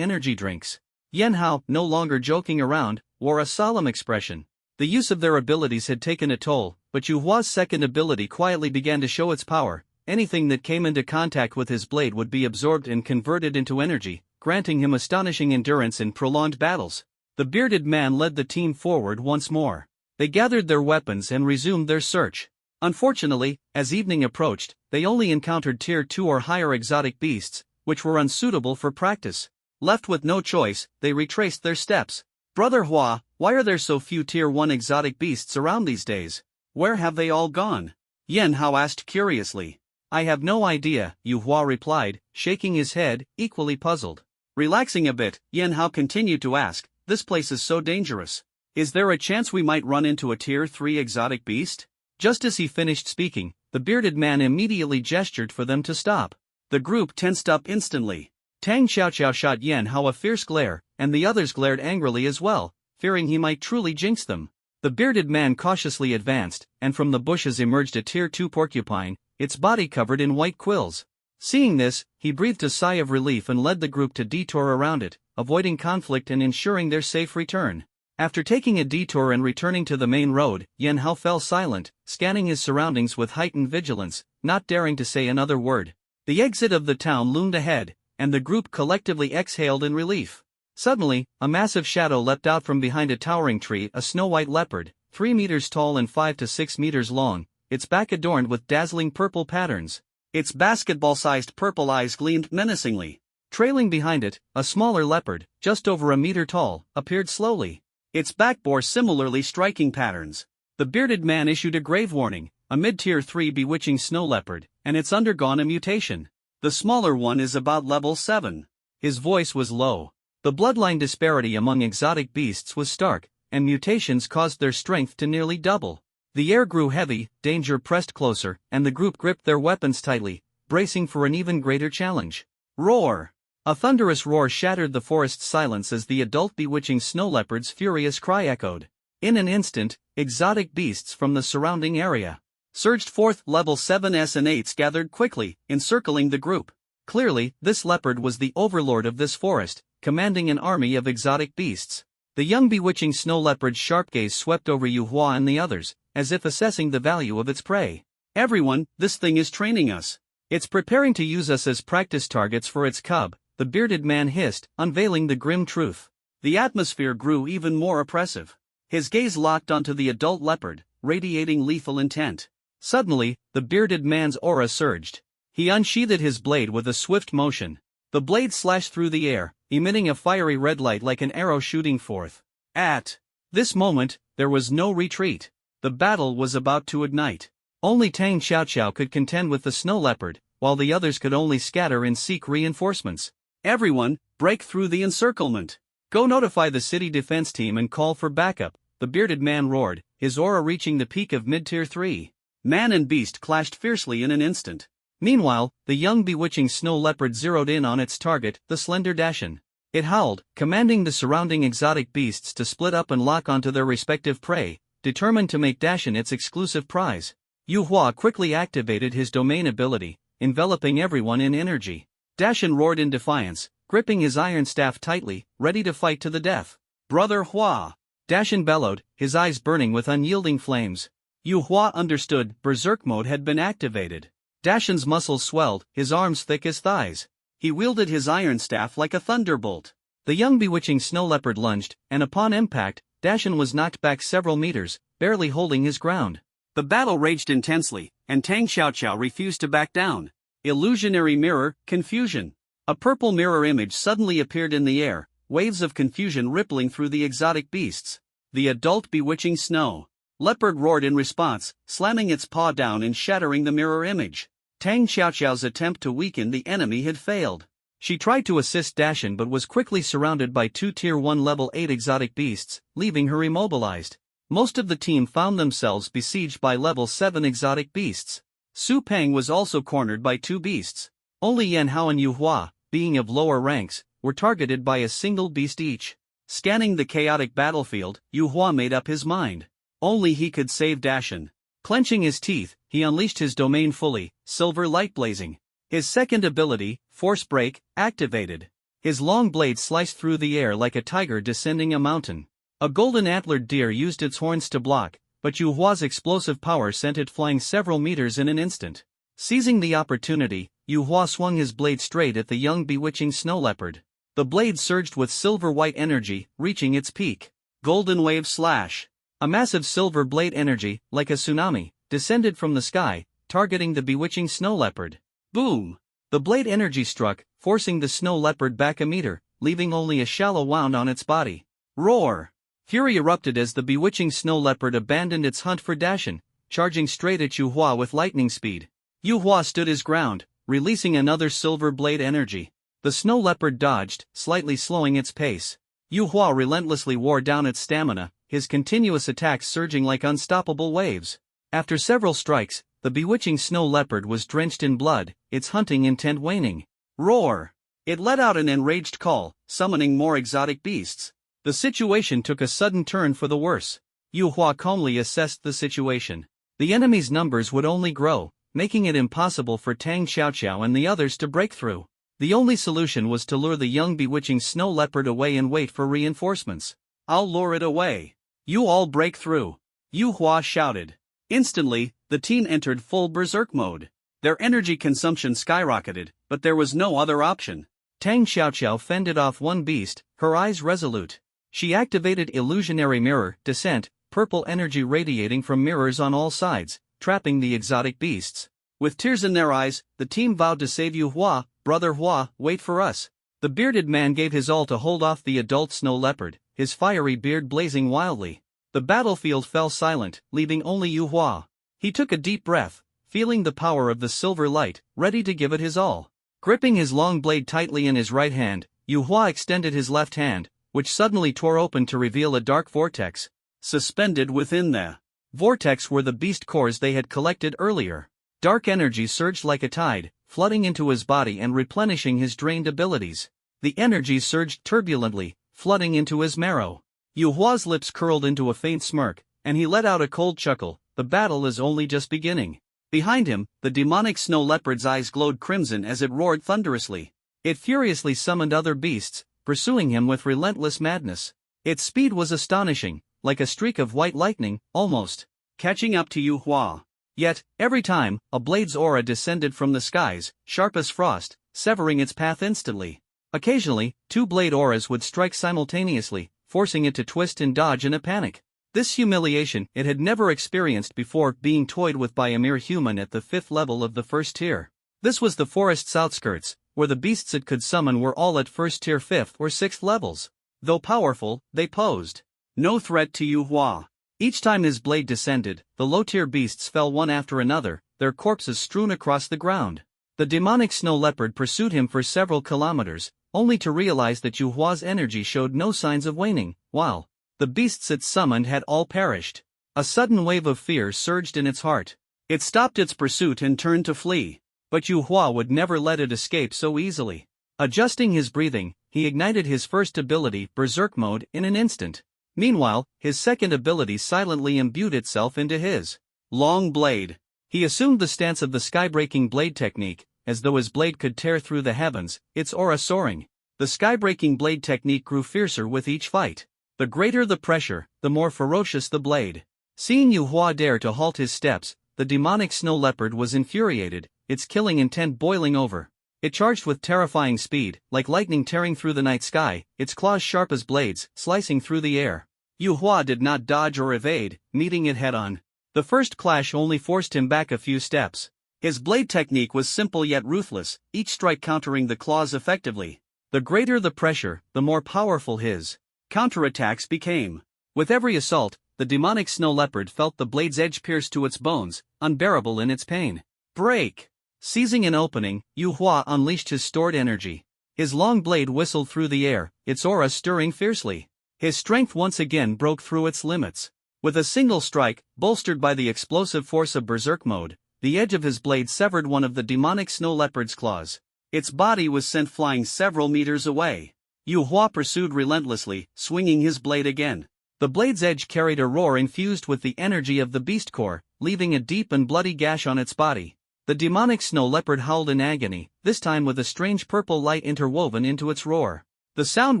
energy drinks. Yan Hao, no longer joking around, wore a solemn expression. The use of their abilities had taken a toll, but Yu Hua's second ability quietly began to show its power. Anything that came into contact with his blade would be absorbed and converted into energy, granting him astonishing endurance in prolonged battles. The bearded man led the team forward once more. They gathered their weapons and resumed their search. Unfortunately, as evening approached, they only encountered Tier 2 or higher exotic beasts, which were unsuitable for practice. Left with no choice, they retraced their steps. Brother Hua, why are there so few Tier 1 exotic beasts around these days? Where have they all gone? Yan Hao asked curiously. I have no idea, Yu Hua replied, shaking his head, equally puzzled. Relaxing a bit, Yan Hao continued to ask, this place is so dangerous. Is there a chance we might run into a tier 3 exotic beast? Just as he finished speaking, the bearded man immediately gestured for them to stop. The group tensed up instantly. Tang Xiaoqiao shot Yan Hao a fierce glare, and the others glared angrily as well, fearing he might truly jinx them. The bearded man cautiously advanced, and from the bushes emerged a tier 2 porcupine, its body covered in white quills. Seeing this, he breathed a sigh of relief and led the group to detour around it, avoiding conflict and ensuring their safe return. After taking a detour and returning to the main road, Yan Hao fell silent, scanning his surroundings with heightened vigilance, not daring to say another word. The exit of the town loomed ahead, and the group collectively exhaled in relief. Suddenly, a massive shadow leapt out from behind a towering tree, a snow-white leopard, 3 meters tall and 5 to 6 meters long, its back adorned with dazzling purple patterns. Its basketball-sized purple eyes gleamed menacingly. Trailing behind it, a smaller leopard, just over a meter tall, appeared slowly. Its back bore similarly striking patterns. The bearded man issued a grave warning, a mid-tier 3 bewitching snow leopard, and it's undergone a mutation. The smaller one is about level 7. His voice was low. The bloodline disparity among exotic beasts was stark, and mutations caused their strength to nearly double. The air grew heavy, danger pressed closer, and the group gripped their weapons tightly, bracing for an even greater challenge. Roar! A thunderous roar shattered the forest's silence as the adult bewitching snow leopard's furious cry echoed. In an instant, exotic beasts from the surrounding area surged forth. Level 7s and 8s gathered quickly, encircling the group. Clearly, this leopard was the overlord of this forest, commanding an army of exotic beasts. The young bewitching snow leopard's sharp gaze swept over Yu Hua and the others, as if assessing the value of its prey. Everyone, this thing is training us. It's preparing to use us as practice targets for its cub, the bearded man hissed, unveiling the grim truth. The atmosphere grew even more oppressive. His gaze locked onto the adult leopard, radiating lethal intent. Suddenly, the bearded man's aura surged. He unsheathed his blade with a swift motion. The blade slashed through the air, emitting a fiery red light like an arrow shooting forth. At this moment, there was no retreat. The battle was about to ignite. Only Tang Xiaoqiao could contend with the snow leopard, while the others could only scatter and seek reinforcements. Everyone, break through the encirclement. Go notify the city defense team and call for backup, the bearded man roared, his aura reaching the peak of mid-tier 3. Man and beast clashed fiercely in an instant. Meanwhile, the young bewitching snow leopard zeroed in on its target, the slender Dashan. It howled, commanding the surrounding exotic beasts to split up and lock onto their respective prey, determined to make Dashan its exclusive prize. Yu Hua quickly activated his domain ability, enveloping everyone in energy. Dashan roared in defiance, gripping his iron staff tightly, ready to fight to the death. Brother Hua! Dashan bellowed, his eyes burning with unyielding flames. Yu Hua understood, berserk mode had been activated. Dashan's muscles swelled, his arms thick as thighs. He wielded his iron staff like a thunderbolt. The young bewitching snow leopard lunged, and upon impact, Dashan was knocked back several meters, barely holding his ground. The battle raged intensely, and Tang Xiaoqiao refused to back down. Illusionary mirror, confusion. A purple mirror image suddenly appeared in the air, waves of confusion rippling through the exotic beasts. The adult bewitching snow leopard roared in response, slamming its paw down and shattering the mirror image. Tang Xiaoqiao's attempt to weaken the enemy had failed. She tried to assist Dashan but was quickly surrounded by 2 tier 1 level 8 exotic beasts, leaving her immobilized. Most of the team found themselves besieged by level 7 exotic beasts. Su Peng was also cornered by 2 beasts. Only Yan Hao and Yu Hua, being of lower ranks, were targeted by a single beast each. Scanning the chaotic battlefield, Yu Hua made up his mind. Only he could save Dashan. Clenching his teeth, he unleashed his domain fully, silver light blazing. His second ability, Force Break, activated. His long blade sliced through the air like a tiger descending a mountain. A golden antlered deer used its horns to block, but Yu Hua's explosive power sent it flying several meters in an instant. Seizing the opportunity, Yu Hua swung his blade straight at the young bewitching snow leopard. The blade surged with silver-white energy, reaching its peak. Golden Wave Slash. A massive silver blade energy, like a tsunami, descended from the sky, targeting the bewitching snow leopard. Boom! The blade energy struck, forcing the snow leopard back a meter, leaving only a shallow wound on its body. Roar! Fury erupted as the bewitching snow leopard abandoned its hunt for Dashan, charging straight at Yu Hua with lightning speed. Yu Hua stood his ground, releasing another silver blade energy. The snow leopard dodged, slightly slowing its pace. Yu Hua relentlessly wore down its stamina, his continuous attacks surging like unstoppable waves. After several strikes, the bewitching snow leopard was drenched in blood, its hunting intent waning. Roar! It let out an enraged call, summoning more exotic beasts. The situation took a sudden turn for the worse. Yu Hua calmly assessed the situation. The enemy's numbers would only grow, making it impossible for Tang Xiaoqiao and the others to break through. The only solution was to lure the young bewitching snow leopard away and wait for reinforcements. I'll lure it away. You all break through. Yu Hua shouted. Instantly, the team entered full berserk mode. Their energy consumption skyrocketed, but there was no other option. Tang Xiaoqiao fended off one beast, her eyes resolute. She activated illusionary mirror, descent, purple energy radiating from mirrors on all sides, trapping the exotic beasts. With tears in their eyes, the team vowed to save Yu Hua. Brother Hua, wait for us. The bearded man gave his all to hold off the adult snow leopard, his fiery beard blazing wildly. The battlefield fell silent, leaving only Yu Hua. He took a deep breath, feeling the power of the silver light, ready to give it his all. Gripping his long blade tightly in his right hand, Yu Hua extended his left hand, which suddenly tore open to reveal a dark vortex. Suspended within the vortex were the beast cores they had collected earlier. Dark energy surged like a tide, flooding into his body and replenishing his drained abilities. The energy surged turbulently, flooding into his marrow. Yu Hua's lips curled into a faint smirk, and he let out a cold chuckle. The battle is only just beginning. Behind him, the demonic snow leopard's eyes glowed crimson as it roared thunderously. It furiously summoned other beasts, pursuing him with relentless madness. Its speed was astonishing, like a streak of white lightning, almost catching up to Yu Hua. Yet, every time, a blade's aura descended from the skies, sharp as frost, severing its path instantly. Occasionally, two blade auras would strike simultaneously, forcing it to twist and dodge in a panic. This humiliation it had never experienced before, being toyed with by a mere human at the 5th level of the first tier. This was the forest's outskirts, where the beasts it could summon were all at first tier 5th or 6th levels. Though powerful, they posed no threat to Yu Hua. Each time his blade descended, the low-tier beasts fell one after another, their corpses strewn across the ground. The demonic snow leopard pursued him for several kilometers, only to realize that Yu Hua's energy showed no signs of waning, while the beasts it summoned had all perished. A sudden wave of fear surged in its heart. It stopped its pursuit and turned to flee. But Yu Hua would never let it escape so easily. Adjusting his breathing, he ignited his first ability, Berserk Mode, in an instant. Meanwhile, his second ability silently imbued itself into his long blade. He assumed the stance of the sky-breaking blade technique, as though his blade could tear through the heavens, its aura soaring. The sky-breaking blade technique grew fiercer with each fight. The greater the pressure, the more ferocious the blade. Seeing Yu Hua dare to halt his steps, the demonic snow leopard was infuriated, its killing intent boiling over. It charged with terrifying speed, like lightning tearing through the night sky, its claws sharp as blades, slicing through the air. Yu Hua did not dodge or evade, meeting it head-on. The first clash only forced him back a few steps. His blade technique was simple yet ruthless, each strike countering the claws effectively. The greater the pressure, the more powerful his counterattacks became. With every assault, the demonic snow leopard felt the blade's edge pierce to its bones, unbearable in its pain. Break! Seizing an opening, Yu Hua unleashed his stored energy. His long blade whistled through the air, its aura stirring fiercely. His strength once again broke through its limits. With a single strike, bolstered by the explosive force of Berserk Mode, the edge of his blade severed one of the demonic snow leopard's claws. Its body was sent flying several meters away. Yu Hua pursued relentlessly, swinging his blade again. The blade's edge carried a roar infused with the energy of the beast core, leaving a deep and bloody gash on its body. The demonic snow leopard howled in agony, this time with a strange purple light interwoven into its roar. The sound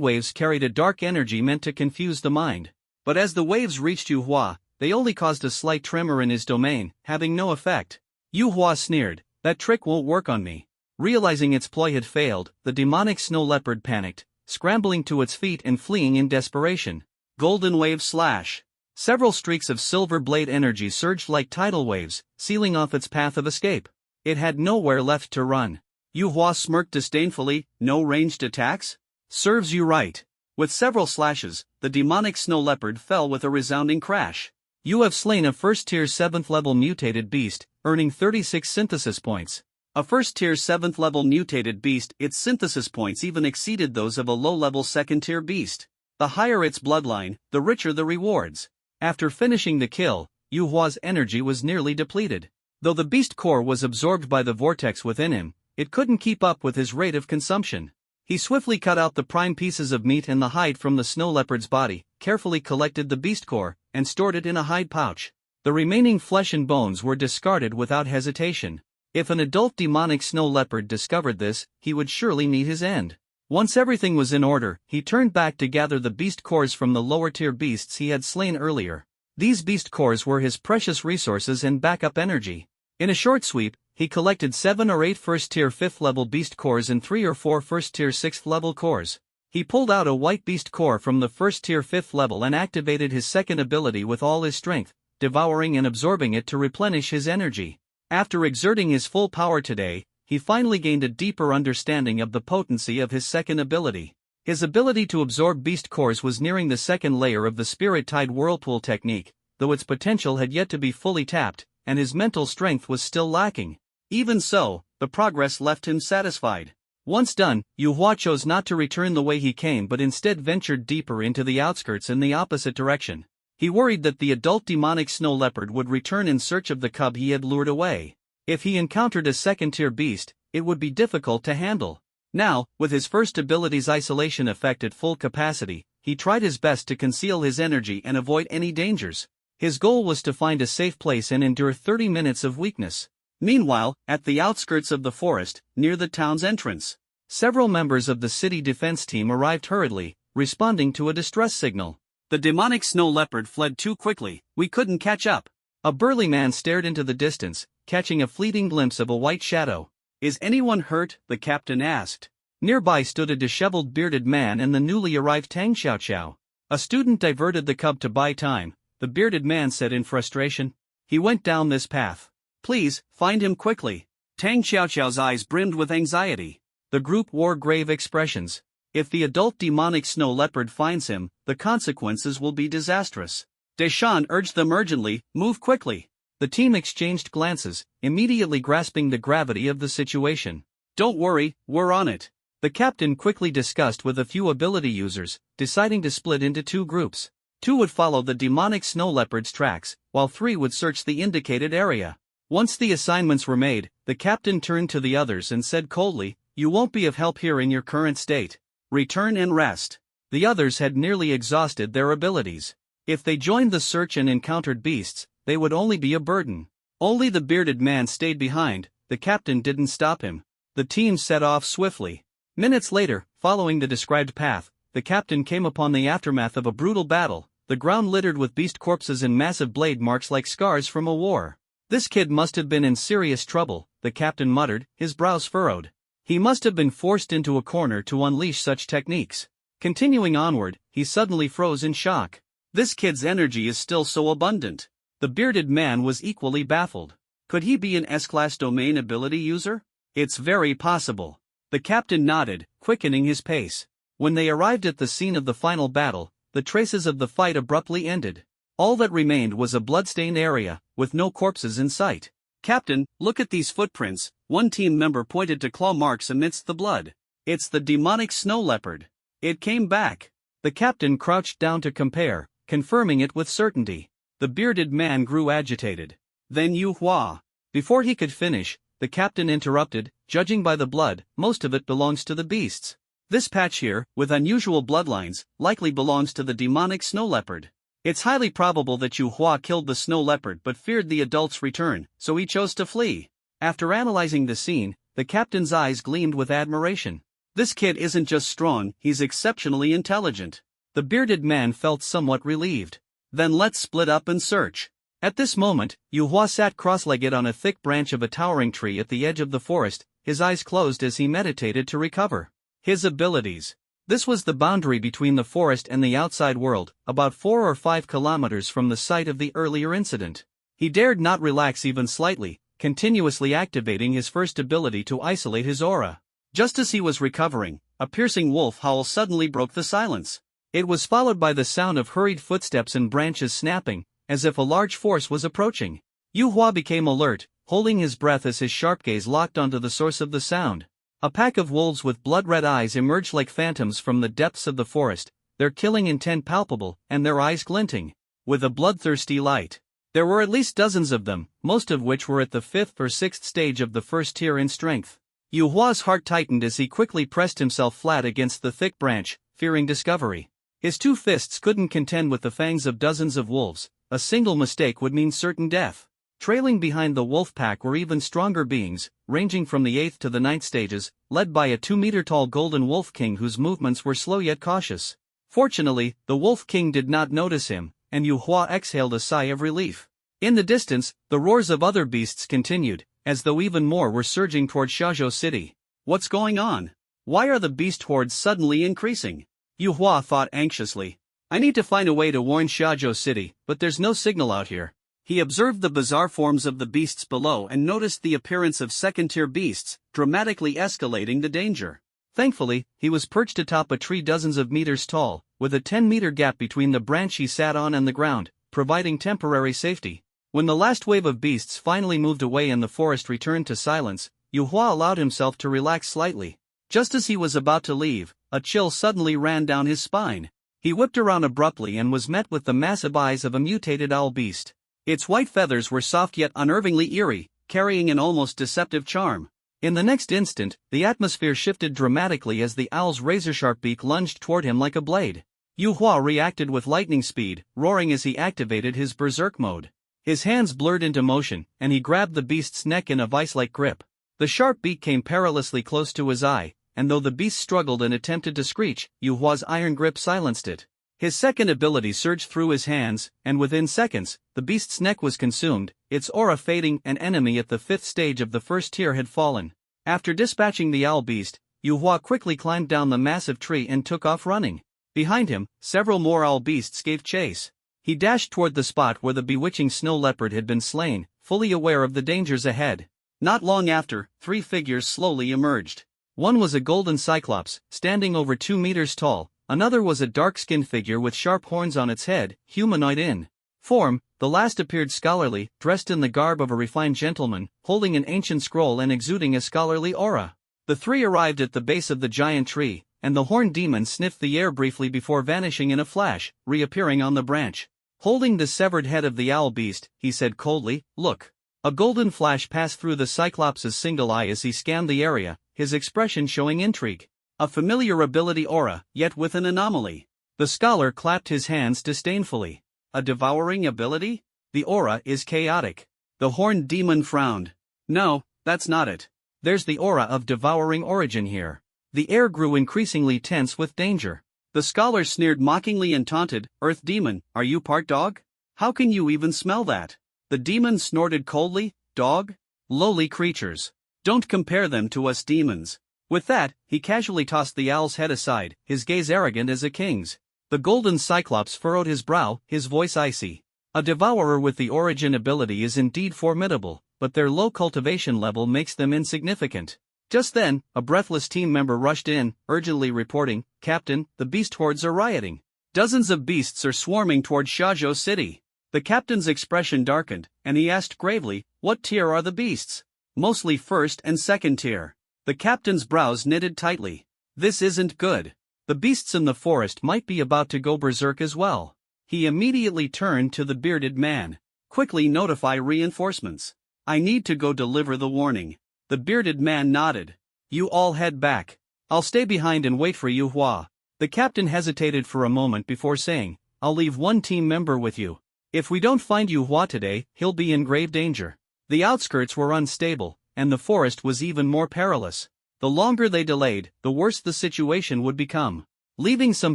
waves carried a dark energy meant to confuse the mind. But as the waves reached Yu Hua, they only caused a slight tremor in his domain, having no effect. Yu Hua sneered, "That trick won't work on me." Realizing its ploy had failed, the demonic snow leopard panicked, scrambling to its feet and fleeing in desperation. Golden wave slash. Several streaks of silver blade energy surged like tidal waves, sealing off its path of escape. It had nowhere left to run. Yu Hua smirked disdainfully, "No ranged attacks? Serves you right." With several slashes, the demonic snow leopard fell with a resounding crash. You have slain a first-tier 7th-level mutated beast, earning 36 synthesis points. A first-tier 7th-level mutated beast, its synthesis points even exceeded those of a low-level 2nd-tier beast. The higher its bloodline, the richer the rewards. After finishing the kill, Yu Hua's energy was nearly depleted. Though the beast core was absorbed by the vortex within him, it couldn't keep up with his rate of consumption. He swiftly cut out the prime pieces of meat and the hide from the snow leopard's body, carefully collected the beast core, and stored it in a hide pouch. The remaining flesh and bones were discarded without hesitation. If an adult demonic snow leopard discovered this, he would surely meet his end. Once everything was in order, he turned back to gather the beast cores from the lower-tier beasts he had slain earlier. These beast cores were his precious resources and backup energy. In a short sweep, he collected 7 or 8 first-tier 5th-level beast cores and 3 or 4 first-tier 6th-level cores. He pulled out a white beast core from the first-tier 5th level and activated his second ability with all his strength, devouring and absorbing it to replenish his energy. After exerting his full power today, he finally gained a deeper understanding of the potency of his second ability. His ability to absorb beast cores was nearing the second layer of the Spirit Tide Whirlpool technique, though its potential had yet to be fully tapped, and his mental strength was still lacking. Even so, the progress left him satisfied. Once done, Yu Hua chose not to return the way he came but instead ventured deeper into the outskirts in the opposite direction. He worried that the adult demonic snow leopard would return in search of the cub he had lured away. If he encountered a second-tier beast, it would be difficult to handle. Now, with his first ability's isolation effect at full capacity, he tried his best to conceal his energy and avoid any dangers. His goal was to find a safe place and endure 30 minutes of weakness. Meanwhile, at the outskirts of the forest, near the town's entrance, several members of the city defense team arrived hurriedly, responding to a distress signal. The demonic snow leopard fled too quickly, we couldn't catch up. A burly man stared into the distance, catching a fleeting glimpse of a white shadow. Is anyone hurt? The captain asked. Nearby stood a disheveled bearded man and the newly arrived Tang Xiaoqiao. A student diverted the cub to buy time, the bearded man said in frustration. He went down this path. Please, find him quickly. Tang Xiaoqiao's eyes brimmed with anxiety. The group wore grave expressions. If the adult demonic snow leopard finds him, the consequences will be disastrous. Deshan urged them urgently, move quickly. The team exchanged glances, immediately grasping the gravity of the situation. Don't worry, we're on it. The captain quickly discussed with a few ability users, deciding to split into 2 groups. 2 would follow the demonic snow leopard's tracks, while 3 would search the indicated area. Once the assignments were made, the captain turned to the others and said coldly, you won't be of help here in your current state. Return and rest. The others had nearly exhausted their abilities. If they joined the search and encountered beasts, they would only be a burden. Only the bearded man stayed behind. The captain didn't stop him. The team set off swiftly. Minutes later, following the described path, the captain came upon the aftermath of a brutal battle, the ground littered with beast corpses and massive blade marks like scars from a war. This kid must have been in serious trouble, the captain muttered, his brows furrowed. He must have been forced into a corner to unleash such techniques. Continuing onward, he suddenly froze in shock. This kid's energy is still so abundant. The bearded man was equally baffled. Could he be an S-class domain ability user? It's very possible. The captain nodded, quickening his pace. When they arrived at the scene of the final battle, the traces of the fight abruptly ended. All that remained was a bloodstained area, with no corpses in sight. Captain, look at these footprints, one team member pointed to claw marks amidst the blood. It's the demonic snow leopard. It came back. The captain crouched down to compare, confirming it with certainty. The bearded man grew agitated. Then Yu Hua. Before he could finish, the captain interrupted, judging by the blood, most of it belongs to the beasts. This patch here, with unusual bloodlines, likely belongs to the demonic snow leopard. It's highly probable that Yu Hua killed the snow leopard but feared the adult's return, so he chose to flee. After analyzing the scene, the captain's eyes gleamed with admiration. This kid isn't just strong, he's exceptionally intelligent. The bearded man felt somewhat relieved. Then let's split up and search. At this moment, Yu Hua sat cross-legged on a thick branch of a towering tree at the edge of the forest, his eyes closed as he meditated to recover his abilities. This was the boundary between the forest and the outside world, about 4 or 5 kilometers from the site of the earlier incident. He dared not relax even slightly, continuously activating his first ability to isolate his aura. Just as he was recovering, a piercing wolf howl suddenly broke the silence. It was followed by the sound of hurried footsteps and branches snapping, as if a large force was approaching. Yu Hua became alert, holding his breath as his sharp gaze locked onto the source of the sound. A pack of wolves with blood-red eyes emerged like phantoms from the depths of the forest, their killing intent palpable, and their eyes glinting with a bloodthirsty light. There were at least dozens of them, most of which were at the 5th or 6th stage of the first tier in strength. Yu Hua's heart tightened as he quickly pressed himself flat against the thick branch, fearing discovery. His two fists couldn't contend with the fangs of dozens of wolves. A single mistake would mean certain death. Trailing behind the wolf pack were even stronger beings, ranging from the 8th to the 9th stages, led by a 2-meter-tall golden wolf king whose movements were slow yet cautious. Fortunately, the wolf king did not notice him, and Yu Hua exhaled a sigh of relief. In the distance, the roars of other beasts continued, as though even more were surging toward Shazhou City. What's going on? Why are the beast hordes suddenly increasing? Yu Hua thought anxiously. I need to find a way to warn Shazhou City, but there's no signal out here. He observed the bizarre forms of the beasts below and noticed the appearance of second-tier beasts, dramatically escalating the danger. Thankfully, he was perched atop a tree dozens of meters tall, with a 10-meter gap between the branch he sat on and the ground, providing temporary safety. When the last wave of beasts finally moved away and the forest returned to silence, Yu Hua allowed himself to relax slightly. Just as he was about to leave, a chill suddenly ran down his spine. He whipped around abruptly and was met with the massive eyes of a mutated owl beast. Its white feathers were soft yet unnervingly eerie, carrying an almost deceptive charm. In the next instant, the atmosphere shifted dramatically as the owl's razor-sharp beak lunged toward him like a blade. Yu Hua reacted with lightning speed, roaring as he activated his berserk mode. His hands blurred into motion, and he grabbed the beast's neck in a vice-like grip. The sharp beak came perilously close to his eye, and though the beast struggled and attempted to screech, Yu Hua's iron grip silenced it. His second ability surged through his hands, and within seconds, the beast's neck was consumed, its aura fading. An enemy at the 5th stage of the first tier had fallen. After dispatching the owl beast, Yu Hua quickly climbed down the massive tree and took off running. Behind him, several more owl beasts gave chase. He dashed toward the spot where the bewitching snow leopard had been slain, fully aware of the dangers ahead. Not long after, 3 figures slowly emerged. One was a golden cyclops, standing over 2 meters tall. Another was a dark-skinned figure with sharp horns on its head, humanoid in form. The last appeared scholarly, dressed in the garb of a refined gentleman, holding an ancient scroll and exuding a scholarly aura. The 3 arrived at the base of the giant tree, and the horned demon sniffed the air briefly before vanishing in a flash, reappearing on the branch. Holding the severed head of the owl beast, he said coldly, "Look." A golden flash passed through the Cyclops' single eye as he scanned the area, his expression showing intrigue. A familiar ability aura, yet with an anomaly. The scholar clapped his hands disdainfully. A devouring ability? The aura is chaotic. The horned demon frowned. No, that's not it. There's the aura of devouring origin here. The air grew increasingly tense with danger. The scholar sneered mockingly and taunted, "Earth demon, are you part dog? How can you even smell that?" The demon snorted coldly, "Dog? Lowly creatures. Don't compare them to us demons." With that, he casually tossed the owl's head aside, his gaze arrogant as a king's. The golden cyclops furrowed his brow, his voice icy. A devourer with the origin ability is indeed formidable, but their low cultivation level makes them insignificant. Just then, a breathless team member rushed in, urgently reporting, "Captain, the beast hordes are rioting. Dozens of beasts are swarming toward Shazhou City." The captain's expression darkened, and he asked gravely, "What tier are the beasts?" "Mostly 1st and 2nd tier." The captain's brows knitted tightly. This isn't good. The beasts in the forest might be about to go berserk as well. He immediately turned to the bearded man. "Quickly notify reinforcements. I need to go deliver the warning." The bearded man nodded. "You all head back. I'll stay behind and wait for Yu Hua." The captain hesitated for a moment before saying, "I'll leave one team member with you. If we don't find Yu Hua today, he'll be in grave danger." The outskirts were unstable, and the forest was even more perilous. The longer they delayed, the worse the situation would become. Leaving some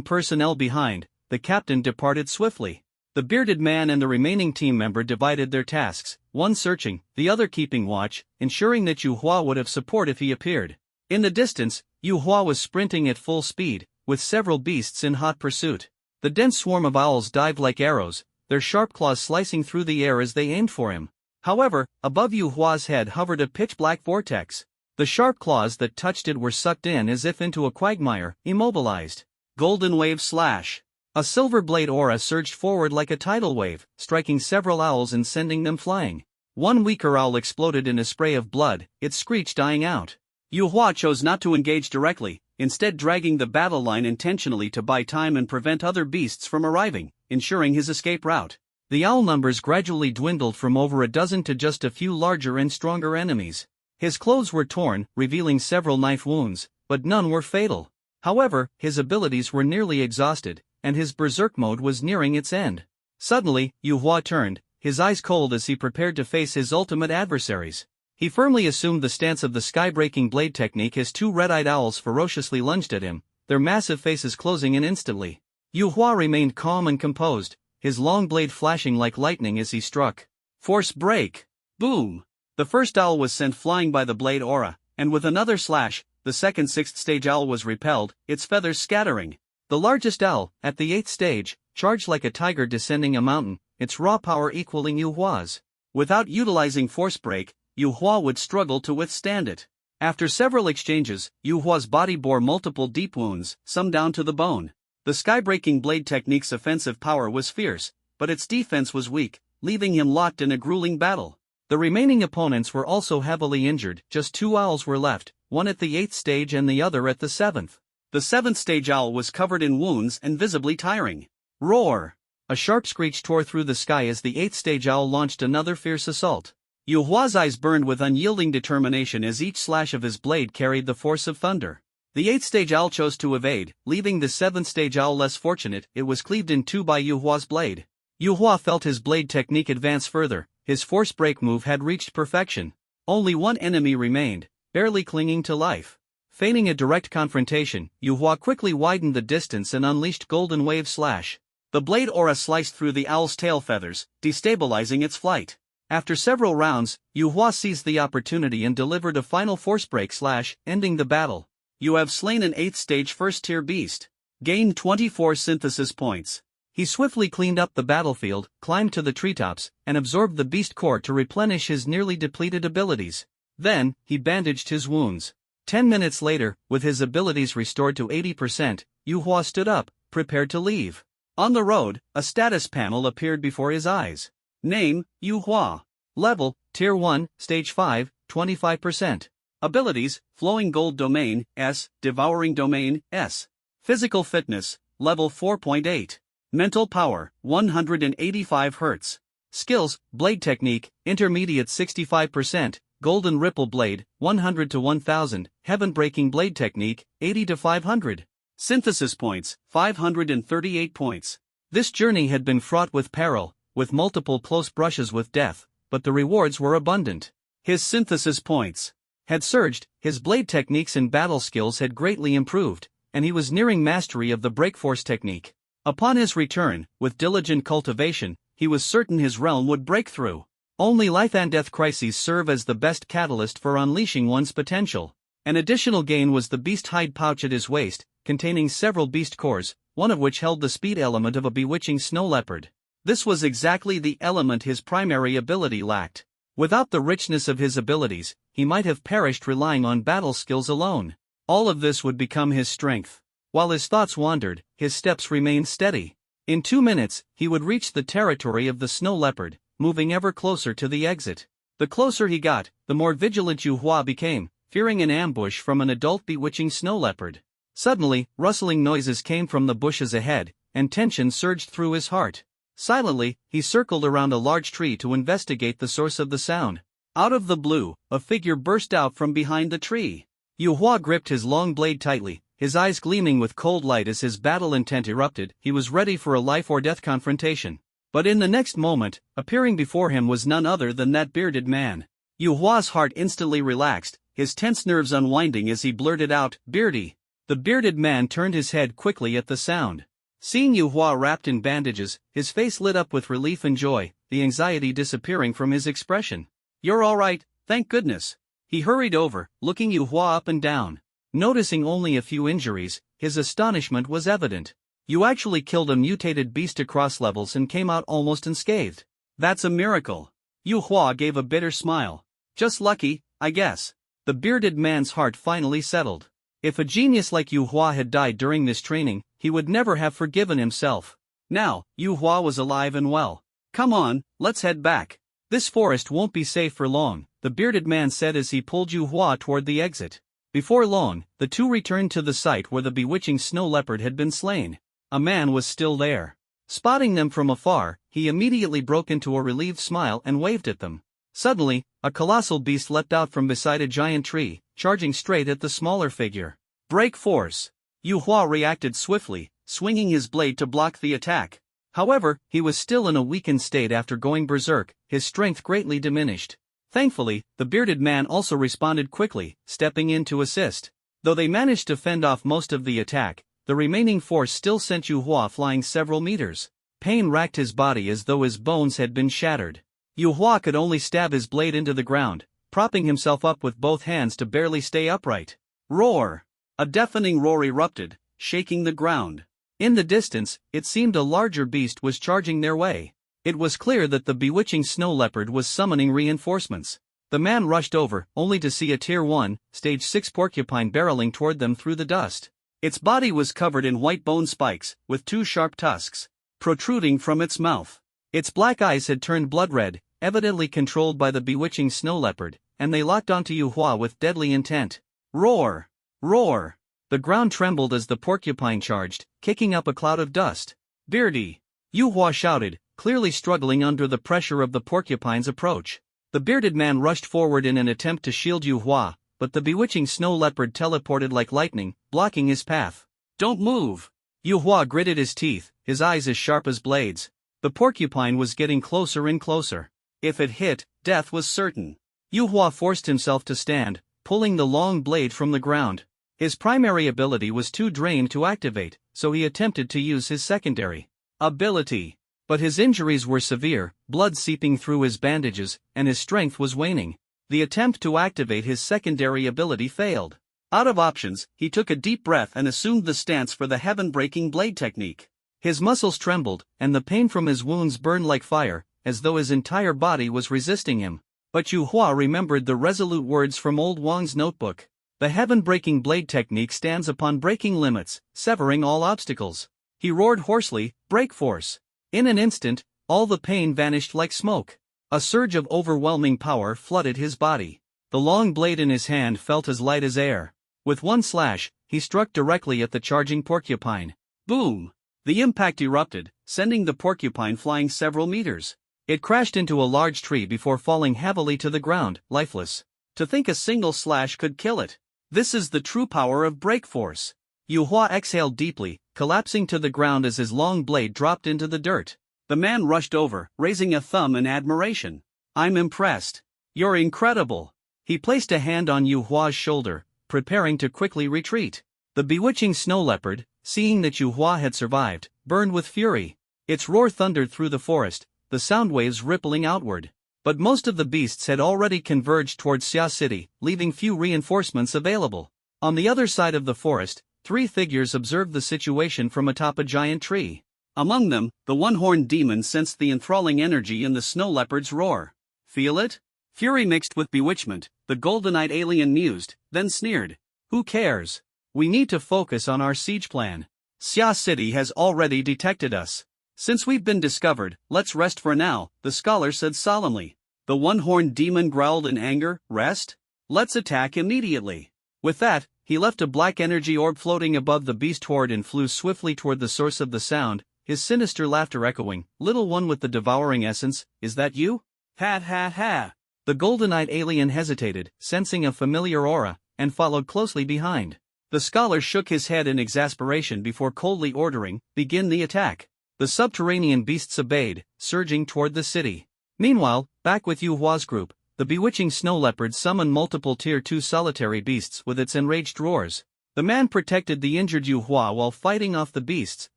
personnel behind, the captain departed swiftly. The bearded man and the remaining team member divided their tasks, one searching, the other keeping watch, ensuring that Yu Hua would have support if he appeared. In the distance, Yu Hua was sprinting at full speed, with several beasts in hot pursuit. The dense swarm of owls dived like arrows, their sharp claws slicing through the air as they aimed for him. However, above Yu Hua's head hovered a pitch-black vortex. The sharp claws that touched it were sucked in as if into a quagmire, immobilized. Golden wave slash. A silver blade aura surged forward like a tidal wave, striking several owls and sending them flying. One weaker owl exploded in a spray of blood, its screech dying out. Yu Hua chose not to engage directly, instead dragging the battle line intentionally to buy time and prevent other beasts from arriving, ensuring his escape route. The owl numbers gradually dwindled from over a dozen to just a few larger and stronger enemies. His clothes were torn, revealing several knife wounds, but none were fatal. However, his abilities were nearly exhausted, and his berserk mode was nearing its end. Suddenly, Yu Hua turned, his eyes cold as he prepared to face his ultimate adversaries. He firmly assumed the stance of the sky-breaking blade technique as two red-eyed owls ferociously lunged at him, their massive faces closing in instantly. Yu Hua remained calm and composed, his long blade flashing like lightning as he struck. Force break! Boom! The first owl was sent flying by the blade aura, and with another slash, the second sixth stage owl was repelled, its feathers scattering. The largest owl, at the 8th stage, charged like a tiger descending a mountain, its raw power equaling Yu Hua's. Without utilizing force break, Yu Hua would struggle to withstand it. After several exchanges, Yu Hua's body bore multiple deep wounds, some down to the bone. The sky-breaking blade technique's offensive power was fierce, but its defense was weak, leaving him locked in a grueling battle. The remaining opponents were also heavily injured, just two owls were left, one at the 8th stage and the other at the 7th. The 7th stage owl was covered in wounds and visibly tiring. Roar! A sharp screech tore through the sky as the 8th stage owl launched another fierce assault. Yu Hua's eyes burned with unyielding determination as each slash of his blade carried the force of thunder. The 8th stage owl chose to evade, leaving the 7th stage owl less fortunate. It was cleaved in two by Yu Hua's blade. Yu Hua felt his blade technique advance further, his force break move had reached perfection. Only one enemy remained, barely clinging to life. Feigning a direct confrontation, Yu Hua quickly widened the distance and unleashed Golden Wave Slash. The blade aura sliced through the owl's tail feathers, destabilizing its flight. After several rounds, Yu Hua seized the opportunity and delivered a final force break slash, ending the battle. You have slain an 8th stage first-tier beast. Gained 24 synthesis points. He swiftly cleaned up the battlefield, climbed to the treetops, and absorbed the beast core to replenish his nearly depleted abilities. Then, he bandaged his wounds. 10 minutes later, with his abilities restored to 80%, Yu Hua stood up, prepared to leave. On the road, a status panel appeared before his eyes. Name, Yu Hua. Level, Tier 1, Stage 5, 25%. Abilities, Flowing Gold Domain, S, Devouring Domain, S. Physical Fitness, Level 4.8. Mental Power, 185 Hz. Skills, Blade Technique, Intermediate 65%, Golden Ripple Blade, 100 to 1000, Heaven Breaking Blade Technique, 80 to 500. Synthesis Points, 538 points. This journey had been fraught with peril, with multiple close brushes with death, but the rewards were abundant. His synthesis points had surged, his blade techniques and battle skills had greatly improved, and he was nearing mastery of the breakforce technique. Upon his return, with diligent cultivation, he was certain his realm would break through. Only life and death crises serve as the best catalyst for unleashing one's potential. An additional gain was the beast hide pouch at his waist, containing several beast cores, one of which held the speed element of a bewitching snow leopard. This was exactly the element his primary ability lacked. Without the richness of his abilities, he might have perished relying on battle skills alone. All of this would become his strength. While his thoughts wandered, his steps remained steady. In 2 minutes, he would reach the territory of the snow leopard, moving ever closer to the exit. The closer he got, the more vigilant Yu Hua became, fearing an ambush from an adult bewitching snow leopard. Suddenly, rustling noises came from the bushes ahead, and tension surged through his heart. Silently, he circled around a large tree to investigate the source of the sound. Out of the blue, a figure burst out from behind the tree. Yu Hua gripped his long blade tightly, his eyes gleaming with cold light as his battle intent erupted. He was ready for a life-or-death confrontation. But in the next moment, appearing before him was none other than that bearded man. Yu Hua's heart instantly relaxed, his tense nerves unwinding as he blurted out, "Beardy." The bearded man turned his head quickly at the sound. Seeing Yu Hua wrapped in bandages, his face lit up with relief and joy, the anxiety disappearing from his expression. "You're all right, thank goodness." He hurried over, looking Yu Hua up and down. Noticing only a few injuries, his astonishment was evident. "You actually killed a mutated beast across levels and came out almost unscathed. That's a miracle." Yu Hua gave a bitter smile. "Just lucky, I guess." The bearded man's heart finally settled. If a genius like Yu Hua had died during this training, he would never have forgiven himself. Now, Yu Hua was alive and well. "Come on, let's head back. This forest won't be safe for long," the bearded man said as he pulled Yu Hua toward the exit. Before long, the two returned to the site where the bewitching snow leopard had been slain. A man was still there. Spotting them from afar, he immediately broke into a relieved smile and waved at them. Suddenly, a colossal beast leapt out from beside a giant tree, charging straight at the smaller figure. Break force! Yu Hua reacted swiftly, swinging his blade to block the attack. However, he was still in a weakened state after going berserk, his strength greatly diminished. Thankfully, the bearded man also responded quickly, stepping in to assist. Though they managed to fend off most of the attack, the remaining force still sent Yu Hua flying several meters. Pain racked his body as though his bones had been shattered. Yu Hua could only stab his blade into the ground, propping himself up with both hands to barely stay upright. Roar! A deafening roar erupted, shaking the ground. In the distance, it seemed a larger beast was charging their way. It was clear that the bewitching snow leopard was summoning reinforcements. The man rushed over, only to see a Tier 1, Stage 6 porcupine barreling toward them through the dust. Its body was covered in white bone spikes, with two sharp tusks protruding from its mouth. Its black eyes had turned blood red, evidently controlled by the bewitching snow leopard, and they locked onto Yu Hua with deadly intent. Roar! Roar! The ground trembled as the porcupine charged, kicking up a cloud of dust. "Beardy!" Yu Hua shouted, clearly struggling under the pressure of the porcupine's approach. The bearded man rushed forward in an attempt to shield Yu Hua, but the bewitching snow leopard teleported like lightning, blocking his path. "Don't move!" Yu Hua gritted his teeth, his eyes as sharp as blades. The porcupine was getting closer and closer. If it hit, death was certain. Yu Hua forced himself to stand, pulling the long blade from the ground. His primary ability was too drained to activate, so he attempted to use his secondary ability. But his injuries were severe, blood seeping through his bandages, and his strength was waning. The attempt to activate his secondary ability failed. Out of options, he took a deep breath and assumed the stance for the heaven-breaking blade technique. His muscles trembled, and the pain from his wounds burned like fire, as though his entire body was resisting him. But Yu Hua remembered the resolute words from old Wang's notebook. The heaven-breaking blade technique stands upon breaking limits, severing all obstacles. He roared hoarsely, "Break force!" In an instant, all the pain vanished like smoke. A surge of overwhelming power flooded his body. The long blade in his hand felt as light as air. With one slash, he struck directly at the charging porcupine. Boom! The impact erupted, sending the porcupine flying several meters. It crashed into a large tree before falling heavily to the ground, lifeless. To think a single slash could kill it. This is the true power of break force. Yu Hua exhaled deeply, collapsing to the ground as his long blade dropped into the dirt. The man rushed over, raising a thumb in admiration. "I'm impressed. You're incredible." He placed a hand on Yu Hua's shoulder, preparing to quickly retreat. The bewitching snow leopard, seeing that Yu Hua had survived, burned with fury. Its roar thundered through the forest, the sound waves rippling outward. But most of the beasts had already converged towards Xia City, leaving few reinforcements available. On the other side of the forest, 3 figures observed the situation from atop a giant tree. Among them, the one-horned demon sensed the enthralling energy in the snow leopard's roar. "Feel it?" Fury mixed with bewitchment, the golden-eyed alien mused, then sneered. "Who cares? We need to focus on our siege plan. Xia City has already detected us. Since we've been discovered, let's rest for now," the scholar said solemnly. The one-horned demon growled in anger. "Rest? Let's attack immediately." With that, he left a black energy orb floating above the beast horde and flew swiftly toward the source of the sound, his sinister laughter echoing. "Little one with the devouring essence, is that you?" "Ha ha ha." The golden-eyed alien hesitated, sensing a familiar aura, and followed closely behind. The scholar shook his head in exasperation before coldly ordering, "Begin the attack." The subterranean beasts obeyed, surging toward the city. Meanwhile, back with Yu Hua's group, the bewitching snow leopard summoned multiple Tier 2 solitary beasts with its enraged roars. The man protected the injured Yu Hua while fighting off the beasts,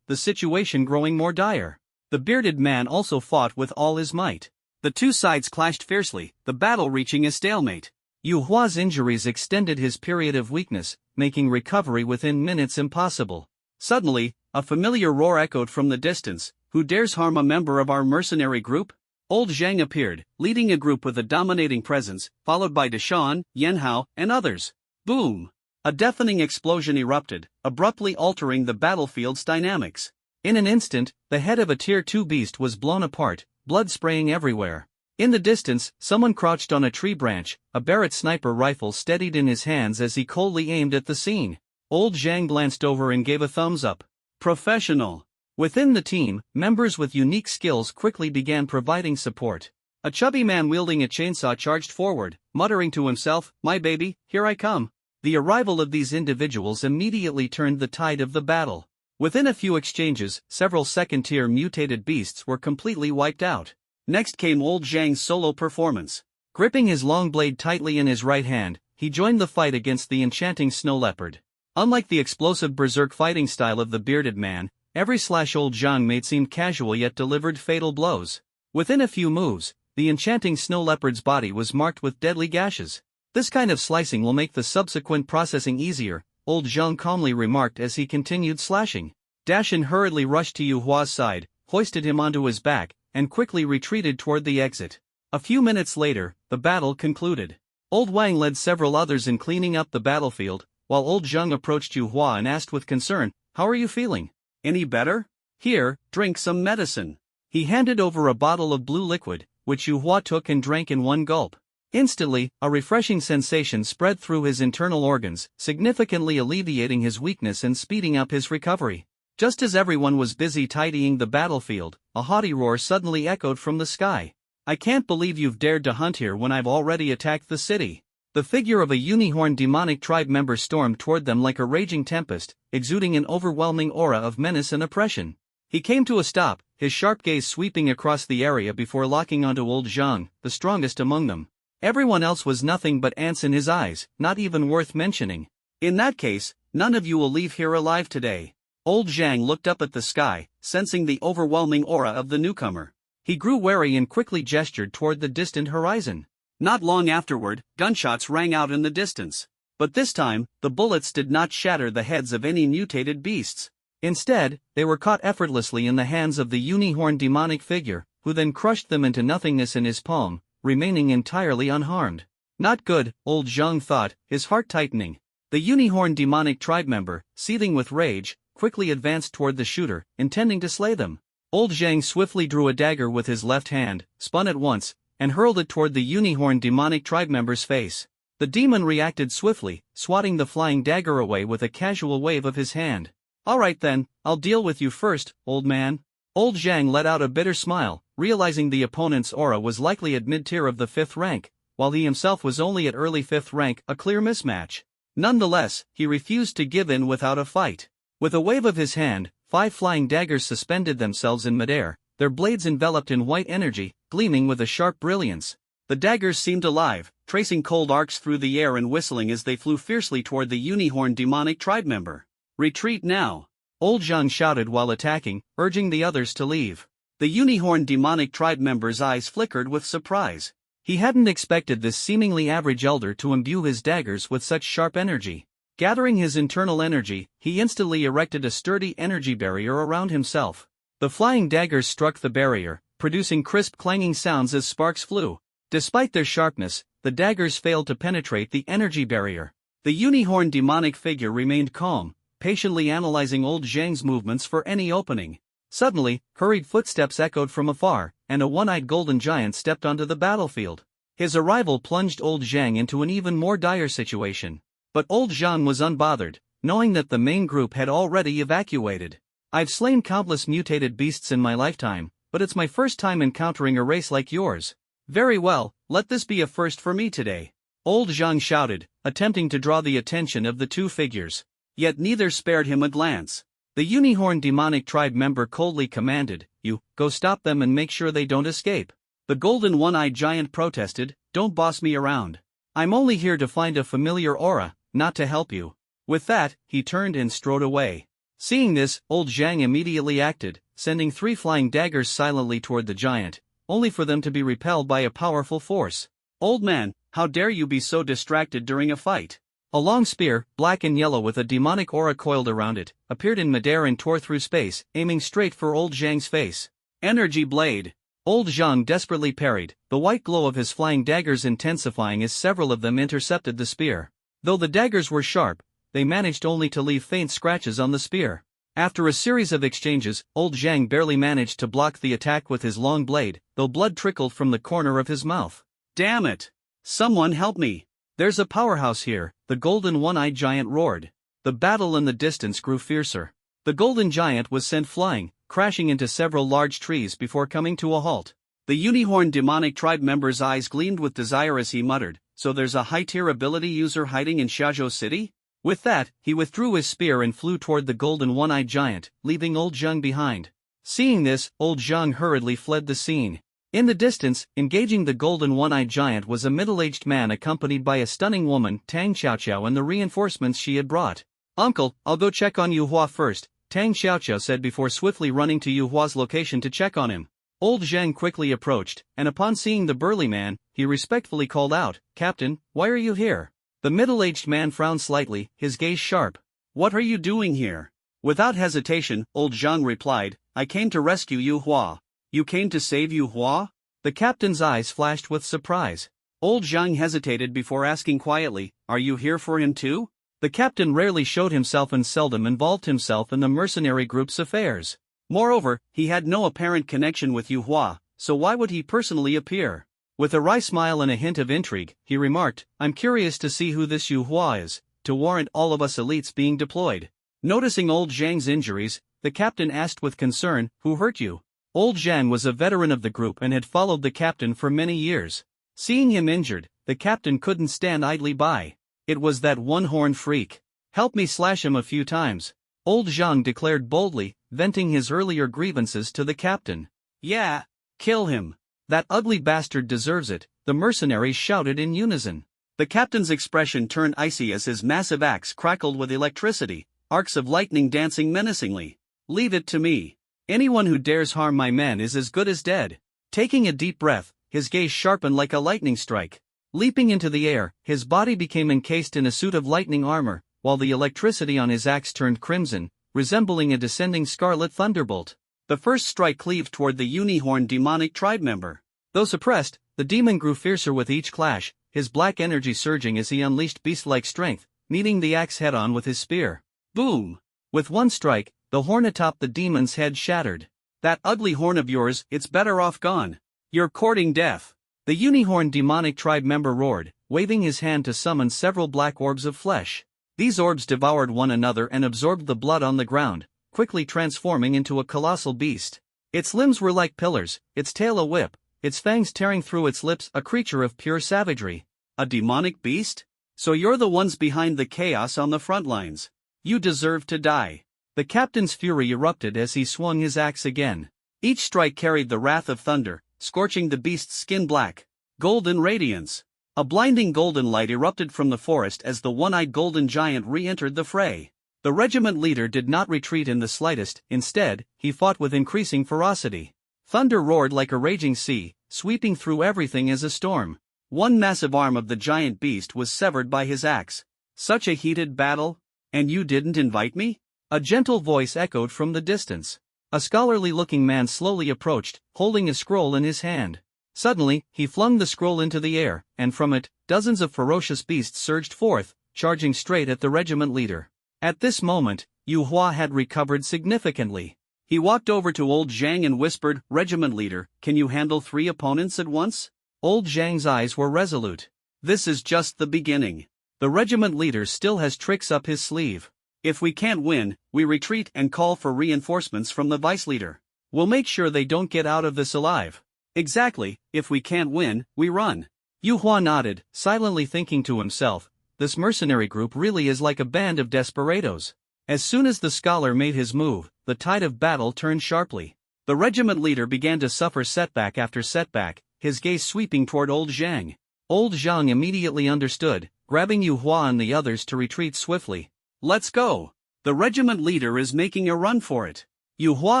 the situation growing more dire. The bearded man also fought with all his might. The two sides clashed fiercely, the battle reaching a stalemate. Yu Hua's injuries extended his period of weakness, making recovery within minutes impossible. Suddenly, a familiar roar echoed from the distance. "Who dares harm a member of our mercenary group?" Old Zhang appeared, leading a group with a dominating presence, followed by Deshan, Yanhao, and others. Boom! A deafening explosion erupted, abruptly altering the battlefield's dynamics. In an instant, the head of a Tier 2 beast was blown apart, blood spraying everywhere. In the distance, someone crouched on a tree branch, a Barrett sniper rifle steadied in his hands as he coldly aimed at the scene. Old Zhang glanced over and gave a thumbs up. Professional. Within the team, members with unique skills quickly began providing support. A chubby man wielding a chainsaw charged forward, muttering to himself, "My baby, here I come." The arrival of these individuals immediately turned the tide of the battle. Within a few exchanges, several second-tier mutated beasts were completely wiped out. Next came Old Zhang's solo performance. Gripping his long blade tightly in his right hand, he joined the fight against the enchanting snow leopard. Unlike the explosive berserk fighting style of the bearded man, every slash Old Zhang made seemed casual yet delivered fatal blows. Within a few moves, the enchanting snow leopard's body was marked with deadly gashes. "This kind of slicing will make the subsequent processing easier," Old Zhang calmly remarked as he continued slashing. Dashin hurriedly rushed to Yu Hua's side, hoisted him onto his back, and quickly retreated toward the exit. A few minutes later, the battle concluded. Old Wang led several others in cleaning up the battlefield, while Old Zhang approached Yu Hua and asked with concern, "How are you feeling? Any better? Here, drink some medicine." He handed over a bottle of blue liquid, which Yu Hua took and drank in one gulp. Instantly, a refreshing sensation spread through his internal organs, significantly alleviating his weakness and speeding up his recovery. Just as everyone was busy tidying the battlefield, a haughty roar suddenly echoed from the sky. "I can't believe you've dared to hunt here when I've already attacked the city." The figure of a unicorn demonic tribe member stormed toward them like a raging tempest, exuding an overwhelming aura of menace and oppression. He came to a stop, his sharp gaze sweeping across the area before locking onto Old Zhang, the strongest among them. Everyone else was nothing but ants in his eyes, not even worth mentioning. "In that case, none of you will leave here alive today." Old Zhang looked up at the sky, sensing the overwhelming aura of the newcomer. He grew wary and quickly gestured toward the distant horizon. Not long afterward, gunshots rang out in the distance. But this time, the bullets did not shatter the heads of any mutated beasts. Instead, they were caught effortlessly in the hands of the unicorn demonic figure, who then crushed them into nothingness in his palm, remaining entirely unharmed. Not good, Old Zhang thought, his heart tightening. The unicorn demonic tribe member, seething with rage, quickly advanced toward the shooter, intending to slay them. Old Zhang swiftly drew a dagger with his left hand, spun at once, and hurled it toward the unicorn demonic tribe member's face. The demon reacted swiftly, swatting the flying dagger away with a casual wave of his hand. "All right then, I'll deal with you first, old man." Old Zhang let out a bitter smile, realizing the opponent's aura was likely at mid-tier of the 5th rank, while he himself was only at early 5th rank, a clear mismatch. Nonetheless, he refused to give in without a fight. With a wave of his hand, 5 flying daggers suspended themselves in midair, their blades enveloped in white energy, gleaming with a sharp brilliance. The daggers seemed alive, tracing cold arcs through the air and whistling as they flew fiercely toward the unicorn demonic tribe member. "Retreat now!" Old Zhang shouted while attacking, urging the others to leave. The unicorn demonic tribe member's eyes flickered with surprise. He hadn't expected this seemingly average elder to imbue his daggers with such sharp energy. Gathering his internal energy, he instantly erected a sturdy energy barrier around himself. The flying daggers struck the barrier, producing crisp clanging sounds as sparks flew. Despite their sharpness, the daggers failed to penetrate the energy barrier. The unicorn demonic figure remained calm, patiently analyzing Old Zhang's movements for any opening. Suddenly, hurried footsteps echoed from afar, and a one-eyed golden giant stepped onto the battlefield. His arrival plunged Old Zhang into an even more dire situation. But Old Zhang was unbothered, knowing that the main group had already evacuated. "I've slain countless mutated beasts in my lifetime, but it's my first time encountering a race like yours. Very well, let this be a first for me today." Old Zhang shouted, attempting to draw the attention of the two figures. Yet neither spared him a glance. The unicorn demonic tribe member coldly commanded, "You, go stop them and make sure they don't escape." The golden one-eyed giant protested, "Don't boss me around. I'm only here to find a familiar aura, not to help you." With that, he turned and strode away. Seeing this, Old Zhang immediately acted, sending 3 flying daggers silently toward the giant, only for them to be repelled by a powerful force. "Old man, how dare you be so distracted during a fight?" A long spear, black and yellow with a demonic aura coiled around it, appeared in midair and tore through space, aiming straight for Old Zhang's face. "Energy blade!" Old Zhang desperately parried, the white glow of his flying daggers intensifying as several of them intercepted the spear. Though the daggers were sharp, they managed only to leave faint scratches on the spear. After a series of exchanges, old Zhang barely managed to block the attack with his long blade, though blood trickled from the corner of his mouth. Damn it! Someone help me! There's a powerhouse here, the golden one-eyed giant roared. The battle in the distance grew fiercer. The golden giant was sent flying, crashing into several large trees before coming to a halt. The unicorn demonic tribe member's eyes gleamed with desire as he muttered, "So there's a high-tier ability user hiding in Xiaozhou City?" With that, he withdrew his spear and flew toward the golden one-eyed giant, leaving old Zhang behind. Seeing this, old Zhang hurriedly fled the scene. In the distance, engaging the golden one-eyed giant was a middle-aged man accompanied by a stunning woman, Tang Xiaoqiao, and the reinforcements she had brought. "Uncle, I'll go check on Yu Hua first," Tang Xiaoqiao said before swiftly running to Yu Hua's location to check on him. Old Zhang quickly approached, and upon seeing the burly man, he respectfully called out, "Captain, why are you here?" The middle-aged man frowned slightly, his gaze sharp. "What are you doing here?" Without hesitation, old Zhang replied, "I came to rescue Yu Hua." "You came to save Yu Hua?" The captain's eyes flashed with surprise. Old Zhang hesitated before asking quietly, "Are you here for him too?" The captain rarely showed himself and seldom involved himself in the mercenary group's affairs. Moreover, he had no apparent connection with Yu Hua, so why would he personally appear? With a wry smile and a hint of intrigue, he remarked, "I'm curious to see who this Yu Hua is, to warrant all of us elites being deployed." Noticing old Zhang's injuries, the captain asked with concern, "Who hurt you?" Old Zhang was a veteran of the group and had followed the captain for many years. Seeing him injured, the captain couldn't stand idly by. It was that one-horned freak. "Help me slash him a few times," old Zhang declared boldly, venting his earlier grievances to the captain. "Yeah, kill him. That ugly bastard deserves it," the mercenaries shouted in unison. The captain's expression turned icy as his massive axe crackled with electricity, arcs of lightning dancing menacingly. "Leave it to me. Anyone who dares harm my men is as good as dead." Taking a deep breath, his gaze sharpened like a lightning strike. Leaping into the air, his body became encased in a suit of lightning armor, while the electricity on his axe turned crimson, resembling a descending scarlet thunderbolt. The first strike cleaved toward the unicorn demonic tribe member. Though suppressed, the demon grew fiercer with each clash, his black energy surging as he unleashed beast-like strength, meeting the axe head-on with his spear. Boom! With one strike, the horn atop the demon's head shattered. "That ugly horn of yours, it's better off gone. You're courting death." The unicorn demonic tribe member roared, waving his hand to summon several black orbs of flesh. These orbs devoured one another and absorbed the blood on the ground, quickly transforming into a colossal beast. Its limbs were like pillars, its tail a whip, its fangs tearing through its lips, a creature of pure savagery. "A demonic beast? So you're the ones behind the chaos on the front lines. You deserve to die." The captain's fury erupted as he swung his axe again. Each strike carried the wrath of thunder, scorching the beast's skin black. Golden radiance. A blinding golden light erupted from the forest as the one-eyed golden giant re-entered the fray. The regiment leader did not retreat in the slightest, instead, he fought with increasing ferocity. Thunder roared like a raging sea, sweeping through everything as a storm. One massive arm of the giant beast was severed by his axe. "Such a heated battle? And you didn't invite me?" A gentle voice echoed from the distance. A scholarly-looking man slowly approached, holding a scroll in his hand. Suddenly, he flung the scroll into the air, and from it, dozens of ferocious beasts surged forth, charging straight at the regiment leader. At this moment, Yu Hua had recovered significantly. He walked over to old Zhang and whispered, "Regiment leader, can you handle 3 opponents at once?" Old Zhang's eyes were resolute. "This is just the beginning. The regiment leader still has tricks up his sleeve. If we can't win, we retreat and call for reinforcements from the vice leader. We'll make sure they don't get out of this alive." "Exactly, if we can't win, we run." Yu Hua nodded, silently thinking to himself, this mercenary group really is like a band of desperados. As soon as the scholar made his move, the tide of battle turned sharply. The regiment leader began to suffer setback after setback, his gaze sweeping toward old Zhang. Old Zhang immediately understood, grabbing Yu Hua and the others to retreat swiftly. "Let's go! The regiment leader is making a run for it." Yu Hua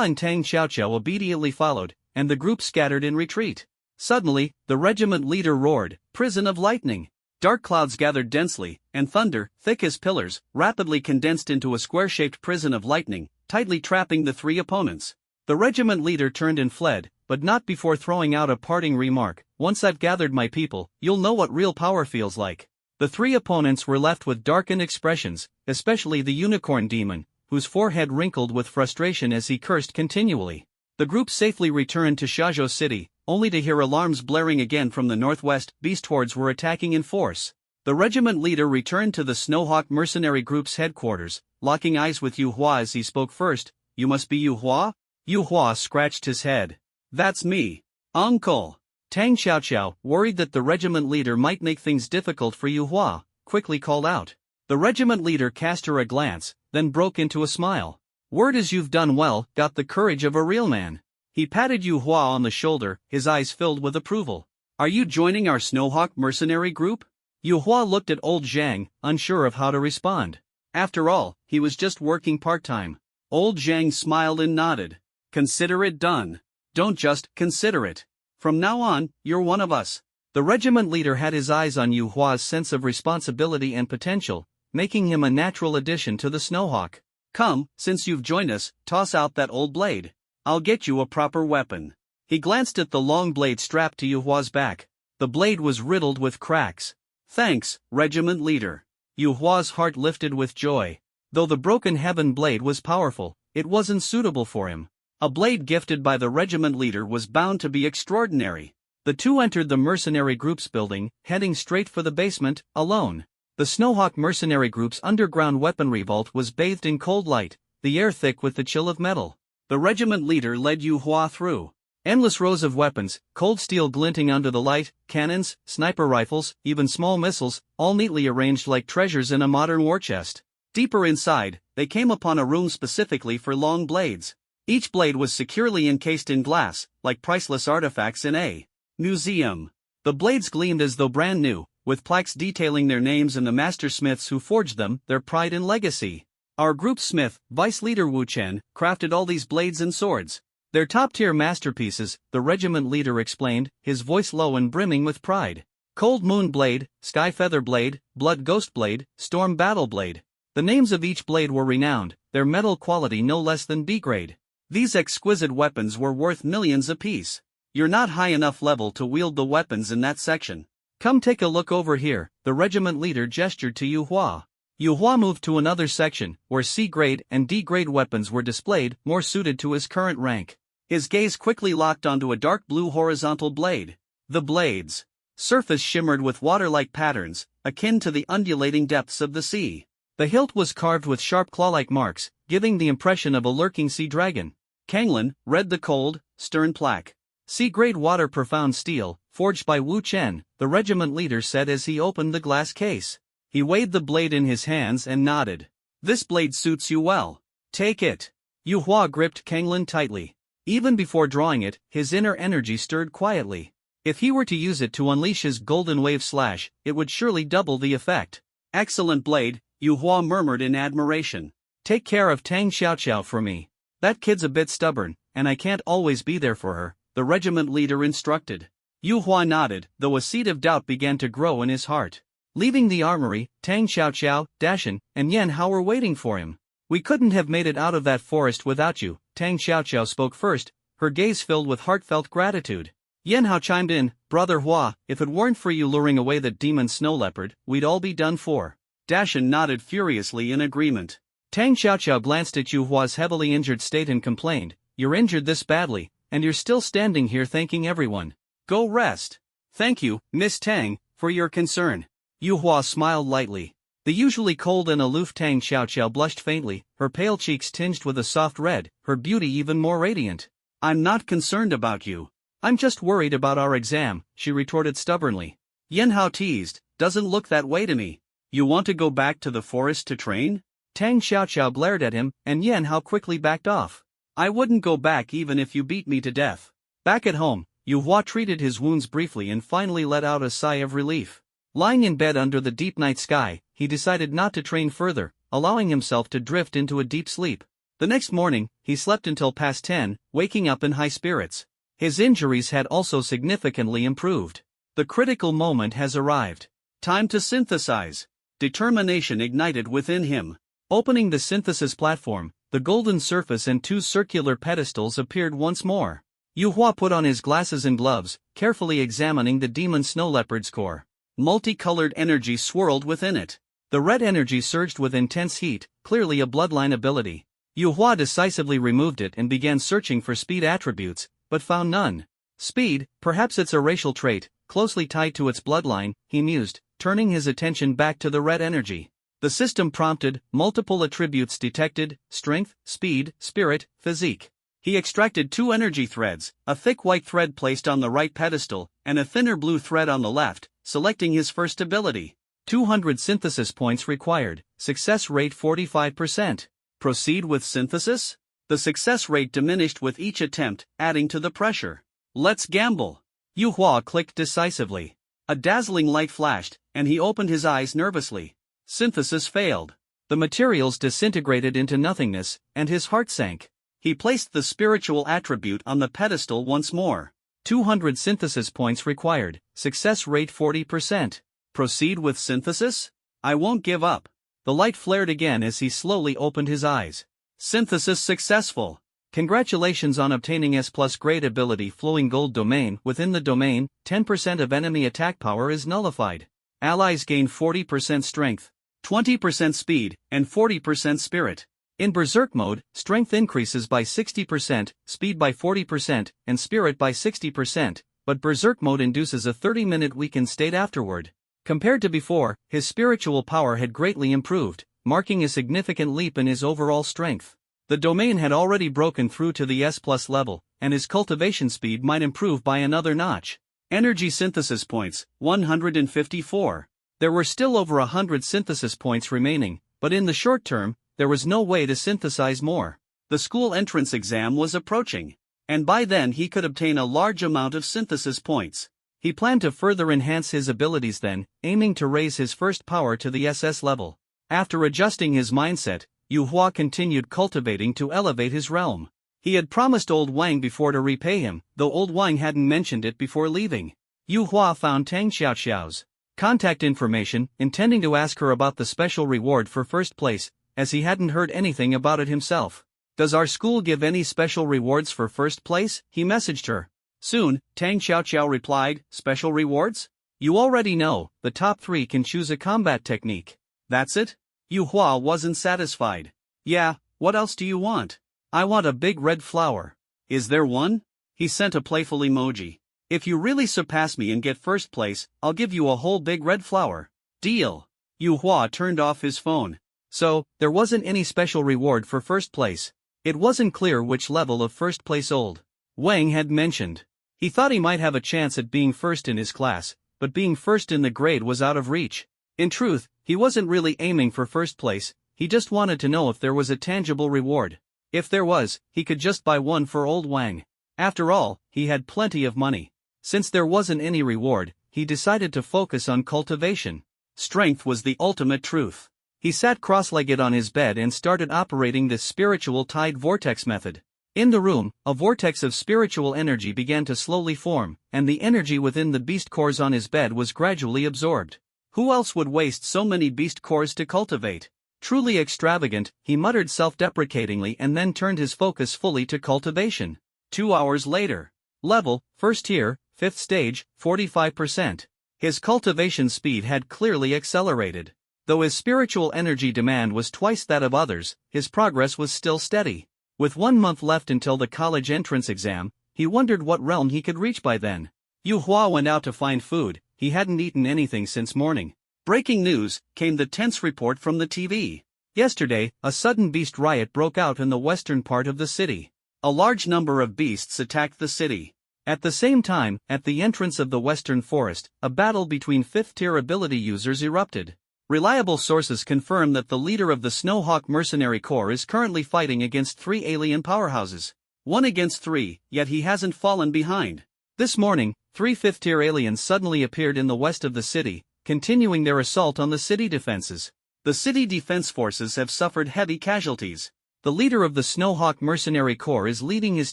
and Tang Xiaoqiao obediently followed, and the group scattered in retreat. Suddenly, the regiment leader roared, "Prison of lightning!" Dark clouds gathered densely, and thunder, thick as pillars, rapidly condensed into a square-shaped prison of lightning, tightly trapping the 3 opponents. The regiment leader turned and fled, but not before throwing out a parting remark, "Once I've gathered my people, you'll know what real power feels like." The three opponents were left with darkened expressions, especially the unicorn demon, whose forehead wrinkled with frustration as he cursed continually. The group safely returned to Shoujo City, only to hear alarms blaring again from the northwest. Beast hordes were attacking in force. The regiment leader returned to the Snowhawk mercenary group's headquarters, locking eyes with Yu Hua as he spoke first. "You must be Yu Hua?" Yu Hua scratched his head. "That's me, uncle." Tang Xiaoqiao, worried that the regiment leader might make things difficult for Yu Hua, quickly called out. The regiment leader cast her a glance, then broke into a smile. "Word is you've done well, got the courage of a real man." He patted Yu Hua on the shoulder, his eyes filled with approval. "Are you joining our Snowhawk mercenary group?" Yu Hua looked at old Zhang, unsure of how to respond. After all, he was just working part-time. Old Zhang smiled and nodded. "Consider it done. Don't just consider it. From now on, you're one of us." The regiment leader had his eyes on Yu Hua's sense of responsibility and potential, making him a natural addition to the Snowhawk. "Come, since you've joined us, toss out that old blade. I'll get you a proper weapon." He glanced at the long blade strapped to Yu Hua's back. The blade was riddled with cracks. "Thanks, regiment leader." Yu Hua's heart lifted with joy. Though the broken heaven blade was powerful, it wasn't suitable for him. A blade gifted by the regiment leader was bound to be extraordinary. The two entered the mercenary group's building, heading straight for the basement, alone. The Snowhawk mercenary group's underground weaponry vault was bathed in cold light, the air thick with the chill of metal. The regiment leader led Yu Hua through. Endless rows of weapons, cold steel glinting under the light, cannons, sniper rifles, even small missiles, all neatly arranged like treasures in a modern war chest. Deeper inside, they came upon a room specifically for long blades. Each blade was securely encased in glass, like priceless artifacts in a museum. The blades gleamed as though brand new, with plaques detailing their names and the master smiths who forged them, their pride and legacy. "Our group smith, vice leader Wu Chen, crafted all these blades and swords. They're top-tier masterpieces," the regiment leader explained, his voice low and brimming with pride. "Cold Moon Blade, Sky Feather Blade, Blood Ghost Blade, Storm Battle Blade." The names of each blade were renowned, their metal quality no less than B-grade. These exquisite weapons were worth millions apiece. "You're not high enough level to wield the weapons in that section. Come take a look over here," the regiment leader gestured to Yu Hua. Yu Hua moved to another section, where C-grade and D-grade weapons were displayed, more suited to his current rank. His gaze quickly locked onto a dark blue horizontal blade. The blade's surface shimmered with water-like patterns, akin to the undulating depths of the sea. The hilt was carved with sharp claw-like marks, giving the impression of a lurking sea dragon. Kanglin, read the cold, stern plaque. "C-grade water profound steel, forged by Wu Chen," the regiment leader said as he opened the glass case. He weighed the blade in his hands and nodded. "This blade suits you well. Take it." Yu Hua gripped Kanglin tightly. Even before drawing it, his inner energy stirred quietly. If he were to use it to unleash his golden wave slash, it would surely double the effect. "Excellent blade," Yu Hua murmured in admiration. "Take care of Tang Xiaoqiao for me. That kid's a bit stubborn, and I can't always be there for her," the regiment leader instructed. Yu Hua nodded, though a seed of doubt began to grow in his heart. Leaving the armory, Tang Xiaoqiao, Dashan, and Yan Hao were waiting for him. "We couldn't have made it out of that forest without you," Tang Xiaoqiao spoke first, her gaze filled with heartfelt gratitude. Yan Hao chimed in, "Brother Hua, if it weren't for you luring away that demon snow leopard, we'd all be done for." Dashan nodded furiously in agreement. Tang Xiaoqiao glanced at Yu Hua's heavily injured state and complained, "You're injured this badly, and you're still standing here thanking everyone. Go rest." "Thank you, Miss Tang, for your concern." Yu Hua smiled lightly. The usually cold and aloof Tang Xiaoqiao blushed faintly, her pale cheeks tinged with a soft red, her beauty even more radiant. "I'm not concerned about you. I'm just worried about our exam," she retorted stubbornly. Yan Hao teased, "Doesn't look that way to me. You want to go back to the forest to train?" Tang Xiaoqiao glared at him, and Yan Hao quickly backed off. "I wouldn't go back even if you beat me to death." Back at home, Yu Hua treated his wounds briefly and finally let out a sigh of relief. Lying in bed under the deep night sky, he decided not to train further, allowing himself to drift into a deep sleep. The next morning, he slept until past 10, waking up in high spirits. His injuries had also significantly improved. The critical moment has arrived. Time to synthesize. Determination ignited within him. Opening the synthesis platform, the golden surface and two circular pedestals appeared once more. Yu Hua put on his glasses and gloves, carefully examining the demon snow leopard's core. Multicolored energy swirled within it. The red energy surged with intense heat, clearly a bloodline ability. Yu Hua decisively removed it and began searching for speed attributes, but found none. Speed, perhaps it's a racial trait, closely tied to its bloodline, he mused, turning his attention back to the red energy. The system prompted, multiple attributes detected: strength, speed, spirit, physique. He extracted 2 energy threads, a thick white thread placed on the right pedestal, and a thinner blue thread on the left, selecting his first ability. 200 synthesis points required, success rate 45%. Proceed with synthesis? The success rate diminished with each attempt, adding to the pressure. Let's gamble. Yu Hua clicked decisively. A dazzling light flashed, and he opened his eyes nervously. Synthesis failed. The materials disintegrated into nothingness, and his heart sank. He placed the spiritual attribute on the pedestal once more. 200 synthesis points required, success rate 40%. Proceed with synthesis? I won't give up. The light flared again as he slowly opened his eyes. Synthesis successful. Congratulations on obtaining S+ grade ability Flowing Gold Domain. Within the domain, 10% of enemy attack power is nullified. Allies gain 40% strength, 20% speed, and 40% spirit. In Berserk mode, strength increases by 60%, speed by 40%, and spirit by 60%, but Berserk mode induces a 30-minute weakened state afterward. Compared to before, his spiritual power had greatly improved, marking a significant leap in his overall strength. The domain had already broken through to the S+ level, and his cultivation speed might improve by another notch. Energy synthesis points, 154. There were still over 100 synthesis points remaining, but in the short term, there was no way to synthesize more. The school entrance exam was approaching, and by then he could obtain a large amount of synthesis points. He planned to further enhance his abilities then, aiming to raise his first power to the SS level. After adjusting his mindset, Yu Hua continued cultivating to elevate his realm. He had promised Old Wang before to repay him, though Old Wang hadn't mentioned it before leaving. Yu Hua found Tang Xiaoxiao's contact information, intending to ask her about the special reward for first place, as he hadn't heard anything about it himself. Does our school give any special rewards for first place? He messaged her. Soon, Tang Xiaoxiao replied, special rewards? You already know, the top 3 can choose a combat technique. That's it? Yu Hua wasn't satisfied. Yeah, what else do you want? I want a big red flower. Is there one? He sent a playful emoji. If you really surpass me and get first place, I'll give you a whole big red flower. Deal. Yu Hua turned off his phone. So, there wasn't any special reward for first place. It wasn't clear which level of first place Old Wang had mentioned. He thought he might have a chance at being first in his class, but being first in the grade was out of reach. In truth, he wasn't really aiming for first place, he just wanted to know if there was a tangible reward. If there was, he could just buy one for Old Wang. After all, he had plenty of money. Since there wasn't any reward, he decided to focus on cultivation. Strength was the ultimate truth. He sat cross-legged on his bed and started operating this spiritual tide vortex method. In the room, a vortex of spiritual energy began to slowly form, and the energy within the beast cores on his bed was gradually absorbed. Who else would waste so many beast cores to cultivate? Truly extravagant, he muttered self-deprecatingly and then turned his focus fully to cultivation. 2 hours later. Level, first tier, 5th stage, 45%. His cultivation speed had clearly accelerated. Though his spiritual energy demand was twice that of others, his progress was still steady. With 1 month left until the college entrance exam, he wondered what realm he could reach by then. Yu Hua went out to find food. He hadn't eaten anything since morning. Breaking news, came the tense report from the TV. Yesterday, a sudden beast riot broke out in the western part of the city. A large number of beasts attacked the city. At the same time, at the entrance of the western forest, a battle between 5th-tier ability users erupted. Reliable sources confirm that the leader of the Snowhawk Mercenary Corps is currently fighting against 3 alien powerhouses. 1 against 3, yet he hasn't fallen behind. This morning, 3 5th-tier aliens suddenly appeared in the west of the city, continuing their assault on the city defenses. The city defense forces have suffered heavy casualties. The leader of the Snowhawk Mercenary Corps is leading his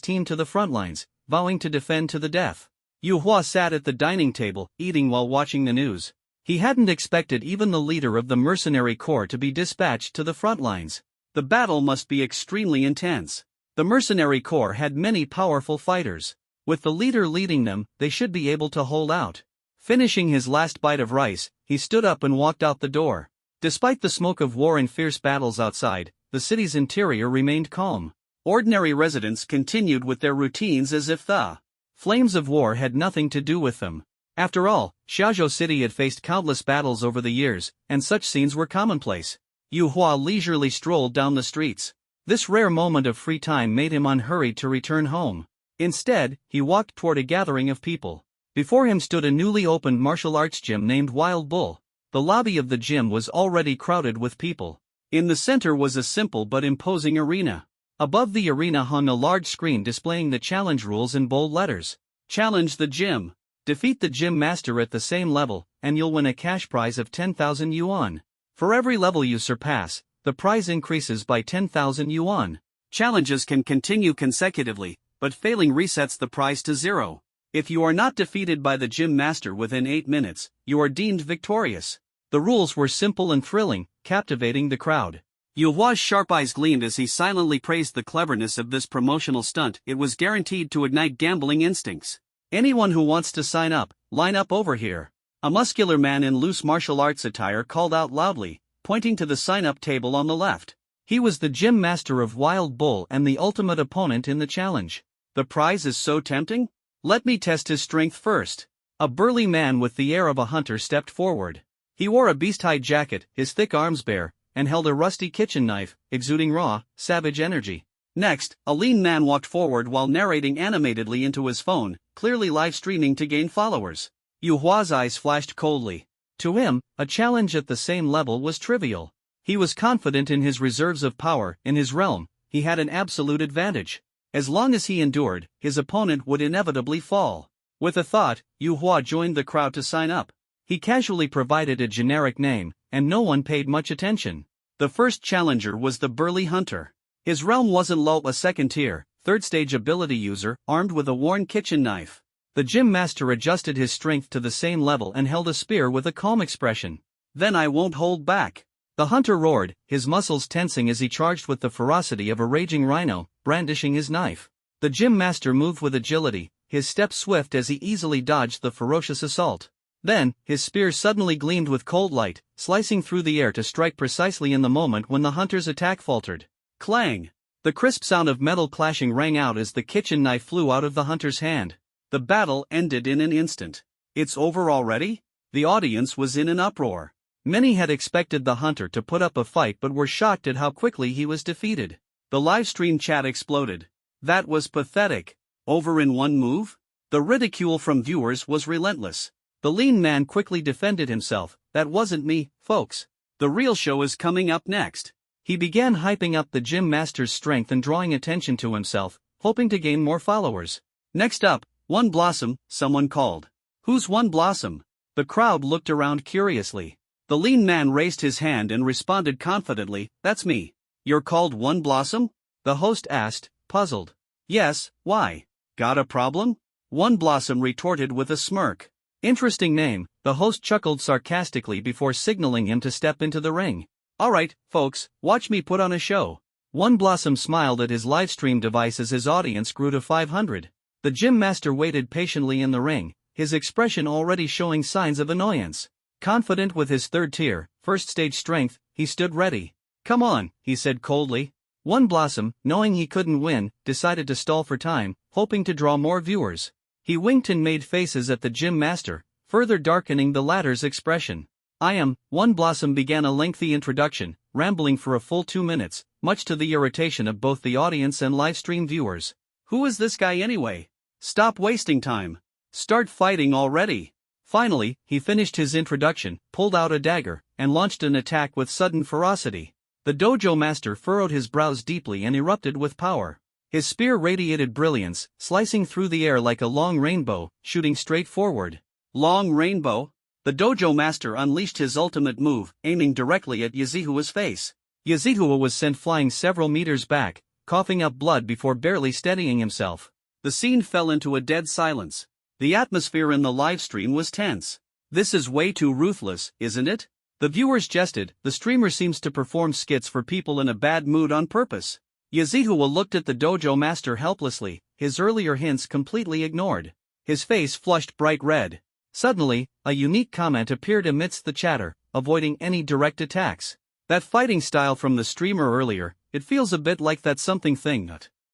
team to the front lines, vowing to defend to the death. Yu Hua sat at the dining table, eating while watching the news. He hadn't expected even the leader of the Mercenary Corps to be dispatched to the front lines. The battle must be extremely intense. The Mercenary Corps had many powerful fighters. With the leader leading them, they should be able to hold out. Finishing his last bite of rice, he stood up and walked out the door. Despite the smoke of war and fierce battles outside, the city's interior remained calm. Ordinary residents continued with their routines as if the flames of war had nothing to do with them. After all, Xiaozhou City had faced countless battles over the years, and such scenes were commonplace. Yu Hua leisurely strolled down the streets. This rare moment of free time made him unhurried to return home. Instead, he walked toward a gathering of people. Before him stood a newly opened martial arts gym named Wild Bull. The lobby of the gym was already crowded with people. In the center was a simple but imposing arena. Above the arena hung a large screen displaying the challenge rules in bold letters. Challenge the gym. Defeat the gym master at the same level, and you'll win a cash prize of 10,000 yuan. For every level you surpass, the prize increases by 10,000 yuan. Challenges can continue consecutively, but failing resets the prize to 0. If you are not defeated by the gym master within 8 minutes, you are deemed victorious. The rules were simple and thrilling, captivating the crowd. Yu Hua's sharp eyes gleamed as he silently praised the cleverness of this promotional stunt. It was guaranteed to ignite gambling instincts. Anyone who wants to sign up, line up over here. A muscular man in loose martial arts attire called out loudly, pointing to the sign-up table on the left. He was the gym master of Wild Bull and the ultimate opponent in the challenge. The prize is so tempting? Let me test his strength first. A burly man with the air of a hunter stepped forward. He wore a beast-hide jacket, his thick arms bare, and held a rusty kitchen knife, exuding raw, savage energy. Next, a lean man walked forward while narrating animatedly into his phone, clearly live-streaming to gain followers. Yu Hua's eyes flashed coldly. To him, a challenge at the same level was trivial. He was confident in his reserves of power. In his realm, he had an absolute advantage. As long as he endured, his opponent would inevitably fall. With a thought, Yu Hua joined the crowd to sign up. He casually provided a generic name, and no one paid much attention. The first challenger was the burly hunter. His realm wasn't low, a second-tier, third-stage ability user, armed with a worn kitchen knife. The gym master adjusted his strength to the same level and held a spear with a calm expression. Then I won't hold back. The hunter roared, his muscles tensing as he charged with the ferocity of a raging rhino, brandishing his knife. The gym master moved with agility, his steps swift as he easily dodged the ferocious assault. Then, his spear suddenly gleamed with cold light, slicing through the air to strike precisely in the moment when the hunter's attack faltered. Clang! The crisp sound of metal clashing rang out as the kitchen knife flew out of the hunter's hand. The battle ended in an instant. It's over already? The audience was in an uproar. Many had expected the hunter to put up a fight but were shocked at how quickly he was defeated. The live-stream chat exploded. That was pathetic. Over in one move? The ridicule from viewers was relentless. The lean man quickly defended himself. That wasn't me, folks. The real show is coming up next. He began hyping up the gym master's strength and drawing attention to himself, hoping to gain more followers. Next up, One Blossom, someone called. Who's One Blossom? The crowd looked around curiously. The lean man raised his hand and responded confidently, That's me. You're called One Blossom? The host asked, puzzled. Yes, why? Got a problem? One Blossom retorted with a smirk. Interesting name, the host chuckled sarcastically before signaling him to step into the ring. Alright, folks, watch me put on a show. One Blossom smiled at his livestream device as his audience grew to 500. The gym master waited patiently in the ring, his expression already showing signs of annoyance. Confident with his third-tier, first-stage strength, he stood ready. Come on, he said coldly. One Blossom, knowing he couldn't win, decided to stall for time, hoping to draw more viewers. He winked and made faces at the gym master, further darkening the latter's expression. One Blossom began a lengthy introduction, rambling for a full 2 minutes, much to the irritation of both the audience and livestream viewers. Who is this guy anyway? Stop wasting time. Start fighting already. Finally, he finished his introduction, pulled out a dagger, and launched an attack with sudden ferocity. The dojo master furrowed his brows deeply and erupted with power. His spear radiated brilliance, slicing through the air like a long rainbow, shooting straight forward. Long rainbow? The dojo master unleashed his ultimate move, aiming directly at Yazihua's face. Yazihua was sent flying several meters back, coughing up blood before barely steadying himself. The scene fell into a dead silence. The atmosphere in the livestream was tense. This is way too ruthless, isn't it? The viewers jested. The streamer seems to perform skits for people in a bad mood on purpose. Yazihua looked at the dojo master helplessly, his earlier hints completely ignored. His face flushed bright red. Suddenly, a unique comment appeared amidst the chatter, avoiding any direct attacks. That fighting style from the streamer earlier, it feels a bit like that something thing.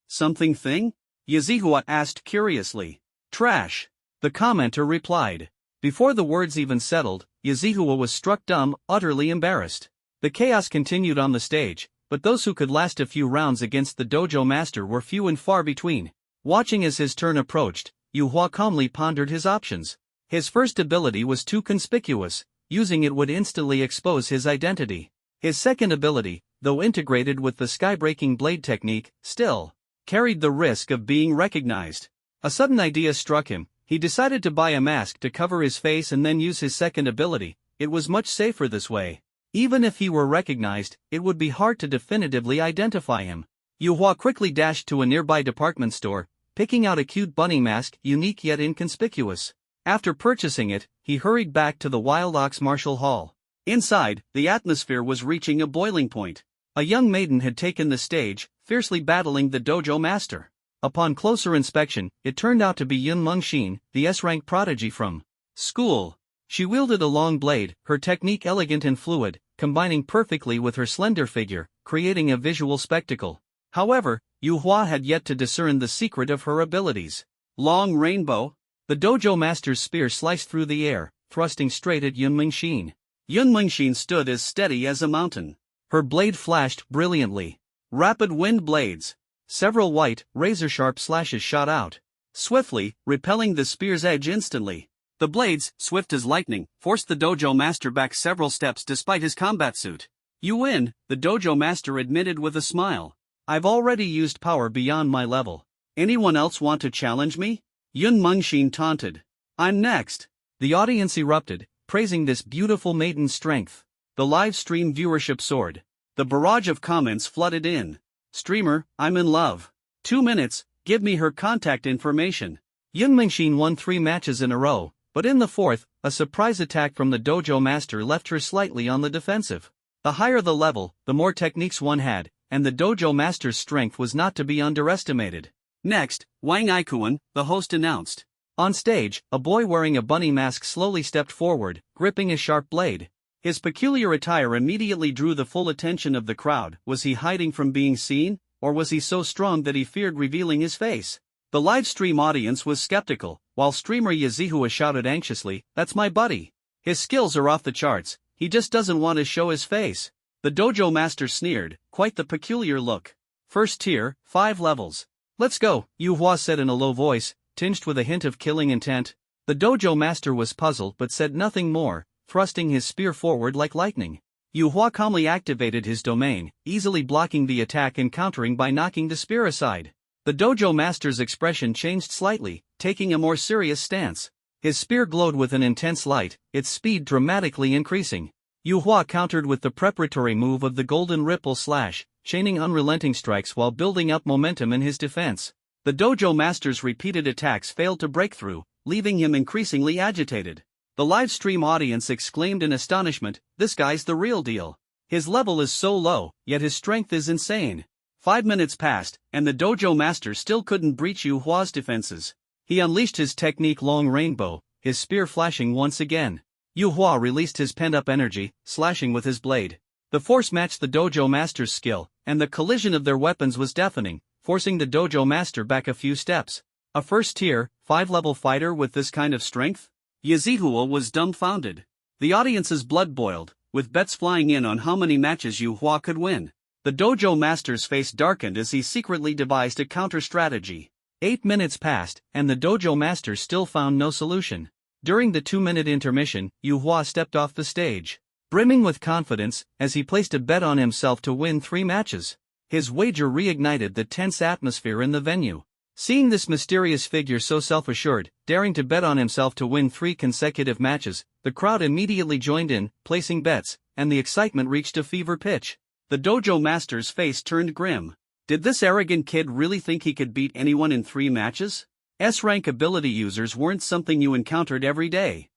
Something thing? Yazihua asked curiously. Trash. The commenter replied. Before the words even settled, Yazihua was struck dumb, utterly embarrassed. The chaos continued on the stage, but those who could last a few rounds against the dojo master were few and far between. Watching as his turn approached, Yuhua calmly pondered his options. His first ability was too conspicuous, using it would instantly expose his identity. His second ability, though integrated with the sky-breaking blade technique, still carried the risk of being recognized. A sudden idea struck him. He decided to buy a mask to cover his face and then use his second ability. It was much safer this way. Even if he were recognized, it would be hard to definitively identify him. Yuhua quickly dashed to a nearby department store, picking out a cute bunny mask, unique yet inconspicuous. After purchasing it, he hurried back to the Wild Ox Martial Hall. Inside, the atmosphere was reaching a boiling point. A young maiden had taken the stage, fiercely battling the dojo master. Upon closer inspection, it turned out to be Yun Mengxin, the S-rank prodigy from school. She wielded a long blade, her technique elegant and fluid, combining perfectly with her slender figure, creating a visual spectacle. However, Yuhua had yet to discern the secret of her abilities. Long rainbow. The dojo master's spear sliced through the air, thrusting straight at Yun Mengxin. Yun Mengxin stood as steady as a mountain. Her blade flashed brilliantly. Rapid wind blades. Several white, razor-sharp slashes shot out, swiftly, repelling the spear's edge instantly. The blades, swift as lightning, forced the dojo master back several steps despite his combat suit. You win, the dojo master admitted with a smile. I've already used power beyond my level. Anyone else want to challenge me? Yun Mengxin taunted. I'm next. The audience erupted, praising this beautiful maiden's strength. The live stream viewership soared. The barrage of comments flooded in. Streamer, I'm in love. 2 minutes, give me her contact information. Yun Mengxin won 3 matches in a row, but in the fourth, a surprise attack from the dojo master left her slightly on the defensive. The higher the level, the more techniques one had, and the dojo master's strength was not to be underestimated. Next, Wang Ikuan, the host announced. On stage, a boy wearing a bunny mask slowly stepped forward, gripping a sharp blade. His peculiar attire immediately drew the full attention of the crowd. Was he hiding from being seen, or was he so strong that he feared revealing his face? The livestream audience was skeptical, while streamer Yazihua shouted anxiously, "That's my buddy. His skills are off the charts, he just doesn't want to show his face." The dojo master sneered, quite the peculiar look. First tier, 5 levels. Let's go, Yuhua said in a low voice, tinged with a hint of killing intent. The dojo master was puzzled but said nothing more, thrusting his spear forward like lightning. Yuhua calmly activated his domain, easily blocking the attack and countering by knocking the spear aside. The dojo master's expression changed slightly, taking a more serious stance. His spear glowed with an intense light, its speed dramatically increasing. Yuhua countered with the preparatory move of the golden ripple slash, chaining unrelenting strikes while building up momentum in his defense. The dojo master's repeated attacks failed to break through, leaving him increasingly agitated. The live stream audience exclaimed in astonishment, "This guy's the real deal. His level is so low, yet his strength is insane." 5 minutes passed, and the dojo master still couldn't breach Yuhua's defenses. He unleashed his technique Long Rainbow, his spear flashing once again. Yuhua released his pent-up energy, slashing with his blade. The force matched the dojo master's skill, and the collision of their weapons was deafening, forcing the dojo master back a few steps. A first-tier, 5-level fighter with this kind of strength? Yazihua was dumbfounded. The audience's blood boiled, with bets flying in on how many matches Yuhua could win. The dojo master's face darkened as he secretly devised a counter-strategy. 8 minutes passed, and the dojo master still found no solution. During the 2-minute intermission, Yuhua stepped off the stage, brimming with confidence, as he placed a bet on himself to win 3 matches. His wager reignited the tense atmosphere in the venue. Seeing this mysterious figure so self-assured, daring to bet on himself to win 3 consecutive matches, the crowd immediately joined in, placing bets, and the excitement reached a fever pitch. The dojo master's face turned grim. Did this arrogant kid really think he could beat anyone in 3 matches? S-rank ability users weren't something you encountered every day.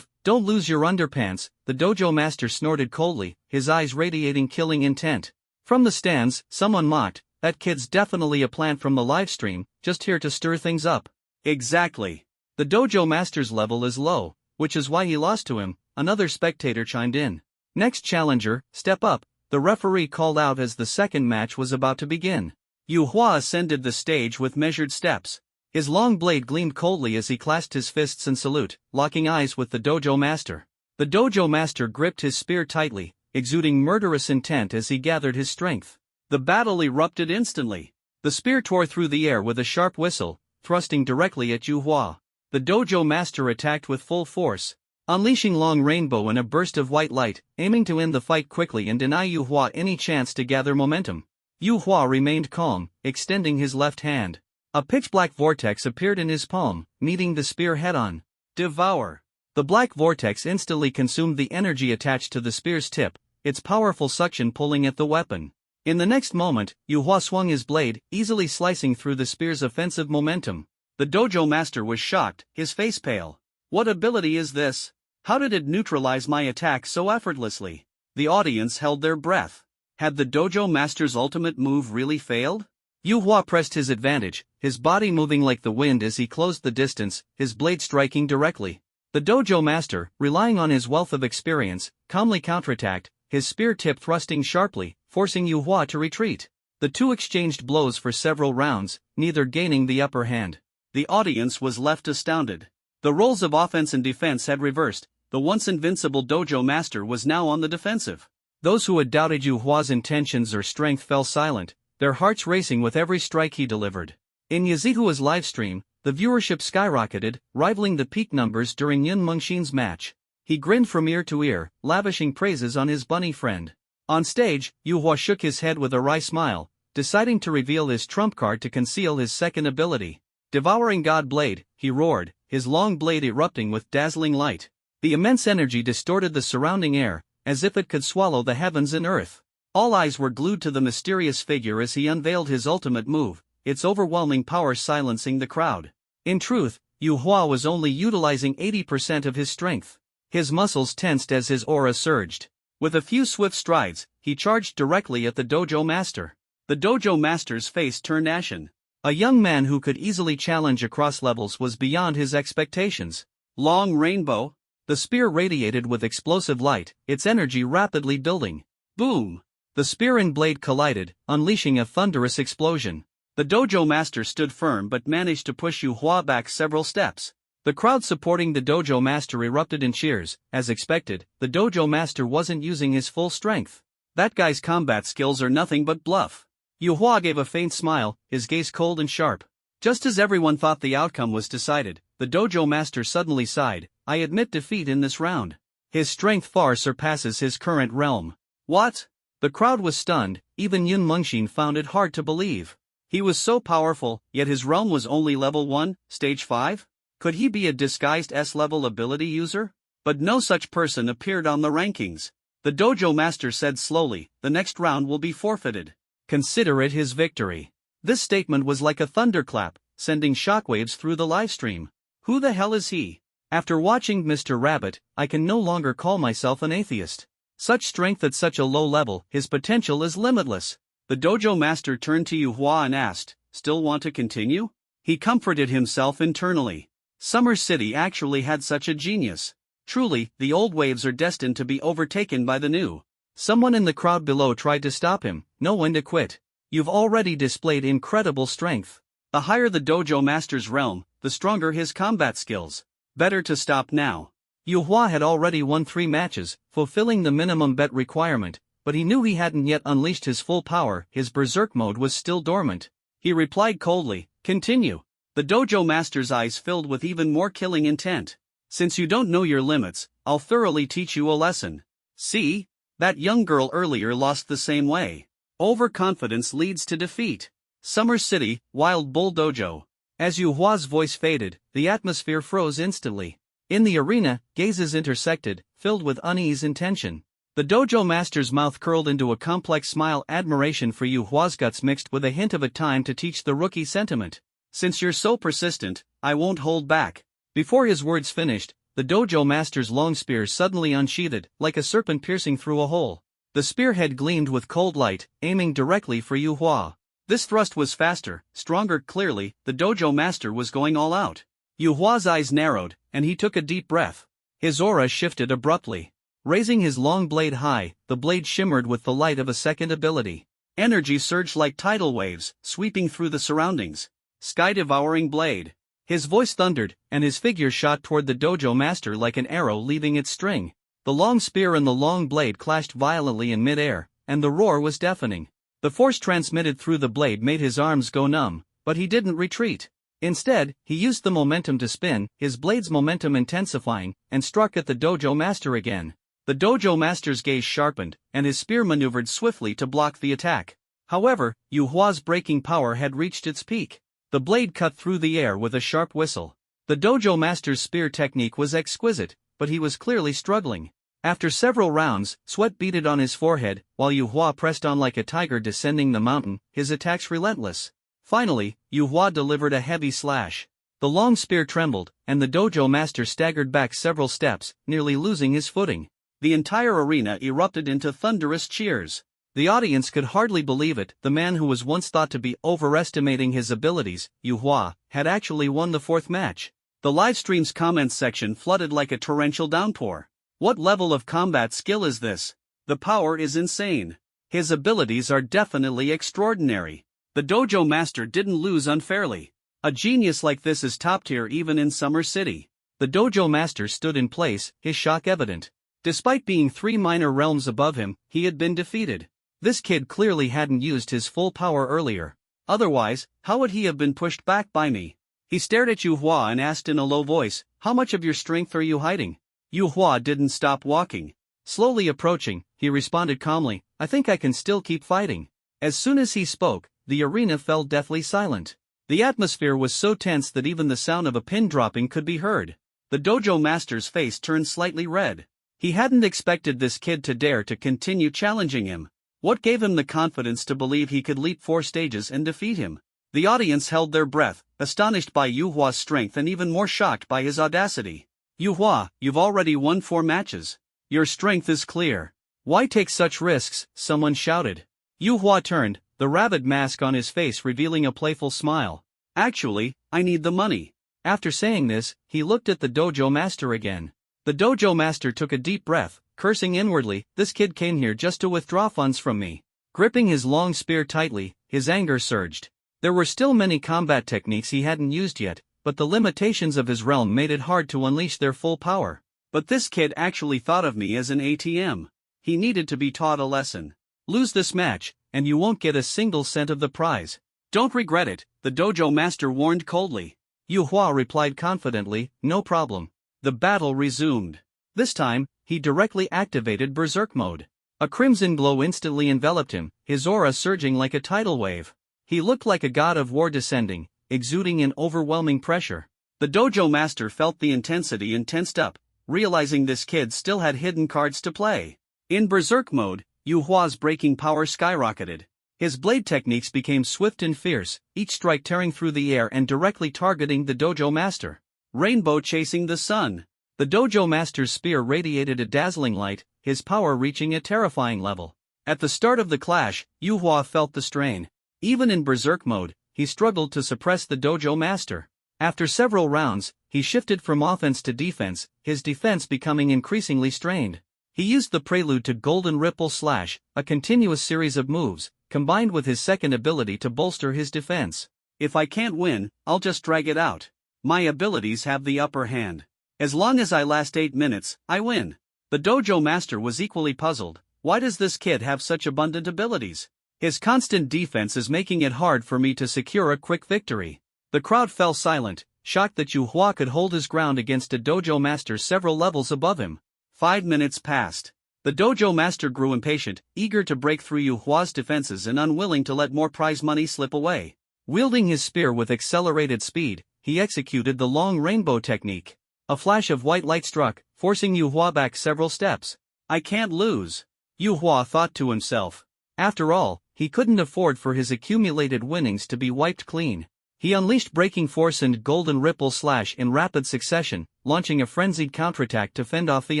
Don't lose your underpants, the dojo master snorted coldly, his eyes radiating killing intent. From the stands, someone mocked, "That kid's definitely a plant from the livestream, just here to stir things up." Exactly. The dojo master's level is low, which is why he lost to him, another spectator chimed in. Next challenger, step up, the referee called out as the second match was about to begin. Yu Hua ascended the stage with measured steps. His long blade gleamed coldly as he clasped his fists in salute, locking eyes with the dojo master. The dojo master gripped his spear tightly, exuding murderous intent as he gathered his strength. The battle erupted instantly. The spear tore through the air with a sharp whistle, thrusting directly at Yu Hua. The dojo master attacked with full force, unleashing long rainbow in a burst of white light, aiming to end the fight quickly and deny Yu Hua any chance to gather momentum. Yu Hua remained calm, extending his left hand. A pitch-black vortex appeared in his palm, meeting the spear head-on. Devour. The black vortex instantly consumed the energy attached to the spear's tip, its powerful suction pulling at the weapon. In the next moment, Yu Hua swung his blade, easily slicing through the spear's offensive momentum. The dojo master was shocked, his face pale. What ability is this? How did it neutralize my attack so effortlessly? The audience held their breath. Had the dojo master's ultimate move really failed? Yu Hua pressed his advantage, his body moving like the wind as he closed the distance, his blade striking directly. The dojo master, relying on his wealth of experience, calmly counterattacked, his spear tip thrusting sharply, forcing Yu Hua to retreat. The two exchanged blows for several rounds, neither gaining the upper hand. The audience was left astounded. The roles of offense and defense had reversed. The once invincible dojo master was now on the defensive. Those who had doubted Yu Hua's intentions or strength fell silent, their hearts racing with every strike he delivered. In Yazihua's livestream, the viewership skyrocketed, rivaling the peak numbers during Yun Mengxin's match. He grinned from ear to ear, lavishing praises on his bunny friend. On stage, Yu Hua shook his head with a wry smile, deciding to reveal his trump card to conceal his second ability. Devouring God Blade, he roared, his long blade erupting with dazzling light. The immense energy distorted the surrounding air, as if it could swallow the heavens and earth. All eyes were glued to the mysterious figure as he unveiled his ultimate move, its overwhelming power silencing the crowd. In truth, Yu Hua was only utilizing 80% of his strength. His muscles tensed as his aura surged. With a few swift strides, he charged directly at the dojo master. The dojo master's face turned ashen. A young man who could easily challenge across levels was beyond his expectations. Long rainbow. The spear radiated with explosive light, its energy rapidly building. Boom! The spear and blade collided, unleashing a thunderous explosion. The dojo master stood firm but managed to push Yu Hua back several steps. The crowd supporting the dojo master erupted in cheers. As expected, the dojo master wasn't using his full strength. That guy's combat skills are nothing but bluff. Yu Hua gave a faint smile, his gaze cold and sharp. Just as everyone thought the outcome was decided, the dojo master suddenly sighed. I admit defeat in this round. His strength far surpasses his current realm. What? The crowd was stunned, even Yun Mengxin found it hard to believe. He was so powerful, yet his realm was only level 1, stage 5? Could he be a disguised S-level ability user? But no such person appeared on the rankings. The dojo master said slowly, the next round will be forfeited. Consider it his victory. This statement was like a thunderclap, sending shockwaves through the livestream. Who the hell is he? After watching Mr. Rabbit, I can no longer call myself an atheist. Such strength at such a low level, his potential is limitless. The dojo master turned to Yu Hua and asked, still want to continue? He comforted himself internally. Summer City actually had such a genius. Truly, the old waves are destined to be overtaken by the new. Someone in the crowd below tried to stop him. Know when to quit. You've already displayed incredible strength. The higher the dojo master's realm, the stronger his combat skills. Better to stop now. Yu Hua had already won 3 matches, fulfilling the minimum bet requirement, but he knew he hadn't yet unleashed his full power. His berserk mode was still dormant. He replied coldly, continue. The dojo master's eyes filled with even more killing intent. Since you don't know your limits, I'll thoroughly teach you a lesson. See? That young girl earlier lost the same way. Overconfidence leads to defeat. Summer City, Wild Bull Dojo. As Yu Hua's voice faded, the atmosphere froze instantly. In the arena, gazes intersected, filled with unease and tension. The dojo master's mouth curled into a complex smile, admiration for Yu Hua's guts mixed with a hint of a time to teach the rookie sentiment. Since you're so persistent, I won't hold back. Before his words finished, the dojo master's long spear suddenly unsheathed, like a serpent piercing through a hole. The spearhead gleamed with cold light, aiming directly for Yu Hua. This thrust was faster, stronger. Clearly, the dojo master was going all out. Yu Hua's eyes narrowed, and he took a deep breath. His aura shifted abruptly. Raising his long blade high, the blade shimmered with the light of a second ability. Energy surged like tidal waves, sweeping through the surroundings. Sky-devouring blade. His voice thundered, and his figure shot toward the dojo master like an arrow leaving its string. The long spear and the long blade clashed violently in mid-air, and the roar was deafening. The force transmitted through the blade made his arms go numb, but he didn't retreat. Instead, he used the momentum to spin, his blade's momentum intensifying, and struck at the dojo master again. The dojo master's gaze sharpened, and his spear maneuvered swiftly to block the attack. However, Yu Hua's breaking power had reached its peak. The blade cut through the air with a sharp whistle. The dojo master's spear technique was exquisite, but he was clearly struggling. After several rounds, sweat beaded on his forehead, while Yu Hua pressed on like a tiger descending the mountain, his attacks relentless. Finally, Yu Hua delivered a heavy slash. The long spear trembled, and the dojo master staggered back several steps, nearly losing his footing. The entire arena erupted into thunderous cheers. The audience could hardly believe it. The man who was once thought to be overestimating his abilities, Yu Hua, had actually won the fourth match. The livestream's comments section flooded like a torrential downpour. What level of combat skill is this? The power is insane. His abilities are definitely extraordinary. The dojo master didn't lose unfairly. A genius like this is top tier even in Summer City. The dojo master stood in place, his shock evident. Despite being 3 minor realms above him, he had been defeated. This kid clearly hadn't used his full power earlier. Otherwise, how would he have been pushed back by me? He stared at Yu Hua and asked in a low voice, "How much of your strength are you hiding?" Yu Hua didn't stop walking. Slowly approaching, he responded calmly, "I think I can still keep fighting." As soon as he spoke, the arena fell deathly silent. The atmosphere was so tense that even the sound of a pin dropping could be heard. The dojo master's face turned slightly red. He hadn't expected this kid to dare to continue challenging him. What gave him the confidence to believe he could leap 4 stages and defeat him? The audience held their breath, astonished by Yu Hua's strength and even more shocked by his audacity. "Yu Hua, you've already won 4 matches. Your strength is clear. Why take such risks?" someone shouted. Yu Hua turned, the rabbit mask on his face revealing a playful smile. "Actually, I need the money." After saying this, he looked at the dojo master again. The dojo master took a deep breath, cursing inwardly, "This kid came here just to withdraw funds from me." Gripping his long spear tightly, his anger surged. There were still many combat techniques he hadn't used yet, but the limitations of his realm made it hard to unleash their full power. But this kid actually thought of me as an ATM. He needed to be taught a lesson. Lose this match, and you won't get a single cent of the prize. Don't regret it, the dojo master warned coldly. Yu Hua replied confidently, "No problem." The battle resumed. This time, he directly activated Berserk mode. A crimson glow instantly enveloped him, his aura surging like a tidal wave. He looked like a god of war descending, exuding an overwhelming pressure. The dojo master felt the intensity and tensed up, realizing this kid still had hidden cards to play. In Berserk mode, Yu Hua's breaking power skyrocketed. His blade techniques became swift and fierce, each strike tearing through the air and directly targeting the dojo master. Rainbow chasing the sun. The dojo master's spear radiated a dazzling light, his power reaching a terrifying level. At the start of the clash, Yu Hua felt the strain. Even in Berserk mode, he struggled to suppress the dojo master. After several rounds, he shifted from offense to defense, his defense becoming increasingly strained. He used the prelude to Golden Ripple Slash, a continuous series of moves, combined with his second ability to bolster his defense. "If I can't win, I'll just drag it out. My abilities have the upper hand. As long as I last 8 minutes, I win." The dojo master was equally puzzled. Why does this kid have such abundant abilities? His constant defense is making it hard for me to secure a quick victory. The crowd fell silent, shocked that Yu Hua could hold his ground against a dojo master several levels above him. 5 minutes passed. The dojo master grew impatient, eager to break through Yu Hua's defenses and unwilling to let more prize money slip away. Wielding his spear with accelerated speed, he executed the long rainbow technique. A flash of white light struck, forcing Yu Hua back several steps. "I can't lose," Yu Hua thought to himself. After all, he couldn't afford for his accumulated winnings to be wiped clean. He unleashed Breaking Force and Golden Ripple Slash in rapid succession, launching a frenzied counterattack to fend off the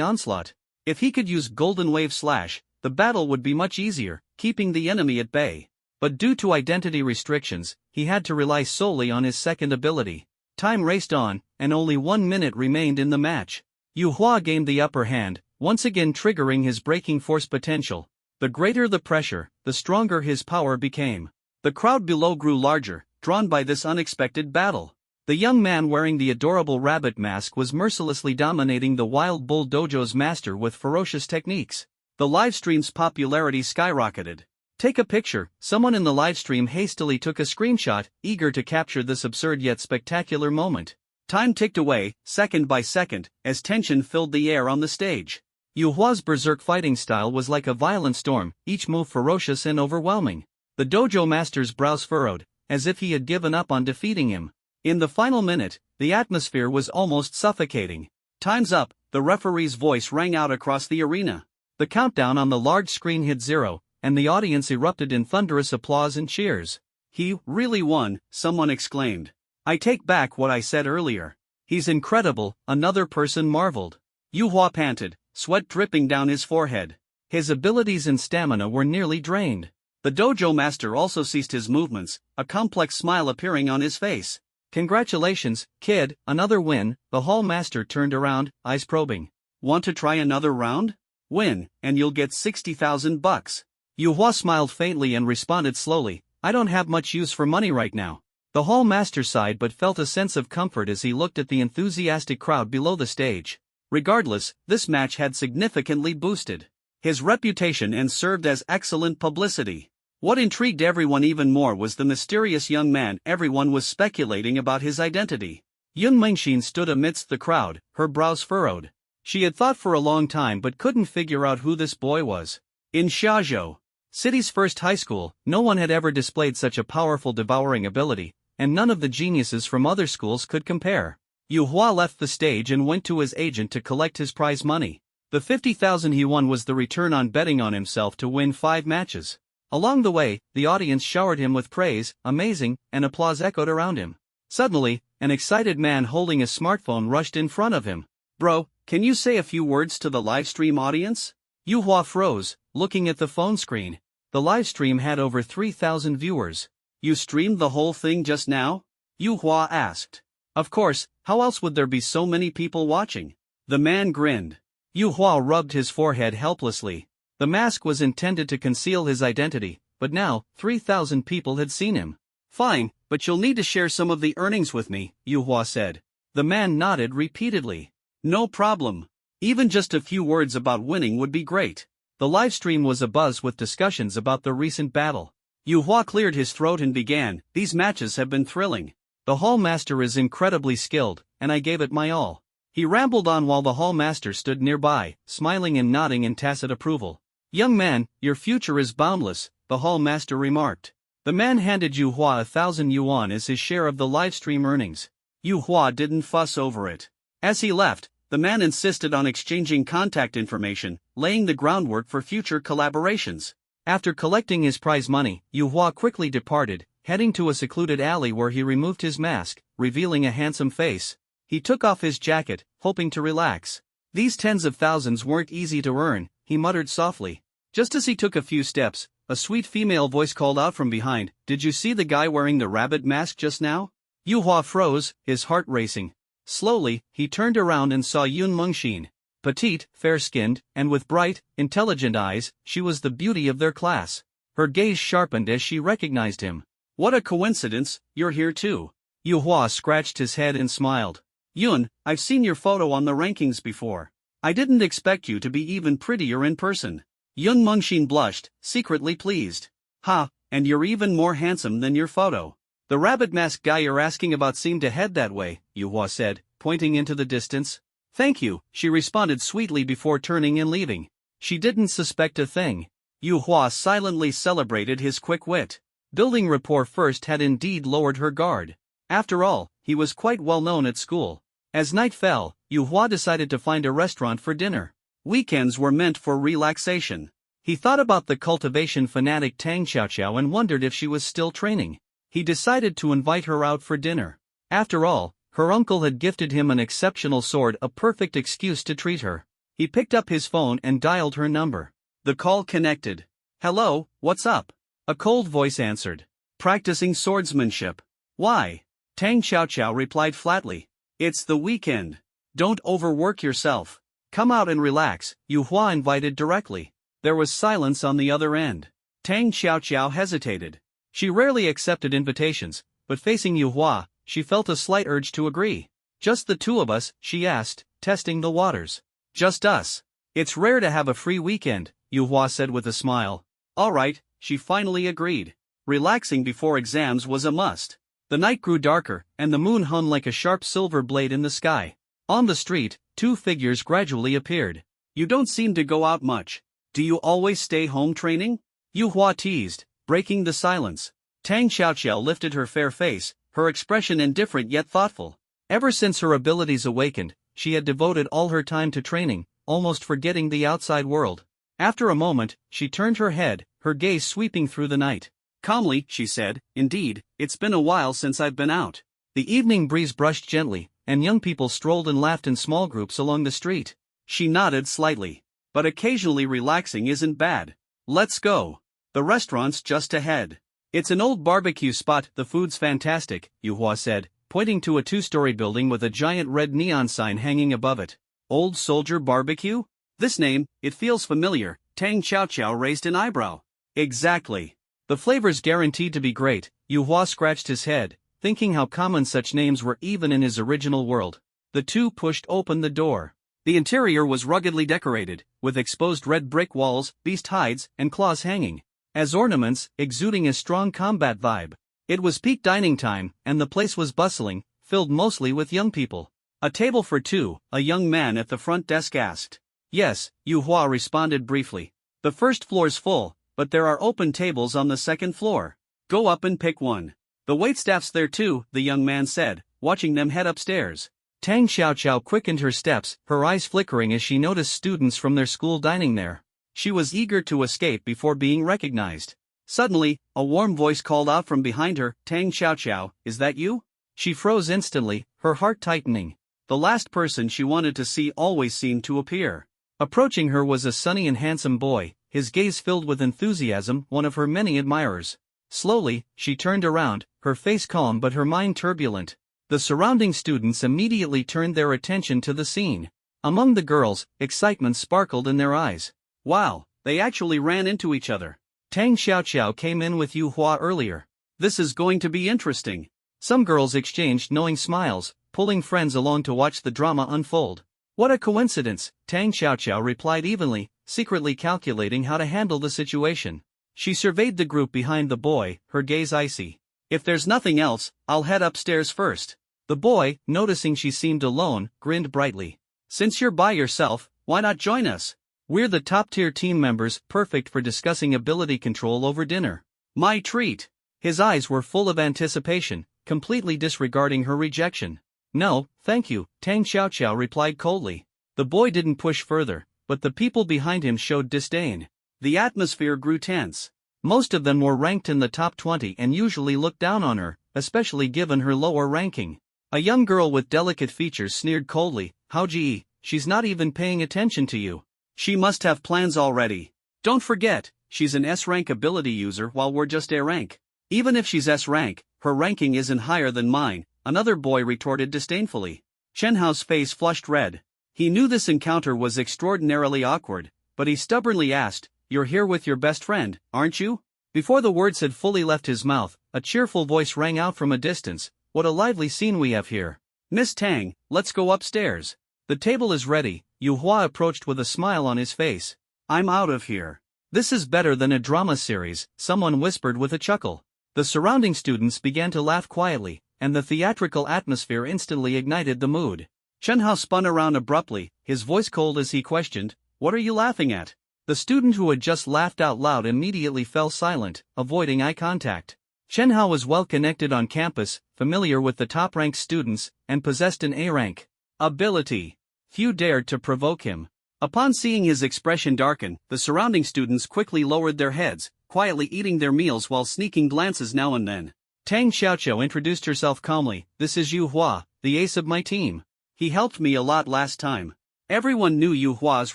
onslaught. If he could use Golden Wave Slash, the battle would be much easier, keeping the enemy at bay. But due to identity restrictions, he had to rely solely on his second ability. Time raced on, and only 1 minute remained in the match. Yu Hua gained the upper hand, once again triggering his breaking force potential. The greater the pressure, the stronger his power became. The crowd below grew larger, drawn by this unexpected battle. The young man wearing the adorable rabbit mask was mercilessly dominating the Wild Bull Dojo's master with ferocious techniques. The livestream's popularity skyrocketed. Take a picture. Someone in the livestream hastily took a screenshot, eager to capture this absurd yet spectacular moment. Time ticked away, second by second, as tension filled the air on the stage. Yu Hua's berserk fighting style was like a violent storm, each move ferocious and overwhelming. The dojo master's brows furrowed, as if he had given up on defeating him. In the final minute, the atmosphere was almost suffocating. Time's up, the referee's voice rang out across the arena. The countdown on the large screen hit 0, and the audience erupted in thunderous applause and cheers. He really won, someone exclaimed. I take back what I said earlier. He's incredible, another person marveled. Yu Hua panted, sweat dripping down his forehead. His abilities and stamina were nearly drained. The dojo master also ceased his movements, a complex smile appearing on his face. Congratulations, kid, another win. The hall master turned around, eyes probing. Want to try another round? Win, and you'll get 60,000 bucks. Yu Hua smiled faintly and responded slowly, I don't have much use for money right now. The hall master sighed but felt a sense of comfort as he looked at the enthusiastic crowd below the stage. Regardless, this match had significantly boosted his reputation and served as excellent publicity. What intrigued everyone even more was the mysterious young man. Everyone was speculating about his identity. Yun Mengxin stood amidst the crowd, her brows furrowed. She had thought for a long time but couldn't figure out who this boy was. In Xiazhou, city's first high school, no one had ever displayed such a powerful devouring ability, and none of the geniuses from other schools could compare. Yu Hua left the stage and went to his agent to collect his prize money. The 50,000 he won was the return on betting on himself to win 5 matches. Along the way, the audience showered him with praise, amazing, and applause echoed around him. Suddenly, an excited man holding a smartphone rushed in front of him. Bro, can you say a few words to the livestream audience? Yu Hua froze, looking at the phone screen. The livestream had over 3,000 viewers. You streamed the whole thing just now? Yu Hua asked. Of course, how else would there be so many people watching? The man grinned. Yu Hua rubbed his forehead helplessly. The mask was intended to conceal his identity, but now, 3,000 people had seen him. Fine, but you'll need to share some of the earnings with me, Yu Hua said. The man nodded repeatedly. No problem. Even just a few words about winning would be great. The livestream was abuzz with discussions about the recent battle. Yu Hua cleared his throat and began, These matches have been thrilling. The hall master is incredibly skilled, and I gave it my all. He rambled on while the hall master stood nearby, smiling and nodding in tacit approval. Young man, your future is boundless, the hall master remarked. The man handed Yu Hua 1,000 yuan as his share of the livestream earnings. Yu Hua didn't fuss over it. As he left, the man insisted on exchanging contact information, laying the groundwork for future collaborations. After collecting his prize money, Yu Hua quickly departed, heading to a secluded alley where he removed his mask, revealing a handsome face. He took off his jacket, hoping to relax. These tens of thousands weren't easy to earn, he muttered softly. Just as he took a few steps, a sweet female voice called out from behind, Did you see the guy wearing the rabbit mask just now? Yu Hua froze, his heart racing. Slowly, he turned around and saw Yun Mengxin. Petite, fair-skinned, and with bright, intelligent eyes, she was the beauty of their class. Her gaze sharpened as she recognized him. What a coincidence, you're here too. Yu Hua scratched his head and smiled. Yun, I've seen your photo on the rankings before. I didn't expect you to be even prettier in person. Yun Mengxin blushed, secretly pleased. Ha, and you're even more handsome than your photo. The rabbit mask guy you're asking about seemed to head that way, Yu Hua said, pointing into the distance. Thank you, she responded sweetly before turning and leaving. She didn't suspect a thing. Yu Hua silently celebrated his quick wit. Building rapport first had indeed lowered her guard. After all, he was quite well known at school. As night fell, Yu Hua decided to find a restaurant for dinner. Weekends were meant for relaxation. He thought about the cultivation fanatic Tang Xiaoqiao and wondered if she was still training. He decided to invite her out for dinner. After all, her uncle had gifted him an exceptional sword, a perfect excuse to treat her. He picked up his phone and dialed her number. The call connected. Hello, what's up? A cold voice answered. Practicing swordsmanship. Why? Tang Xiaoqiao replied flatly. It's the weekend. Don't overwork yourself. Come out and relax, Yu Hua invited directly. There was silence on the other end. Tang Xiaoqiao hesitated. She rarely accepted invitations, but facing Yu Hua, she felt a slight urge to agree. Just the two of us, she asked, testing the waters. Just us. It's rare to have a free weekend, Yu Hua said with a smile. All right, she finally agreed. Relaxing before exams was a must. The night grew darker, and the moon hung like a sharp silver blade in the sky. On the street, two figures gradually appeared. You don't seem to go out much. Do you always stay home training? Yu Hua teased, breaking the silence. Tang Xiaoqiao lifted her fair face, her expression indifferent yet thoughtful. Ever since her abilities awakened, she had devoted all her time to training, almost forgetting the outside world. After a moment, she turned her head, her gaze sweeping through the night. Calmly, she said, indeed, it's been a while since I've been out. The evening breeze brushed gently, and young people strolled and laughed in small groups along the street. She nodded slightly. But occasionally relaxing isn't bad. Let's go. The restaurant's just ahead. It's an old barbecue spot, the food's fantastic, Yu Hua said, pointing to a two-story building with a giant red neon sign hanging above it. Old Soldier Barbecue? This name, it feels familiar, Tang Xiaoqiao raised an eyebrow. Exactly. The flavor's guaranteed to be great, Yu Hua scratched his head, thinking how common such names were even in his original world. The two pushed open the door. The interior was ruggedly decorated, with exposed red brick walls, beast hides, and claws hanging as ornaments, exuding a strong combat vibe. It was peak dining time, and the place was bustling, filled mostly with young people. A table for two, a young man at the front desk asked. Yes, Yu Hua responded briefly. The first floor's full, but there are open tables on the second floor. Go up and pick one. The waitstaff's there too, the young man said, watching them head upstairs. Tang Xiaoqiao quickened her steps, her eyes flickering as she noticed students from their school dining there. She was eager to escape before being recognized. Suddenly, a warm voice called out from behind her, Tang Xiaoqiao, is that you? She froze instantly, her heart tightening. The last person she wanted to see always seemed to appear. Approaching her was a sunny and handsome boy, his gaze filled with enthusiasm, one of her many admirers. Slowly, she turned around, her face calm but her mind turbulent. The surrounding students immediately turned their attention to the scene. Among the girls, excitement sparkled in their eyes. Wow, they actually ran into each other. Tang Xiaoqiao came in with Yu Hua earlier. This is going to be interesting. Some girls exchanged knowing smiles, pulling friends along to watch the drama unfold. What a coincidence, Tang Xiaoqiao replied evenly, secretly calculating how to handle the situation. She surveyed the group behind the boy, her gaze icy. If there's nothing else, I'll head upstairs first. The boy, noticing she seemed alone, grinned brightly. Since you're by yourself, why not join us? We're the top-tier team members, perfect for discussing ability control over dinner. My treat. His eyes were full of anticipation, completely disregarding her rejection. No, thank you, Tang Xiaoqiao replied coldly. The boy didn't push further, but the people behind him showed disdain. The atmosphere grew tense. Most of them were ranked in the top 20 and usually looked down on her, especially given her lower ranking. A young girl with delicate features sneered coldly, Hao Ji, she's not even paying attention to you. She must have plans already. Don't forget, she's an S-rank ability user while we're just A rank. Even if she's S-rank, her ranking isn't higher than mine, another boy retorted disdainfully. Chen Hao's face flushed red. He knew this encounter was extraordinarily awkward, but he stubbornly asked, You're here with your best friend, aren't you? Before the words had fully left his mouth, a cheerful voice rang out from a distance, What a lively scene we have here. Miss Tang, let's go upstairs. The table is ready, Yu Hua approached with a smile on his face. I'm out of here. This is better than a drama series, someone whispered with a chuckle. The surrounding students began to laugh quietly, and the theatrical atmosphere instantly ignited the mood. Chen Hao spun around abruptly, his voice cold as he questioned, What are you laughing at? The student who had just laughed out loud immediately fell silent, avoiding eye contact. Chen Hao was well connected on campus, familiar with the top-ranked students, and possessed an A rank ability. Few dared to provoke him. Upon seeing his expression darken, the surrounding students quickly lowered their heads, quietly eating their meals while sneaking glances now and then. Tang Xiaoqiao introduced herself calmly, This is Yu Hua, the ace of my team. He helped me a lot last time. Everyone knew Yu Hua's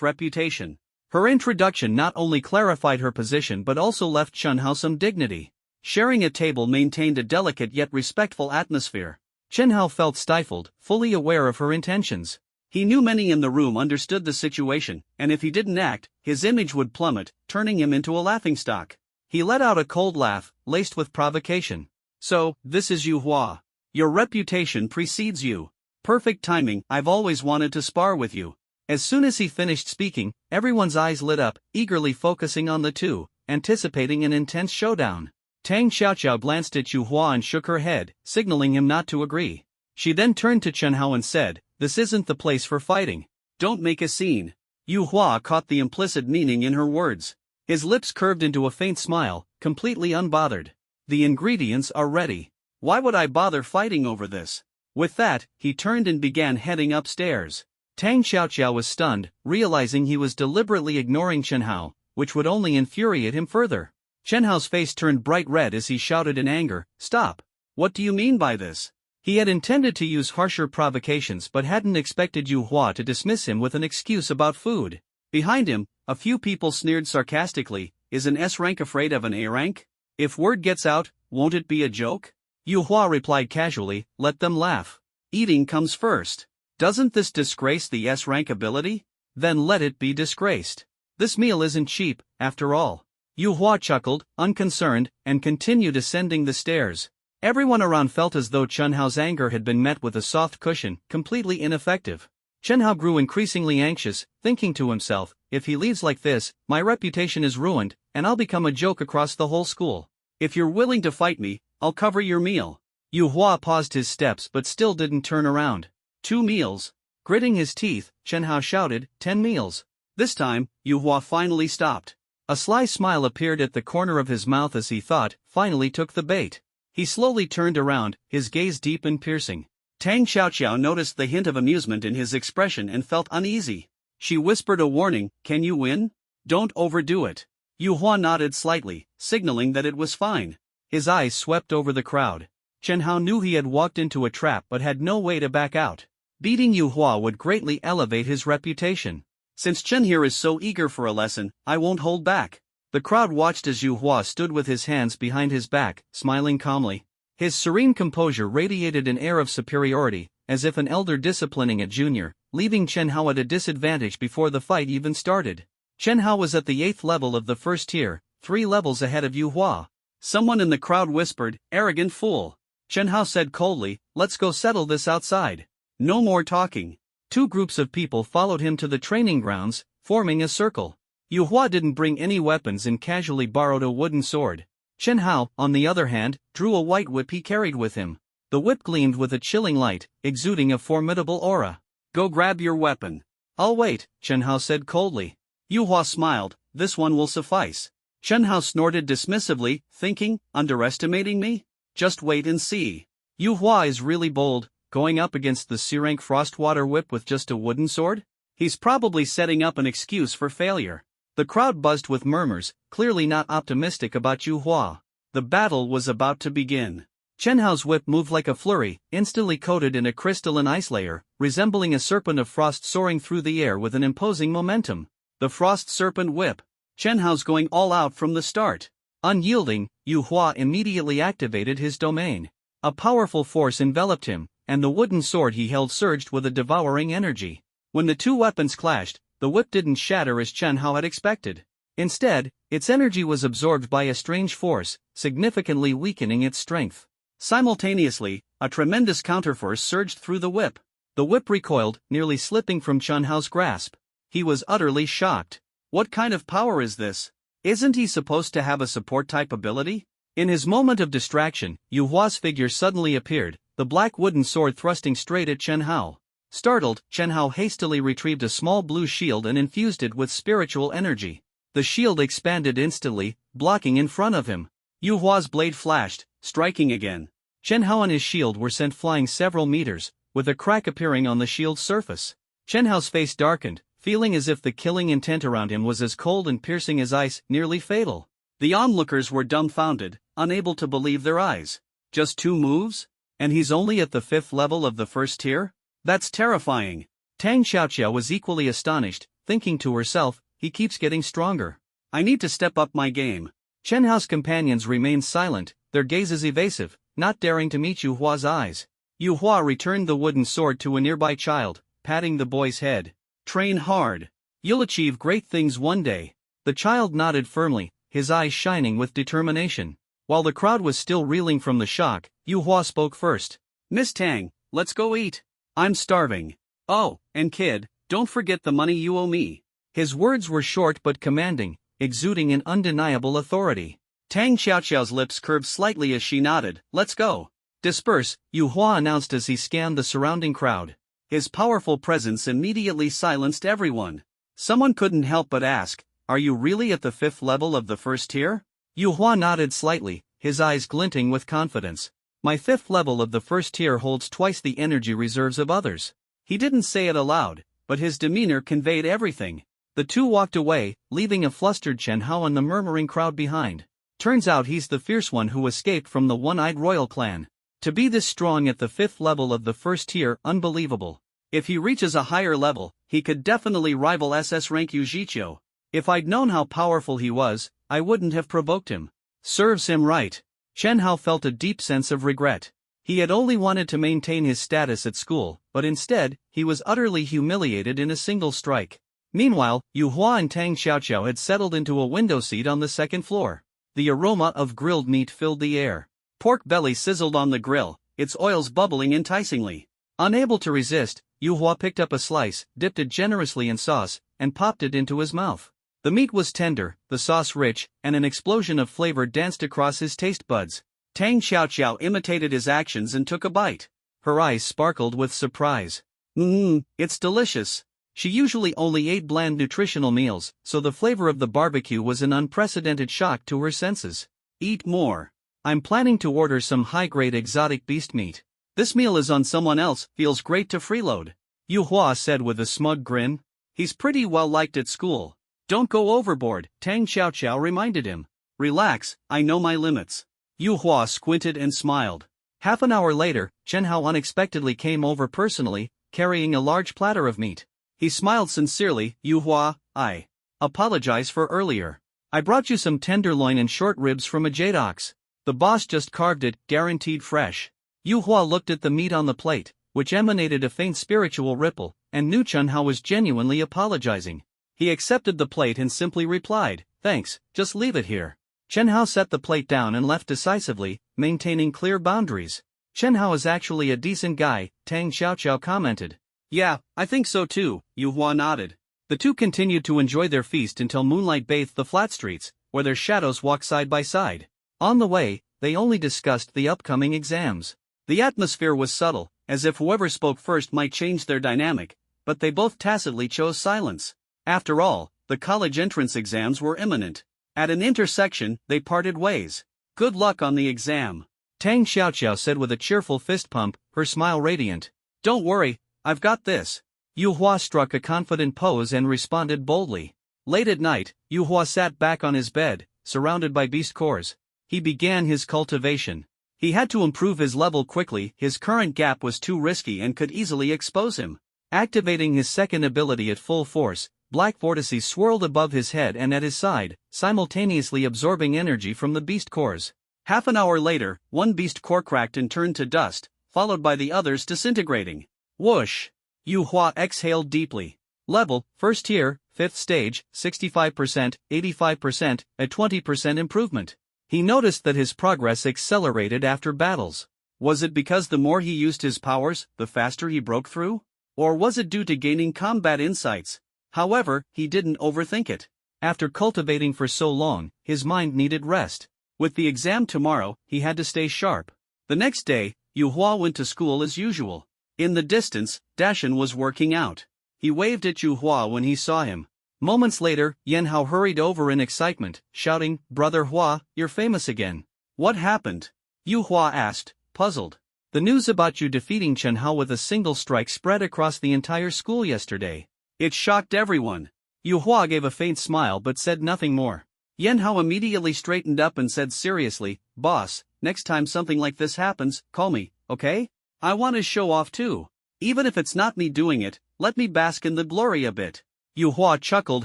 reputation. Her introduction not only clarified her position but also left Chen Hao some dignity. Sharing a table maintained a delicate yet respectful atmosphere. Chen Hao felt stifled, fully aware of her intentions. He knew many in the room understood the situation, and if he didn't act, his image would plummet, turning him into a laughingstock. He let out a cold laugh, laced with provocation. So, this is Yu Hua. Your reputation precedes you. Perfect timing, I've always wanted to spar with you. As soon as he finished speaking, everyone's eyes lit up, eagerly focusing on the two, anticipating an intense showdown. Tang Xiaoqiao glanced at Yu Hua and shook her head, signaling him not to agree. She then turned to Chen Hao and said, "This isn't the place for fighting. Don't make a scene." Yu Hua caught the implicit meaning in her words. His lips curved into a faint smile, completely unbothered. The ingredients are ready. Why would I bother fighting over this? With that, he turned and began heading upstairs. Tang Xiaoqiao was stunned, realizing he was deliberately ignoring Chen Hao, which would only infuriate him further. Chen Hao's face turned bright red as he shouted in anger, "Stop! What do you mean by this?" He had intended to use harsher provocations but hadn't expected Yu Hua to dismiss him with an excuse about food. Behind him, a few people sneered sarcastically, "Is an S rank afraid of an A rank? If word gets out, won't it be a joke?" Yu Hua replied casually, "Let them laugh. Eating comes first. Doesn't this disgrace the S rank ability? Then let it be disgraced. This meal isn't cheap, after all." Yu Hua chuckled, unconcerned, and continued ascending the stairs. Everyone around felt as though Chen Hao's anger had been met with a soft cushion, completely ineffective. Chen Hao grew increasingly anxious, thinking to himself, "If he leaves like this, my reputation is ruined, and I'll become a joke across the whole school. If you're willing to fight me, I'll cover your meal." Yu Hua paused his steps but still didn't turn around. 2 meals? Gritting his teeth, Chen Hao shouted, 10 meals. This time, Yu Hua finally stopped. A sly smile appeared at the corner of his mouth as he thought, finally took the bait. He slowly turned around, his gaze deep and piercing. Tang Xiaoqiao noticed the hint of amusement in his expression and felt uneasy. She whispered a warning, "Can you win? Don't overdo it." Yu Hua nodded slightly, signaling that it was fine. His eyes swept over the crowd. Chen Hao knew he had walked into a trap but had no way to back out. Beating Yu Hua would greatly elevate his reputation. Since Chen here is so eager for a lesson, I won't hold back. The crowd watched as Yu Hua stood with his hands behind his back, smiling calmly. His serene composure radiated an air of superiority, as if an elder disciplining a junior, leaving Chen Hao at a disadvantage before the fight even started. Chen Hao was at the 8th level of the first tier, 3 levels ahead of Yu Hua. Someone in the crowd whispered, "Arrogant fool." Chen Hao said coldly, "Let's go settle this outside." No more talking. 2 groups of people followed him to the training grounds, forming a circle. Yu Hua didn't bring any weapons and casually borrowed a wooden sword. Chen Hao, on the other hand, drew a white whip he carried with him. The whip gleamed with a chilling light, exuding a formidable aura. "Go grab your weapon." "I'll wait," Chen Hao said coldly. Yu Hua smiled, "This one will suffice." Chen Hao snorted dismissively, thinking, "Underestimating me? Just wait and see." Yu Hua is really bold, going up against the C-rank Frostwater whip with just a wooden sword? He's probably setting up an excuse for failure. The crowd buzzed with murmurs, clearly not optimistic about Yu Hua. The battle was about to begin. Chen Hao's whip moved like a flurry, instantly coated in a crystalline ice layer, resembling a serpent of frost soaring through the air with an imposing momentum. The Frost Serpent Whip. Chen Hao's going all out from the start. Unyielding, Yu Hua immediately activated his domain. A powerful force enveloped him, and the wooden sword he held surged with a devouring energy. When the 2 weapons clashed, the whip didn't shatter as Chen Hao had expected. Instead, its energy was absorbed by a strange force, significantly weakening its strength. Simultaneously, a tremendous counterforce surged through the whip. The whip recoiled, nearly slipping from Chen Hao's grasp. He was utterly shocked. What kind of power is this? Isn't he supposed to have a support-type ability? In his moment of distraction, Yu Hua's figure suddenly appeared, the black wooden sword thrusting straight at Chen Hao. Startled, Chen Hao hastily retrieved a small blue shield and infused it with spiritual energy. The shield expanded instantly, blocking in front of him. Yu Hua's blade flashed, striking again. Chen Hao and his shield were sent flying several meters, with a crack appearing on the shield's surface. Chen Hao's face darkened, feeling as if the killing intent around him was as cold and piercing as ice, nearly fatal. The onlookers were dumbfounded, unable to believe their eyes. Just 2 moves? And he's only at the 5th level of the first tier? That's terrifying. Tang Xiaoqiao was equally astonished, thinking to herself, he keeps getting stronger. I need to step up my game. Chen Hao's companions remained silent, their gazes evasive, not daring to meet Yu Hua's eyes. Yu Hua returned the wooden sword to a nearby child, patting the boy's head. Train hard. You'll achieve great things one day. The child nodded firmly, his eyes shining with determination. While the crowd was still reeling from the shock, Yu Hua spoke first. Miss Tang, let's go eat. I'm starving. Oh, and kid, don't forget the money you owe me. His words were short but commanding, exuding an undeniable authority. Tang Xiaoxiao's lips curved slightly as she nodded. Let's go. Disperse, Yu Hua announced as he scanned the surrounding crowd. His powerful presence immediately silenced everyone. Someone couldn't help but ask, are you really at the 5th level of the first tier? Yu Hua nodded slightly, his eyes glinting with confidence. My 5th level of the first tier holds twice the energy reserves of others. He didn't say it aloud, but his demeanor conveyed everything. The two walked away, leaving a flustered Chen Hao and the murmuring crowd behind. Turns out he's the fierce one who escaped from the one-eyed royal clan. To be this strong at the 5th level of the first tier, unbelievable. If he reaches a higher level, he could definitely rival SS rank Yu Zhiqiu. If I'd known how powerful he was, I wouldn't have provoked him. Serves him right. Chen Hao felt a deep sense of regret. He had only wanted to maintain his status at school, but instead, he was utterly humiliated in a single strike. Meanwhile, Yu Hua and Tang Xiaoxiao had settled into a window seat on the 2nd floor. The aroma of grilled meat filled the air. Pork belly sizzled on the grill, its oils bubbling enticingly. Unable to resist, Yu Hua picked up a slice, dipped it generously in sauce, and popped it into his mouth. The meat was tender, the sauce rich, and an explosion of flavor danced across his taste buds. Tang Xiaoxiao imitated his actions and took a bite. Her eyes sparkled with surprise. It's delicious. She usually only ate bland nutritional meals, so the flavor of the barbecue was an unprecedented shock to her senses. Eat more. I'm planning to order some high-grade exotic beast meat. This meal is on someone else, feels great to freeload. Yu Hua said with a smug grin. He's pretty well liked at school. Don't go overboard, Tang Xiaoxiao reminded him. Relax, I know my limits. Yu Hua squinted and smiled. Half an hour later, Chen Hao unexpectedly came over personally, carrying a large platter of meat. He smiled sincerely. Yu Hua, I apologize for earlier. I brought you some tenderloin and short ribs from a jade ox. The boss just carved it, guaranteed fresh. Yu Hua looked at the meat on the plate, which emanated a faint spiritual ripple, and knew Chen Hao was genuinely apologizing. He accepted the plate and simply replied, thanks, just leave it here. Chen Hao set the plate down and left decisively, maintaining clear boundaries. Chen Hao is actually a decent guy, Tang Xiaoxiao commented. Yeah, I think so too, Yu Hua nodded. The two continued to enjoy their feast until moonlight bathed the flat streets, where their shadows walked side by side. On the way, they only discussed the upcoming exams. The atmosphere was subtle, as if whoever spoke first might change their dynamic, but they both tacitly chose silence. After all, the college entrance exams were imminent. At an intersection, they parted ways. Good luck on the exam, Tang Xiaoxiao said with a cheerful fist pump, her smile radiant. Don't worry, I've got this. Yu Hua struck a confident pose and responded boldly. Late at night, Yu Hua sat back on his bed, surrounded by beast cores. He began his cultivation. He had to improve his level quickly, his current gap was too risky and could easily expose him. Activating his second ability at full force, black vortices swirled above his head and at his side, simultaneously absorbing energy from the beast cores. Half an hour later, one beast core cracked and turned to dust, followed by the others disintegrating. Whoosh! Yu Hua exhaled deeply. Level, first tier, 5th stage, 65%, 85%, a 20% improvement. He noticed that his progress accelerated after battles. Was it because the more he used his powers, the faster he broke through? Or was it due to gaining combat insights? However, he didn't overthink it. After cultivating for so long, his mind needed rest. With the exam tomorrow, he had to stay sharp. The next day, Yu Hua went to school as usual. In the distance, Dashan was working out. He waved at Yu Hua when he saw him. Moments later, Yan Hao hurried over in excitement, shouting, Brother Hua, you're famous again. What happened? Yu Hua asked, puzzled. The news about you defeating Chen Hao with a single strike spread across the entire school yesterday. It shocked everyone. Yu Hua gave a faint smile but said nothing more. Yan Hao immediately straightened up and said seriously, Boss, next time something like this happens, call me, okay? I want to show off too. Even if it's not me doing it, let me bask in the glory a bit. Yu Hua chuckled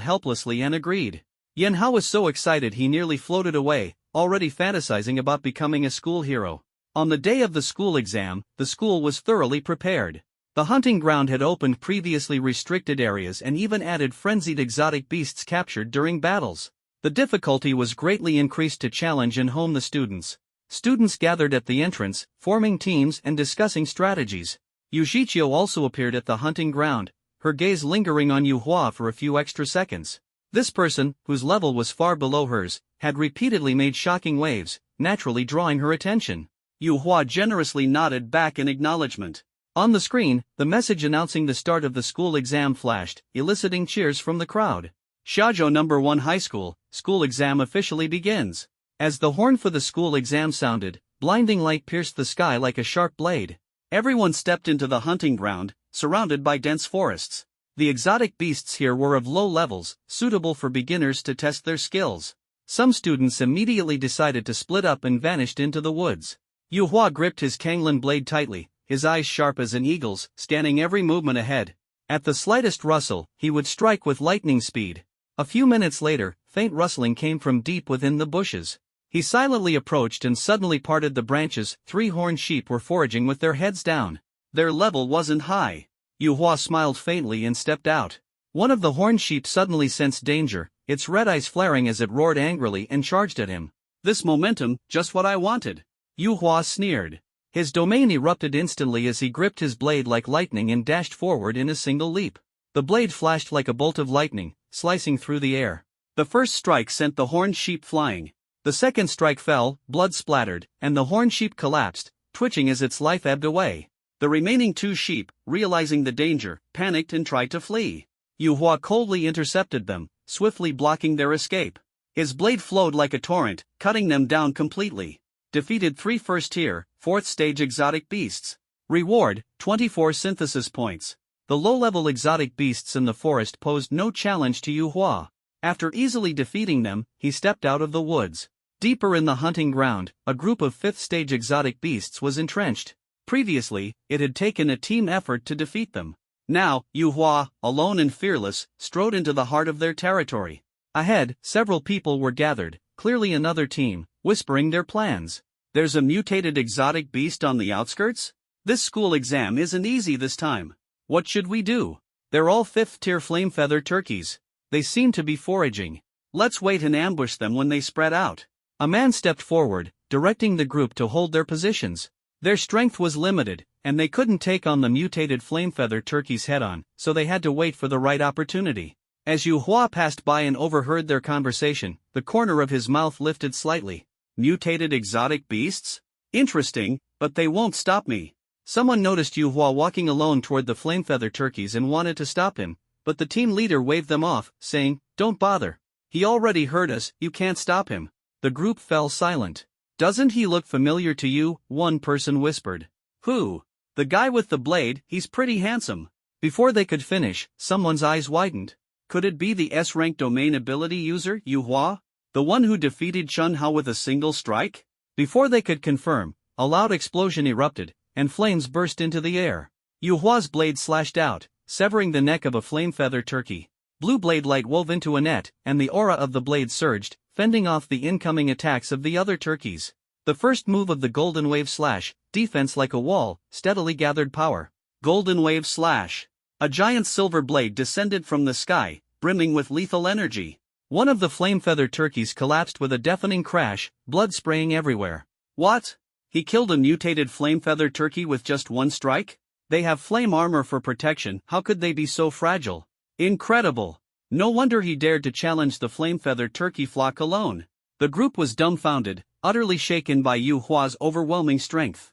helplessly and agreed. Yan Hao was so excited he nearly floated away, already fantasizing about becoming a school hero. On the day of the school exam, the school was thoroughly prepared. The hunting ground had opened previously restricted areas and even added frenzied exotic beasts captured during battles. The difficulty was greatly increased to challenge and hone the students. Students gathered at the entrance, forming teams and discussing strategies. Yujichio also appeared at the hunting ground, her gaze lingering on Yuhua for a few extra seconds. This person, whose level was far below hers, had repeatedly made shocking waves, naturally drawing her attention. Yuhua generously nodded back in acknowledgement. On the screen, the message announcing the start of the school exam flashed, eliciting cheers from the crowd. Shoujo No. 1 High School, school exam officially begins. As the horn for the school exam sounded, blinding light pierced the sky like a sharp blade. Everyone stepped into the hunting ground, surrounded by dense forests. The exotic beasts here were of low levels, suitable for beginners to test their skills. Some students immediately decided to split up and vanished into the woods. Yuhua gripped his Kanglan blade tightly, his eyes sharp as an eagle's, scanning every movement ahead. At the slightest rustle, he would strike with lightning speed. A few minutes later, faint rustling came from deep within the bushes. He silently approached and suddenly parted the branches. 3 horned sheep were foraging with their heads down. Their level wasn't high. Yuhua smiled faintly and stepped out. One of the horned sheep suddenly sensed danger, its red eyes flaring as it roared angrily and charged at him. This momentum, just what I wanted. Yuhua sneered. His domain erupted instantly as he gripped his blade like lightning and dashed forward in a single leap. The blade flashed like a bolt of lightning, slicing through the air. The first strike sent the horned sheep flying. The second strike fell, blood splattered, and the horned sheep collapsed, twitching as its life ebbed away. The remaining 2 sheep, realizing the danger, panicked and tried to flee. Yuhua coldly intercepted them, swiftly blocking their escape. His blade flowed like a torrent, cutting them down completely. Defeated 3 first-tier, 4th-stage exotic beasts. Reward, 24 synthesis points. The low-level exotic beasts in the forest posed no challenge to Yuhua. After easily defeating them, he stepped out of the woods. Deeper in the hunting ground, a group of 5th-stage exotic beasts was entrenched. Previously, it had taken a team effort to defeat them. Now, Yuhua, alone and fearless, strode into the heart of their territory. Ahead, several people were gathered, clearly another team, whispering their plans. There's a mutated exotic beast on the outskirts? This school exam isn't easy this time. What should we do? They're all 5th-tier flame-feather turkeys. They seem to be foraging. Let's wait and ambush them when they spread out. A man stepped forward, directing the group to hold their positions. Their strength was limited, and they couldn't take on the mutated flame-feather turkeys head-on, so they had to wait for the right opportunity. As Yuhua passed by and overheard their conversation, the corner of his mouth lifted slightly. Mutated exotic beasts? Interesting, but they won't stop me. Someone noticed Yuhua walking alone toward the flame-feather turkeys and wanted to stop him, but the team leader waved them off, saying, "Don't bother. He already heard us, you can't stop him." The group fell silent. "Doesn't he look familiar to you?" one person whispered. "Who?" "The guy with the blade, he's pretty handsome." Before they could finish, someone's eyes widened. Could it be the S-rank domain ability user, Yuhua? The one who defeated Chun Hao with a single strike? Before they could confirm, a loud explosion erupted, and flames burst into the air. Yuhua's blade slashed out, severing the neck of a flame-feather turkey. Blue blade light wove into a net, and the aura of the blade surged, fending off the incoming attacks of the other turkeys. The first move of the Golden Wave Slash, defense like a wall, steadily gathered power. Golden Wave Slash. A giant silver blade descended from the sky, brimming with lethal energy. One of the flame-feather turkeys collapsed with a deafening crash, blood spraying everywhere. What? He killed a mutated flame-feather turkey with just one strike? They have flame armor for protection, how could they be so fragile? Incredible! No wonder he dared to challenge the flame-feather turkey flock alone. The group was dumbfounded, utterly shaken by Yu Hua's overwhelming strength.